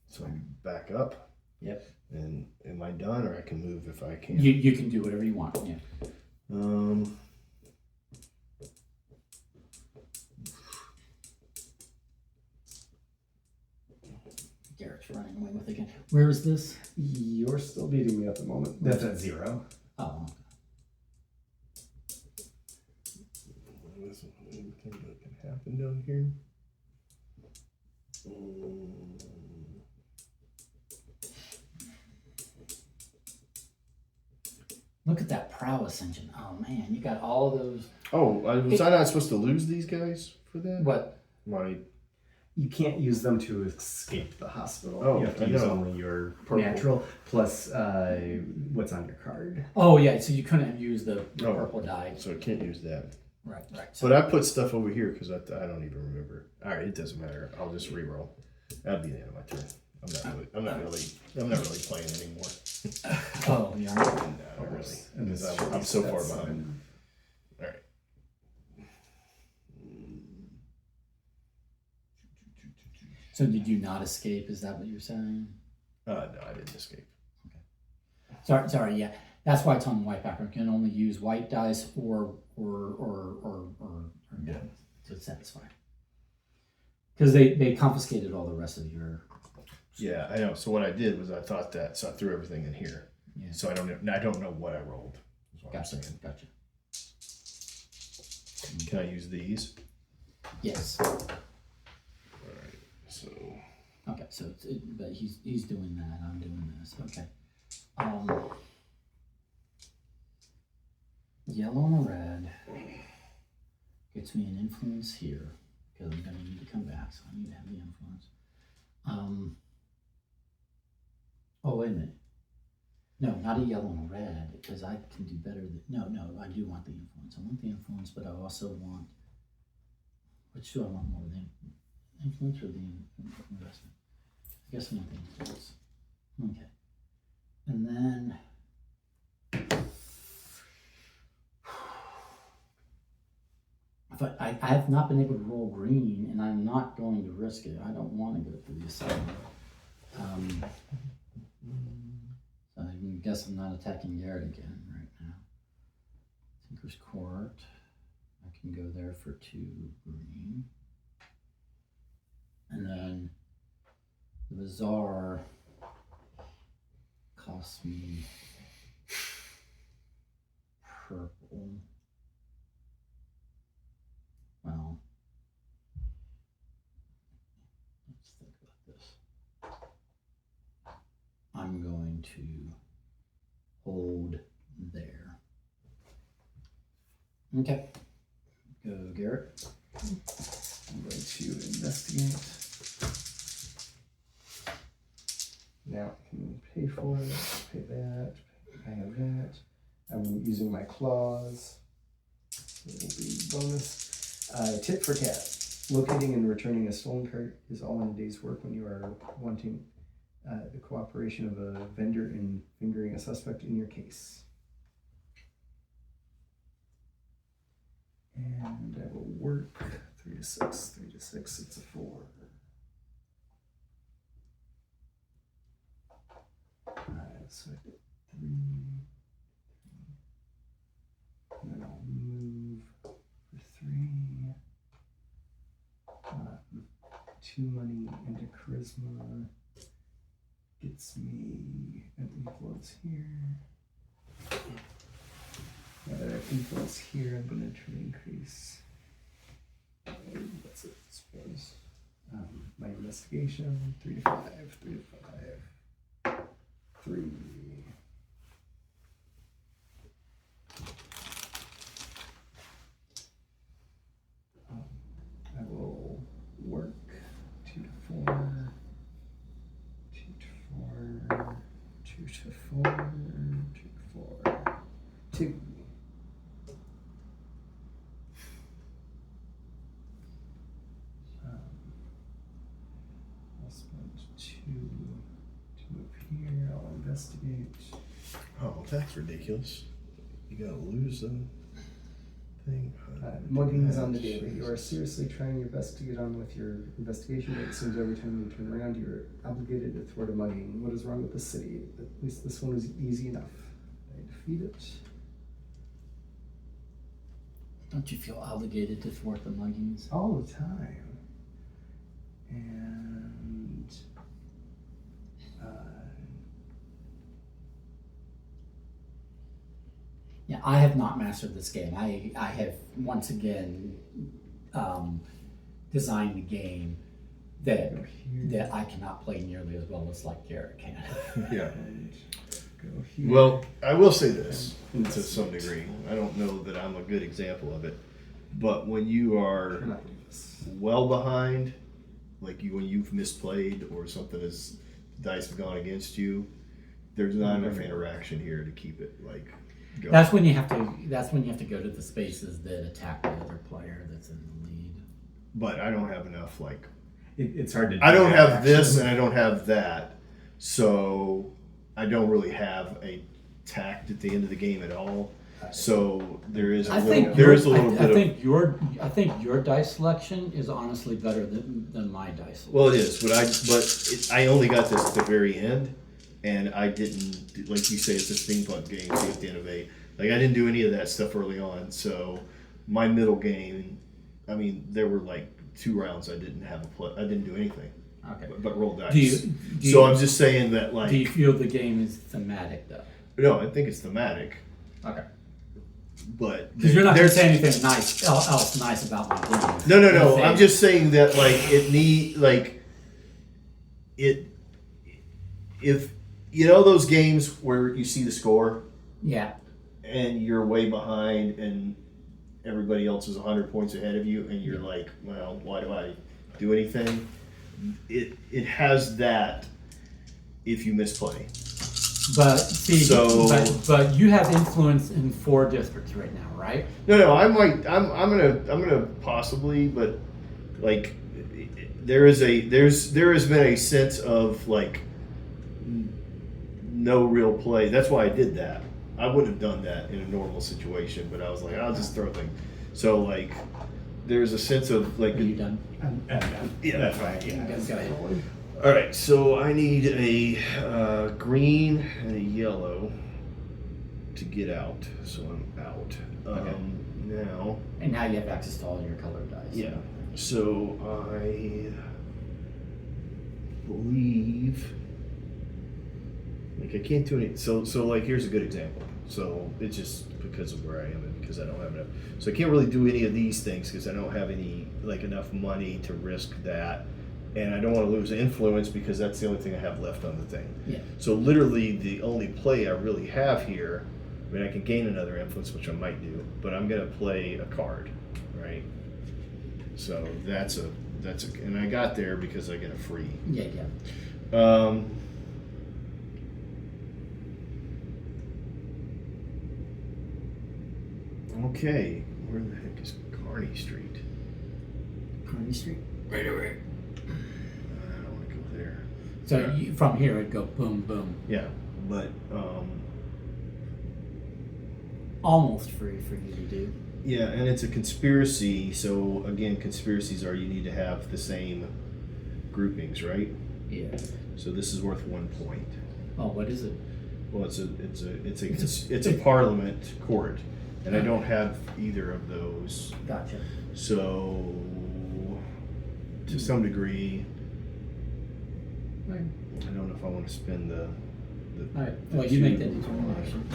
So I'm back up. Yep. And am I done, or I can move if I can? You can do whatever you want. Yeah. Garrett's running away with it again. Where is this? You're still beating me at the moment. That's at 0. Oh, Is anything that can happen down here? look at that prowess engine. Oh man, you got all of those. Oh, was I not supposed to lose these guys for that? What? My You can't use them to escape the hospital. Oh, you have to I use know. only your Purple. natural plus what's on your card. Oh yeah, so you couldn't use the Oh. purple die. So I can't use that. Right, right. So But I put stuff over here because I don't even remember. All right, it doesn't matter. I'll just re-roll. That'd be the end of my turn. I'm not really playing anymore. oh, yeah. No, not really. Because I'm so far behind. All right. So did you not escape? Is that what you're saying? No, I didn't escape. Sorry. Yeah, that's why it's on the white background. You can only use white dice or Yeah. to satisfy. Because they confiscated all the rest of your. Yeah, I know. So what I did was I thought that, so I threw everything in here. Yeah. So I don't know what I rolled. Is what Gotcha. I'm saying. Gotcha. Can I use these? Yes. All right. So Okay. So but he's doing that. I'm doing this. Okay. Yellow and red gets me an influence here because I'm going to need to come back, so I need to have the influence. Oh wait a minute. No, not a yellow and a red because I can do better than. No, I do want the influence. I want the influence, but I also want. Which do I want more? The influence or the investment? I guess I want the influence. Okay. And then. But I have not been able to roll green, and I'm not going to risk it. I don't want to go through the assignment. So I guess I'm not attacking Garrett again right now. Tinker's Court. I can go there for 2 green. And then the Bazaar costs me purple. Well, let's think about this. I'm going to hold there. Okay. Go, Garrett. I'm going to investigate. Now I can pay for it, pay that, I have that. I'm using my claws. It will be bonus. Tip for tat. Locating and returning a stolen cart is all in a day's work when you are wanting the cooperation of a vendor in fingering a suspect in your case. And I will work 3 to 6, 3 to 6, it's a 4. Alright, so I did 3. And then I'll move for 3. 2 money into charisma gets me an influence here. Now that I have influence here, I'm going to try to increase. That's it, I suppose. My investigation, 3 to 5, 3 to 5, 3. I will work 2 to 4, 2 to 4, 2 to 4, 2 to 4, 2. I'll spend 2 to move here. I'll investigate. Oh, that's ridiculous. You gotta lose the thing. Muggings on the daily. You are seriously trying your best to get on with your investigation, but it seems every time you turn around, you're obligated to thwart a mugging. What is wrong with the city? At least this one was easy enough. I defeat it. Don't you feel obligated to thwart the muggings? All the time. And Yeah, I have not mastered this game. I have once again designed a game that I cannot play nearly as well as like Garrett can. Yeah. and go here. Well, I will say this to some degree. I don't know that I'm a good example of it, but when you are Can I do this? well behind, like when you've misplayed or something is dice have gone against you, there's not enough interaction here to keep it like going. That's when you have to go to the spaces that attack the other player that's in the lead. But I don't have enough like It's hard to. I do don't that, have this actually. and I don't have that, so I don't really have a tact at the end of the game at all. So there is a little I think your dice selection is honestly better than my dice selection. Well, it is, but I only got this at the very end, and I didn't, like you say, it's a steampunk game, so you have to innovate. Like I didn't do any of that stuff early on, so my middle game, I mean, there were like 2 rounds I didn't have I didn't do anything, Okay. but roll dice. Do you- I'm just saying that like, Do you feel the game is thematic though? no, I think it's thematic, Okay. but Because you're not going to there's- say anything else nice about my game. No. You're saying- I'm just saying that like if you know those games where you see the score Yeah. and you're way behind and everybody else is 100 points ahead of you and you're like, well, why do I do anything? It has that if you misplay. But see, So- but you have influence in 4 districts right now, right? No, I'm gonna possibly, but like there has been a sense of like no real play. That's why I did that. I wouldn't have done that in a normal situation, but I was like, I'll just throw things. So like there's a sense of like Are you done? Yeah. That's right. Yeah. Go ahead. all right, so I need a green and a yellow to get out. So I'm out. Now And now you have access to all your colored dice. yeah. So I believe like I can't do any so like here's a good example. So it's just because of where I am and because I don't have enough. So I can't really do any of these things because I don't have any like enough money to risk that. And I don't want to lose influence because that's the only thing I have left on the thing. Yeah. So literally the only play I really have here, I mean I can gain another influence, which I might do, but I'm gonna play a card, right? So that's a and I got there because I get a free. Yeah. Okay, where the heck is Kearney Street? Kearney Street. Right away. I don't want to go there. So from here it'd go boom, boom. Yeah, but Almost free for you to do. yeah, and it's a conspiracy. So again, conspiracies are you need to have the same groupings, right? Yeah. So this is worth 1 point. Oh, what is it? Well, it's a parliament court, and I don't have either of those. Gotcha. So to some degree, Right. I don't know if I want to spend the All right. Well, you make that determination.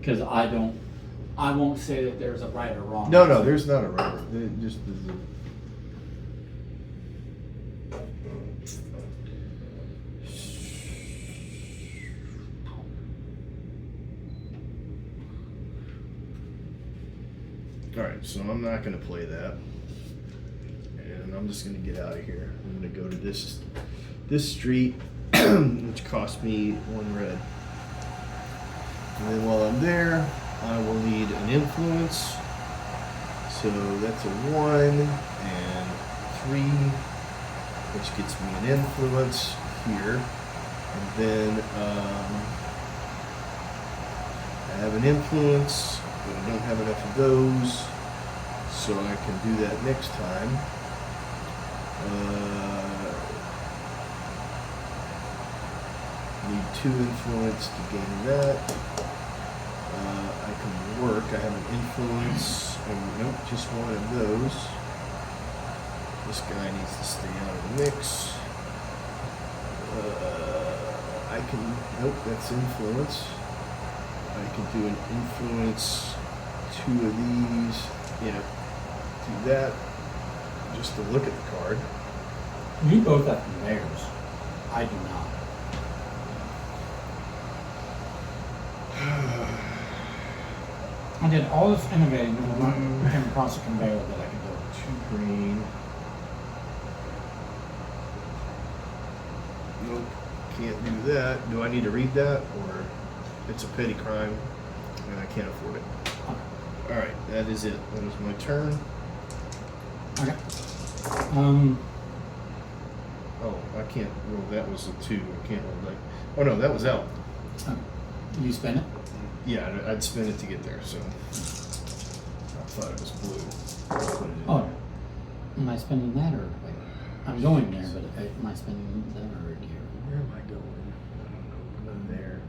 Because I won't say that there's a right or wrong. No, there's not a right. Just Alright, so I'm not gonna play that. And I'm just gonna get out of here. I'm gonna go to this street, which cost me 1 red. And then while I'm there, I will need an influence. So that's a 1 and 3, which gets me an influence here. And then I have an influence, but I don't have enough of those, so I can do that next time. Need 2 influence to gain that. I can work. I have an influence. Nope, just 1 of those. This guy needs to stay out of the mix. I can. Nope, that's influence. I can do an influence. 2 of these. Yeah, do that. Just to look at the card. You both have conveyors. I do not. I did all this innovating and I came across a conveyor that I could do. 2 green. Nope, can't do that. Do I need to read that, or it's a petty crime and I can't afford it? Alright, that is it. That is my turn. Okay. Oh, I can't roll. That was a 2. I can't roll that. Oh no, that was out. You spend it? Yeah, I'd spin it to get there, so. I thought it was blue. Put it in Oh, there. am I spending that or wait? I'm going there, but am I spending that or here? Where am I going? I don't know. I'm there.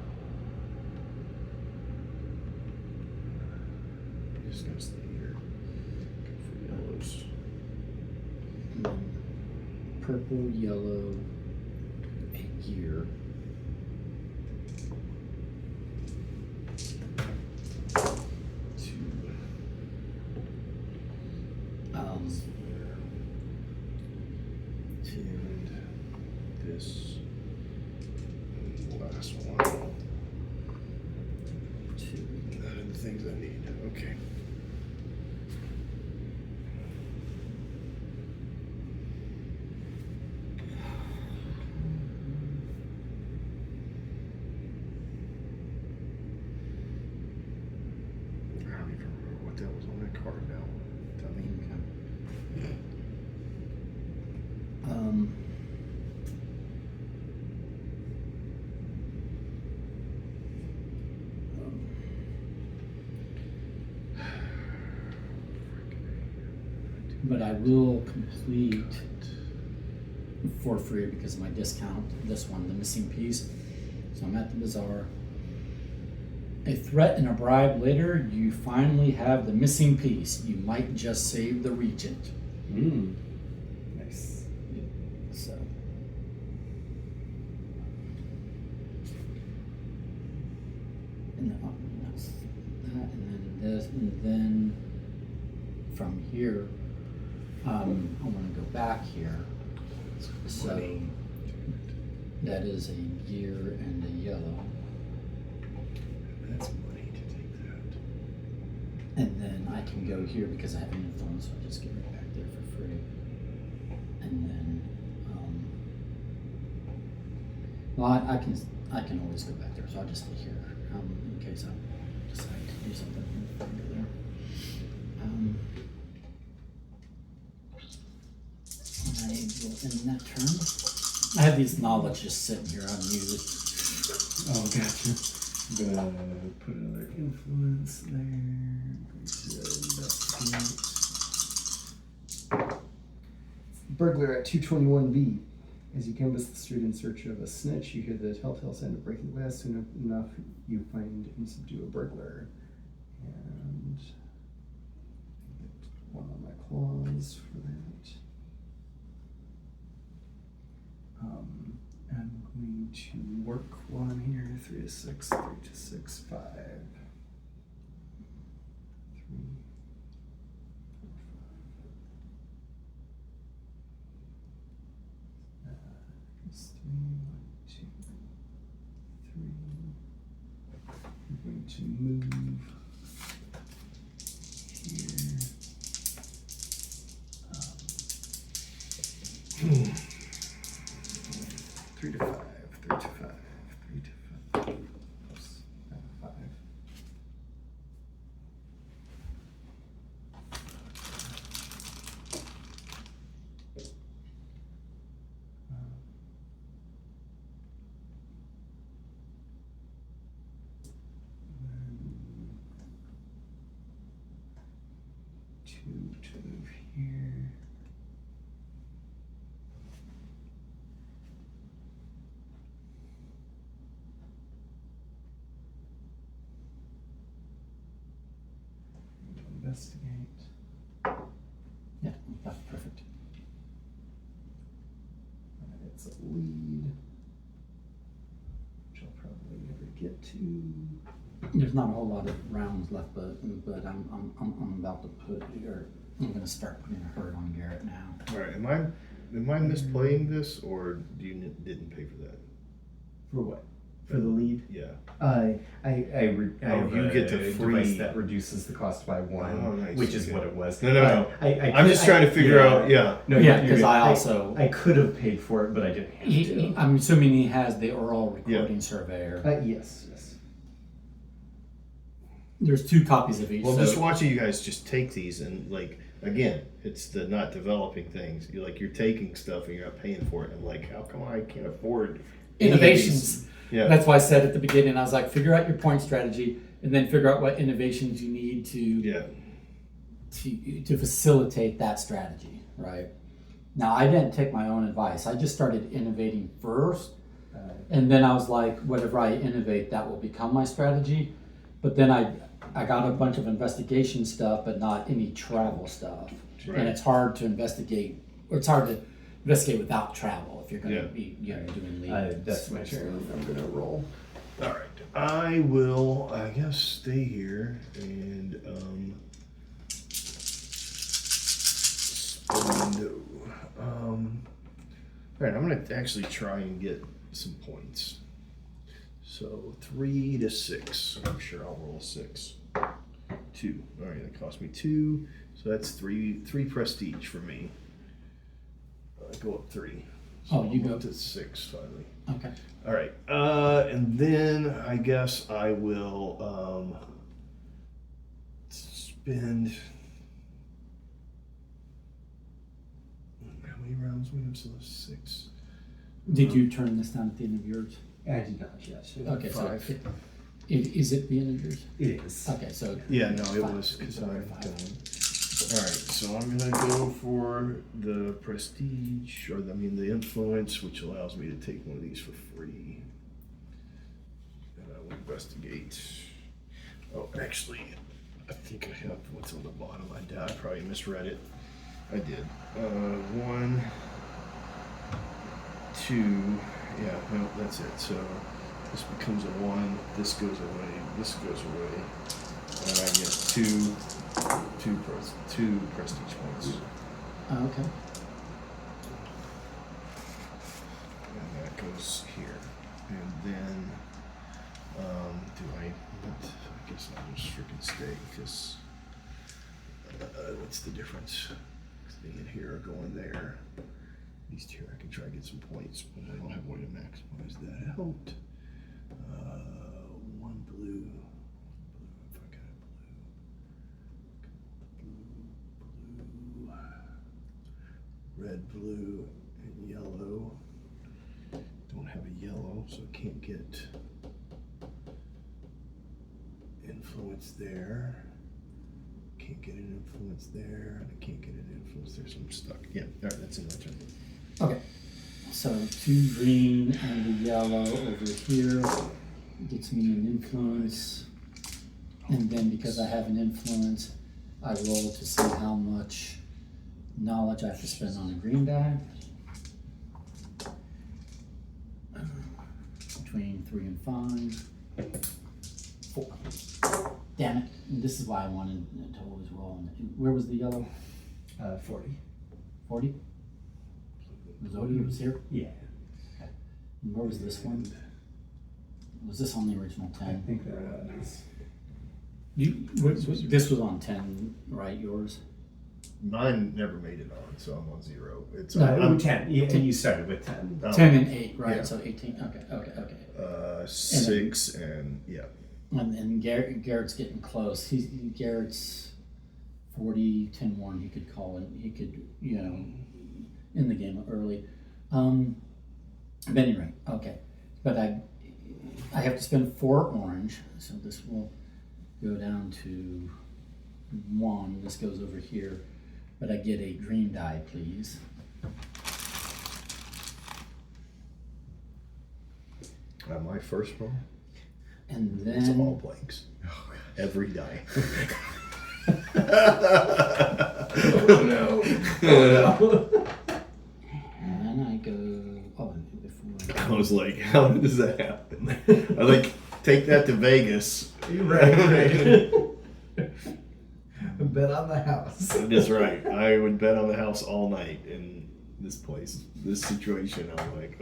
I'm just gonna stay here. Go for yellows. And then purple, yellow, a year. And this. And the last one. 2. That are the things I need. Okay. I don't even remember what that was on that card now. Dummy. But I will complete for free because of my discount. This one, the missing piece. So I'm at the bazaar. A threat and a bribe later, you finally have the missing piece. You might just save the regent. Nice. So. And then, that's that, and then this, and then from here, I want to go back here. So that is a year and a yellow. That's money to take that. And then I can go here because I have an influence, so I'll just get right back there for free. And then, well, I can always go back there, so I'll just stay here in case I decide to do something before I go there. I will end that turn. I have these knowledge just sitting here unused. Oh, gotcha. I'm gonna put another influence there. I'm going to investigate. Burglar at 221B. As you canvass the street in search of a snitch, you hear the telltale sound of breaking glass. Soon enough, you find and subdue a burglar. And get 1 on my claws for that. I'm going to work 1 here. 3 to 6, 3 to 6, 5. 3, 4, 5. going to move here. 3 to 5, 3 to 5, 3 to 5. Oops, 5. Two to move here. Investigate. Yeah, that's perfect. It's a lead, which I'll probably never get to. There's not a whole lot of rounds left, but I'm about to put here. I'm gonna start putting a hurt on Garrett now. All right, am I misplaying this, or didn't pay for that? For what? For the lead? Yeah. I You get the device free that reduces the cost by 1, Oh, nice, which is okay. what it was. No. I I'm just trying to figure out. Yeah. No, Yeah, you're because good. I also I could have paid for it, but I didn't have to. I'm assuming he has the oral recording surveyor. Yes. There's 2 copies of each. Well, so just watching you guys just take these and like again, it's the not developing things. You're taking stuff and you're not paying for it. And like, how come I can't afford any of innovations. these? Yeah. That's why I said at the beginning, I was like, figure out your point strategy, and then figure out what innovations you need to facilitate that strategy. Right. Now, I didn't take my own advice. I just started innovating first, and then I was like, whatever I innovate, that will become my strategy. But then I got a bunch of investigation stuff, but not any travel stuff. Right. And it's hard to investigate, or it's hard to investigate without travel if you're going to Yeah. be doing leads. That's my turn. I'm gonna roll. All right. I will, I guess, stay here and spend. All right. I'm gonna actually try and get some points. So 3 to 6. I'm sure I'll roll 6. 2. All right. That cost me 2. So that's 3 prestige for me. Go up 3. So Oh, you I'm go up to 6 finally. Okay. All right, and then I guess I will spend. How many rounds we have? So 6. Did you turn this down at the end of yours? I did not yet. Okay, 5. so is it the end of yours? It is. Okay, so Yeah, no, it 5. was because So I'm 5. done. All right, so I'm gonna go for the prestige, or the influence, which allows me to take one of these for free. And I will investigate. Oh, actually, I think I have what's on the bottom. I probably misread it. I did. 1, 2. Yeah, no, that's it. So this becomes a 1. This goes away. This goes away. And I get 2 prestige points. Oh, okay. And that goes here. And then, I guess I'll just freaking stay, because, what's the difference? Staying in here or going there? At least here I can try to get some points, but I don't have a way to maximize that out. 1 blue. If I got blue. Red, blue, and yellow. Don't have a yellow, so I can't get influence there. Can't get an influence there, and I can't get an influence there, so I'm stuck. Yeah, all right, that's in my turn. Okay. So 2 green and the yellow over here gets me an influence. And then because I have an influence, I roll to see how much knowledge I have to spend on a green die. Between 3 and 5. 4. Damn it. And this is why I wanted to always roll. Where was the yellow? 40. 40? Zodi was here? Yeah. And where was this one? Was this on the original I 10? think that was. This was on 10, right? Yours? Mine never made it on, so I'm on 0. It's No, I'm, 10. Yeah, you started with 10. 10 and 8, right? Yeah. So 18. Okay. 6 and yeah. And Garrett's getting close. Garrett's 40, 10 1. He could call it. He could, in the game early. At any rate, okay. But I have to spend 4 orange, so this will go down to 1. This goes over here, but I get a green die, please. My first one. And It's all then blanks. Every die. and then I go. Oh, before I was like, how does that happen? I like take that to Vegas. Right. Bet on the house. That's right. I would bet on the house all night in this place, this situation. I'm like,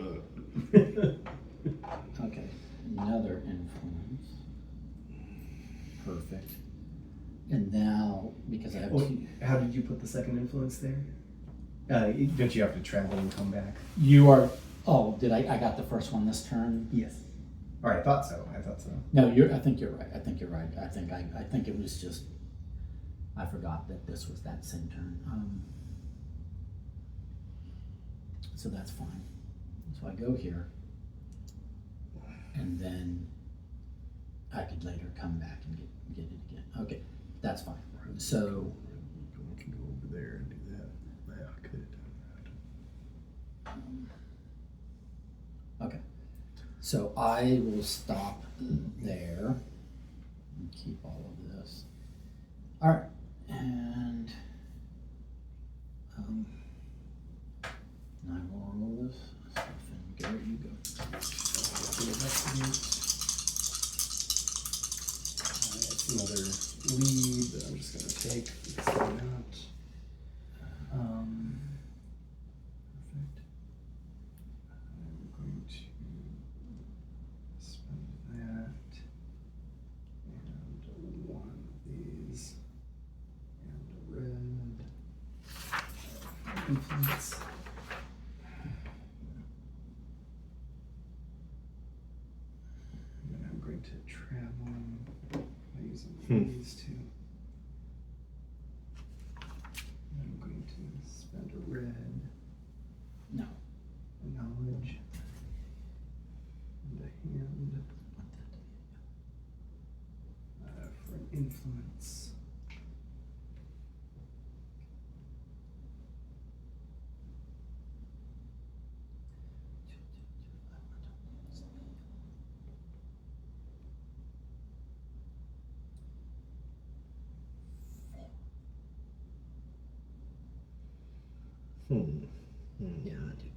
Okay, another influence. Perfect. And now, because I have two, How did you put the second influence there? Don't you have to travel and come back? you are. Oh, did I got the first one this turn? Yes. Or I thought so. No, I think you're right. I think it was just. I forgot that this was that same turn. So that's fine. So I go here, and then I could later come back and get it again. Okay, that's fine. So we can go over there and do that. Yeah, I could have done that. okay, so I will stop there and keep all of this. All right, and I will roll this stuff and Garrett, you go. It's another lead that I'm just gonna take because why not? Perfect. I'm going to spend that and one of these and a red influence. And then I'm going to travel by using these two. And I'm going to spend a red, No. a knowledge, and a hand for an influence. Yeah, I do.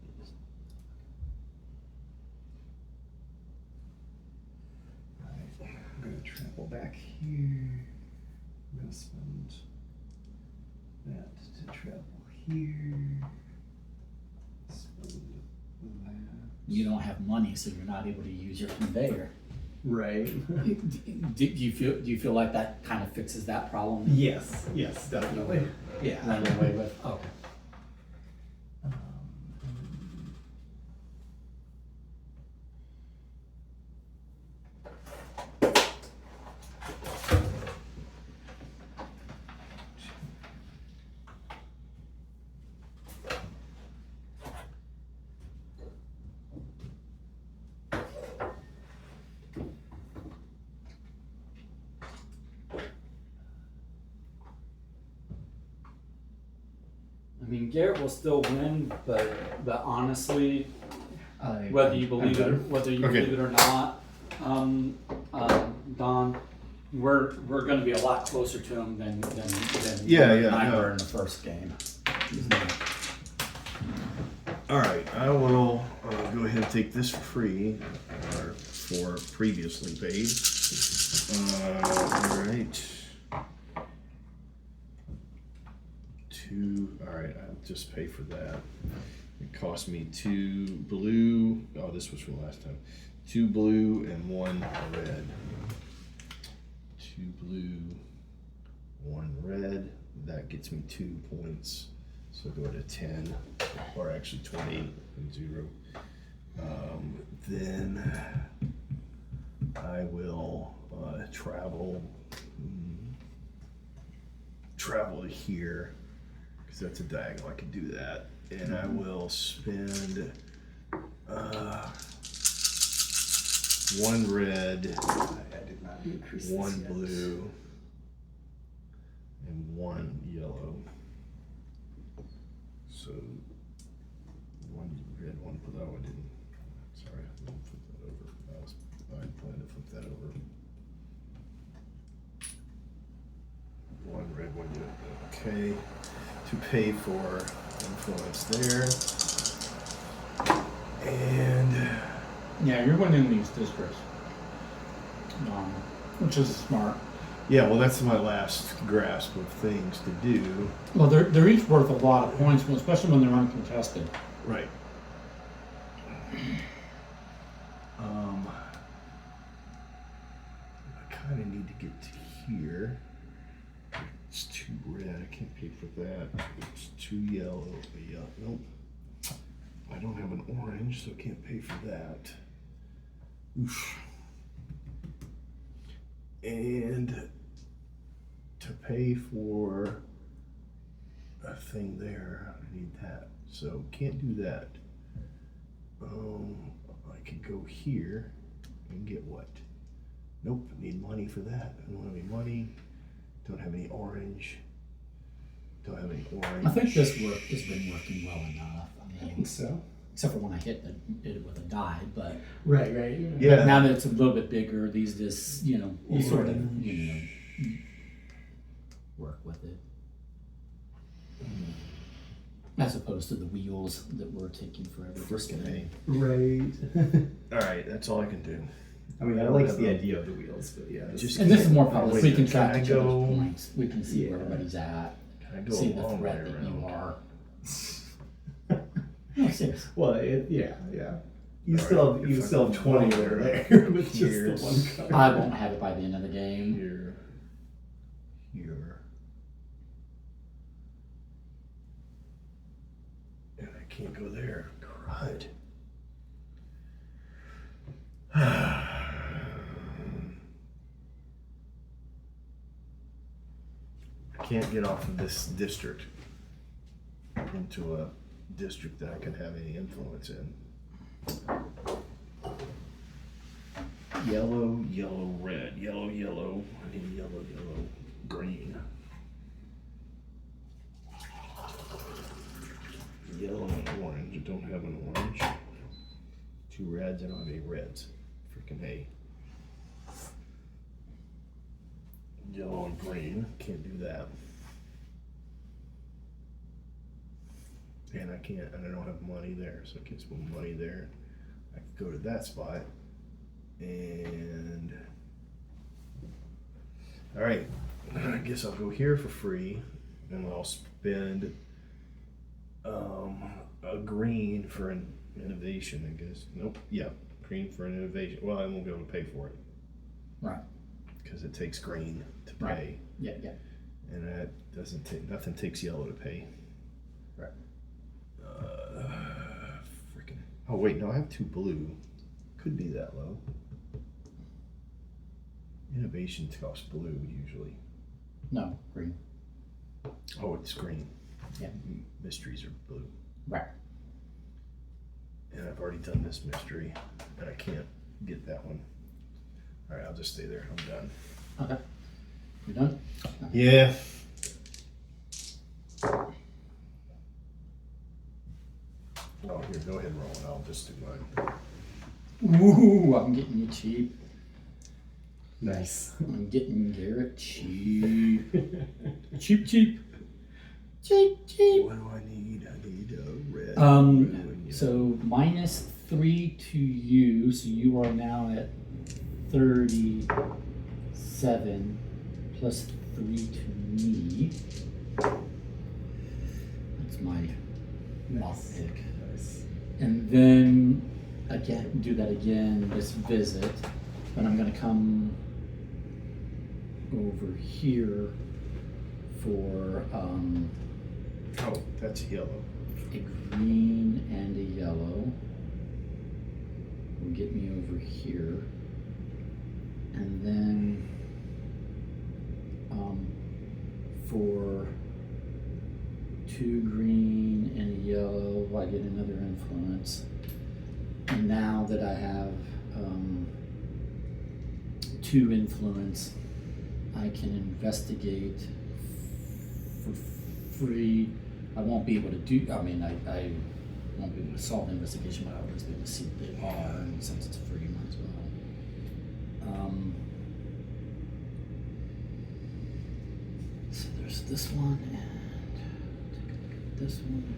I'm going to travel back here. I'm going to spend that to travel here. Spend that. You don't have money, so you're not able to use your conveyor. Right. Do you feel like that kind of fixes that problem? Yes, definitely. Yeah. Run away with. Okay. I mean, Garrett will still win, but honestly, whether you believe it or not, Don, we're going to be a lot closer to him than I were in the first game. All right, I will go ahead and take this for free, or for previously paid. All right. All right, I'll just pay for that. It cost me 2 blue. Oh, this was from last time. 2 blue and 1 red. 2 2 blue, 1 red. That gets me 2 points. So go to 10, or actually 20 and 0. Then I will travel to here, because that's a diagonal. I can do that. And I will spend 1 red, I did not increase this 1 yet. blue, and 1 yellow. So 1 red, 1 blue. Oh, I didn't. Sorry, I didn't flip that over. I planned to flip that over. 1 red, 1 yellow. Okay. To pay for influence there. And Yeah, you're winning these districts, which is smart. yeah, well, that's my last grasp of things to do. Well, they're each worth a lot of points, especially when they're uncontested. Right. I kind of need to get to here. It's 2 red. I can't pay for that. It's 2 yellow. Yeah, nope. I don't have an orange, so I can't pay for that. Oof. And to pay for a thing there, I need that. So can't do that. I could go here and get what? Nope, need money for that. I don't have any money. Don't have any orange. Don't have any orange. I think this work has been working well enough. I I mean, think so. except for when I hit it with a die, but Right. Yeah. but now that it's a little bit bigger, these you sort of work with it. As opposed to the wheels that were taking forever. to Frickin' spin. A. Right. Alright, that's all I can do. I mean, I like the idea of the wheels, but yeah. Just- And this is more Wait, public. We can can track I each other's go- points. We can see where Yeah. everybody's at. Can I go See a the long way threat that you around? are. No, seriously. Well, yeah. You All still right, have, you if I still go have 20 long over way there with just here's- the one card. I won't have it by the end of the game. Here. Here. And I can't go there. Crud. I can't get off of this district into a district that I can have any influence in. Yellow, yellow, red, yellow, yellow. I need yellow, yellow, green. Yellow and orange. I don't have an orange. 2 reds. I don't have any reds. Freaking A. Yellow and green. Can't do that. And I can't. And I don't have money there, so I can't spend money there. I could go to that spot. And all right, I guess I'll go here for free, and I'll spend a green for an innovation. I guess. Nope. Yeah, green for an innovation. Well, I won't be able to pay for it. Right. Because it takes green to pay, Right. Yeah. and that doesn't take nothing takes yellow to pay. Right. Freaking. Oh wait, no, I have 2 blue. Could be that low. Innovation costs blue usually. No, green. Oh, it's green. Yeah. Mysteries are blue. Right. And I've already done this mystery, and I can't get that one. All right, I'll just stay there. I'm done. Okay. You done? Yeah. Oh, here, go ahead and roll it. I'll just do mine. Ooh, I'm getting you cheap. Nice. I'm getting Garrett cheap. cheap. Cheap. What do I need? I need a red. blue, and yellow. So -3 to you, so you are now at 37 plus 3 to me. That's my moth pick. Nice. And then again, do that again, this visit. But I'm gonna come over here for Oh, that's yellow. a green and a yellow. Will get me over here. And then for 2 green and a yellow, I get another influence. And now that I have 2 influence, I can investigate for free. I won't be able to do, I mean, I won't be able to solve the investigation, but I'll always be able to see what they are, and since it's free, might as well. So there's this one, and take a look at this one.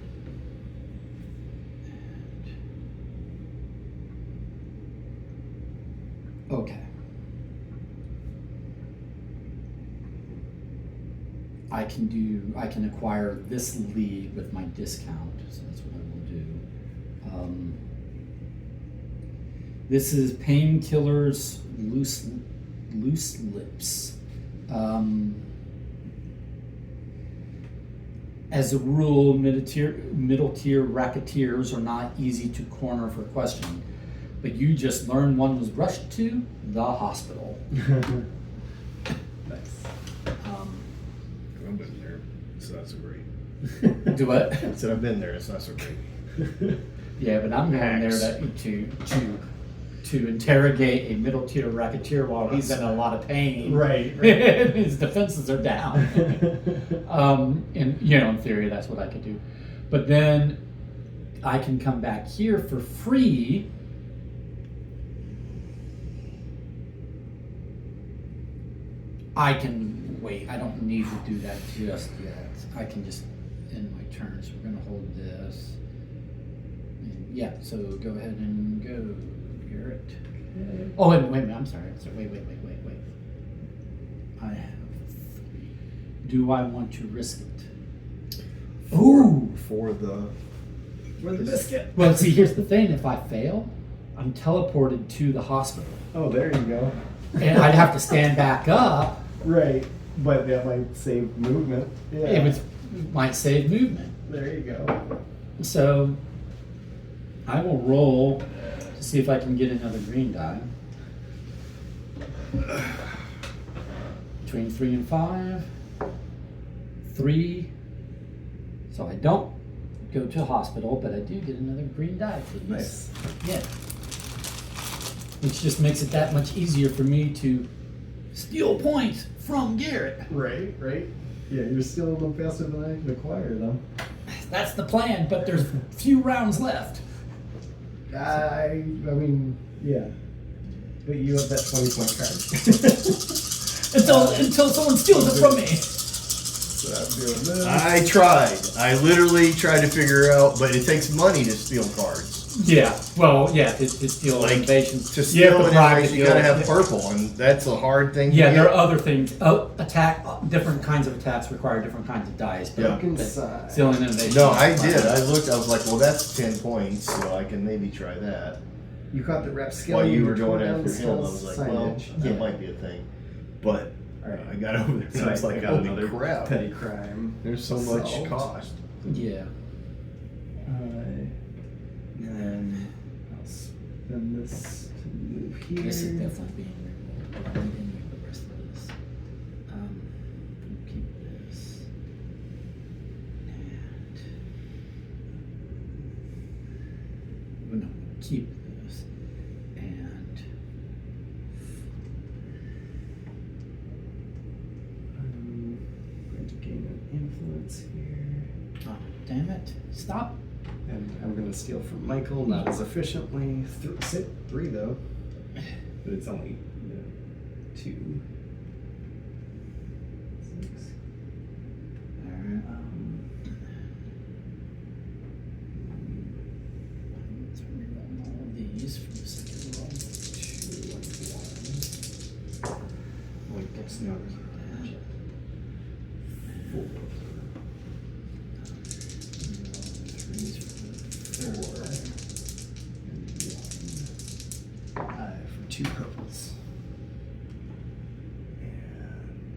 And okay. I can acquire this lead with my discount, so that's what I will do. This is Painkillers Loose Lips. As a rule, middle tier racketeers are not easy to corner for questioning, but you just learned one was rushed to the hospital. Nice. I've been there. It's not so great. Do what? I said I've been there. It's not so great. Yeah, but I'm going there Hacks. to interrogate a middle tier racketeer while he's in a lot of pain. Right. His defenses are down. And in theory, that's what I could do. But then I can come back here for free. I can wait. I don't need to do that just yet. I can just end my turn. So we're going to hold this. And yeah, so go ahead and go, Garrett. Okay. Oh, wait a minute. I'm sorry. Wait. I have 3. Do I want to risk it? Ooh! For the biscuit. Well, see, here's the thing. If I fail, I'm teleported to the hospital. Oh, there you go. And I'd have to stand back up. Right, but that might save movement. Yeah. It might save movement. There you go. So I will roll to see if I can get another green die. Between 3 and 5. 3. So I don't go to hospital, but I do get another green die, please. Nice. Yeah. Which just makes it that much easier for me to steal points from Garrett. Right. Yeah, you're still a little faster than I can acquire them. That's the plan, but there's few rounds left. I mean, yeah. But you have that 20-point card. Until someone steals it from me. So I'm doing this. I tried. I literally tried to figure out, but it takes money to steal cards. Yeah. Well, yeah, to steal Like, innovations. To steal an bribe innovation, to you gotta deal- have purple, and that's a hard thing Yeah, to there get. are other things. Different kinds of attacks require different kinds of dice. But, Yeah. Look but inside. stealing innovation. No, I did. I looked. I was like, well, that's 10 points, so I can maybe try that. You caught the rapscallion. While you were going torn down after him, I Skull's was like, well, signage. that Yeah. might be a thing. But All right. I got over there, and I was like, got holy another crap. petty crime. There's so much Solved. cost. Yeah. And then I'll spend this to move here. This is definitely being removed. But I didn't make the rest of this. We'll keep this. And. Well, no, keep this. And. I'm going to gain an influence here. Oh, damn it. Stop. And I'm going to steal from Michael, not as efficiently. 3 though. But it's only 2. 6. Alright. Let's reroll all of these for the second roll. 2 and 1. Like that's not 4. 4 and 1. For 2 purples. And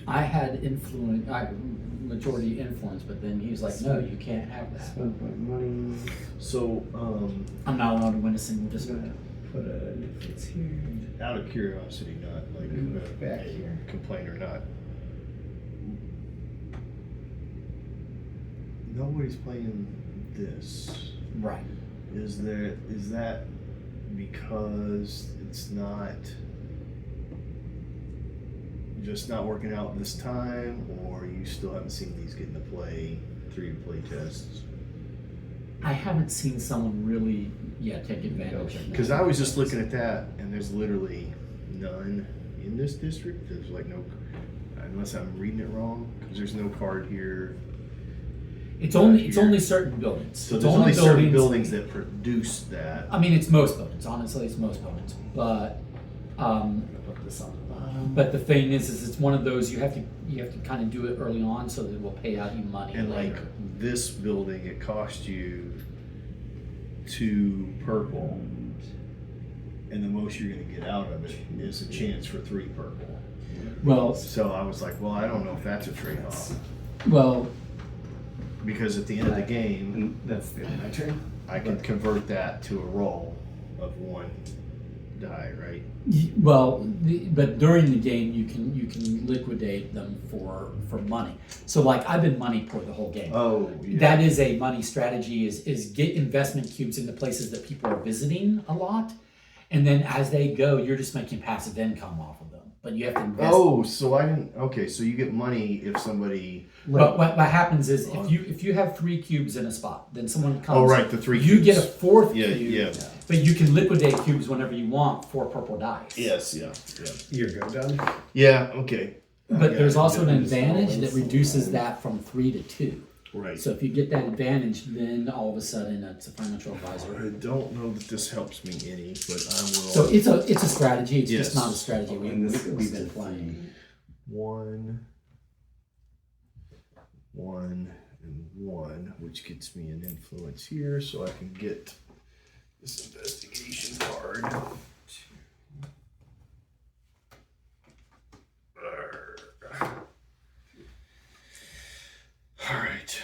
I had majority influence, but then he was like, no, you can't have that. Spend my money. So, I'm not allowed to win a single Just district. gonna put an influence here. out of curiosity, not like Move back here. complain or not. Nobody's playing this. Right. Is that because it's not just not working out this time, or you still haven't seen these get into play through your play tests? I haven't seen someone really, take advantage of that. Because I was just looking at that, and there's literally none in this district. There's like no, unless I'm reading it wrong, because there's no card here. It's only certain buildings. So It's there's only certain buildings that produce that. I mean, it's most buildings. Honestly, it's most buildings. But I'm gonna put this on the bottom. but the thing is it's one of those you have to kind of do it early on so that it will pay out you money And later. like this building, it cost you 2 purple, and the most you're gonna get out of it is a chance for 3 purple. Well, So I was like, well, I don't know if that's a trade-off, well, because at the end of the game, And that's the end of my turn. I can convert that to a roll of 1 die, right? but during the game you can liquidate them for money. So like I've been money poor the whole game. Oh, yeah. That is a money strategy is get investment cubes into places that people are visiting a lot, and then as they go you're just making passive income off of them, but you have to invest. Oh, so I didn't. Okay, so you get money if somebody. But what happens is if you have 3 cubes in a spot, then someone comes. Oh, right, the 3 You cubes. get a 4th Yeah, cube. yeah. But you can liquidate cubes whenever you want for purple dice. Yes, yeah. You're go done. Yeah, okay. But Yeah, there's also an yeah, advantage that reduces that from 3 to 2. Right. So if you get that advantage, then all of a sudden it's a financial I advisor. don't know that this helps me any, but I will. So it's a strategy. It's Yes. just not a strategy And this goes we've been to playing. 1, 1, and 1, which gets me an influence here, so I can get this investigation card. All right.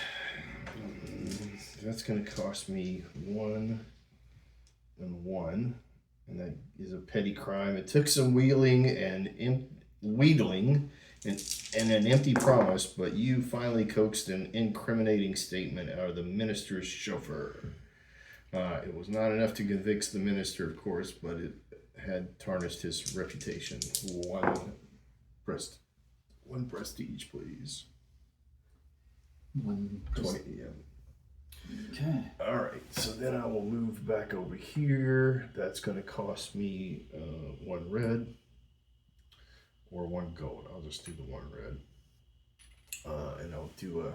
That's going to cost me 1 and 1, and that is a petty crime. It took some wheedling and an empty promise, but you finally coaxed an incriminating statement out of the minister's chauffeur. It was not enough to convict the minister, of course, but it had tarnished his reputation. 1 prestige, please. 1 20, yeah. Okay. All right, so then I will move back over here. That's going to cost me 1 red or 1 gold. I'll just do the 1 red, and I'll do a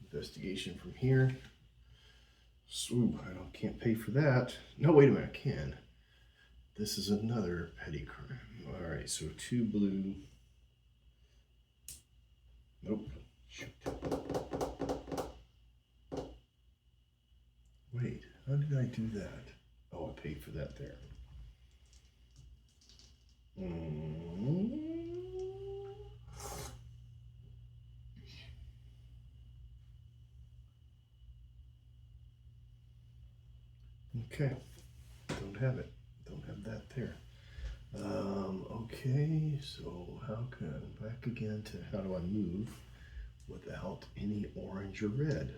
investigation from here. So can't pay for that. No, wait a minute, I can. This is another petty crime. All right, so 2 blue. Nope. Shoot. Wait, how did I do that? Oh, I paid for that there. Okay, don't have it. Don't have that there. Okay, so how can back again to how do I move without any orange or red?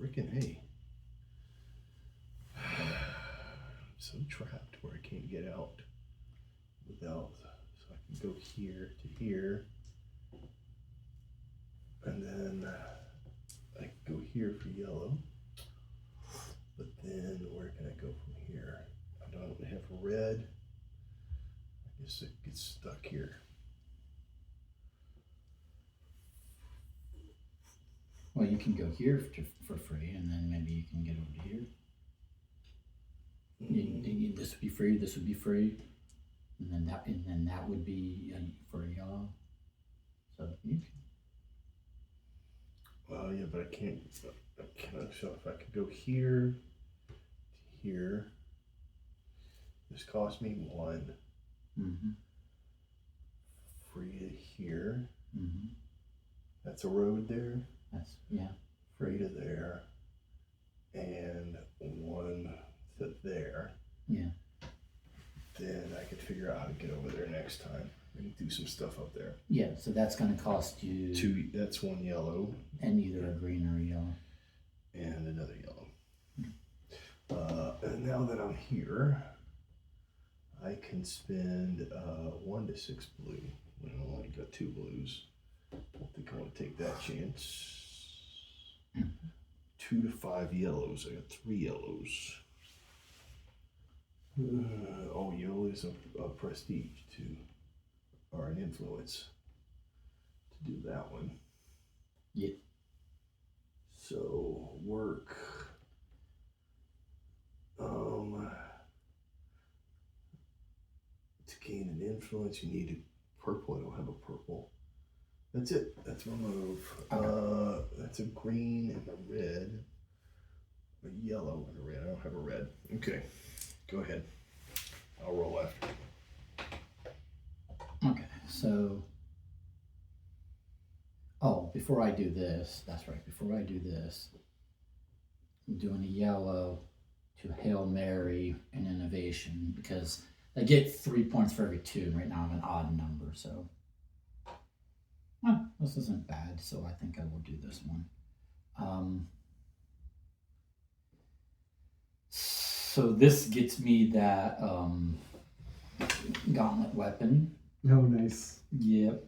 Freaking A. I'm so trapped where I can't get out without, so I can go here to here, and then I can go here for yellow, but then where can I go from here? I don't have red. I guess it gets stuck here. Well, you can go here for free, and then maybe you can get over to here. This would be free. This would be free, and then that would be for a yellow. So you can. Well, yeah, but I can't. So if I could go here to here, this cost me 1. Mm-hmm. Free to here. Mm-hmm. That's a road there, That's yeah. Freda there, and one to there. Yeah. Then I could figure out how to get over there next time and do some stuff up there. Yeah. So that's going to cost you That's one yellow and either a green or a yellow. and another yellow. And now that I'm here, I can spend 1 to 6 blue. Well, I only got 2 blues. I don't think I want to take that chance. 2 to 5 yellows. I got 3 yellows. Oh, yellow is a prestige too, or an influence to do that one. Yeah. So work. To gain an influence, you need a purple. I don't have a purple. That's it. That's my move. That's a green and a red, a yellow and a red. I don't have a red. Okay, go ahead. I'll roll after. Okay. So. Oh, before I do this, that's right. Before I do this, I'm doing a yellow to Hail Mary and Innovation because I get 3 points for every 2, and right now I'm an odd number, so this isn't bad. So I think I will do this one. So this gets me that gauntlet weapon. Oh, nice. Yep.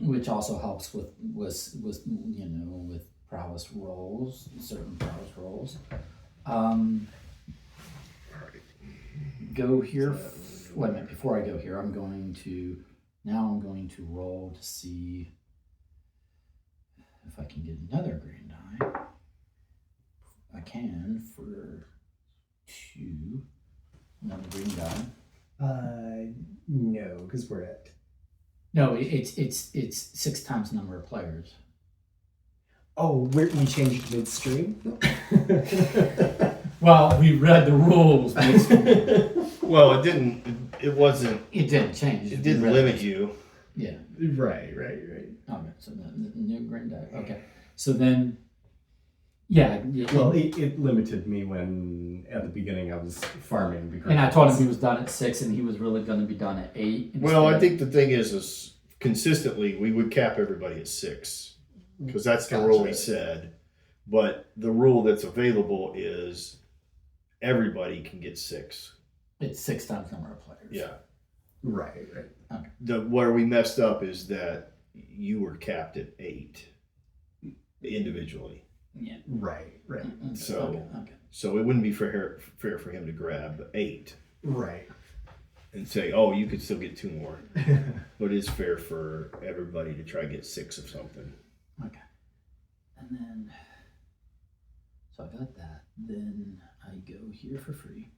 Which also helps with with prowess rolls, certain prowess rolls. Go here. Wait a minute. Before I go here, I'm going to roll to see if I can get another green die. I can for 2. Another green die. No, because we're at. No, it's 6 times the number of players. Oh, we changed midstream. Well, we read the rules. Well, it didn't. It wasn't. It didn't change. It didn't limit you. Yeah. Right. Okay. So the new green die. Okay. So then, yeah. Well, it limited me when at the beginning I was farming because. And I told him he was done at 6, and he was really going to be done at 8. Well, I think the thing is consistently we would cap everybody at 6 because that's the rule he said. But the rule that's available is everybody can get 6. It's 6 times the number of players. Yeah. Right. Okay. Where we messed up is that you were capped at 8 individually. Yeah. Right. Okay. So Okay. so it wouldn't be fair for him to grab 8 Right. and say, oh, you could still get 2 more. But it's fair for everybody to try to get 6 of something. Okay. And then, so I got that. Then I go here for free.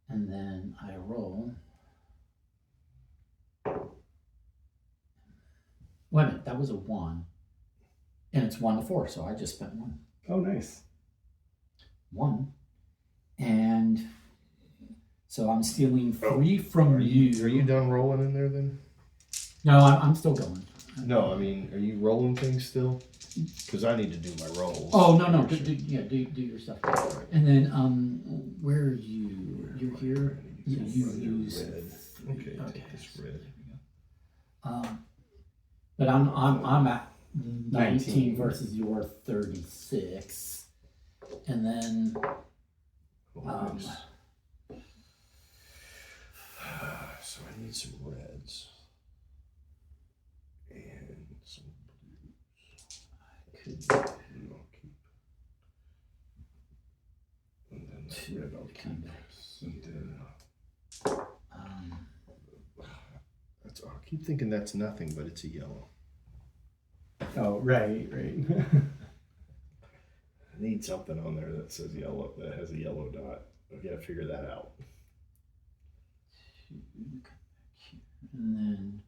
And then I roll. Wait a minute, that was a 1. And it's 1 to 4, so I just spent 1. Oh, nice. 1. And so I'm stealing 3 from you. Are you done rolling in there then? No, I'm still going. No, I mean, are you rolling things still? Because I need to do my rolls. Oh, no. Do your stuff. And then, where are you? You're here? You use red. Okay, take this red. But I'm at 19 versus your 36. And then, Nice. So I need some reds. And some blues. I'll keep. And then that Two red I'll keep. come back And then, I keep thinking that's nothing, but it's a yellow. Oh, right. I need something on there that says yellow, that has a yellow dot. I've got to figure that out. come back here. And then,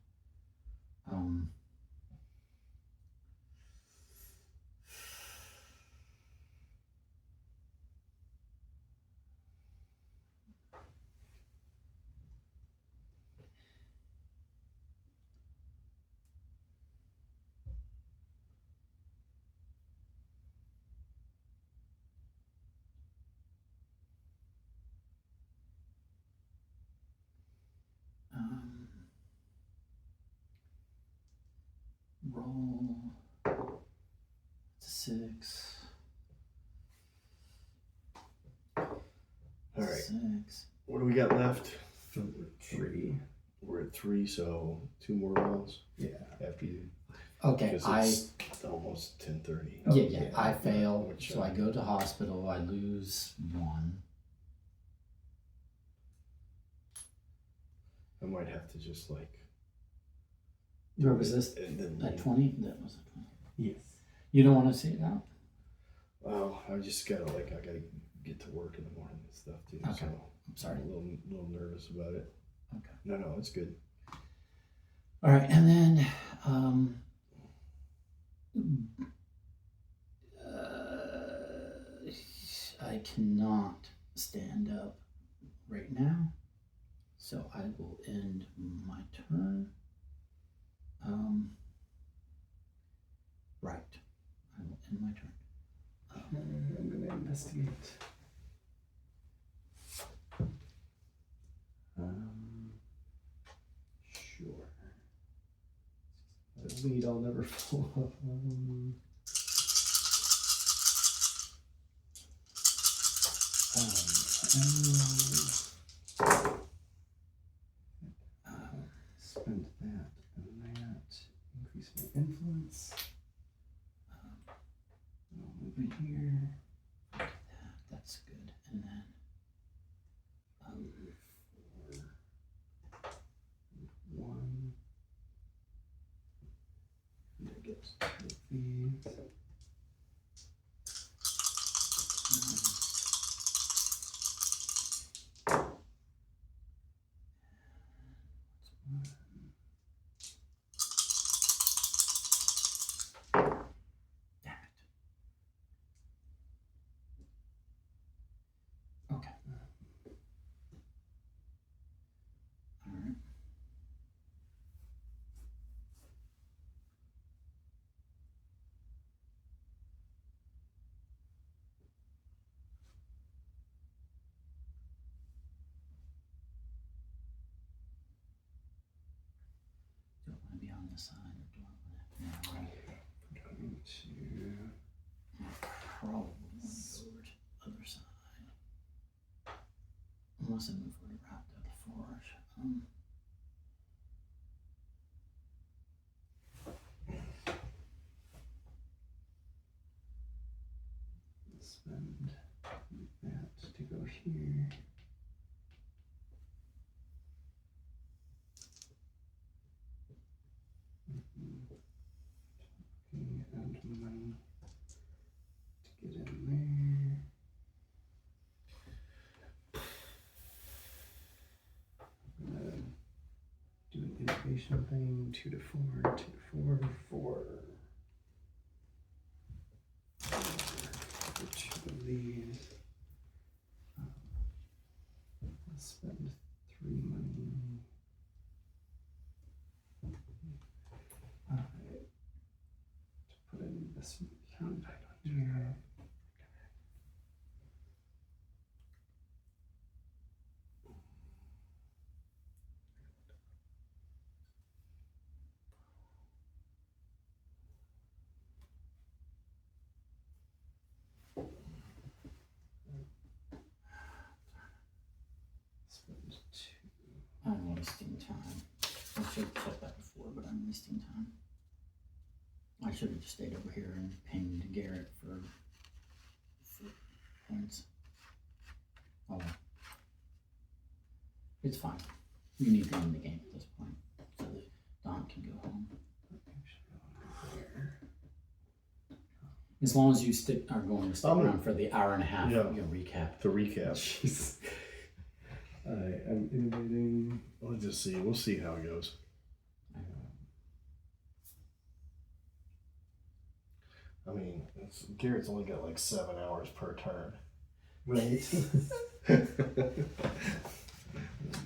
roll. It's a 6. All right. 6. What do we got left? 3. We're at 3, so 2 more rounds Yeah. after you. Okay, Because it's almost 10:30. yeah, I fail, Which, so I go to hospital. I lose 1. I might have to just like. What was this? And then At 20? That was a 20. Yes. You don't want to see it out? Well, I just gotta I gotta get to work in the morning and stuff too. Okay. So I'm sorry. I'm a little nervous about it. Okay. No, it's good. All right, and then I cannot stand up right now, so I will end my turn. Right, I will end my turn. I'm gonna investigate. Sure. The lead I'll never follow. Spend that and that. Increase my influence. I'll move it here. That's good, and then One. And I get 2 of these. damn it. Okay. All right. Do I want to be on this side or do I want to? No, Going to probably want to go over to the other side. Unless I move right around to the forge. spend that to go here. And money to get in there. I'm gonna do an innovation thing. 2 to 4, 2 to 4, 4. 2 of these. I'll spend 3 money. To put an investment here. Spend 2. I'm wasting time. I should have said that before, but I'm wasting time. I should have just stayed over here and pinged Garrett for points. Oh well. It's fine. You need to end the game at this point so that Don can go home. As long as you are going to stick around for the hour and a half, Yeah. you'll recap. To recap, Jeez. I am innovating. we'll just see. We'll see how it goes. I mean, Garrett's only got like 7 hours per turn. Right.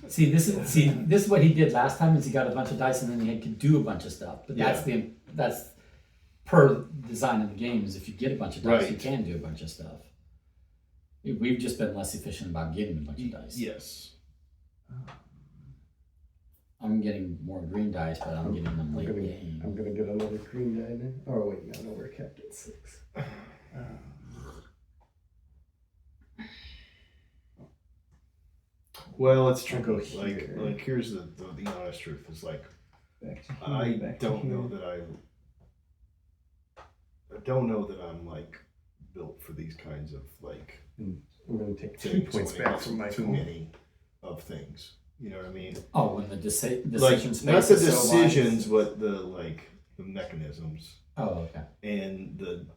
See, this is what he did last time. Is he got a bunch of dice and then he could do a bunch of stuff. But that's per design of the game. Is if you get a bunch of dice, you Right. can do a bunch of stuff. We've just been less efficient about getting a bunch of dice. Yes. I'm getting more green dice, but I'm getting them late I'm game. gonna get another green die now. Oh wait, no, we're kept at 6. Well, it's I'll go tricky. here. Like here's the honest truth is like Back to here, I back to don't here. know that I don't know that I'm like built for these kinds of like I'm gonna take 2 too points many- back from my too many of things. You know what I mean? Oh, when the decision Like space not the is so wide. decisions, but the the mechanisms Oh, okay. and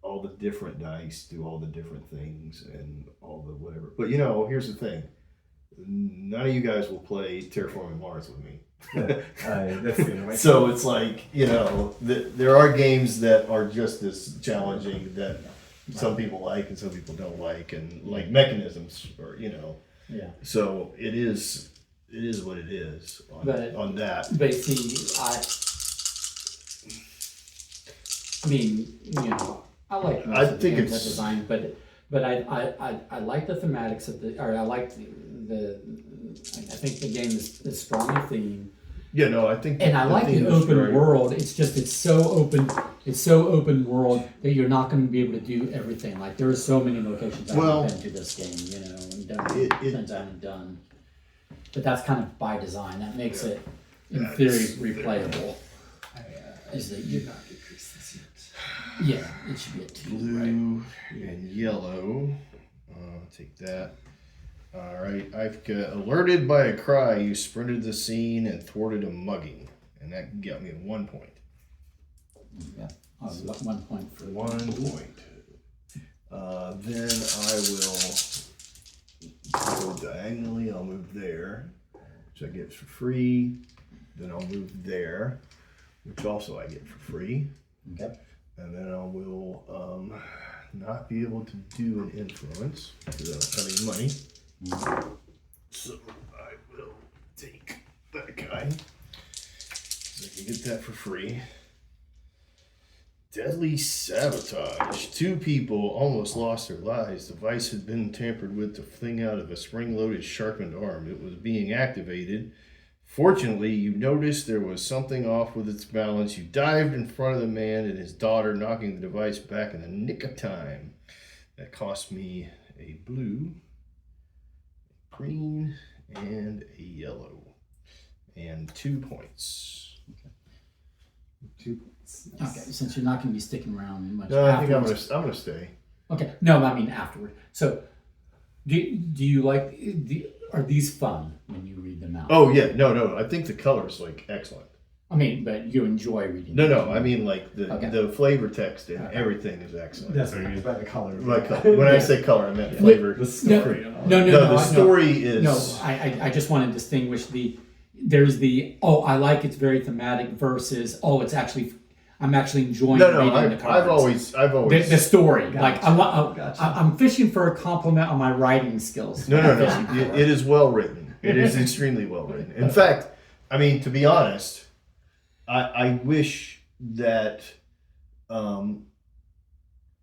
all the different dice do all the different things and all the whatever. But you know, here's the thing: none of you guys will play Terraforming Mars with me. That's the end of my So it's like, you know, there are games that are just as challenging that some people like and some people don't like, and like mechanisms, or you know. Yeah. So it is what it is on that. But see, I mean, you know, I like most I of the think games it's- I designed, but I like the thematics of the, or I like I think the game is strongly themed, Yeah, no, I think. and I like theme the is open right. world. It's just it's so open world that you're not going to be able to do everything. Like there are so many locations Well, I've been to this game, you know, and done it- things I haven't done. But that's kind of by design. That makes it, in Yeah, theory, it's- replayable. Is that you? did not decrease this yet. Yeah, it should be a 2, right? Blue and yellow. Take that. All right, I've got alerted by a cry. You sprinted the scene and thwarted a mugging, and that got me 1 point. Yeah. Oh, 1 point for 1 point. Then I will go diagonally. I'll move there, which I get for free. Then I'll move there, which also I get for free. Okay. And then I will not be able to do an influence because I don't have any money. So I will take that guy. So I can get that for free. Deadly sabotage. 2 people almost lost their lives. The device had been tampered with to fling out of a spring-loaded sharpened arm. It was being activated. Fortunately, you noticed there was something off with its balance. You dived in front of the man and his daughter, knocking the device back in the nick of time. That cost me a blue, green, and a yellow. And 2 points. 2 points. Okay, since you're not going to be sticking around much No, I think afterwards. I'm gonna stay. Okay, no, I mean afterward. So, do you like are these fun when you read them out? Oh yeah, no. I think the color's like excellent. I mean, but you enjoy reading. No, them. I mean like the flavor text and everything is excellent. That's what I mean by the color. Like when I say color, I meant flavor. The story. No, The story is No, I just want to distinguish there's I like it's very thematic versus I'm actually enjoying reading the cards. I've always The story. Gotcha. Like I'm fishing for a compliment on my writing skills. No. I'm fishing for It is well written. It is extremely well written. In fact, I mean, to be honest, I wish that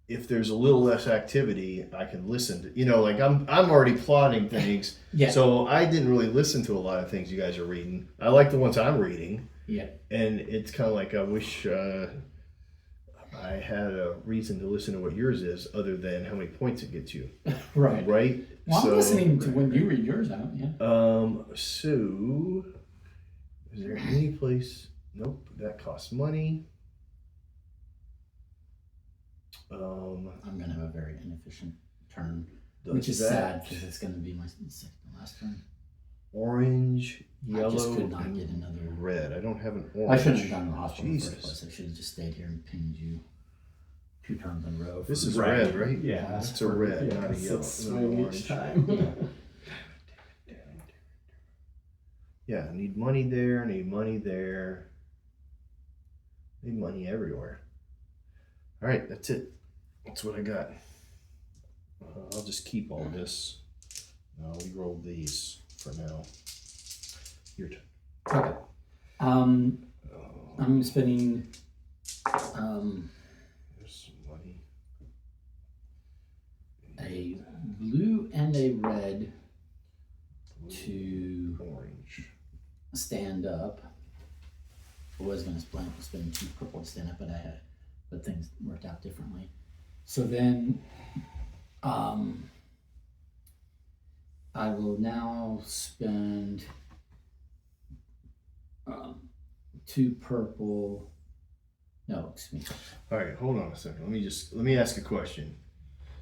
if there's a little less activity, I can listen to. You know, like I'm already plotting things. Yeah. So I didn't really listen to a lot of things you guys are reading. I like the ones I'm reading. Yeah. And it's kind of like I wish I had a reason to listen to what yours is, other than how many points it gets you. Right. Right. Well, I'm listening to when you read yours out. Yeah. So, is there any place? Nope, that costs money. I'm gonna have a very inefficient turn, Does which is that. sad because it's gonna be my second to last turn. Orange, yellow, I just could not and get another. red. I don't have an I orange. shouldn't have done the hospital in the Jesus. first place. I should have just stayed here and pinged you 2 turns in a row. This is Right. red, right? Yeah. That's a red, not a yellow. Swing not an each orange. time. Yeah, I need money there. I need money there. I need money everywhere. All right, that's it. That's what I got. I'll just keep all this. We roll these for now. Your turn. Okay. I'm spending. There's some money. A blue and a red to Orange. stand up. I was gonna spend 2 purple to stand up, but things worked out differently. So then, I will now spend 2 purple. No, excuse me. All right, hold on a second. Let me ask a question.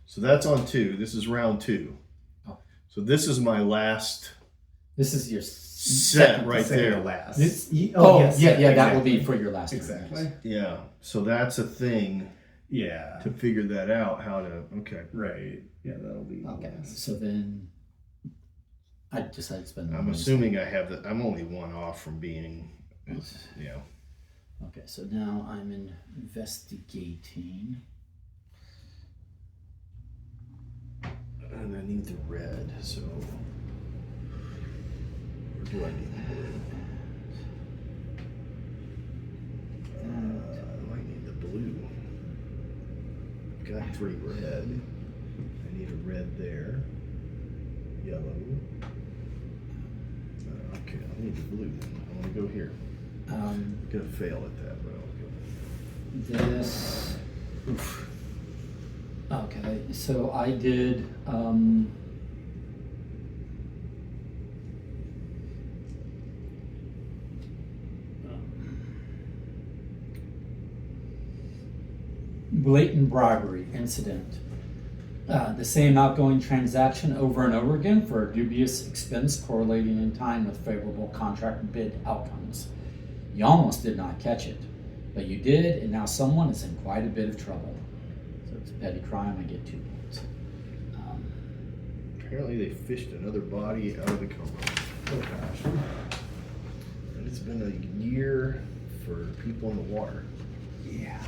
So that's on 2. This is round 2. Oh. So this is my last This is your set right Second to there. last. This, yes, yeah, that exactly. will be for your last turn. Exactly. Yeah. So that's a thing Yeah. to figure that out. How to? Okay. Right. Yeah, that'll be. Okay, last. so then I decided to spend. I'm assuming I have that. I'm only 1 off from being. Yeah. Okay, so now I'm investigating. And I need the red. So. Or do I need the blue? I might need the blue. I've got 3 red. I need a red there. Yellow. Okay, I need the blue then. I want to go here. I'm gonna fail at that, but I'll go. This. Oof. Okay, so I did. Blatant bribery incident. The same outgoing transaction over and over again for a dubious expense correlating in time with favorable contract bid outcomes. You almost did not catch it, but you did, and now someone is in quite a bit of trouble. So it's a petty crime, I get 2 points. Apparently they fished another body out of the company. Oh gosh. And it's been a year for people in the water. Yeah.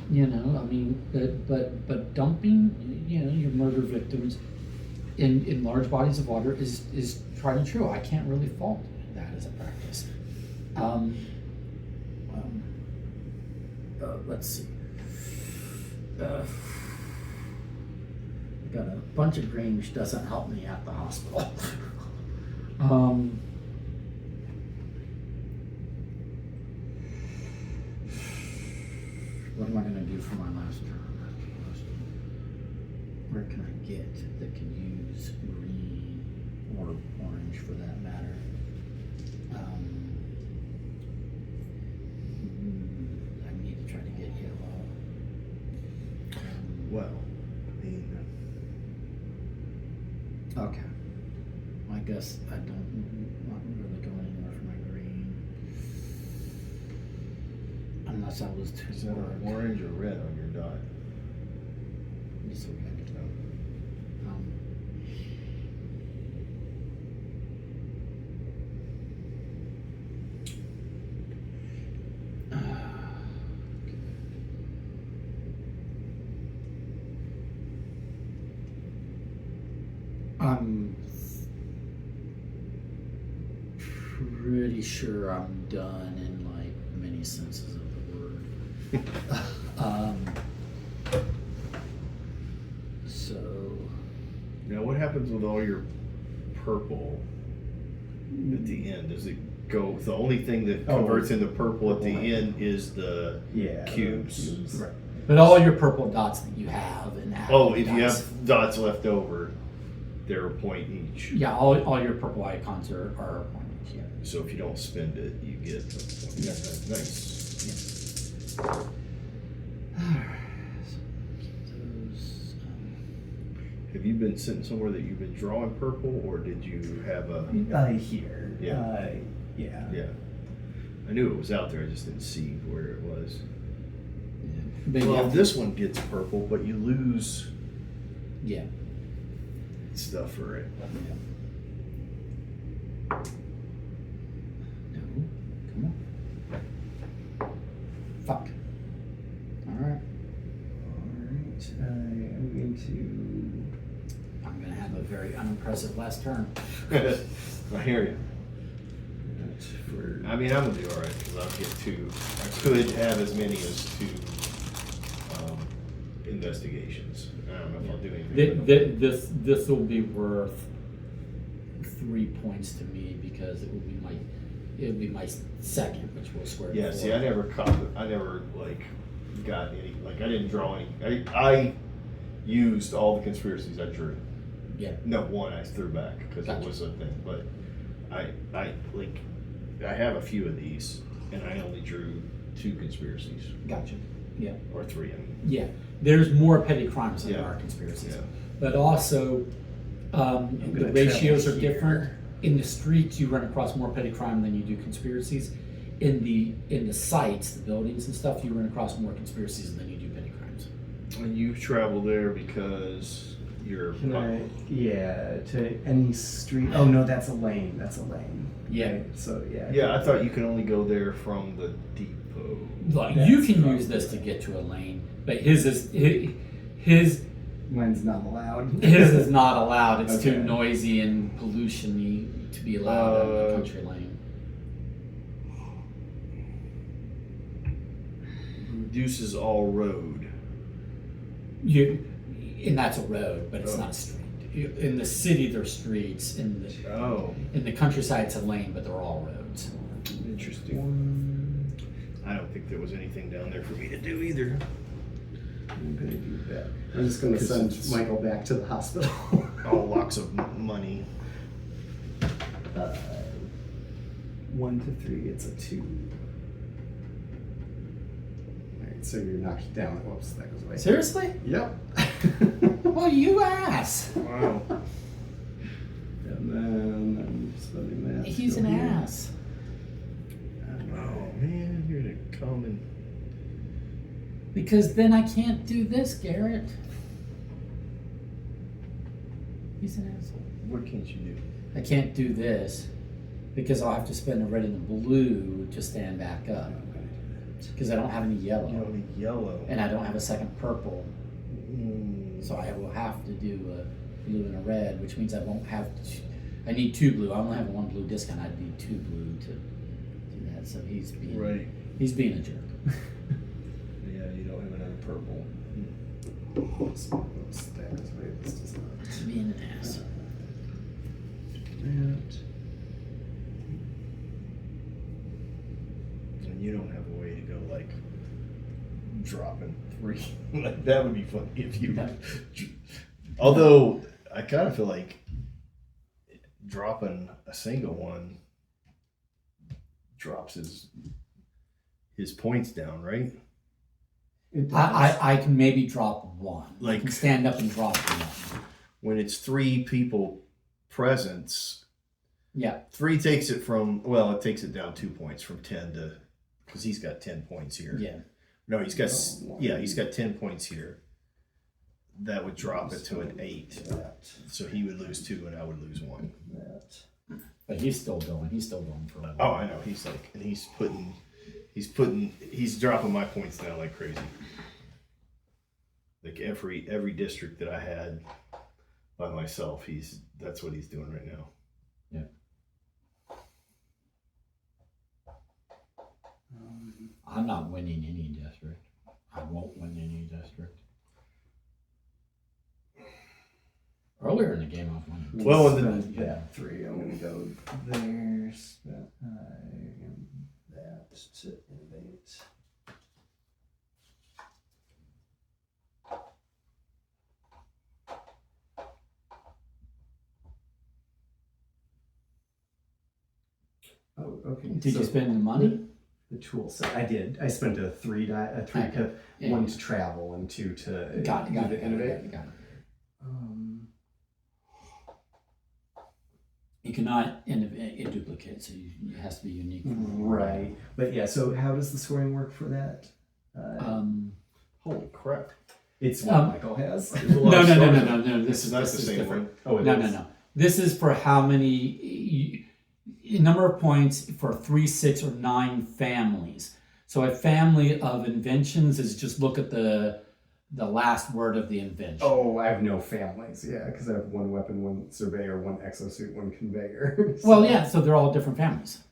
You know, I mean, but dumping, you know, your murder victims in large bodies of water is tried and true. I can't really fault that as a practice. Let's see. I got a bunch of green, which doesn't help me at the hospital. What am I going to do for my last turn? Where can I get that can use green or orange for that matter? I need to try to get yellow. Well, I mean, Okay. I guess I don't not really go anywhere for my green. Unless I was too is that work. orange or red on your dot? It's a red. I'm pretty sure I'm done in like many senses of the word. So Now, what happens with all your purple at the end? Does it go? The only thing that converts into purple at the end is the cubes. Right. but all your purple dots that you have and Oh, if you have dots left over, they're a point each. yeah, all your purple icons are a point each, yeah. So if you don't spend it, you get a point. Yeah, nice. Have you been sitting somewhere that you've been drawing purple, or did you have a? Here. Yeah. Yeah. Yeah. I knew it was out there. I just didn't see where it was. But Well, yeah, this one gets purple, but you lose yeah. stuff for it. No, come on. Fuck. Alright. Alright, I am going I'm gonna have a very unimpressive last turn. I hear you. to. I mean, I'm gonna do all right because I'll get 2. I could have as many as 2 investigations. I don't know if I'll do anything. This will be worth 3 points to me because it would be my second, which will square. Yeah, before. see, I never like got any, like I didn't draw any. I used all the conspiracies I drew. Yeah. No, one I threw back because Gotcha. it was a thing, but I have a few of these, and I only drew 2 conspiracies Gotcha. Yeah. or 3. I mean, Yeah. There's more petty crimes than there Yeah. are conspiracies, yeah. but also the gonna ratios travel are here. different. In the streets, you run across more petty crime than you do conspiracies. In the sites, the buildings and stuff, you run across more conspiracies than you do petty crimes. And you travel there because you're. Can I? Yeah, to any street. Oh no, that's a lane. That's a lane. Yeah. Right, so yeah. Yeah, I thought you could only go there from the depot. Like That's you can probably use this to get to a lane, but his is Mine's not allowed. his is not allowed. It's Okay. too noisy and pollution-y to be allowed on the country lane. Reduces all road. And that's a road, but it's Oh. not a street. In the city, there's streets. Oh, In the countryside, it's a lane, but they're all roads. interesting. I don't think there was anything down there for me to do either. I'm gonna do that. I'm just gonna 'Cause send it's- Michael back to the hospital. All lots of money. 1 to 3, it's a 2. Alright, so you're knocked down. Whoops, that goes away. Seriously? Yep. Well, you ass. Wow. And then I'm spending that. to He's go an here. ass. Oh man, you're the common. Because then I can't do this, Garrett. He's an asshole. What can't you do? I can't do this because I'll have to spend the red and the blue to stand back up. Because I don't have any yellow. You don't need yellow. And I don't have a second purple. Mm. So I will have to do a blue and a red, which means I won't have. I need 2 blue. I only have 1 blue discount. I'd need 2 blue to do that. So he's being Right. He's being a jerk. Yeah, you don't have another purple. This does not. He's being an ass. That. And you don't have a way to go like dropping 3. Like that would be funny if you. No. Although I kind of feel like dropping a single one drops his points down, right? It does. I can maybe drop 1. I Like- can stand up and drop 1. When it's 3 people presence, Yeah. 3 takes it from, well, it takes it down 2 points from 10 to, because he's got 10 points here. Yeah. No, he's got, Oh, yeah, he's got 10 points here. That would drop it to an 8. That. So he would lose 2 and I would lose 1. That. But he's still going. He's still going for a while. Oh, I know. He's like, and he's dropping my points down like crazy. Like every district that I had by myself, that's what he's doing right now. I'm not winning any district. I won't win any district. Earlier in the game, I was winning. Well, and Spend then- that 3. I'm gonna go there. Spend that to innovate. Oh, okay. Did so you spend the money? the tool set? I did. I spent a 3 Okay. to Yeah. 1 to travel and 2 to Got it. do the innovate. Got it. You cannot innovate duplicate, so it has to be unique. Right. But yeah, so how does the scoring work for that? Holy crap! It's what Michael has. There's a No, lot no, of no, stars. no, no, no. This is not the same different. one. Oh, it No, is. no, no. This is for how many number of points for 3, 6, or 9 families. So a family of inventions is just look at the last word of the invention. Oh, I have no families. Yeah, because I have 1 weapon, 1 surveyor, 1 exosuit, 1 conveyor. So- Well, yeah. So they're all different families.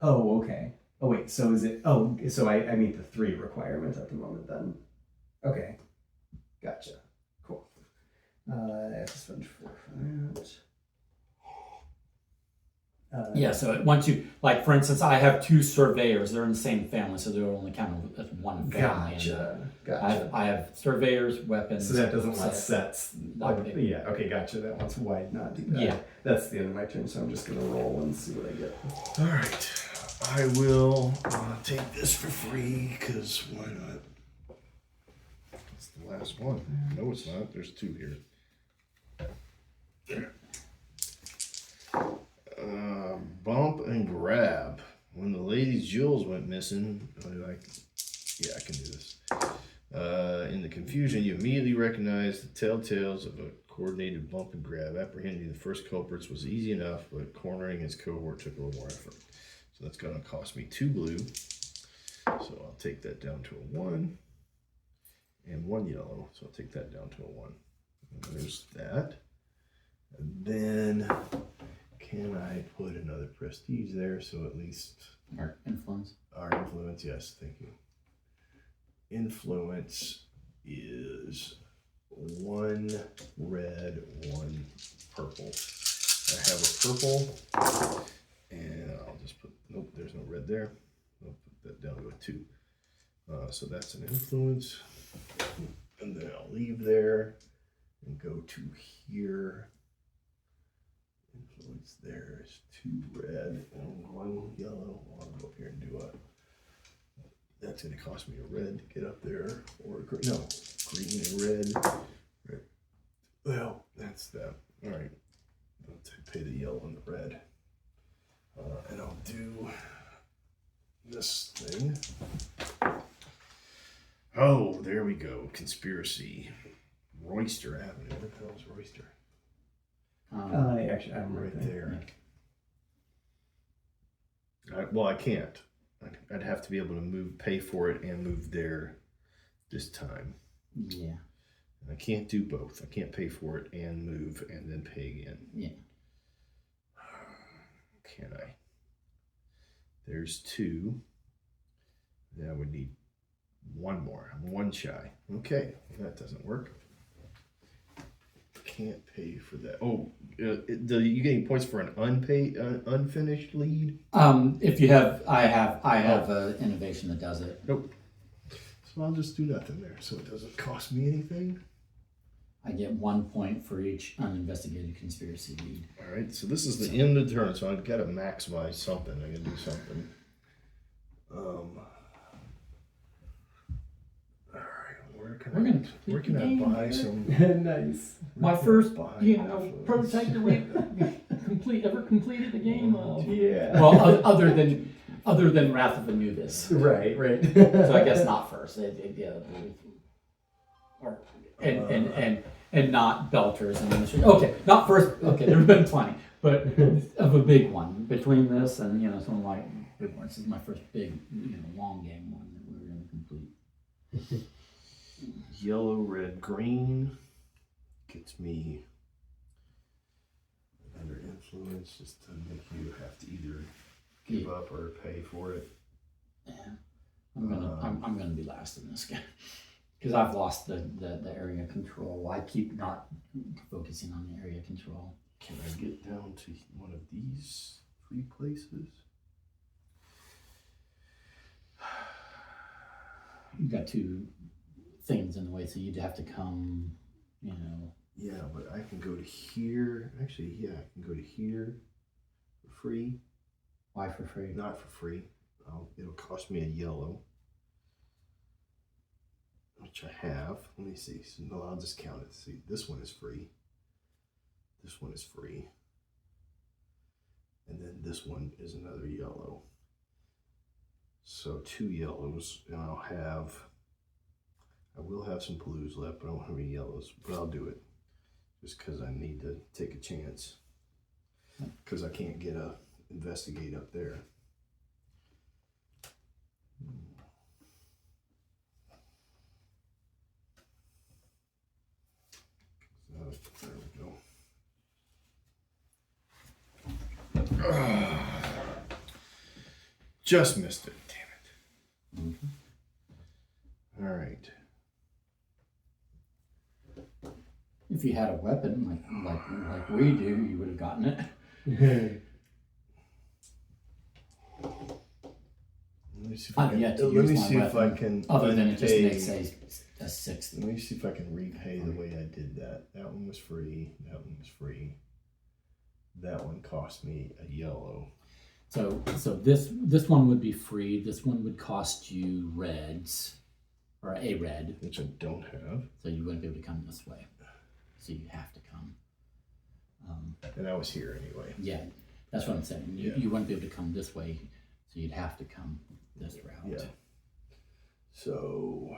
Oh, okay. Oh, wait. So is it? Oh, so I meet the 3 requirement at the moment then. Okay. Gotcha. Cool. I have to spend 4 for that. Yeah, so once you, like, for instance, I have 2 surveyors. They're in the same family, so they're only counted as one family. Gotcha. I have surveyors, weapons. So that doesn't want sets. sets. Like Oh, big. yeah, okay, gotcha. That one's wide, not deep. Yeah. That's the end of my turn, so I'm just gonna roll and see what I get. All right. I will take this for free, because why not? It's the last one. No, it's not. There's 2 here. There. Bump and grab. When the lady's jewels went missing, I can do this. In the confusion, you immediately recognized the telltales of a coordinated bump and grab. Apprehending the first culprits was easy enough, but cornering his cohort took a little more effort. So that's going to cost me 2 blue. So I'll take that down to a 1. And 1 yellow. So I'll take that down to a 1. And there's that. And then, can I put another prestige there? So at least Our influence. our influence, yes, thank you. Influence is 1 red, 1 purple. I have a purple, and I'll just put, nope, there's no red there. I'll put that down to a 2. So that's an influence. And then I'll leave there and go to here. Influence there is 2 red and 1 yellow. I'll go up here and do a, that's going to cost me a red to get up there, or no, green and red. Well, that's that. All right, I'll pay the yellow and the red, and I'll do this thing. Oh, there we go. Conspiracy. Royster Avenue. Where the hell is Royster? Actually, I'm Right there. I can't. I'd have to be able to pay for it and move there this time. Yeah. And I can't do both. I can't pay for it and move and then pay again. Yeah. Can I? There's 2. Then I would need 1 more. I'm 1 shy. Okay, that doesn't work. Can't pay for that. Oh, you getting points for an unpaid, unfinished lead? If you have, I have an innovation that does it. Nope. So I'll just do nothing there, so it doesn't cost me anything. I get 1 point for each uninvestigated conspiracy lead. All right. So this is the end of the turn, so I've got to maximize something. I got to do something. All right. Where can I buy some? Nice. My first, buy influence? prototype that we ever completed the game of. Yeah. Well, other than Wrath of Anubis. Right. So I guess not first. And not Belters and Ministry. Okay, not first. Okay, there's been plenty, but of a big one between this and some of my big ones. This is my first big long game one that we were going to complete. Yellow, red, green gets me another influence, just to make you have to either give up or pay for it. Yeah, I'm gonna be last in this game because I've lost the area control. I keep not focusing on the area control. Can I get down to one of these 3 places? You've got 2 things in the way, so you'd have to come, Yeah, but I can go to here. Actually, yeah, I can go to here for free. Why for free? Not for free. It'll cost me a yellow, which I have. Let me see. So, no, I'll just count it. See, this one is free. This one is free. And then this one is another yellow. So 2 yellows, and I will have some blues left, but I don't have any yellows, but I'll do it just because I need to take a chance, because I can't get a investigate up there. So, there we go. Just missed it, damn it. All right. If you had a weapon like we do, you would have gotten it. me see if I I have can. yet to Let use me my see if I weapon, can. other than it just unpay- makes a sixth. Let me see if I can repay the way I did that. That one was free. That one was free. That one cost me a yellow. So this one would be free. This one would cost you reds, or a red. Which I don't have. So you wouldn't be able to come this way. So you have to come. And I was here anyway. Yeah, that's what I'm saying. You, Yeah. you wouldn't be able to come this way, so you'd have to come this route. Yeah. So,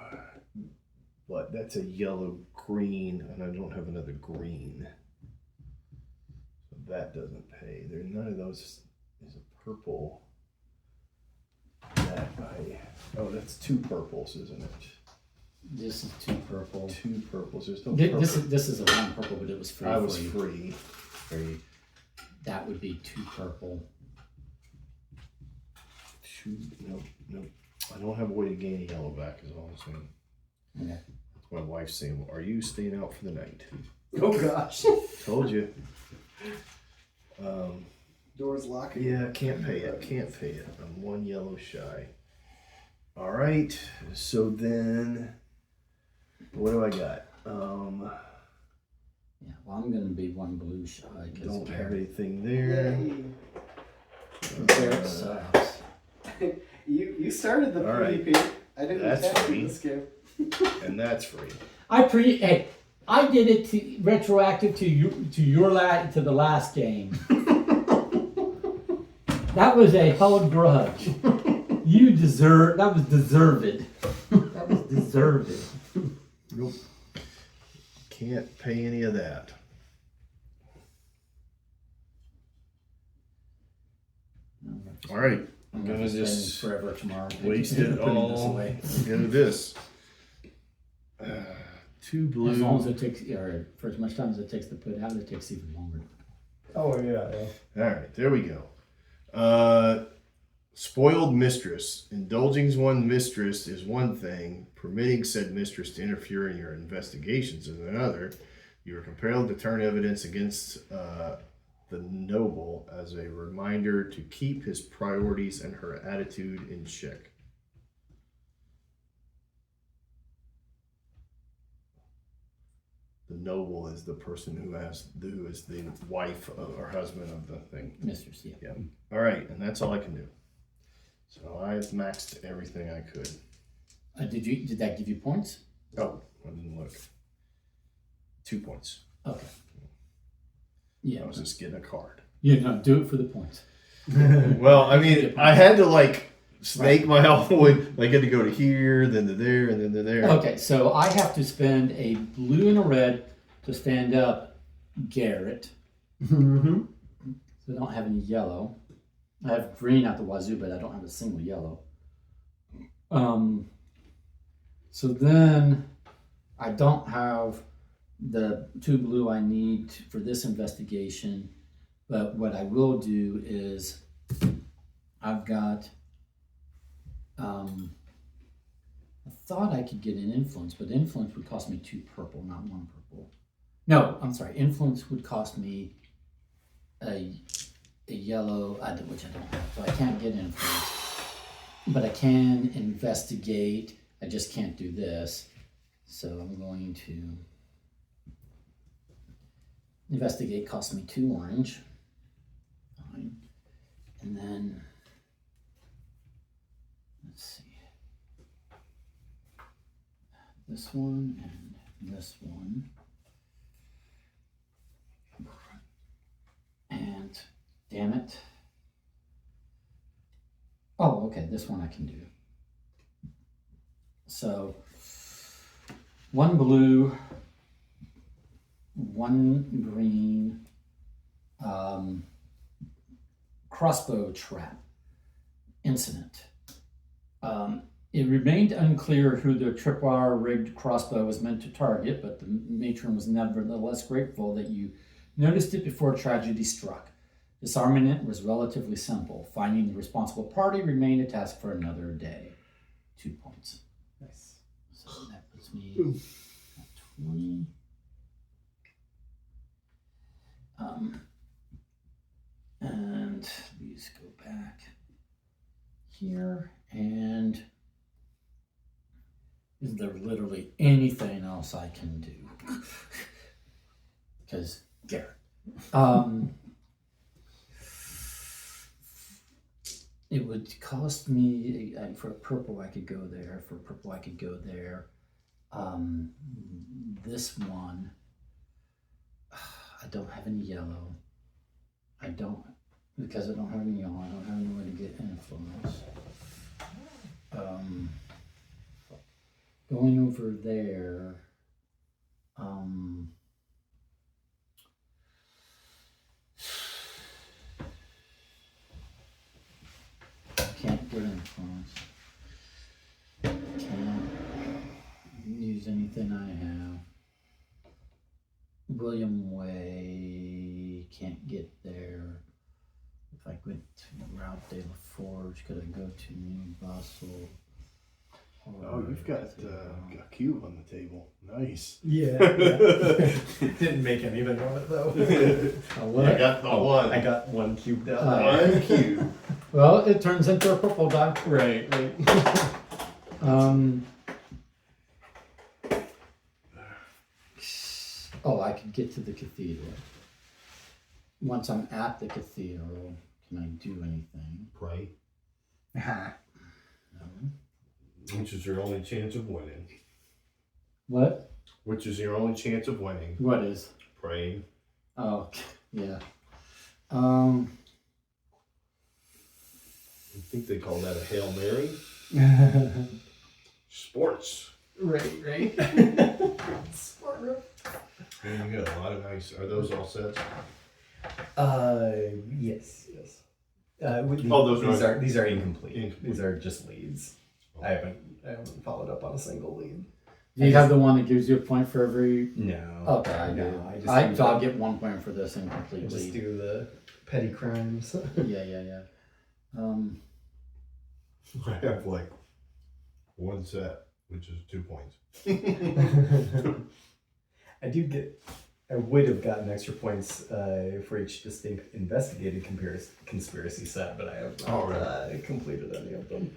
but that's a yellow green, and I don't have another green. So that doesn't pay. There, none of those is a purple. That I. Oh, that's two purples, isn't it? This is two purple. Two purples. There's no Th- purple. This is a one purple, but it was free. I was for you. free. Free. That would be two purple. Two. No. I don't have a way to gain a yellow back. Is all I'm saying. Okay. That's my wife saying, well, "Are you staying out for the night?" Oh gosh. Told you. Doors locking. Yeah, can't pay it. Can't pay it. I'm one yellow shy. All right. So then, what do I got? Yeah. Well, I'm gonna be one blue shy because Don't have anything there. Garrett sucks. You started the All right. PvP. I didn't That's attack free. this game. And that's free. Hey, I did it retroactive to the last game. That was a held grudge. That was deserved. That was deserved. Nope. Can't pay any of that. All right. I'm gonna gonna just spend forever tomorrow. Waste it putting this all away. into this. Two blue. As long as it takes, or for as much time as it takes to put out, it takes even longer. Oh yeah. All right, there we go. Spoiled mistress. Indulging one's mistress is one thing. Permitting said mistress to interfere in your investigations is another. You are compelled to turn evidence against the noble as a reminder to keep his priorities and her attitude in check. The noble is the person who is the wife of, or husband of the thing. Mistress, yeah. Yeah. All right, and that's all I can do. So I've maxed everything I could. Did that give you points? Oh, I didn't look. 2 points. Okay. Yeah. I was just getting a card. Yeah, no, do it for the points. Well, I mean, I had to snake my whole way. I had to go to here, then to there, and then to there. Okay, so I have to spend a blue and a red to stand up Garrett. Mm-hmm. So I don't have any yellow. I have green out the wazoo, but I don't have a single yellow. So then I don't have the two blue I need for this investigation, but what I will do is I've got I thought I could get an influence, but influence would cost me 2 purple, not 1 purple. No, I'm sorry. Influence would cost me a yellow, which I don't have, so I can't get influence. But I can investigate. I just can't do this. So I'm going to investigate. Cost me 2 orange. Fine. And then let's see. This one and this one. And damn it. Oh, okay, this one I can do. So 1 blue, 1 green, crossbow trap incident. It remained unclear who the tripwire rigged crossbow was meant to target, but the matron was nevertheless grateful that you noticed it before tragedy struck. Disarming it was relatively simple. Finding the responsible party remained a task for another day. 2 points. Nice. So that puts me at 20. And these go back here. And is there literally anything else I can do? Because Garrett. It would cost me for purple. I could go there. For purple, I could go there. This one, I don't have any yellow. Because I don't have any yellow. I don't have any way to get influence. Going over there. Can't get influence. Can't use anything I have. William Way, can't get there. If I went to Route de la Forge, could I go to New Bustle? Oh, you've got a cube on the table. Nice. Yeah. Didn't make anything on it though. I got the one. I got one cube down One cube. Well, it turns into a purple die. Right. Oh, I could get to the cathedral. Once I'm at the cathedral, can I do anything? Pray. No. Which is your only chance of winning. What? Which is your only chance of winning. What is? Praying. Oh, yeah. I think they call that a Hail Mary. Sports. Right. And you got a lot of nice. Are those all sets? Yes. These are incomplete. These are just leads. I haven't followed up on a single lead. Do you have the one that gives you a point for every? No. Okay, I do. No, I'll get 1 point for this incomplete I just lead. do the petty crimes. Yeah. I have like one set, which is 2 points. I would have gotten extra points for each distinct investigated conspiracy set, but I have not completed any of them.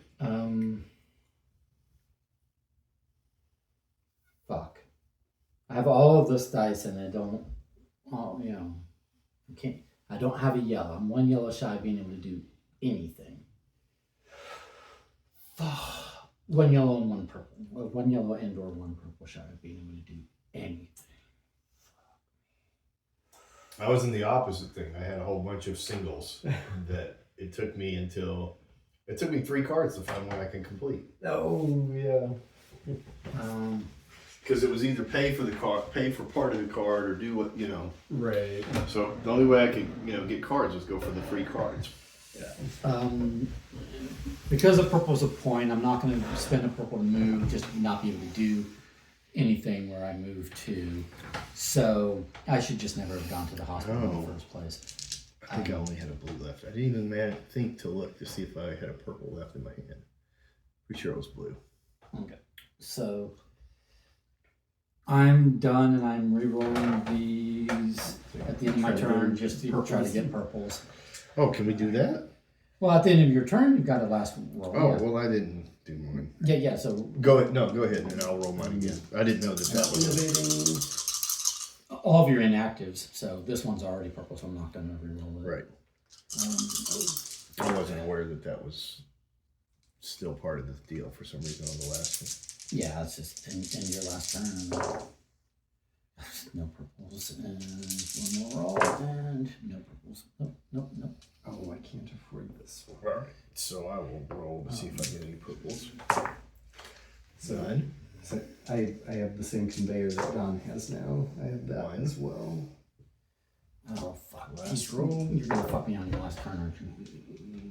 Fuck. I have all of this dice and I don't. I don't have a yellow. I'm one yellow shy of being able to do anything. One yellow and one purple. One yellow and or one purple shy of being able to do anything. I was in the opposite thing. I had a whole bunch of singles that it took me 3 cards to find one I can complete. Oh yeah. Because it was either pay for part of the card, or do what Right. So the only way I could get cards was go for the free cards. Yeah. Because the purple's a point, I'm not going to spend a purple to move, just to not be able to do anything where I move to. So I should just never have gone to the hospital in the first place. I think I only had a blue left. I didn't even think to look to see if I had a purple left in my hand. Pretty sure it was blue. Okay. So I'm done and I'm re-rolling these at the end of my turn just to try to get purples. Oh, can we do that? Well, at the end of your turn, you've got a last roll. Oh, yeah. well, I didn't do mine. Yeah, so Go ahead, and I'll roll mine again. I didn't know that was all of your inactives. So this one's already purple, so I'm not going to re-roll it. right. I wasn't aware that was still part of the deal for some reason on the last one. Yeah, it's just in your last turn. No purples and one more roll and no purples. Nope. Oh, I can't afford this one. All right. So I will roll to see if I get any purples. None. So I have the same conveyor that Don has now. I have that One. as well. Oh fuck! Last roll. You're gonna fuck me on your last turn, aren't you?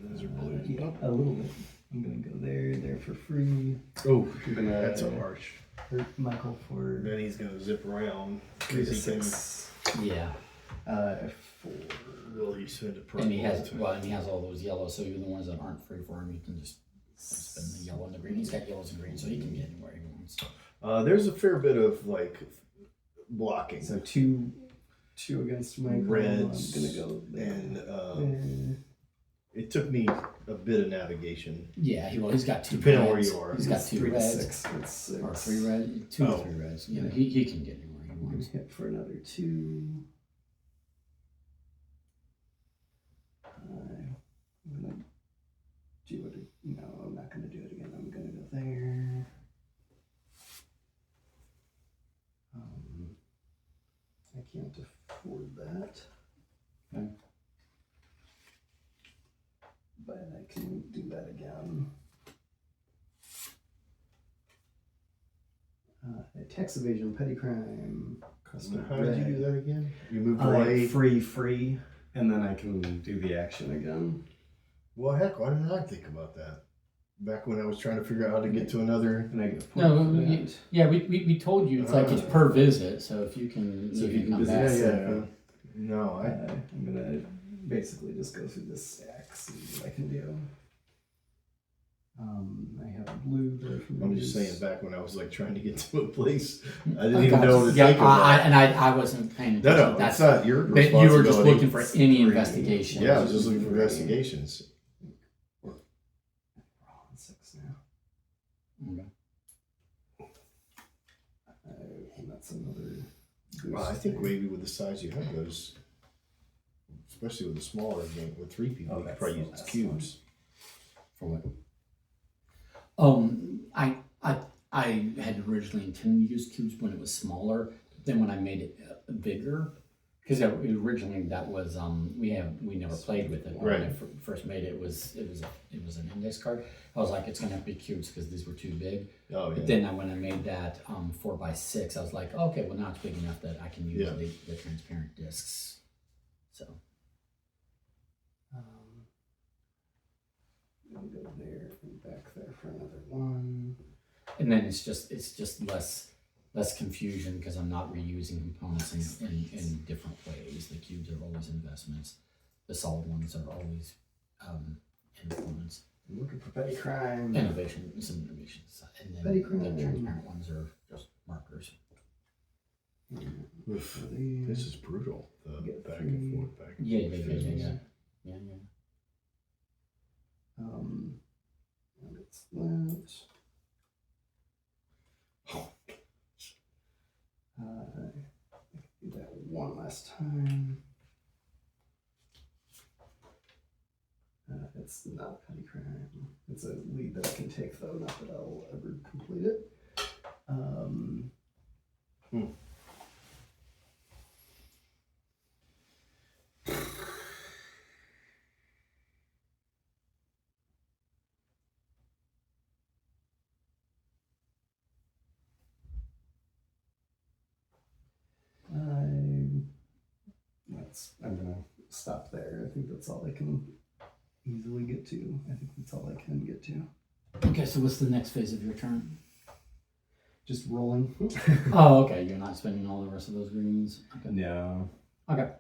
Those are blue. Yeah, a little bit. I'm gonna go there for free. Oh, I'm gonna that's a harsh. hurt Michael for Then he's gonna zip around 3 to because he can 6. Yeah. 4. really spend a purple. And he has all those yellows, so even the ones that aren't free for him, you can just spend the yellow and the green. He's got yellows and green, so he can get anywhere he wants. There's a fair bit of blocking. So 2 against Michael. Reds I'm gonna go there. and it took me a bit of navigation. Yeah, he's got two. Depending on where reds. you are. He's got It's two 3 to reds 6. It's 6. or 3 reds, 2 or 3 reds. You know, he can get anywhere he I'm gonna wants. hit for another 2. I'm gonna do it. No, I'm not gonna do it again. I'm gonna go there. I can't afford that. Okay. But I can do that again. Tax evasion, petty crime, custom. How did you do that again? You moved I away. free, and then I can do the action again. Well, heck, why didn't I think about that? Back when I was trying to figure out how to get to another. And I get a point No, for that. yeah, we told you it's like it's per visit. So if you can, So if you can come visit, back. Yeah. No, I'm gonna basically just go through this stack, see what I can do. I have blue there from I'm just these. saying. Back when I was like trying to get to a place, I didn't I even got know you. what to Yeah, think about. and I wasn't paying attention. No, it's not your But responsibility. you were just looking for any Three. investigation. Yeah, I was just looking for investigations. We're all on 6 now. Okay. And that's another. Well, I boost think there. maybe with the size you have those, especially with the smaller game with 3 people, Oh, you could that's probably the use last cubes. For what? I had originally intended to use cubes when it was smaller. Then when I made it bigger, because originally that was we never played with it. When I Right. first made it, it was an index card. I was like, it's gonna have to be cubes because these were too big. Oh But yeah. then when I made that 4x6, I was like, okay, well now it's big enough that I can use Yeah. the transparent discs. So I'll go there and back there for another 1. and then it's just less confusion because I'm not reusing components in different ways. The cubes are always investments. The solid ones are always influence. I'm looking for petty crime. Innovations and innovations. And then Petty the crime. transparent ones are just markers. Oof, this is brutal. The Get back 3. and forth, back and Yeah. And it's that. I can do that one last time. It's not petty crime. It's a lead that I can take though, not that I'll ever complete it. I'm gonna stop there. I think that's all I can easily get to. I think that's all I can get to. Okay, so what's the next phase of your turn? Just rolling. Oh, okay. You're not spending all the rest of those greens. Okay. No. Okay.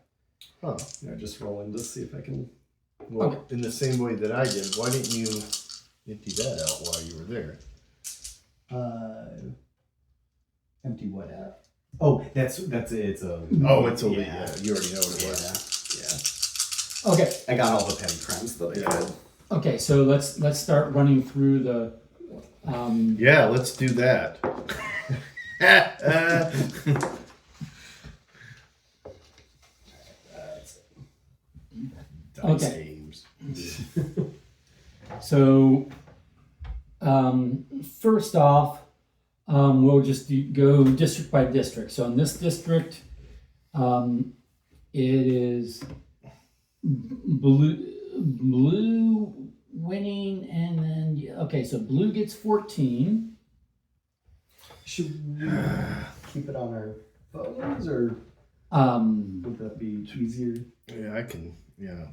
Huh. Yeah, just rolling to see if I can. Well, in the same way that I did, why didn't you empty that out while you were there? Empty what out? Oh, that's it. It's a. Oh, it's a yeah. You already know what it was. Yeah. Okay. I got all the petty crimes that I Yeah. could. Okay. So let's start running through the. Yeah, let's do that. Dice Okay. games. So, first off, we'll just go district by district. So in this district, it is blue winning, and then okay. So blue gets 14. Should we keep it on our phones, or would that be easier? Yeah, I can. Yeah,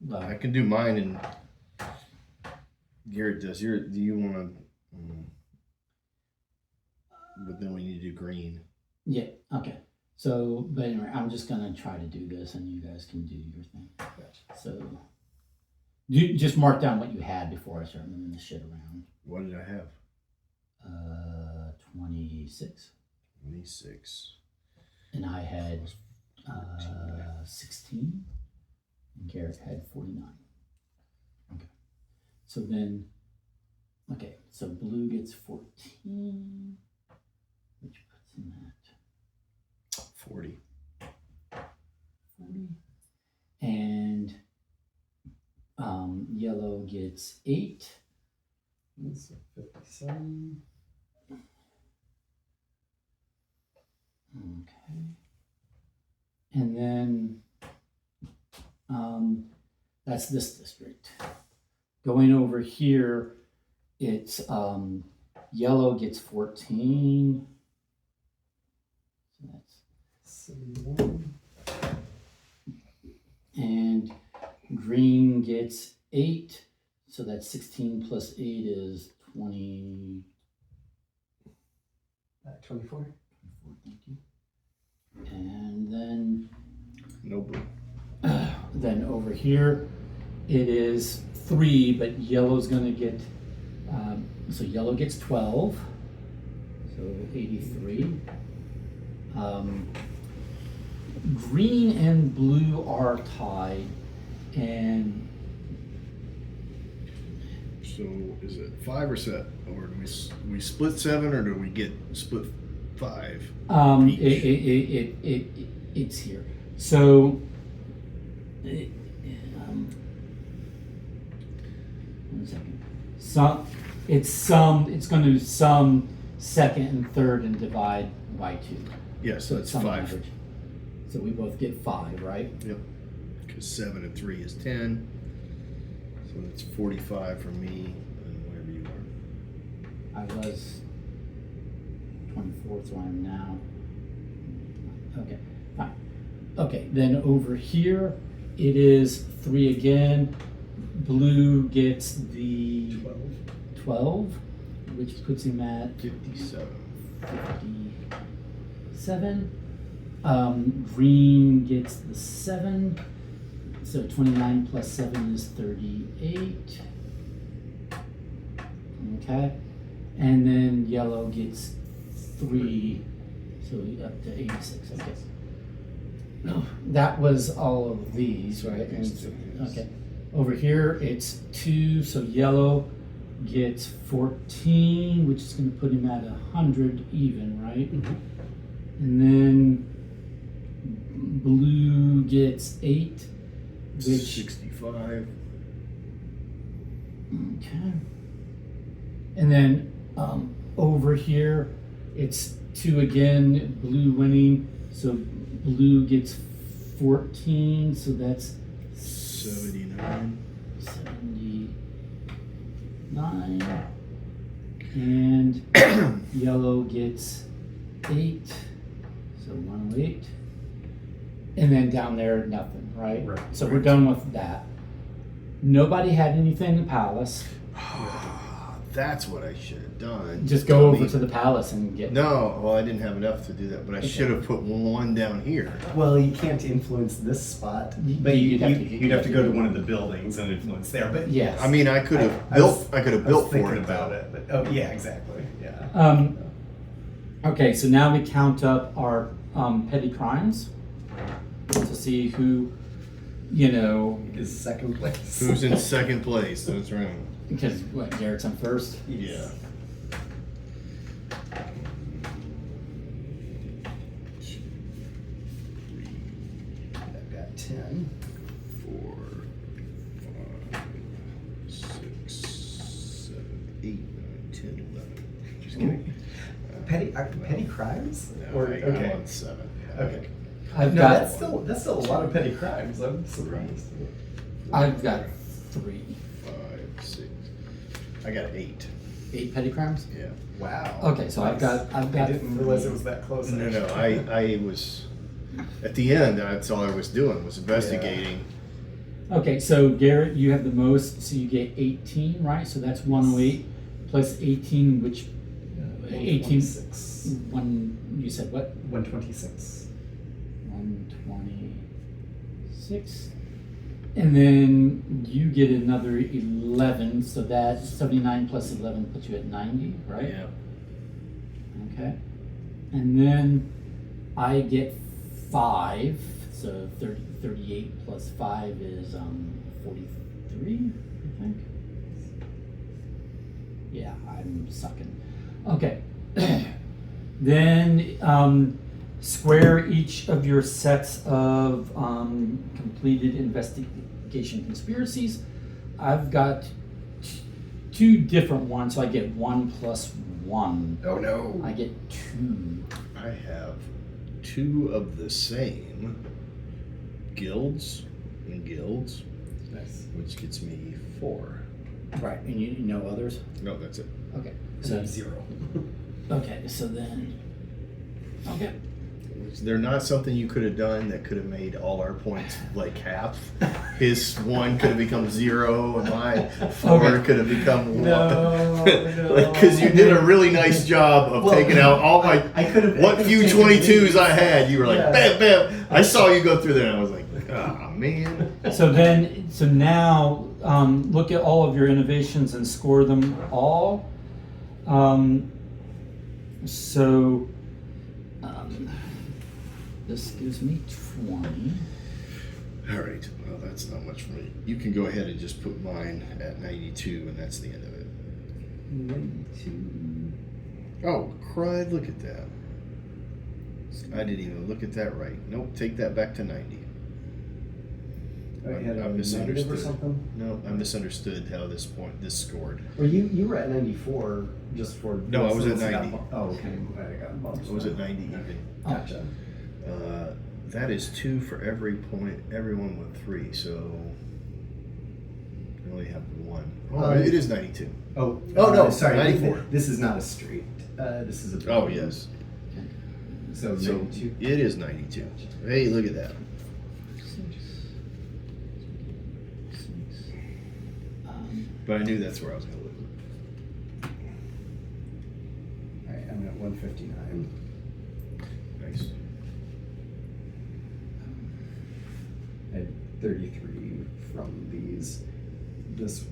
Well, I can do mine, and Garrett does. Do you want to? But then we need to do green. yeah. Okay. So, but anyway, I'm just gonna try to do this, and you guys can do your thing. So, you just mark down what you had before I start moving this shit around. What did I have? 26, 26. and I had 16, and Garrett had 49. So then, okay, so blue gets 14, which puts him at 40. 40. And yellow gets 8. So 57. Okay. And then that's this district. Going over here, it's yellow gets 14. So that's 71. and green gets 8. So that's 16 plus 8 is 20. 24. Thank you. And then No blue. then over here, it is 3, but yellow's going to get, so yellow gets 12, so 83. Green and blue are tied, and So is it 5 or 7? Or do we split 7 or do we get split 5? it's here. So, one second. It's going to sum second and third and divide by 2. Yeah, so it's sum 5. average. So we both get 5, right? Yep. Because 7 and 3 is 10. So it's 45 for me and whatever you are. I was 24, so I'm now. Okay, fine. Okay, then over here, it is 3 again. Blue gets the 12, which puts him at 57. 57. Green gets the 7. So 29 plus 7 is 38. Okay. And then yellow gets 3. So up to 86, I guess. No, that was all of these, right? Okay. Over here, it's 2. So yellow gets 14, which is going to put him at 100 even, right? Mm-hmm. And then blue gets 8. Which, 65. okay. And then over here, it's 2 again, blue winning. So blue gets 14, so that's 79. 79. And yellow gets 8, so 108. And then down there, nothing, right? Right. So we're done with that. Nobody had anything in the palace. That's what I should have done. Just go over to the palace and get. No, well, I didn't have enough to do that, but I should have put one down here. Well, you can't influence this spot, but You'd you'd have have to to go to one of the buildings and influence there. But Yes. I mean, I could have built. I could have built for thinking it about though. it. But, oh yeah, exactly. Yeah. Okay, so now we count up our petty crimes to see who, Is second place. Who's in second place? That's right. because what, Garrett's on first? Yeah. I've got 10. 4, 5, 6, 7, 8, 9, 10, 11. Just kidding. Petty crimes? No, Or I'm okay. on 7. Okay. I've No, got that's still a lot of petty crimes. I'm surprised. I've got 3. 5, 6. I got 8. 8 petty crimes. Yeah. Wow. Okay, so I've got I didn't realize it was that close. No, no. actually. I was at the end. That's all I was doing was investigating. Okay, so Garrett, you have the most, so you get 18, right? So that's 108 plus 18, which 18. 126. You said what? 126. 126. And then you get another 11, so that's 79 plus 11 puts you at 90, right? Yeah. Okay. And then I get 5, so 38 plus 5 is 43, I think. I'm sucking. Okay. Then square each of your sets of completed investigation conspiracies. I've got two different ones, so I get 1 + 1. Oh no! I get 2. I have 2 of the same guilds and guilds, Nice. which gets me 4. Right, and you know others? No, that's it. Okay. So I'm 0. Okay, so then. Okay. They're not something you could have done that could have made all our points like half. His 1 could have become 0, and my 4 Okay. could have become 1. No. Because you did a really nice job of Well, taking out all my I could have. what few 22s I had. You were like, Yeah. bam, bam. I saw you go through there, and I was like, ah, man. So now, look at all of your innovations and score them all. This gives me 20. All right. Well, that's not much for me. You can go ahead and just put mine at 92, and that's the end of it. 92. Oh, crud. Look at that. I didn't even look at that right. Nope, take that back to 90. Oh, you had I a negative misunderstood. or something? No, I misunderstood how this scored. Or you were at 94 just for. No, I was at since it got 90. Oh, okay. I got bumped. I was at 90 even. Gotcha. That is 2 for every point. Everyone with 3, so I only have 1. Oh, it is 92. Oh, no, sorry. 94. This is not a street. This is a. Oh, yes. So So 92. it is 92. Hey, look at that. But I knew that's where I was going to live. All right, I'm at 159. Nice. I had 33 from these. This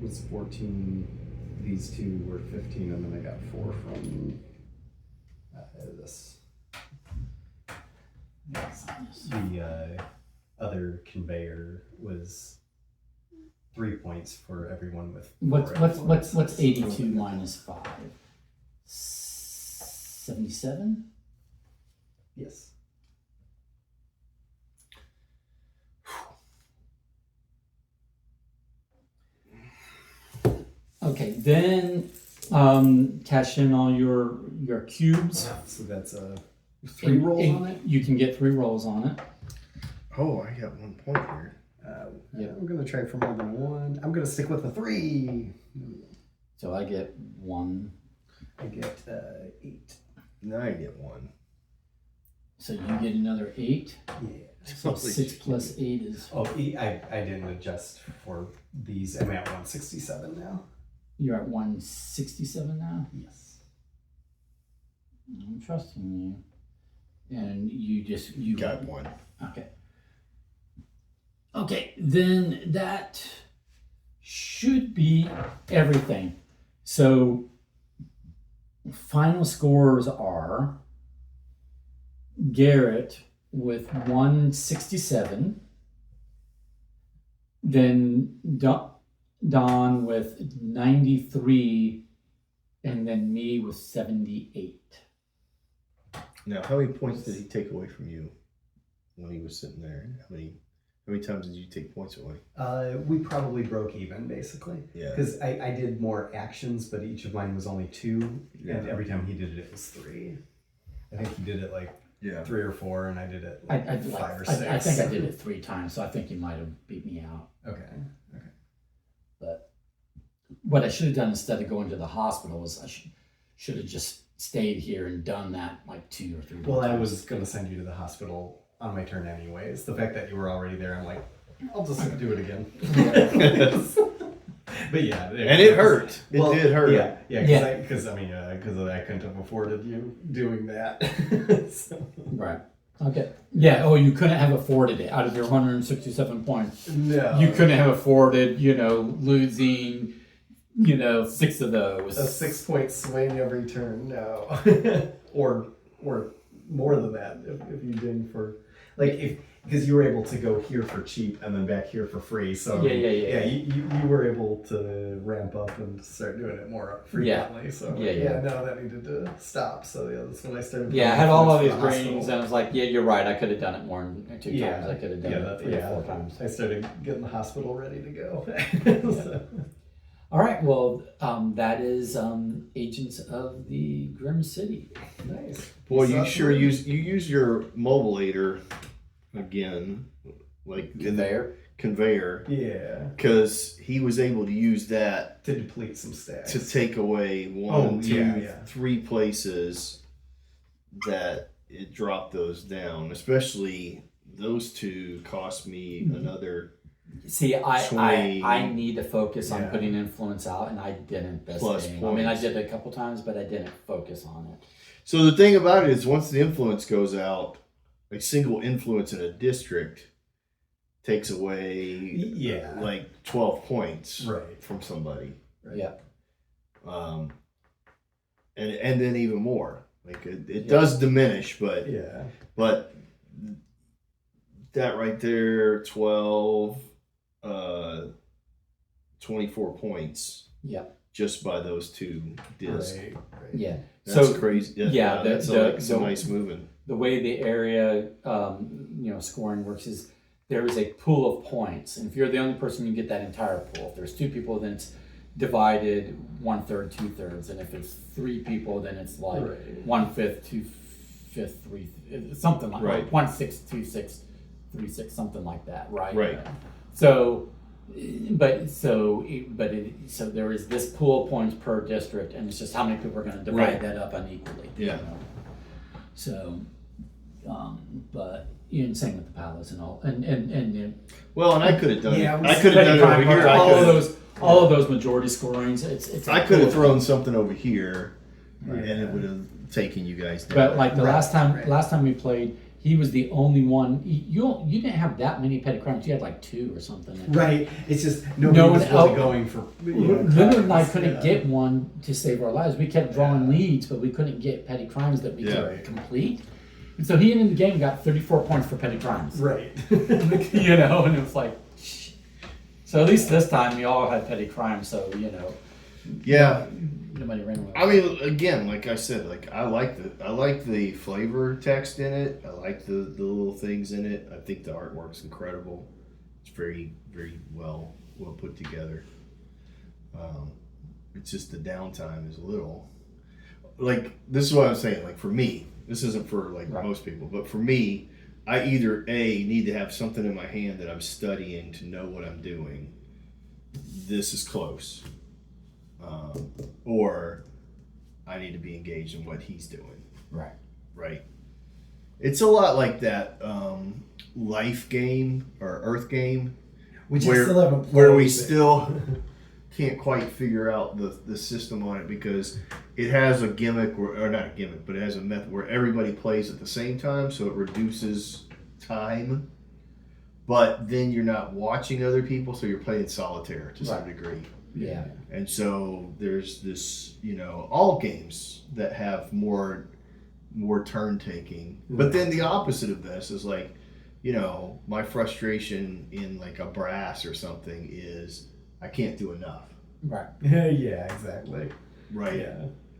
was 14. These 2 were 15, and then I got 4 from this. The other conveyor was 3 points for everyone with. What's 82 minus 5? 77? Yes. Okay, then cash in all your cubes. So that's 3 rolls And on it. You can get 3 rolls on it. Oh, I got 1 point here. Yeah, I'm gonna try for more than 1. I'm gonna stick with a 3. So I get 1. I get 8. Now I get 1. So you get another 8. Yeah. So Holy 6 shit. plus 8 is. Oh, I didn't adjust for these. I'm at 167 now. You're at 167 now? Yes. I'm trusting you. And you Got 1. Okay. Okay, then that should be everything. So final scores are Garrett with 167, then Don with 93, and then me with 78. Now, how many points did he take away from you when he was sitting there? How many times did you take points away? We probably broke even, basically. Yeah. Because I did more actions, but each of mine was only 2, and Yeah. every time he did it, it was 3. I think he did it like Yeah. 3 or 4, and I did it I like 5 or 6. I think I did it 3 times, so I think you might have beat me out. Okay. But what I should have done instead of going to the hospital was I should have just stayed here and done that like 2 or 3 Well, I times. was going to send you to the hospital on my turn anyways. The fact that you were already there, I'm like, I'll just do it again. But yeah. And it hurt. It did hurt. Yeah, because I couldn't have afforded you doing that. So. Right. Okay. Yeah. Oh, you couldn't have afforded it out of your 167 points. No. You couldn't have afforded, losing, 6 of those. A 6-point swing every turn, no. or more than that if you didn't for. like because you were able to go here for cheap and then back here for free. So Yeah. you were able to ramp up and start doing it more frequently. So no, that needed to stop. So that's when I started. Yeah, I had all of these the hospital. rings, and I was like, yeah, you're right. I could have done it more than 2 times. I could have done it 3 or 4 times. I started getting the hospital ready to go. So. All right, well, that is Agents of the Grim City. Nice. Boy, So you that's sure really- use your mobilator again, like in the conveyor, Yeah. because he was able to use that To deplete some stacks. to take away three places that it dropped those down. Especially those 2 cost me another See, I 20 need to focus on Yeah. putting influence out, and I didn't this Plus game. I mean, I points. did it a couple times, but I didn't focus on it. So the thing about it is, once the influence goes out, a single influence in a district takes away like 12 points Right. from somebody. Right. Yeah. And then even more. Like it does diminish, but Yeah. but that right there, 12, 24 points. Yeah. Just by those 2 discs. Right. Yeah. That's So crazy. yeah, that's the nice moving. the way the area scoring works is there is a pool of points, and if you're the only person, you get that entire pool. If there's 2 people, then it's divided 1/3, 2/3, and if it's 3 people, then it's like Right. 1/5, 2/5, 3, something like Right. 1/6, 2/6, 3/6, something like that, right? Right. So, so there is this pool of points per district, and it's just how many people are going to divide Right. that up unequally. Yeah. So, but same with the palace and all, and Well, and I could have done Yeah, it. I could have done it over here. all of those majority scorings. It's I could have thrown something over here, Right. and it would have taken you guys down. But like the Right, last time we played, he was the only one. You didn't have that many petty crimes. You had like 2 or something. Right. It's just nobody No was one really else- going for. Leonard and I crimes. couldn't Yeah. get one to save our lives. We kept drawing leads, but we couldn't get petty crimes that we Yeah. could complete. And so he ended the game got 34 points for petty crimes. Right. And it was like, shh. So at least this time we all had petty crimes. So yeah, nobody ran away. I mean, again, like I said, like I like the flavor text in it. I like the little things in it. I think the artwork's incredible. It's very, very well put together. It's just the downtime is a little. Like, this is what I'm saying. Like, for me, this isn't for like Right. most people, but for me, I either need to have something in my hand that I'm studying to know what I'm doing. This is close. Or I need to be engaged in what he's doing. Right. Right. It's a lot like that life game or Earth game, Which where I still haven't played. where we but- still can't quite figure out the system on it, because it has a gimmick, or not a gimmick, but it has a method where everybody plays at the same time, so it reduces time. But then you're not watching other people, so you're playing solitaire to some Right. degree. Yeah. And so there's this, all games that have more turn taking. But then the opposite of this is like, my frustration in like a brass or something is I can't do enough. Right. Yeah, exactly. Right.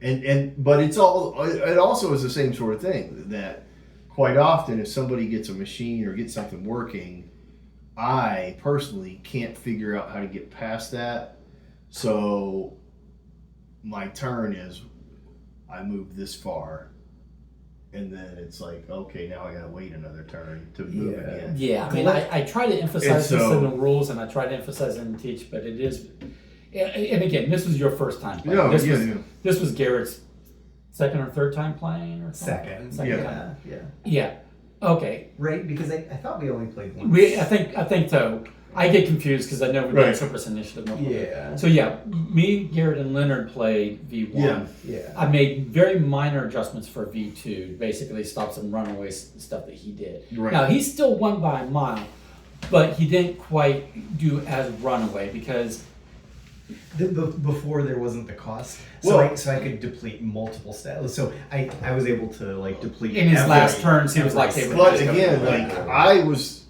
Yeah. But it also is the same sort of thing, that quite often if somebody gets a machine or gets something working, I personally can't figure out how to get past that. So my turn is I move this far, and then it's like, okay, now I gotta wait another turn to move Yeah. again. Yeah, I mean, I try to emphasize And this so- in the rules, and I try to emphasize it in the teach, but it is, and again, this was your first time playing. No, This was Garrett's second or third time playing, or something? Second. Yeah. time. Yeah. Yeah. Okay. Right, because I thought we only played once. I think so. I get confused because I know we Right. took this initiative. Yeah. So yeah, me, Garrett, and Leonard played V1. Yeah. Yeah. I made very minor adjustments for V2, basically stop some runaway stuff that he did. Right. Now, he still won by a mile, but he didn't quite do as runaway, because Before there wasn't the cost, Well- so I could deplete multiple stats. So I was able to like deplete In his every- last turns, he was every like, they would But just go again, for like it. I was,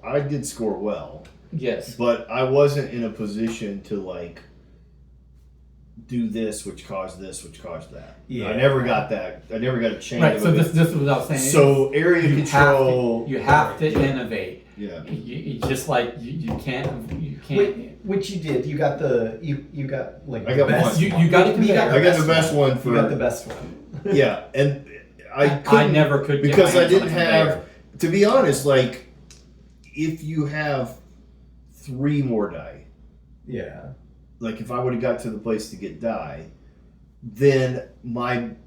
I did score well, Yes. but I wasn't in a position to like do this, which caused this, which caused that. Yeah. I never got that. I never got a chain Right. of So it. this is what I was saying. So area you control. you have to innovate. Yeah. You just like you can't. Which you did. You got you got like I the got best one. You got it. I got the best one for. You got the best one. Yeah, and I I couldn't never could get because my I hands on didn't a have. conveyor. To be honest, like if you have 3 more die, Yeah. like if I would have got to the place to get die, then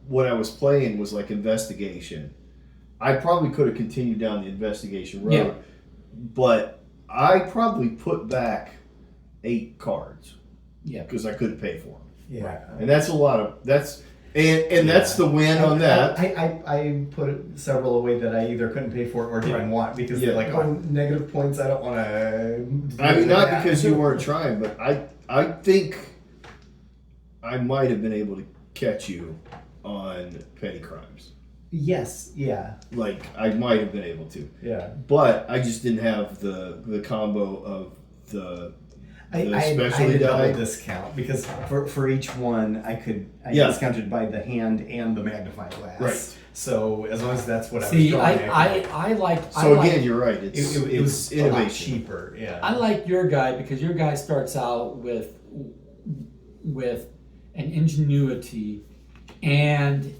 what I was playing was like investigation. I probably could have continued down the investigation road, Yeah. but I probably put back 8 cards Yeah. because I couldn't pay for them, Yeah. and that's a lot of and that's the win on that. I put several away that I either couldn't pay for or didn't Right. want because Yeah. they're like, oh, negative points. I don't want to. I mean, not because you weren't trying, but I think I might have been able to catch you on petty crimes. Yes. Yeah. Like I might have been able to, Yeah. but I just didn't have the combo of the I The had specialty a double die? discount because for each one I Yeah. discounted by the hand and the magnifying glass. Right. So as long as that's what See, I was drawing, I like. So I again, like, you're right. It's it was a lot innovation. cheaper. Yeah. I like your guy because your guy starts out with an ingenuity and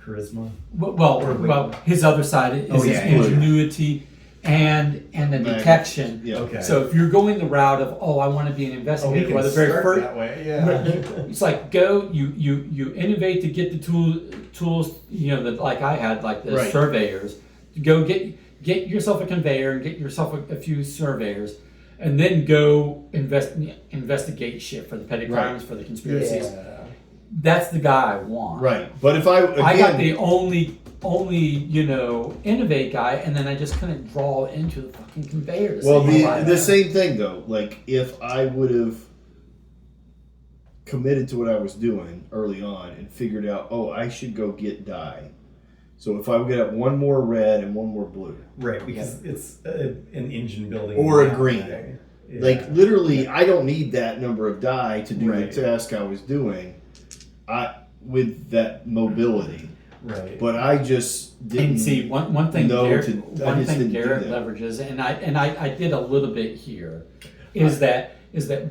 Charisma. well his other side is Oh, his yeah. ingenuity and the Mag- detection. Yeah. Okay. So if you're going the route of I want to be an oh, we investigator, can well, the very start first that way. Yeah. it's like go you innovate to get the tools that like I had like the Right. surveyors. Go get yourself a conveyor and get yourself a few surveyors, and then go investigate shit for the petty Right. crimes, for the conspiracies. Yeah. That's the guy I want. Right, but if I got the only innovate guy, and then I just couldn't draw into the fucking conveyor. To well save my the life. same thing though. Like if I would have committed to what I was doing early on and figured out, I should go get die. So if I would get one more red and one more blue, Right, because it's an engine building Or a now, green. right? Yeah. like literally, I don't need that number of die to do Right. the task I was doing. With that mobility, right. but I just didn't And see one thing know Garrett, to- I one just thing didn't do Garrett that. leverages, and I did a little bit here, is that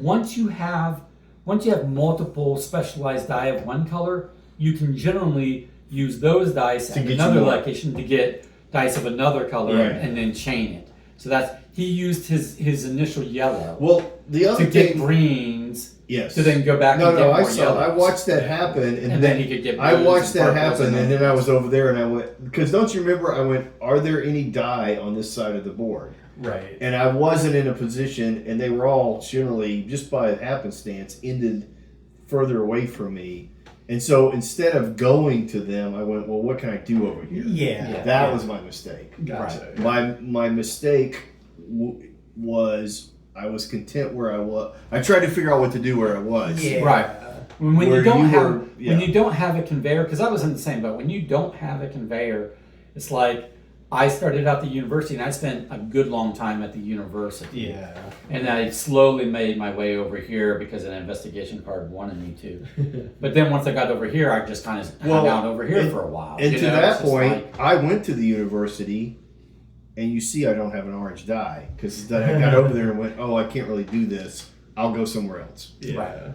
once you have multiple specialized die of one color, you can generally use those dice To at get another you more. location to get dice of another color Right. and then chain it. So he used his initial yellow Well, the other to get thing, greens yes. to then go back No, and get I more saw. yellows. I watched that happen, and, and then he could get I blues watched and that purples happen, and then I was over there, and I went because don't you remember? I went, "Are there any die on this side of the board?" Right. And I wasn't in a position, and they were all generally just by happenstance ended further away from me. And so instead of going to them, I went, "Well, what can I do over here?" Yeah. That was my mistake. Gotcha. My mistake was I was content where I was. I tried to figure out what to do where I was. Yeah. Right. When Where you don't you have were- yeah. when you don't have a conveyor, because I was in the same boat. When you don't have a conveyor, it's like I started out the university and I spent a good long time at the university. Yeah. And I slowly made my way over here because an investigation card wanted me to. But then once I got over here, I just kind of hung out over here for a while. And you to know? that It's just point, like- I went to the university, and you see I don't have an orange die because I got over there and went, "Oh, I can't really do this. I'll go somewhere else." Yeah.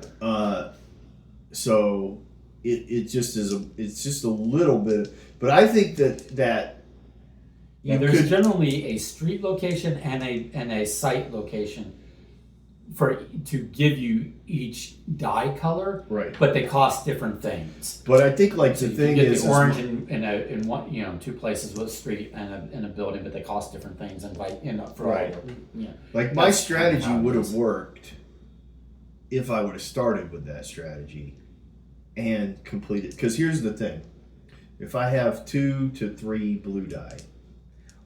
So it just is it's just a little bit, but I think that yeah, you there's could- generally a street location and a site location to give you each die color, right. but they cost different things. But I think like So the you thing can get is, the orange in one two places with a street and a building, but they cost different things and for Right. all, yeah. like my That's strategy how it would have is. worked if I would have started with that strategy and completed. Because here's the thing: if I have 2 to 3 blue die,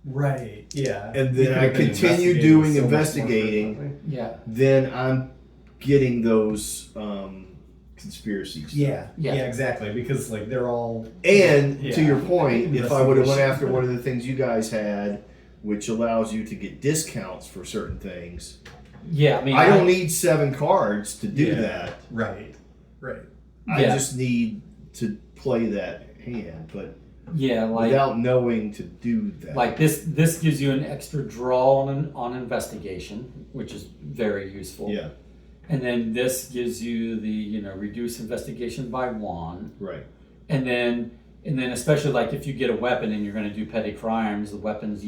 Right. Yeah. and You then could I have been continue investigating doing so much more investigating, frequently. Yeah. then getting those conspiracies. Yeah, Yeah. exactly. Because like they're all. And to Yeah. your point, if I would have went Investigation. after one of the things you guys had, which allows you to get discounts for certain things, Yeah, I mean, I don't need 7 cards to do Yeah. that. Right. I Yeah. just need to play that hand, but yeah, like without knowing to do that. like this gives you an extra draw on investigation, which is very useful. Yeah, And then this gives you the reduce investigation by 1. right. And then especially like if you get a weapon and you're going to do petty crimes, the weapons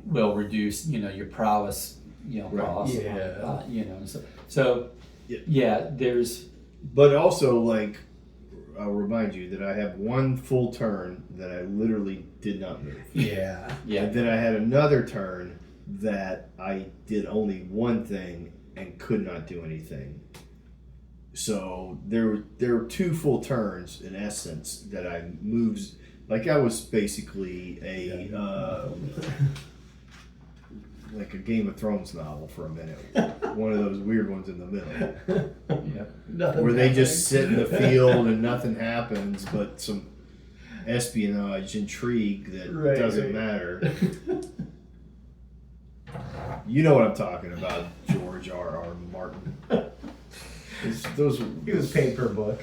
will reduce your prowess Right. cost. Yeah. So Yeah. yeah, there's But also, like, I'll remind you that I have one full turn that I literally did not move. Yeah. And then I had another turn that I did only one thing and could not do anything. So there were 2 full turns in essence that I moved. Like I was basically like a Game of Thrones novel for a minute. One of those weird ones in the middle. Nothing Where they happening. just sit in the field and nothing happens but some espionage intrigue that Right, doesn't right. matter. You know what I'm talking about, George R.R. Martin. Those He was paid per book.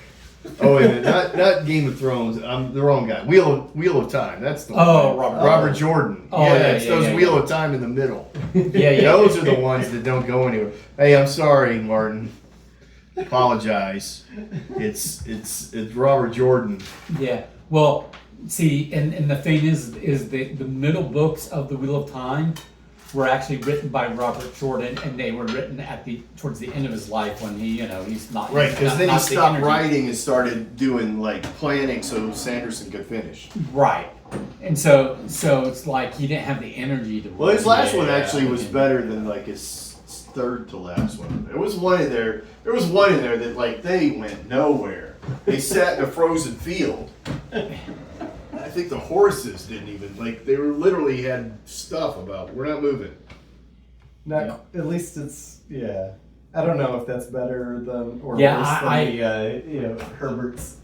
oh wait a minute, not Game of Thrones. I'm the wrong guy. Wheel of Time. That's the Oh, one. Robert. Robert Jordan. Oh, yeah, it's yeah, those yeah, Wheel yeah. of Time in the middle. yeah. Those are the ones that don't go anywhere. Hey, I'm sorry, Martin. Apologize. It's Robert Jordan. Yeah. Well, see, and the thing is the middle books of the Wheel of Time were actually written by Robert Jordan, and they were written towards the end of his life when he's not Right, because not- then he not the stopped energy. writing and started doing like planning so Sanderson could finish. Right. And so it's like he didn't have the energy to. Well, his last one Yeah, actually was and- better than like his third to last one. There was one in there. There was one in there that like they went nowhere. They sat in a frozen field. I think the horses didn't even like. They were literally had stuff about we're not moving. Not at least it's I don't know if that's better than or Yeah, worse I- than the Herbert's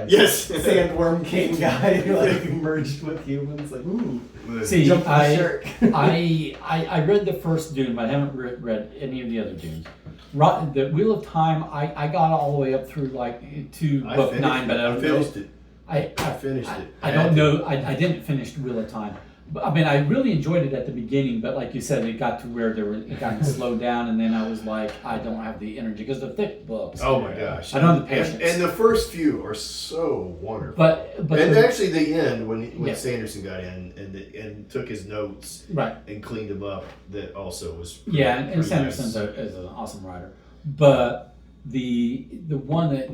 Yes. Sandworm King guy who like merged with humans. Like ooh, See, jump the shark. I read the first Dune, but I haven't read any of the other Dunes. The Wheel of Time, I got all the way up through like to book 9, but I don't know. finished it. I finished it. I don't know. I didn't finish Wheel of Time. But, I mean, I really enjoyed it at the beginning, but like you said, it got to where it got slowed down, and then I was like, I don't have the energy because they're thick books. Oh my gosh! I don't have the patience. And the first few are so wonderful. But and the- actually, the end when Yeah. Sanderson got in and took his notes right. and cleaned them up, that also was Yeah, and pretty Sanderson's nice. is an awesome writer. But the one that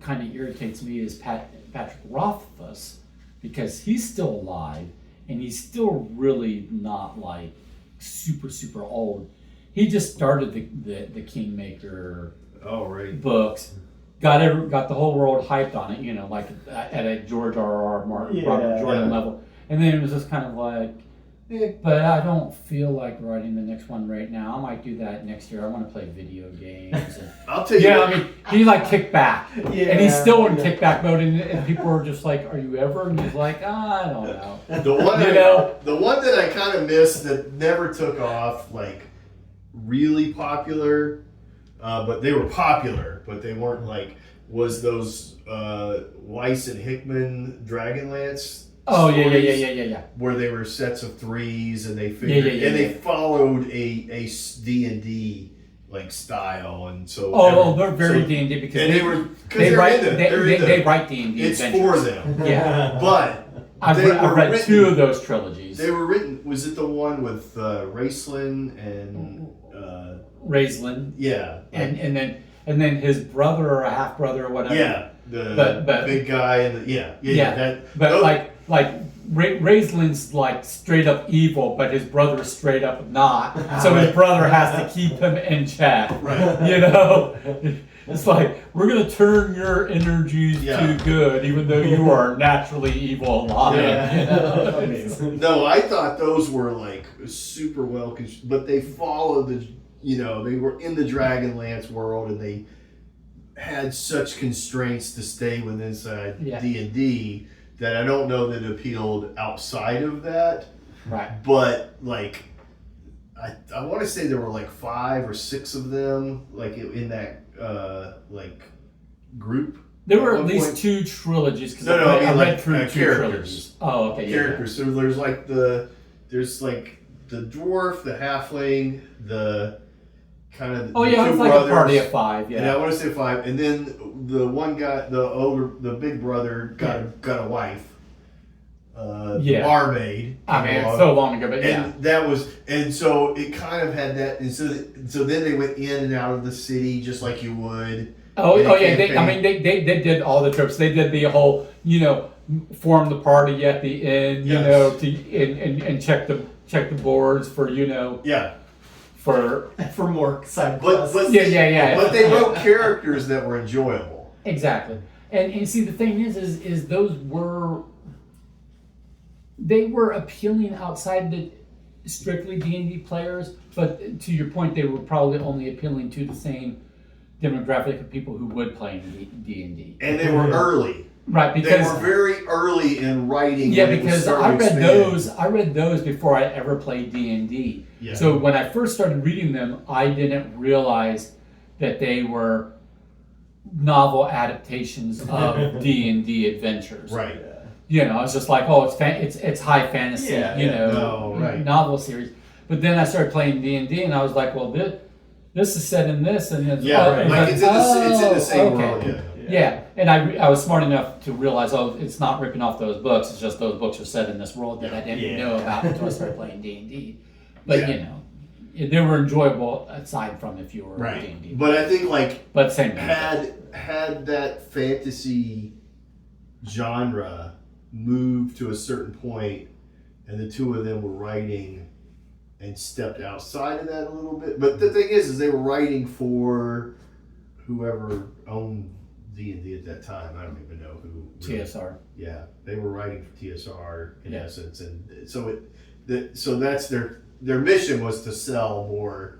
kind of irritates me is Patrick Rothfuss, because he's still alive and he's still really not like super old. He just started the Kingmaker Oh right. books, got the whole world hyped on it, like at a George R.R. Martin, Robert Jordan Yeah. level, and then it was just kind of like. But I don't feel like writing the next one right now. I might do that next year. I want to play video games. And, I'll tell you. yeah, what, I mean, he like kicked back, and he's Yeah, still in yeah. kickback mode, and people were just like, "Are you ever?" And he's like, "I don't know." the one You know? the one that I kind of missed that never took off, like really popular, but they were popular, but they weren't like was those Weiss and Hickman Dragonlance. Oh yeah, stories. yeah. Where they were sets of threes and they figured Yeah, and they yeah. followed a D&D like style, and so Oh, they're very D&D because and they were because they they're write into they write D&D it's adventures. for them. Yeah, But I've they read were written- 2 of those trilogies. they were written. Was it the one with Raceland and Raislin, yeah, and then his brother or a half brother or whatever. yeah, the But- big guy and the, yeah. That, But those- like Raislin's like straight up evil, but his brother is straight up not. So his brother has to keep him in check. Right. You know, it's like we're gonna turn your energies Yeah. to good, even though you are naturally evil and lying. Yeah. You know? No, I thought those were like super well, but they follow they were in the Dragonlance world and they had such constraints to stay within inside D&D that I don't know that it appealed outside of that. Right. But like, I want to say there were like 5 or 6 of them, like in that like group. There were at least 2 trilogies because I read through 2 trilogies. Oh, okay. Characters. So there's like the dwarf, the halfling, the kind of it was like a party of 5. Yeah. And I want to say 5, and then the one guy, the big brother, got a wife. The barmaid. I mean, it's so long ago, but and that was, and so it kind of had that, and so then they went in and out of the city just like you would. They did all the trips. They did the whole, form the party at the end, and check the boards for, for more side quests. But they wrote characters that were enjoyable. Exactly, and see the thing is those were. They were appealing outside the strictly D&D players, but to your point, they were probably only appealing to the same demographic of people who would play in D&D. And they were early. Right, because they were very early in writing. Yeah, because I read those before I ever played D&D. Yeah. So when I first started reading them, I didn't realize that they were novel adaptations of D&D adventures. Right. I was just like, it's high fantasy, novel series. But then I started playing D&D, and I was like, well, this is set in this, and it's it's in the same world. Yeah, and I was smart enough to realize, it's not ripping off those books. It's just those books are set in this world that I didn't know about until I started playing D&D. But they were enjoyable aside from if you were D&D. But I think same had that fantasy genre moved to a certain point, and the two of them were writing and stepped outside of that a little bit. But the thing is they were writing for whoever owned D&D at that time. I don't even know who. TSR. Yeah, they were writing for TSR in essence, and so that's their mission was to sell more,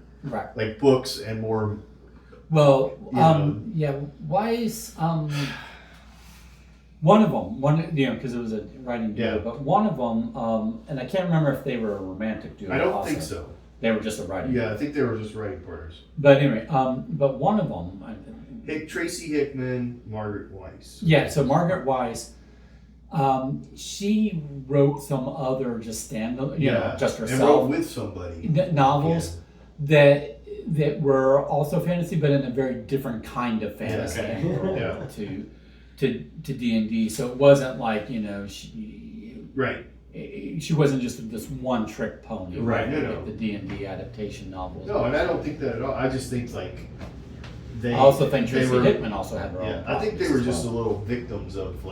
like books and more. Well, Weiss. One of them, because it was a writing duo, but one of them, and I can't remember if they were a romantic duo. I don't think so. They were just a writing duo. I think they were just writing partners. But anyway, but one of them... Tracy Hickman, Margaret Weiss. Yeah, so Margaret Weiss, she wrote some other just just herself. And wrote with somebody. Novels that were also fantasy, but in a very different kind of fantasy to D&D, so it wasn't like she wasn't just this one trick pony, like the D&D adaptation novels. No, and I don't think that at all. I just think I also think Tracy Hickman also had her own. I think they were just a little victims of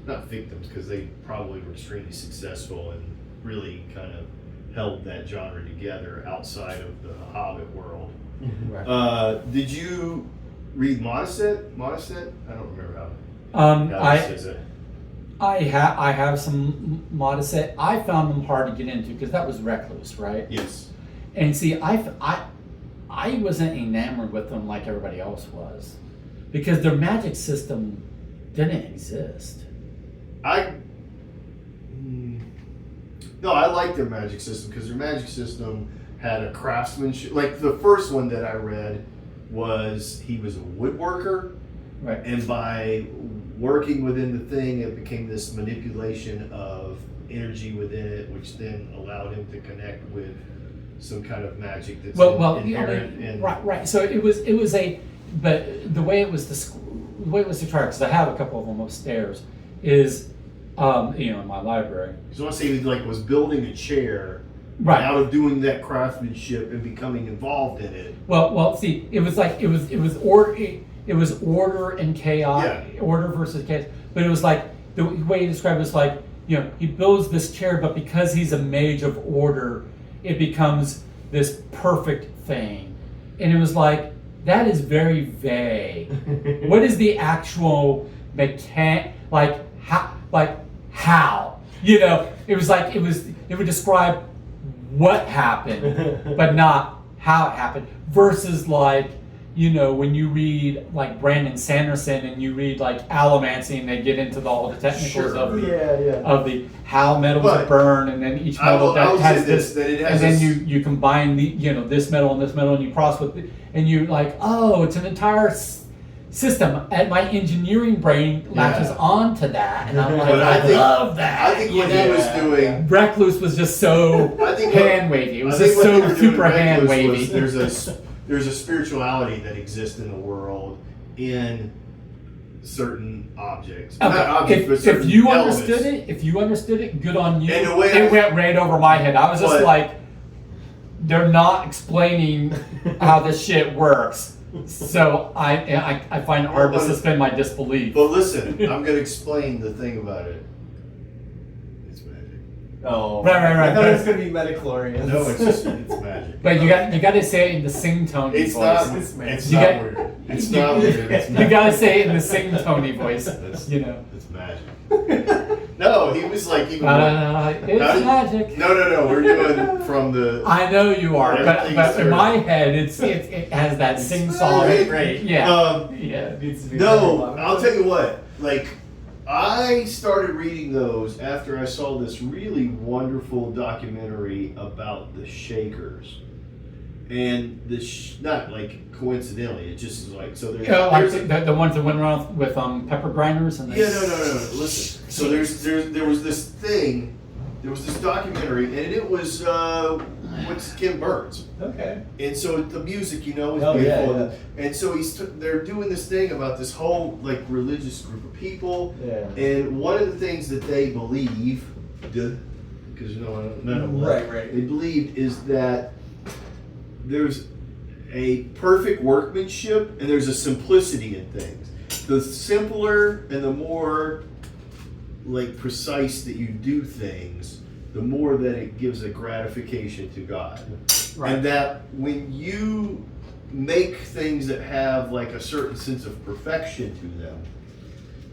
not victims because they probably were extremely successful and really kind of held that genre together outside of the Hobbit world. Right. Did you read Modestet? I don't remember how. I have some Modestet. I found them hard to get into because that was Recluse, right? Yes. And see, I wasn't enamored with them like everybody else was because their magic system didn't exist. I like their magic system because their magic system had a craftsmanship. Like the first one that I read he was a woodworker. Right. And by working within the thing, it became this manipulation of energy within it, which then allowed him to connect with some kind of magic that's inherent. Right. So it was but the way it was described, because I have a couple of them upstairs, is in my library. So I want to say he was building a chair. Right. Out of doing that craftsmanship and becoming involved in it. Well. See, it was order and chaos, order versus chaos. But it was the way he described it was he builds this chair, but because he's a mage of order, it becomes this perfect thing. And it was that is very vague. What is the actual how? It was it would describe what happened, but not how it happened versus like, you know, when you read like Brandon Sanderson and you read like allomancy and they get into all the technicals Sure. of the Yeah. of the how metals But are burned, and then each I metal will that say has this, this, that it and has then this- you combine the, you know, this metal and this metal, and you cross with it, and you like, oh, it's an entire system. And my engineering brain latches Yeah. on to that, and I'm like, But I think- love that. I think you what know? he was doing. Recluse was just so I think hand wavy. It was I think just what they so were doing super in hand Recluse wavy. was there's a spirituality that exists in the world in certain objects. Not objects, but If certain you elements. understood it, good on you. And the way it I- went right over my head. I was just But- like, they're not explaining how this shit works. So I find it hard to But- suspend my disbelief. But listen, I'm going to explain the thing about it. It's magic. Oh, Right. I thought it was gonna be metachlorians. No, it's magic. But you got to say it in the sing tony It's voice. not. It's It's You not got- weird. It's not weird. It's You magic. got to say it in the sing tony voice. It's- You know. It's magic. No, he was like even. It's How did- magic. No. We're doing from the. I know you are, but Everything's in true. my head, it has that sing song. Right. Yeah. Yeah. It needs to be No, very I'll tell you what. Like, I started reading those after I saw this really wonderful documentary about the Shakers, and not like coincidentally, it just is like so. There's, Like there's the ones that went around with pepper grinders and yeah, no. Listen, so there was this thing, there was this documentary, and it was what's Kim Burns. Okay. And so the music, you know, is Oh, yeah, beautiful. yeah. And so they're doing this thing about this whole like religious group of people. Yeah. And one of the things that they believe, because none of them, Right. they believed is that there's a perfect workmanship and there's a simplicity in things. The simpler and the more like precise that you do things, the more that it gives a gratification to God. Right. And that when you make things that have like a certain sense of perfection to them,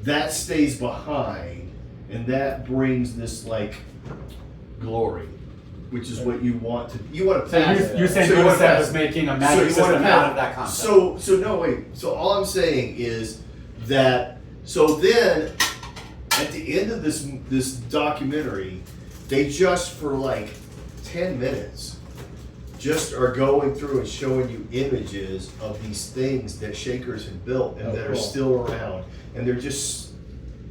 that stays behind and that brings this like glory, which is what you want to So pass. you're saying So you wanna Joseph pass- was making a so magic you wanna system pass- out of that concept. So no wait. So all I'm saying is that so then at the end of this documentary, they just for like 10 minutes just are going through and showing you images of these things that Shakers have built and Oh, that are cool. still around, and they're just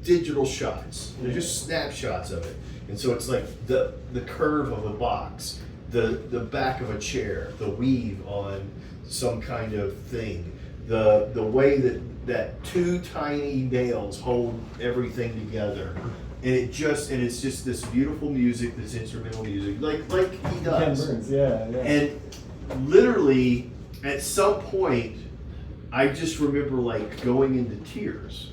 digital shots. They're just snapshots of it. And so it's like the curve of a box, the back of a chair, the weave on some kind of thing, the way that two tiny nails hold everything together, and it's just this beautiful music, this instrumental music, like he Ken does. Burns, yeah. And literally, at some point, I just remember like going into tears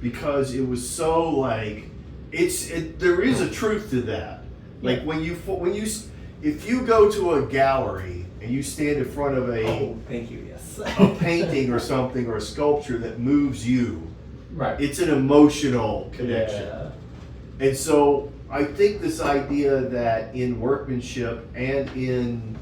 because it was so like there is a truth to that. Like if you go to a gallery and you stand in front of Oh, thank you. Yes. a painting or something or a sculpture that moves you, Right. it's an emotional connection. Yeah. And so I think this idea that in workmanship and in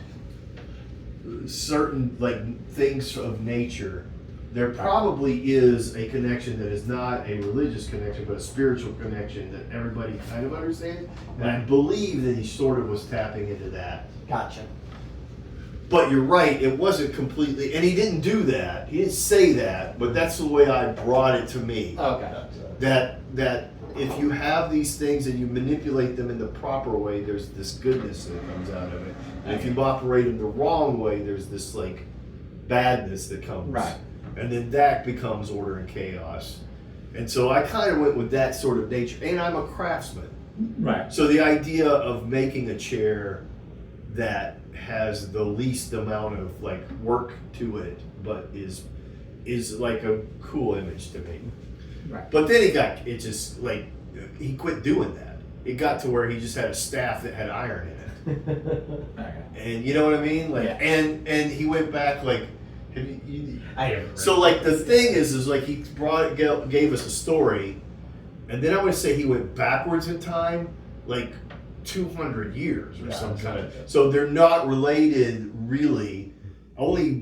certain like things of nature, there probably is a connection that is not a religious connection, but a spiritual connection that everybody kind of understands. And I believe that he sort of was tapping into that. Gotcha. But you're right, it wasn't completely, and he didn't do that. He didn't say that, but that's the way I brought it to me. Okay. That if you have these things and you manipulate them in the proper way, there's this goodness that comes out of it. And if you operate in the wrong way, there's this like badness that comes. Right. And then that becomes order and chaos. And so I kind of went with that sort of nature. And I'm a craftsman. Right. So the idea of making a chair that has the least amount of like work to it, but is like a cool image to me. Right. But then he quit doing that. It got to where he just had a staff that had iron in it. Okay. And you know what I mean? Like, Yeah. and he went back like, I haven't so like the thing is like he gave us a story, and then I would say he went backwards in time, like 200 years or Yeah, some kind of. okay. So they're not related really, only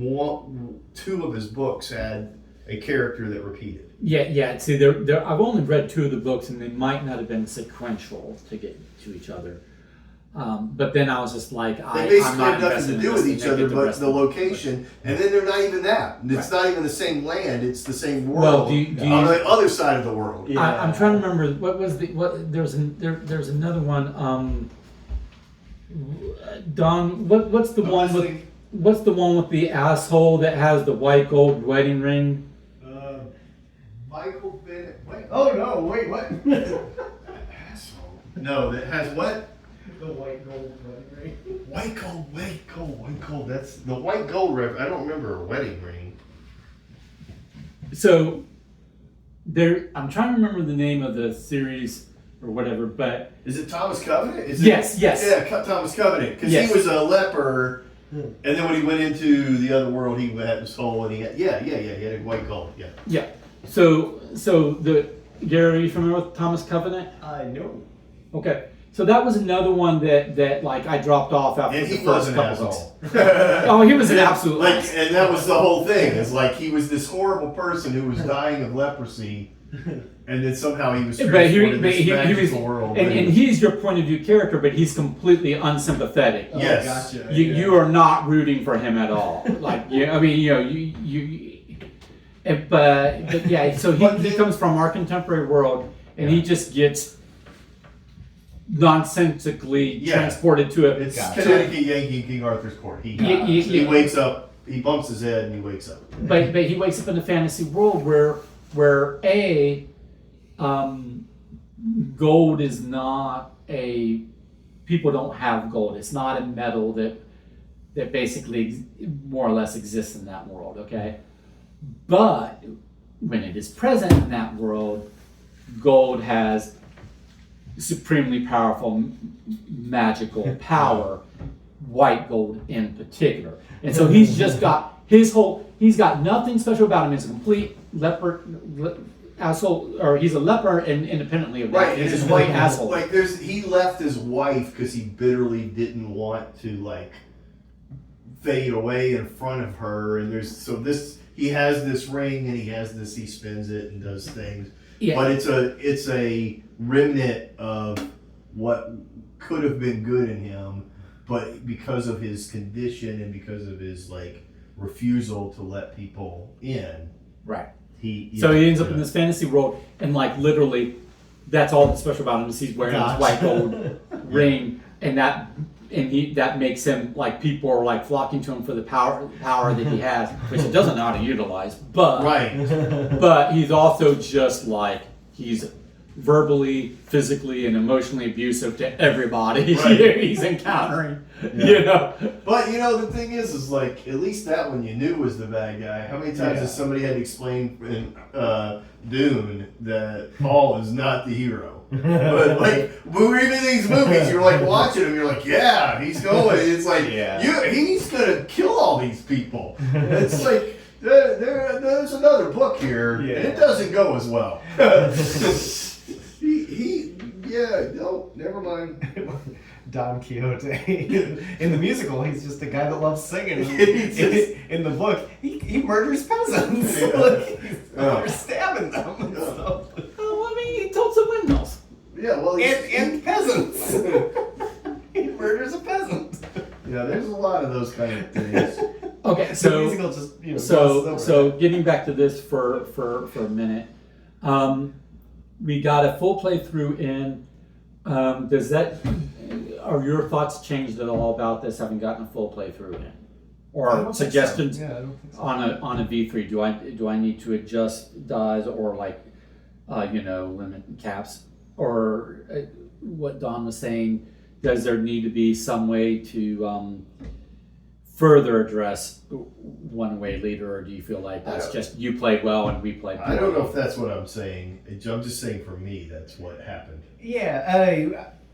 two of his books had a character that repeated. Yeah. See, there. I've only read 2 of the books, and they might not have been sequential to get to each other. But then I was just like, They basically I'm not have nothing to do with each other but the location, and then they're not even that. It's not even the same land; it's the same world Well, on the other side of the world. Yeah. I'm trying to remember there's another one. Don, what's the one with the asshole that has the white gold wedding ring? Michael Bennett. Wait, Oh no! Wait, what? asshole. No, that has what? The white gold wedding ring. White gold. That's the white gold ring. I don't remember a wedding ring. So I'm trying to remember the name of the series or whatever, but Is it Thomas Covenant? Yes. Yeah, Thomas Covenant. Because Yes. he was a leper, and then when he went into the other world, he had his soul, and he had he had a white gold. Yeah. yeah. So the Gary, are you familiar with Thomas Covenant? No. Okay. So that was another one that like I dropped off after And the he first was an couple books. asshole. Oh, he was an absolute Like, and that was the whole thing. Is like he was this horrible person who was dying of leprosy, and then somehow he was transported to this magical world. and he's your point of view character, but he's completely unsympathetic. Yes. Gotcha. You are not rooting for him at all. Like but yeah. So he comes from our contemporary world, and he just gets nonsensically transported to it. It's Connecticut Yankee King Arthur's court. He wakes up. He bumps his head and he wakes up. But he wakes up in a fantasy world where gold is not people don't have gold. It's not a metal that basically more or less exists in that world. Okay, but when it is present in that world, gold has supremely powerful magical power, white gold in particular. And so he's just got he's got nothing special about him. He's a complete asshole, or he's a leper and independently of that. Right, He's and a it's complete like asshole. he left his wife because he bitterly didn't want to like fade away in front of her, and he has this ring and he spins it and does things. Yeah. But it's a remnant of what could have been good in him, but because of his condition and because of his like refusal to let people in, Right. he ends up in this fantasy world, and like literally, that's all that's special about him is he's wearing this white gold ring, and that makes him like people are like flocking to him for the power that he has, which he doesn't know how to utilize. But but he's also just like he's verbally, physically, and emotionally abusive to everybody he's encountering. You know. But the thing is like at least that one you knew was the bad guy. How many times has somebody had to explain in Dune that Paul is not the hero? But like when we're in these movies, you're like watching him, you're like, yeah, he's going. It's like he's gonna kill all these people. It's like there's another book here, and it doesn't go as well. Never mind. Don Quixote. In the musical, he's just a guy that loves singing. In the book, he murders peasants. He's stabbing them and stuff. Oh, I mean, he told some windmills. Yeah, well, And peasants. He murders a peasant. Yeah, there's a lot of those kind of things. Okay, The so musical just so getting back to this for a minute, we got a full playthrough in. Are your thoughts changed at all about this having gotten a full playthrough in, or suggestions I don't think so. on a V3? Do I need to adjust dies or like limit caps, or what Don was saying? Does there need to be some way to further address one-way leader, or do you feel like that's just you played well and we played poorly? I don't know if that's what I'm saying. I'm just saying for me, that's what happened. Yeah,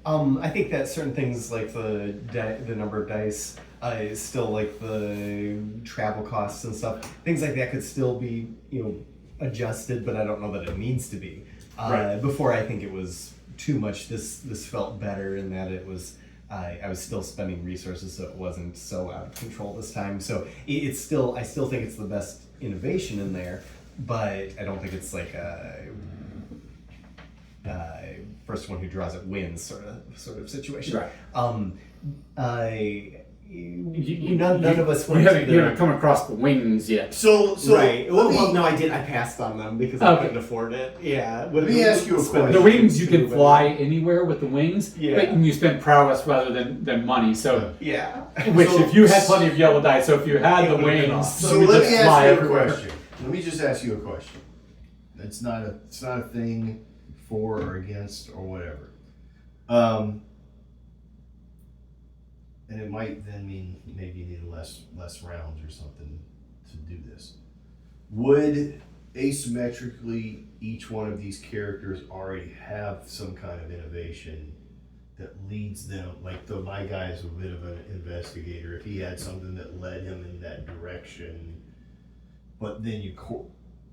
I think that certain things like the number of dice is still like the travel costs and stuff. Things like that could still be adjusted, but I don't know that it needs to be. Before, I think it was too much. This felt better in that it was I was still spending resources, so it wasn't so out of control this time. So it's still, I still think it's the best innovation in there, but I don't think it's like a first one who draws it wins sort of situation. Right. None of us You went haven't, to you haven't come across the wings yet. So right. let me- Well, no, I did. I passed on them because I Okay. couldn't afford it. Yeah. Let me ask you a question. The wings, you can fly anywhere with the wings, Yeah. but you spend prowess rather than money. So, Yeah. which So- if you had plenty of yellow dice, so if you had It the would've been wings, awesome. So you would let just me fly ask you a everywhere. question. Let me just ask you a question. It's not a thing for or against or whatever. And it might then mean maybe you need less rounds or something to do this. Would asymmetrically each one of these characters already have some kind of innovation that leads them, like my guy is a bit of an investigator, if he had something that led him in that direction, but then you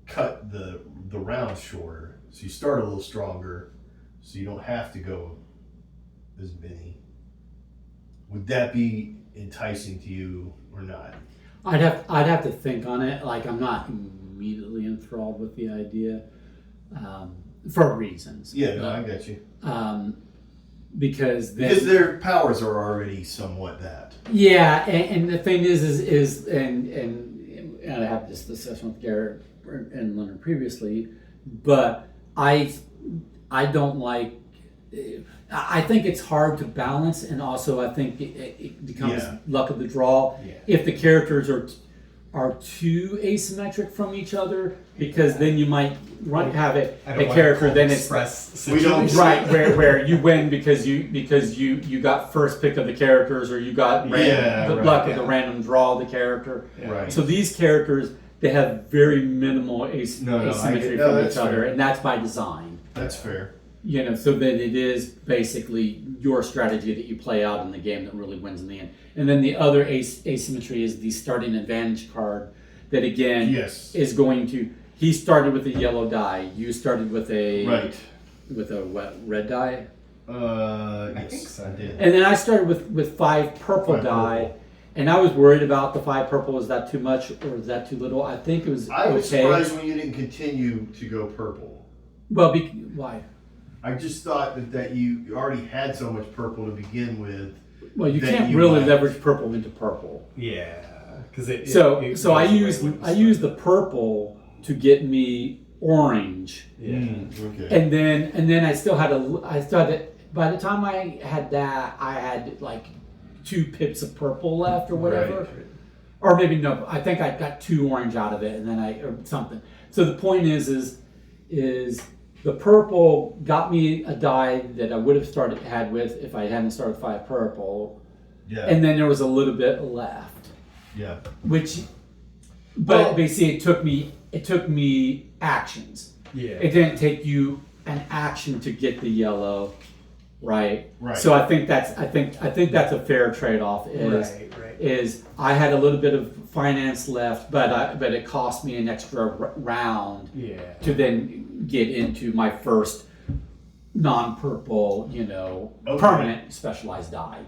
cut the rounds shorter, so you start a little stronger, so you don't have to go as many. Would that be enticing to you or not? I'd have to think on it. Like, I'm not immediately enthralled with the idea, for reasons. Yeah, no, I got you. Because their powers are already somewhat that. yeah, and the thing is and I have this discussion with Garrett and Leonard previously, but I don't like. I think it's hard to balance, and also I think it becomes luck of the draw if the characters are too asymmetric from each other, because then you might have a character then it's we don't right where you win because you got first pick of the characters, or you got luck of the random draw of the character. Right. So these characters, they have very minimal asymmetry from each other, and that's by design. That's fair. So that it is basically your strategy that you play out in the game that really wins in the end. And then the other asymmetry is the starting advantage card that, again, is going to... He started with a yellow die. You started with a... With a red die? I think so. I did. And then I started with 5 purple die. And I was worried about the 5 purple. Is that too much or is that too little? I think it was I was okay. surprised when you didn't continue to go purple. Well, why? I just thought that you already had so much purple to begin with. Well, you can't really leverage purple into purple. Yeah, because So I used the purple to get me orange. Yeah. Okay. And then I started. By the time I had that, I had like 2 pips of purple left or whatever. Right. Or maybe no, I think I got 2 orange out of it, and then or something. So the point is the purple got me a die that I would have had with if I hadn't started 5 purple. Yeah. And then there was a little bit left. Yeah. But basically it took me actions. Yeah. It didn't take you an action to get the yellow, right? Right. So I think that's a fair trade-off. Is I had a little bit of finance left, but it cost me an extra round to then get into my first non-purple, permanent specialized die.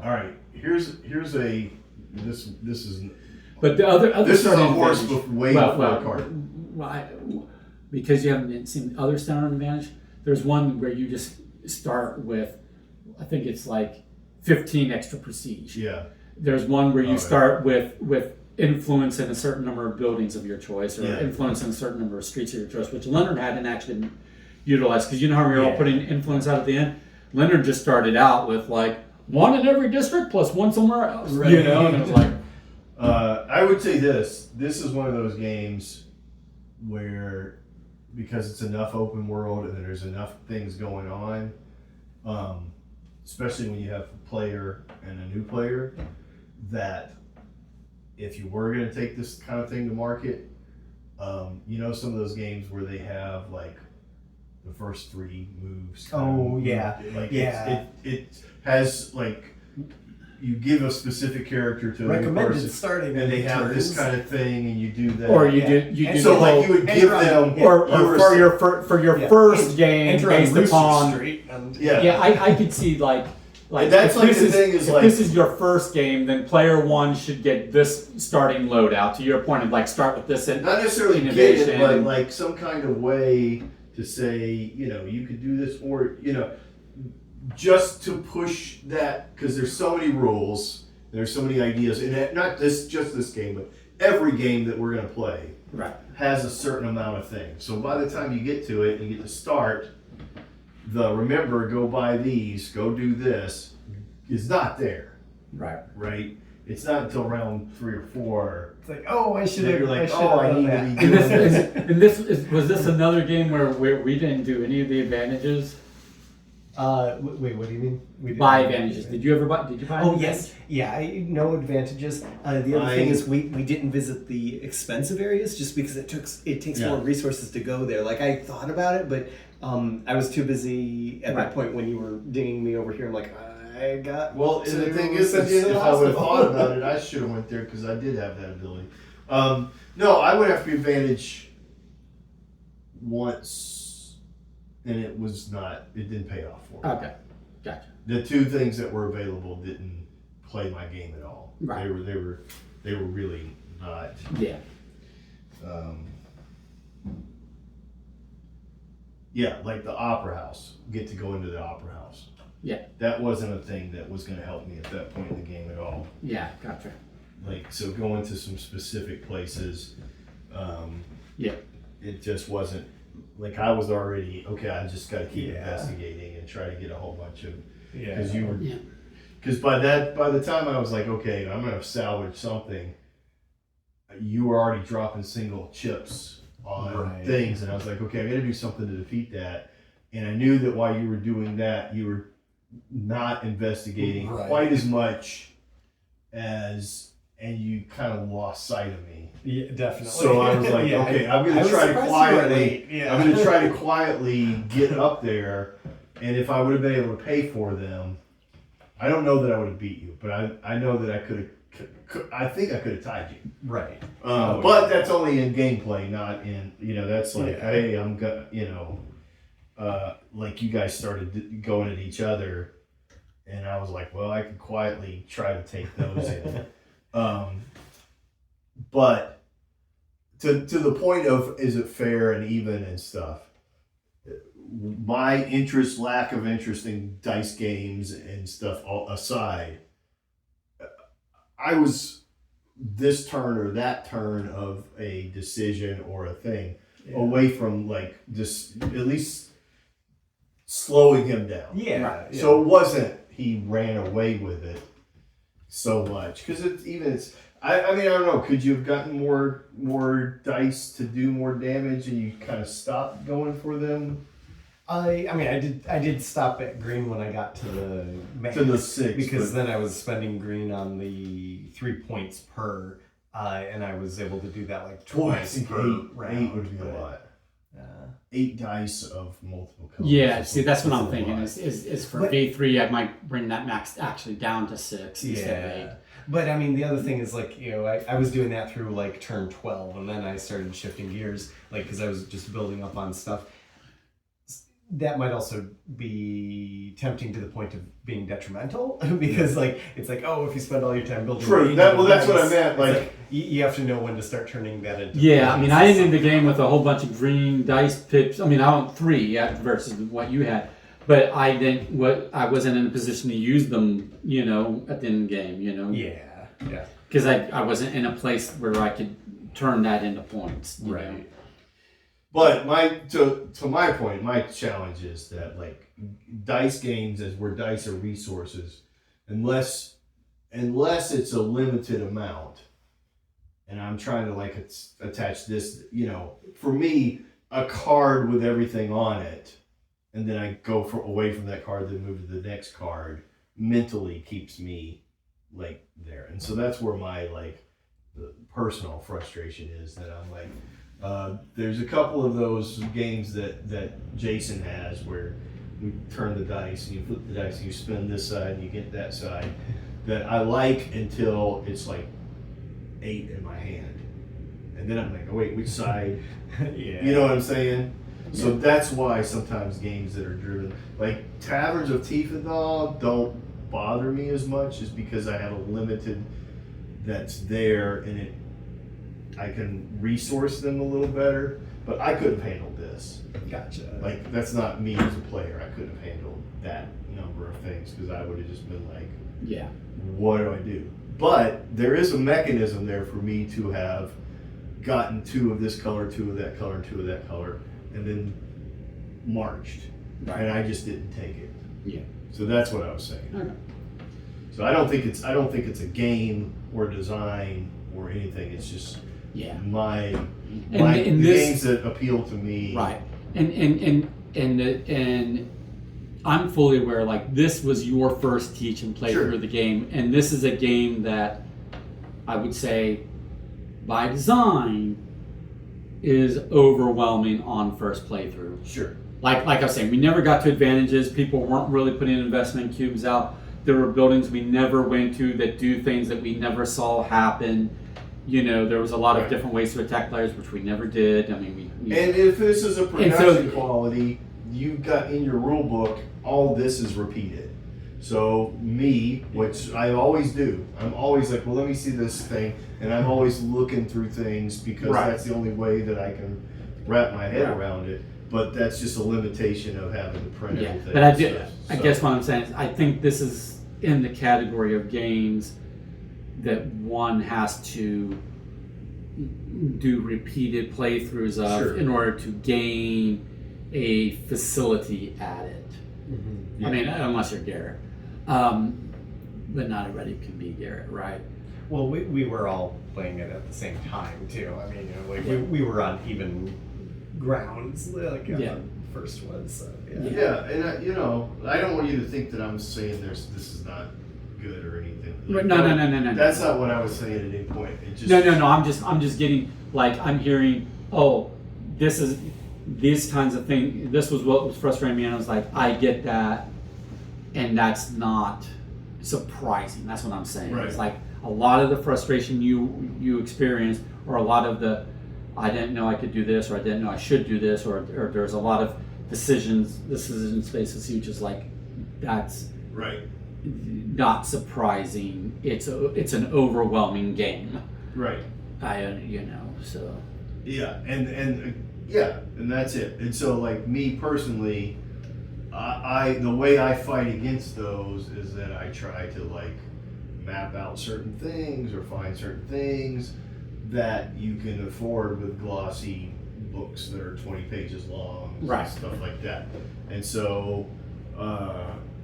All right. Here's a this is. But the other This is a starting horse advantage- way before a card. Because you haven't seen the other standard advantage. There's one where you just start with, I think it's like 15 extra prestige. Yeah. There's one where you start with influence in a certain number of buildings of your choice, or influence in a certain number of streets of your choice, which Leonard hadn't actually utilized, because you know how we were all putting influence out at the end? Leonard just started out with like 1 in every district plus 1 somewhere else, and it was like... I would say this is one of those games where, because it's enough open world and there's enough things going on, especially when you have a player and a new player, that if you were going to take this kind of thing to market, some of those games where they have like the first 3 moves. It has like, you give a specific character to a new person, starting, and they have this kind of thing, and you do that. Or you do so like you would give them, or for your first game based upon. I I could see like like And that's if like this the is, thing is if like- this is your first game, then player one should get this starting loadout. To your point of like start with this and Not necessarily get innovation. it, but like some kind of way to say, you know, you could do this, or you know, just to push that, because there's so many rules, there's so many ideas, and not just this game, but every game that we're gonna play right. has a certain amount of things. So by the time you get to it and you get to start, remember, go buy these, go do this, is not there, Right. right? It's not until round 3 or 4. It's like, oh, I should That have. you're like, I oh, I need to that. be And doing this, this. and this was this another game where we didn't do any of the advantages? Wait, what do you mean? We didn't Buy do advantages. anything. Did you ever buy? Did you buy? Oh any yes, yeah. No advantages. The other thing is we didn't visit the expensive areas just because it takes Yeah. more resources to go there. Like I thought about it, but I was too busy at Right. that point when you were dinging me over here. I'm like, I got. Well, and the to thing is, send you to if the I would have hospital. thought about it, I should have went there because I did have that ability. No, I would have to be advantage once, and it didn't pay off for me. Okay, gotcha. The 2 things that were available didn't play my game at all. Right. They were really not. Yeah. Yeah, like the opera house. Get to go into the opera house. Yeah. That wasn't a thing that was going to help me at that point in the game at all. Yeah. Gotcha. Like, so going to some specific places, Yeah. it just wasn't, like, I was already, okay, I just got to keep Yeah. investigating and try to get a whole bunch of, Yeah. because you were, Yeah. because by the time I was like, okay, I'm going to salvage something, you were already dropping single chips on Right. things, and I was like, okay, I got to do something to defeat that. And I knew that while you were doing that, you were not investigating Right. quite as much as, and you kind of lost sight of me. Yeah, definitely. So I was like, Yeah, okay, I I'm going was to try to surprised you were quietly, late. Yeah. I'm going to try to quietly get up there, and if I would have been able to pay for them, I don't know that I would have beat you, but I know that I could have. I think I could have tied you. Right. But that's only in gameplay, not in, that's like, Yeah. hey, I'm gonna, like you guys started going at each other, and I was like, well, I could quietly try to take those in. But to the point of, is it fair and even and stuff, my lack of interest in dice games and stuff all aside, I was this turn or that turn of a decision or a thing away from, like, just at least slowing him down. Yeah. yeah. So it wasn't he ran away with it so much, because I mean, I don't know, could you have gotten more dice to do more damage and you kind of stopped going for them? I mean, I did stop at green when I got to the max, To the 6, because but- then I was spending green on the 3 points per, and I was able to do that like Boy, I twice think per round. 8 would be a but, lot. '8 8 dice of multiple colors. Yeah. is See, a- that's what I'm a thinking. lot. Is for But- V3, I might bring that max actually down to 6 instead of 8. Yeah. But I mean, the other thing is, like, I was doing that through like turn 12, and then I started shifting gears, like, because I was just building up on stuff. That might also be tempting to the point of being detrimental, because like it's like, oh, if you spend all your time building, True. range of That's what I dice, meant. it's Like, you have to know when to start turning that into. Yeah, I mean, points I or ended the something game like with a whole bunch of green dice pips. I mean, I own 3 versus what you had, but I wasn't in a position to use them, at the end of the game, that. Yeah. because I wasn't in a place where I could turn that into points. you know? Right. but to my point, my challenge is that, like, dice games, as where dice are resources, unless it's a limited amount, and I'm trying to, like, attach this, for me, a card with everything on it, and then I go away from that card, then move to the next card, mentally keeps me, like, there. And so that's where my, like, the personal frustration is, that I'm like, there's a couple of those games that Jason has where we turn the dice and you flip the dice and you spin this side and you get that side, that I like until it's like 8 in my hand. And then I'm like, oh wait, which side? Yeah. You know what I'm saying? So that's why sometimes games that are driven, like Taverns of Tiefenthal, don't bother me as much is because I have a limited that's there, and I can resource them a little better, but I couldn't have handled this. Gotcha. Like, that's not me as a player. I couldn't have handled that number of things because I would have just been like, Yeah. what do I do? But there is a mechanism there for me to have gotten 2 of this color, 2 of that color, and 2 of that color, and then marched. Right. And I just didn't take it. Yeah. So that's what I was saying. Okay. So I don't think it's a game or design or anything. It's just Yeah. the and this- games that appeal to me. Right. And I'm fully aware, like, this was your first teach and play Sure. through the game, and this is a game that I would say, by design, is overwhelming on first playthrough. Sure. Like I was saying, we never got to advantages. People weren't really putting investment cubes out. There were buildings we never went to that do things that we never saw happen. You know, there was a lot of Right. different ways to attack players, which we never did. I mean, we And if this is a And production so- quality, you've got in your rule book, all this is repeated. So me, which I always do, I'm always like, well, let me see this thing, and I'm always looking through things because Right. that's the only way that I can wrap my head Right. around it. But that's just a limitation of having to print Yeah, everything. but I So- guess what I'm saying is, I think this is in the category of games that one has to do repeated playthroughs of Sure. in order to gain a facility at it. Yeah. I mean, unless you're Garrett, but not everybody can be Garrett, right? Well, we were all playing it at the same time too. I mean, you know, like we were on even grounds, like Yeah. the first one. So Yeah, and I don't want you to think that I'm saying this is not good or anything. Like, No. That's not what I was saying at any point. It just, No. I'm just getting, like, I'm hearing, oh, this is these kinds of things. This was what was frustrating me, and I was like, I get that, and that's not surprising. That's what I'm saying. Right. It's like a lot of the frustration you experienced, or a lot of the, I didn't know I could do this, or I didn't know I should do this, or there's a lot of decision spaces. You just like, that's right. not surprising. It's an overwhelming game. Right. So Yeah, and that's it. And so, like, me personally, I the way I fight against those is that I try to, like, map out certain things or find certain things that you can afford with glossy books that are 20 pages long, and Right. stuff like that. And so,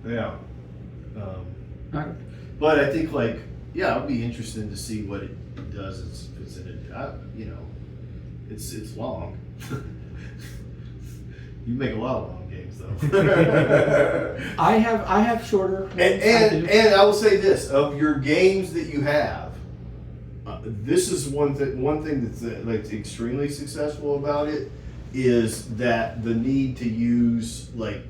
yeah. But I think, like, yeah, it'll be interesting to see what it does. It's in a, it's long. You make a lot of long games, though. I have shorter ones. and I will say this: of your games that you have, this is one thing that's like extremely successful about it is that the need to use like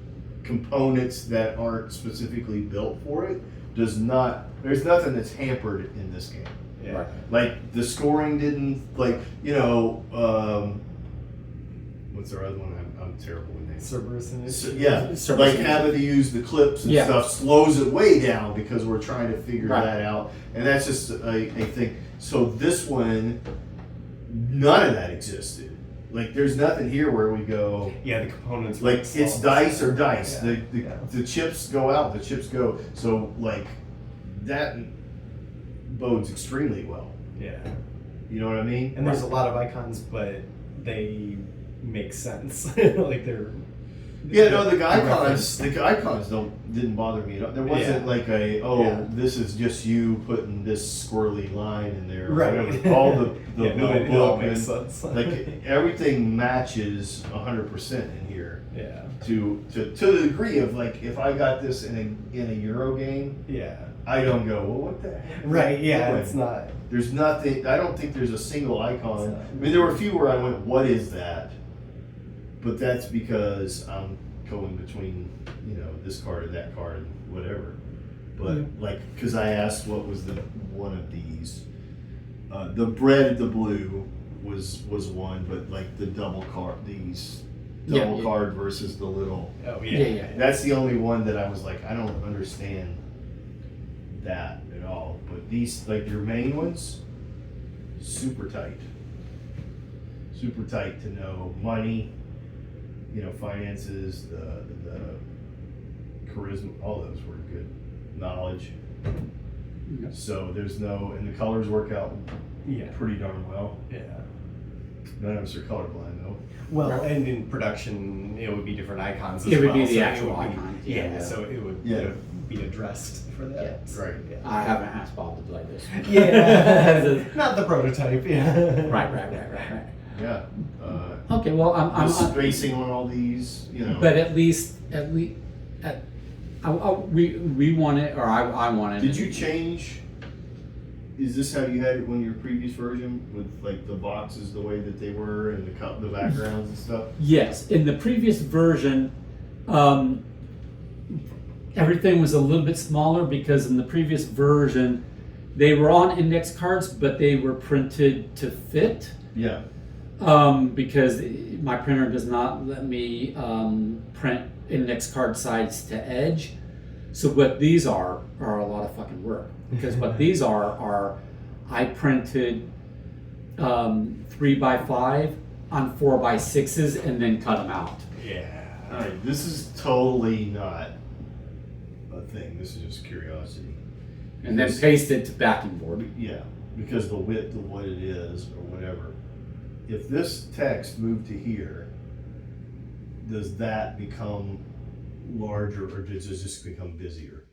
components that aren't specifically built for it does not. There's nothing that's hampered in this game. Yeah. Right. Like the scoring didn't what's our other one? I'm terrible with names. Cerberus and So, yeah, Cerberus like and- having to use the clips and Yeah. stuff slows it way down because we're trying to figure Right. that out, and that's just a thing. So this one, none of that existed. Like there's nothing here where we go. Yeah, the components. Like were it's solid. dice or dice. Yeah, The yeah. the chips go out. The chips go. So like that bodes extremely well. Yeah, You know what I mean? and there's a lot of icons, but they make sense. Like they're. Yeah, no, the icons didn't bother me at all. There wasn't Yeah. like Yeah. this is just you putting this squirrely line in there. Or Right. whatever. All the Yeah, no, it all book makes and, sense. like everything matches 100% in here Yeah. to the degree of like if I got this in a Euro game, Yeah. I don't go, well, what the heck? is Right. that Yeah. doing?" It's not. There's nothing. I don't think there's a single icon. It's not. I mean, there were a few where I went, "What is that?" But that's because I'm going between, this card and that card and whatever. But like, because I asked what was the one of these. The bread, the blue was one, but like the double card, these double Yeah. card versus the little. Oh Yeah. That's the only one that I was like, I don't understand that at all. But these, like your main ones, super tight to know money, finances, the charisma, all those were good. Knowledge. Yep. So there's no, and the colors work out Yeah. pretty darn well. Yeah. None of us are colorblind though. Well, and in production, it would be different icons as It would well. be the so actual it would be- icons, Yeah, yeah. so it would Yeah. be addressed for that. Right. Yeah. I haven't asked Bob to play this. Yeah. Not the prototype, yeah. Right. Yeah. Okay, well, I'm Spacing on all these, but at least, we want it, or I want it. Did you change? Is this how you had it when your previous version with like the boxes the way that they were and the backgrounds and stuff? Yes, in the previous version, everything was a little bit smaller because in the previous version, they were on index cards, but they were printed to fit. Yeah. Because my printer does not let me print index card sides to edge. So what these are a lot of fucking work. Because what these are I printed 3x5 on 4x6s and then cut them out. Yeah. All right. This is totally not a thing. This is just curiosity. And then pasted to backing board. Yeah, because the width of what it is or whatever. If this text moved to here, does that become larger or does it just become busier?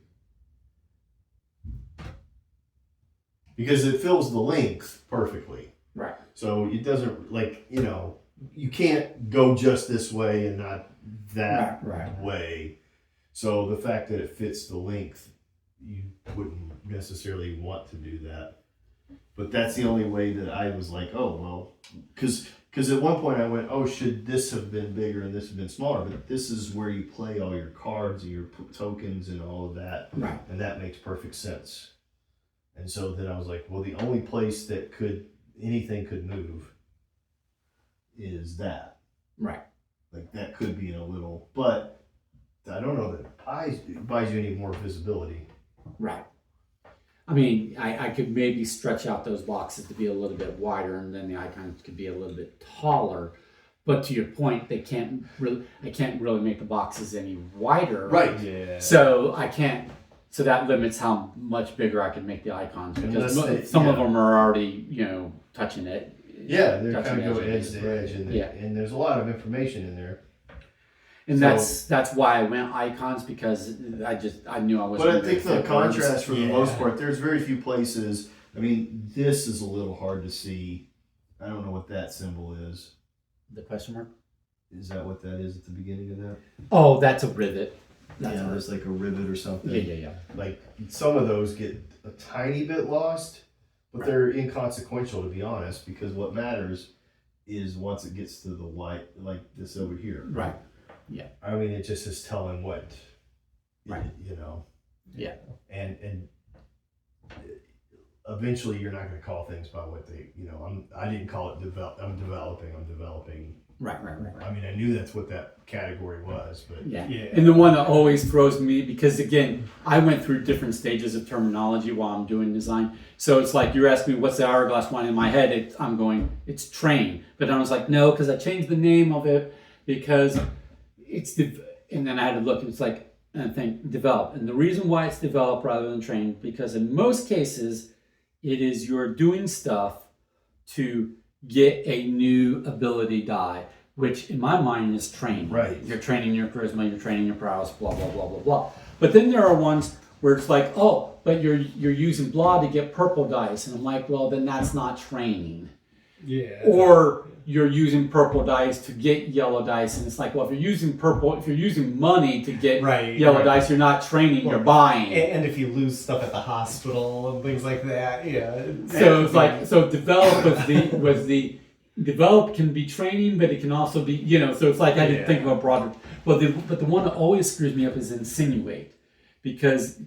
Because it fills the length perfectly. Right. So it doesn't you can't go just this way and not that Right. way. So the fact that it fits the length, you wouldn't necessarily want to do that. But that's the only way that I was like, oh, well, because at one point I went, oh, should this have been bigger and this have been smaller? But this is where you play all your cards and your tokens and all of that. Right. And that makes perfect sense. And so then I was like, well, the only place that anything could move is that. Right. Like that could be in a little, but I don't know that it buys you any more visibility. Right. I mean, I could maybe stretch out those boxes to be a little bit wider, and then the icons could be a little bit taller. But to your point, I can't really make the boxes any wider. Right. Yeah. So I can't. So that limits how much bigger I can make the icons because some of them are already, touching it. Yeah, they're touching kind of go edge. edge to edge, and there's a lot of information in there. And So- that's why I went icons because I knew I was. But I think the contrast for the Yeah. most part, there's very few places. I mean, this is a little hard to see. I don't know what that symbol is. The question mark. Is that what that is at the beginning of that? Oh, that's a rivet. That's a there's like a rivet or something. Yeah. Like some of those get a tiny bit lost, but they're inconsequential to be honest, because what matters is once it gets to the white, like this over here. Right. I mean, it just is telling what, Right. Yeah. And eventually you're not going to call things by what they, I didn't call it I'm developing. Right. I mean, I knew that's what that category was, but Yeah. Yeah. And the one that always throws me, because again, I went through different stages of terminology while I'm doing design. So it's like you're asking me, what's the hourglass wine? In my head, I'm going, it's train. But I was like, no, because I changed the name of it because and then I had to look and it's like, and I think develop. And the reason why it's develop rather than train, because in most cases, it is you're doing stuff to get a new ability die, which in my mind is training. Right. You're training your charisma, you're training your prowess, blah, blah, blah, blah, blah. But then there are ones where it's like, oh, but you're using blah to get purple dice. And I'm like, well, then that's not training. Yeah. Or you're using purple dice to get yellow dice. And it's like, well, if you're using money to get yellow dice, you're not training, you're buying. And if you lose stuff at the hospital and things like that, yeah. So it's like, so develop was the develop can be training, but it can also be, so it's like I didn't think of a broader, but the one that always screws me up is insinuate, because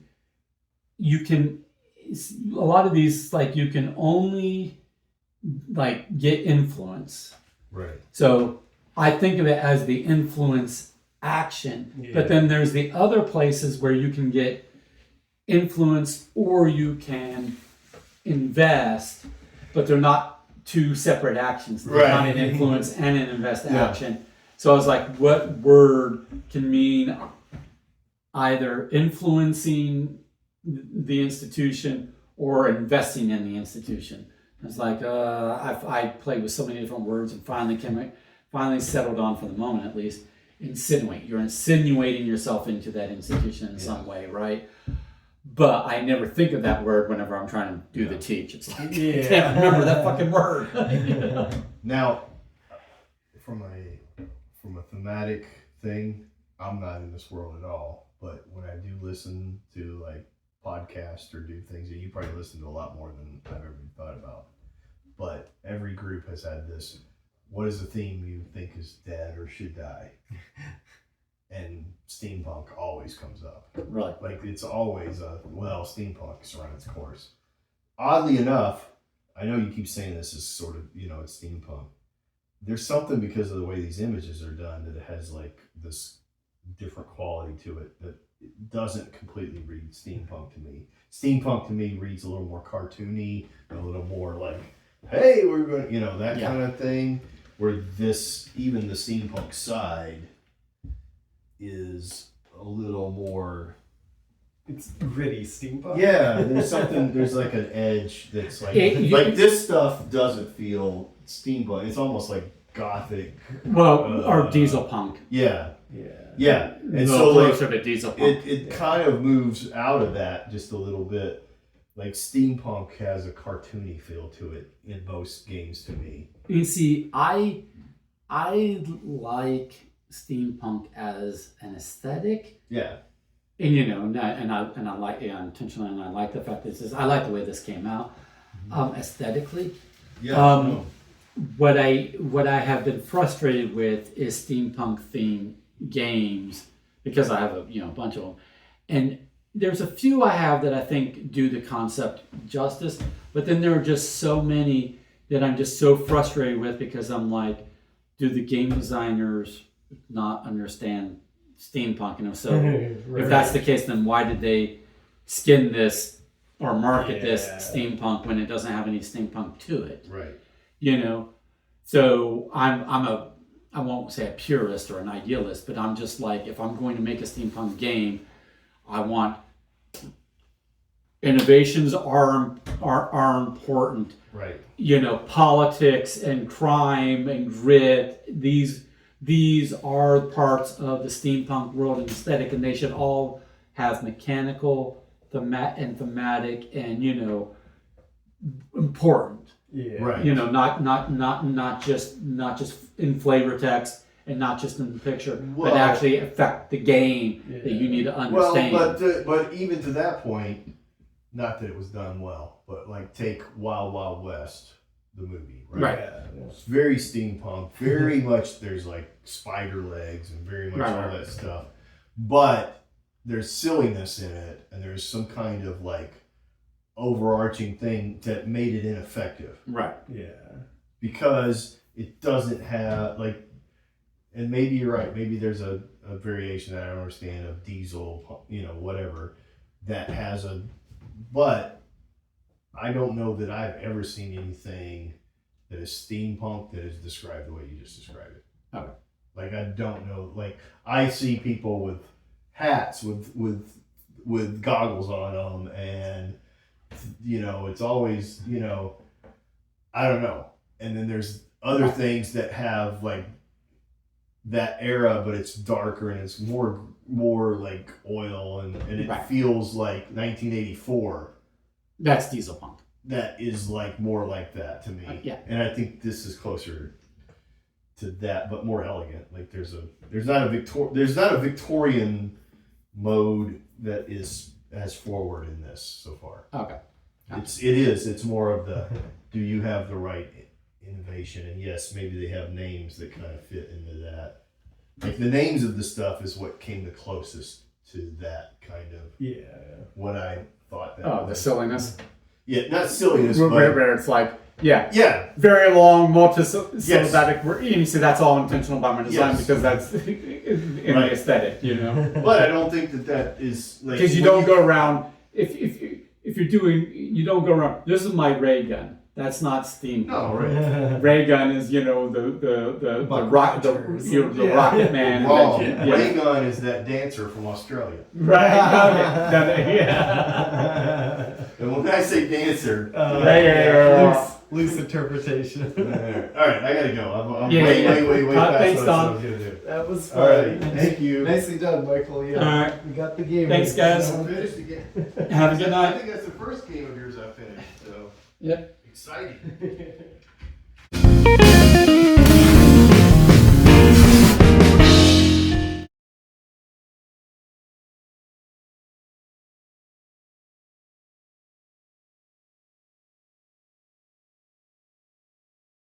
you can, a lot of these, like you can only like get influence. right. So I think of it as the influence action, but then there's the other places where you can get influence or you can invest, but they're not two separate actions. They're not an influence and an invest action. So I was like, what word can mean either influencing the institution or investing in the institution? I was like, I played with so many different words and finally settled on, for the moment at least, insinuate. You're insinuating yourself into that institution in some way, right? But I never think of that word whenever I'm trying to do the teach. It's like, I can't remember that fucking word. Now, from a thematic thing, I'm not in this world at all. But when I do listen to like podcasts or do things, that you probably listen to a lot more than I've ever thought about. But every group has had this. What is the theme you think is dead or should die? And steampunk always comes up. Really? Like it's always steampunk is run its course. Oddly enough, I know you keep saying this is sort of, it's steampunk. There's something because of the way these images are done that it has like this different quality to it that doesn't completely read steampunk to me. Steampunk to me reads a little more cartoony, a little more like, hey, we're going, that kind of thing. Where even the steampunk side is a little more. It's gritty steampunk. Yeah, there's like an edge that's like, this stuff doesn't feel steampunk. It's almost like gothic. Well, or diesel punk. Yeah. Yeah. And so like, sort of diesel punk. it kind of moves out of that just a little bit. Like steampunk has a cartoony feel to it in most games to me. You see, I like steampunk as an aesthetic. Yeah. And I like intentionally, and I like the fact that I like the way this came out aesthetically. Yeah. What I have been frustrated with is steampunk themed games, because I have a bunch of them, and there's a few I have that I think do the concept justice, but then there are just so many that I'm just so frustrated with, because I'm like, do the game designers not understand steampunk? So if that's the case, then why did they skin this or market this steampunk when it doesn't have any steampunk to it? Right. So I won't say a purist or an idealist, but I'm just like, if I'm going to make a steampunk game, I want innovations are important. Right. Politics and crime and grit. These are parts of the steampunk world and aesthetic, and they should all have mechanical, thematic, and important. Yeah. Right. Not just in flavor text and not just in the picture, Well, but actually affect the game that you need to understand. Well, but even to that point, not that it was done well, but like take Wild Wild West, the movie, right? It's very steampunk, very much. There's like spider legs and very much all that stuff, but there's silliness in it, and there's some kind of like overarching thing that made it ineffective. Right. Yeah. Because it doesn't have like, and maybe you're right. Maybe there's a variation that I don't understand of diesel, whatever, that has but I don't know that I've ever seen anything that is steampunk that is described the way you just described it. Okay. Like I don't know. Like I see people with hats with goggles on them, and it's always I don't know. And then there's other things that have like that era, but it's darker and it's more like oil and it feels like 1984. That's diesel punk. That is like more like that to me. Yeah. And I think this is closer to that, but more elegant. Like there's not a Victorian mode that is as forward in this so far. Okay. It's more of the do you have the right innovation? And yes, maybe they have names that kind of fit into that. Like the names of the stuff is what came the closest to that kind of what I thought that was. The silliness. Yeah, not silliness, where it's like, yeah, very long, multi-syllabic. You see, that's all intentional by my design because that's in the aesthetic, But I don't think that is like because you don't go around if you're doing, you don't go around. This is my ray gun. That's not steampunk. No, right. Ray gun is, you know, the rocket man. Oh, Yeah. Ray Gun is that dancer from Australia. Right. Okay. Yeah. And when I say dancer, Loose interpretation. all right, I gotta go. I'm Yeah, way, yeah. way, way past Thanks, what Don. I was gonna do. That was fun. All right, thank you. Nicely done, Michael. Yeah, All right. we got the game. Thanks, guys. I finished again. Have a good I night. think that's the first game of yours I finished. So Yep. exciting.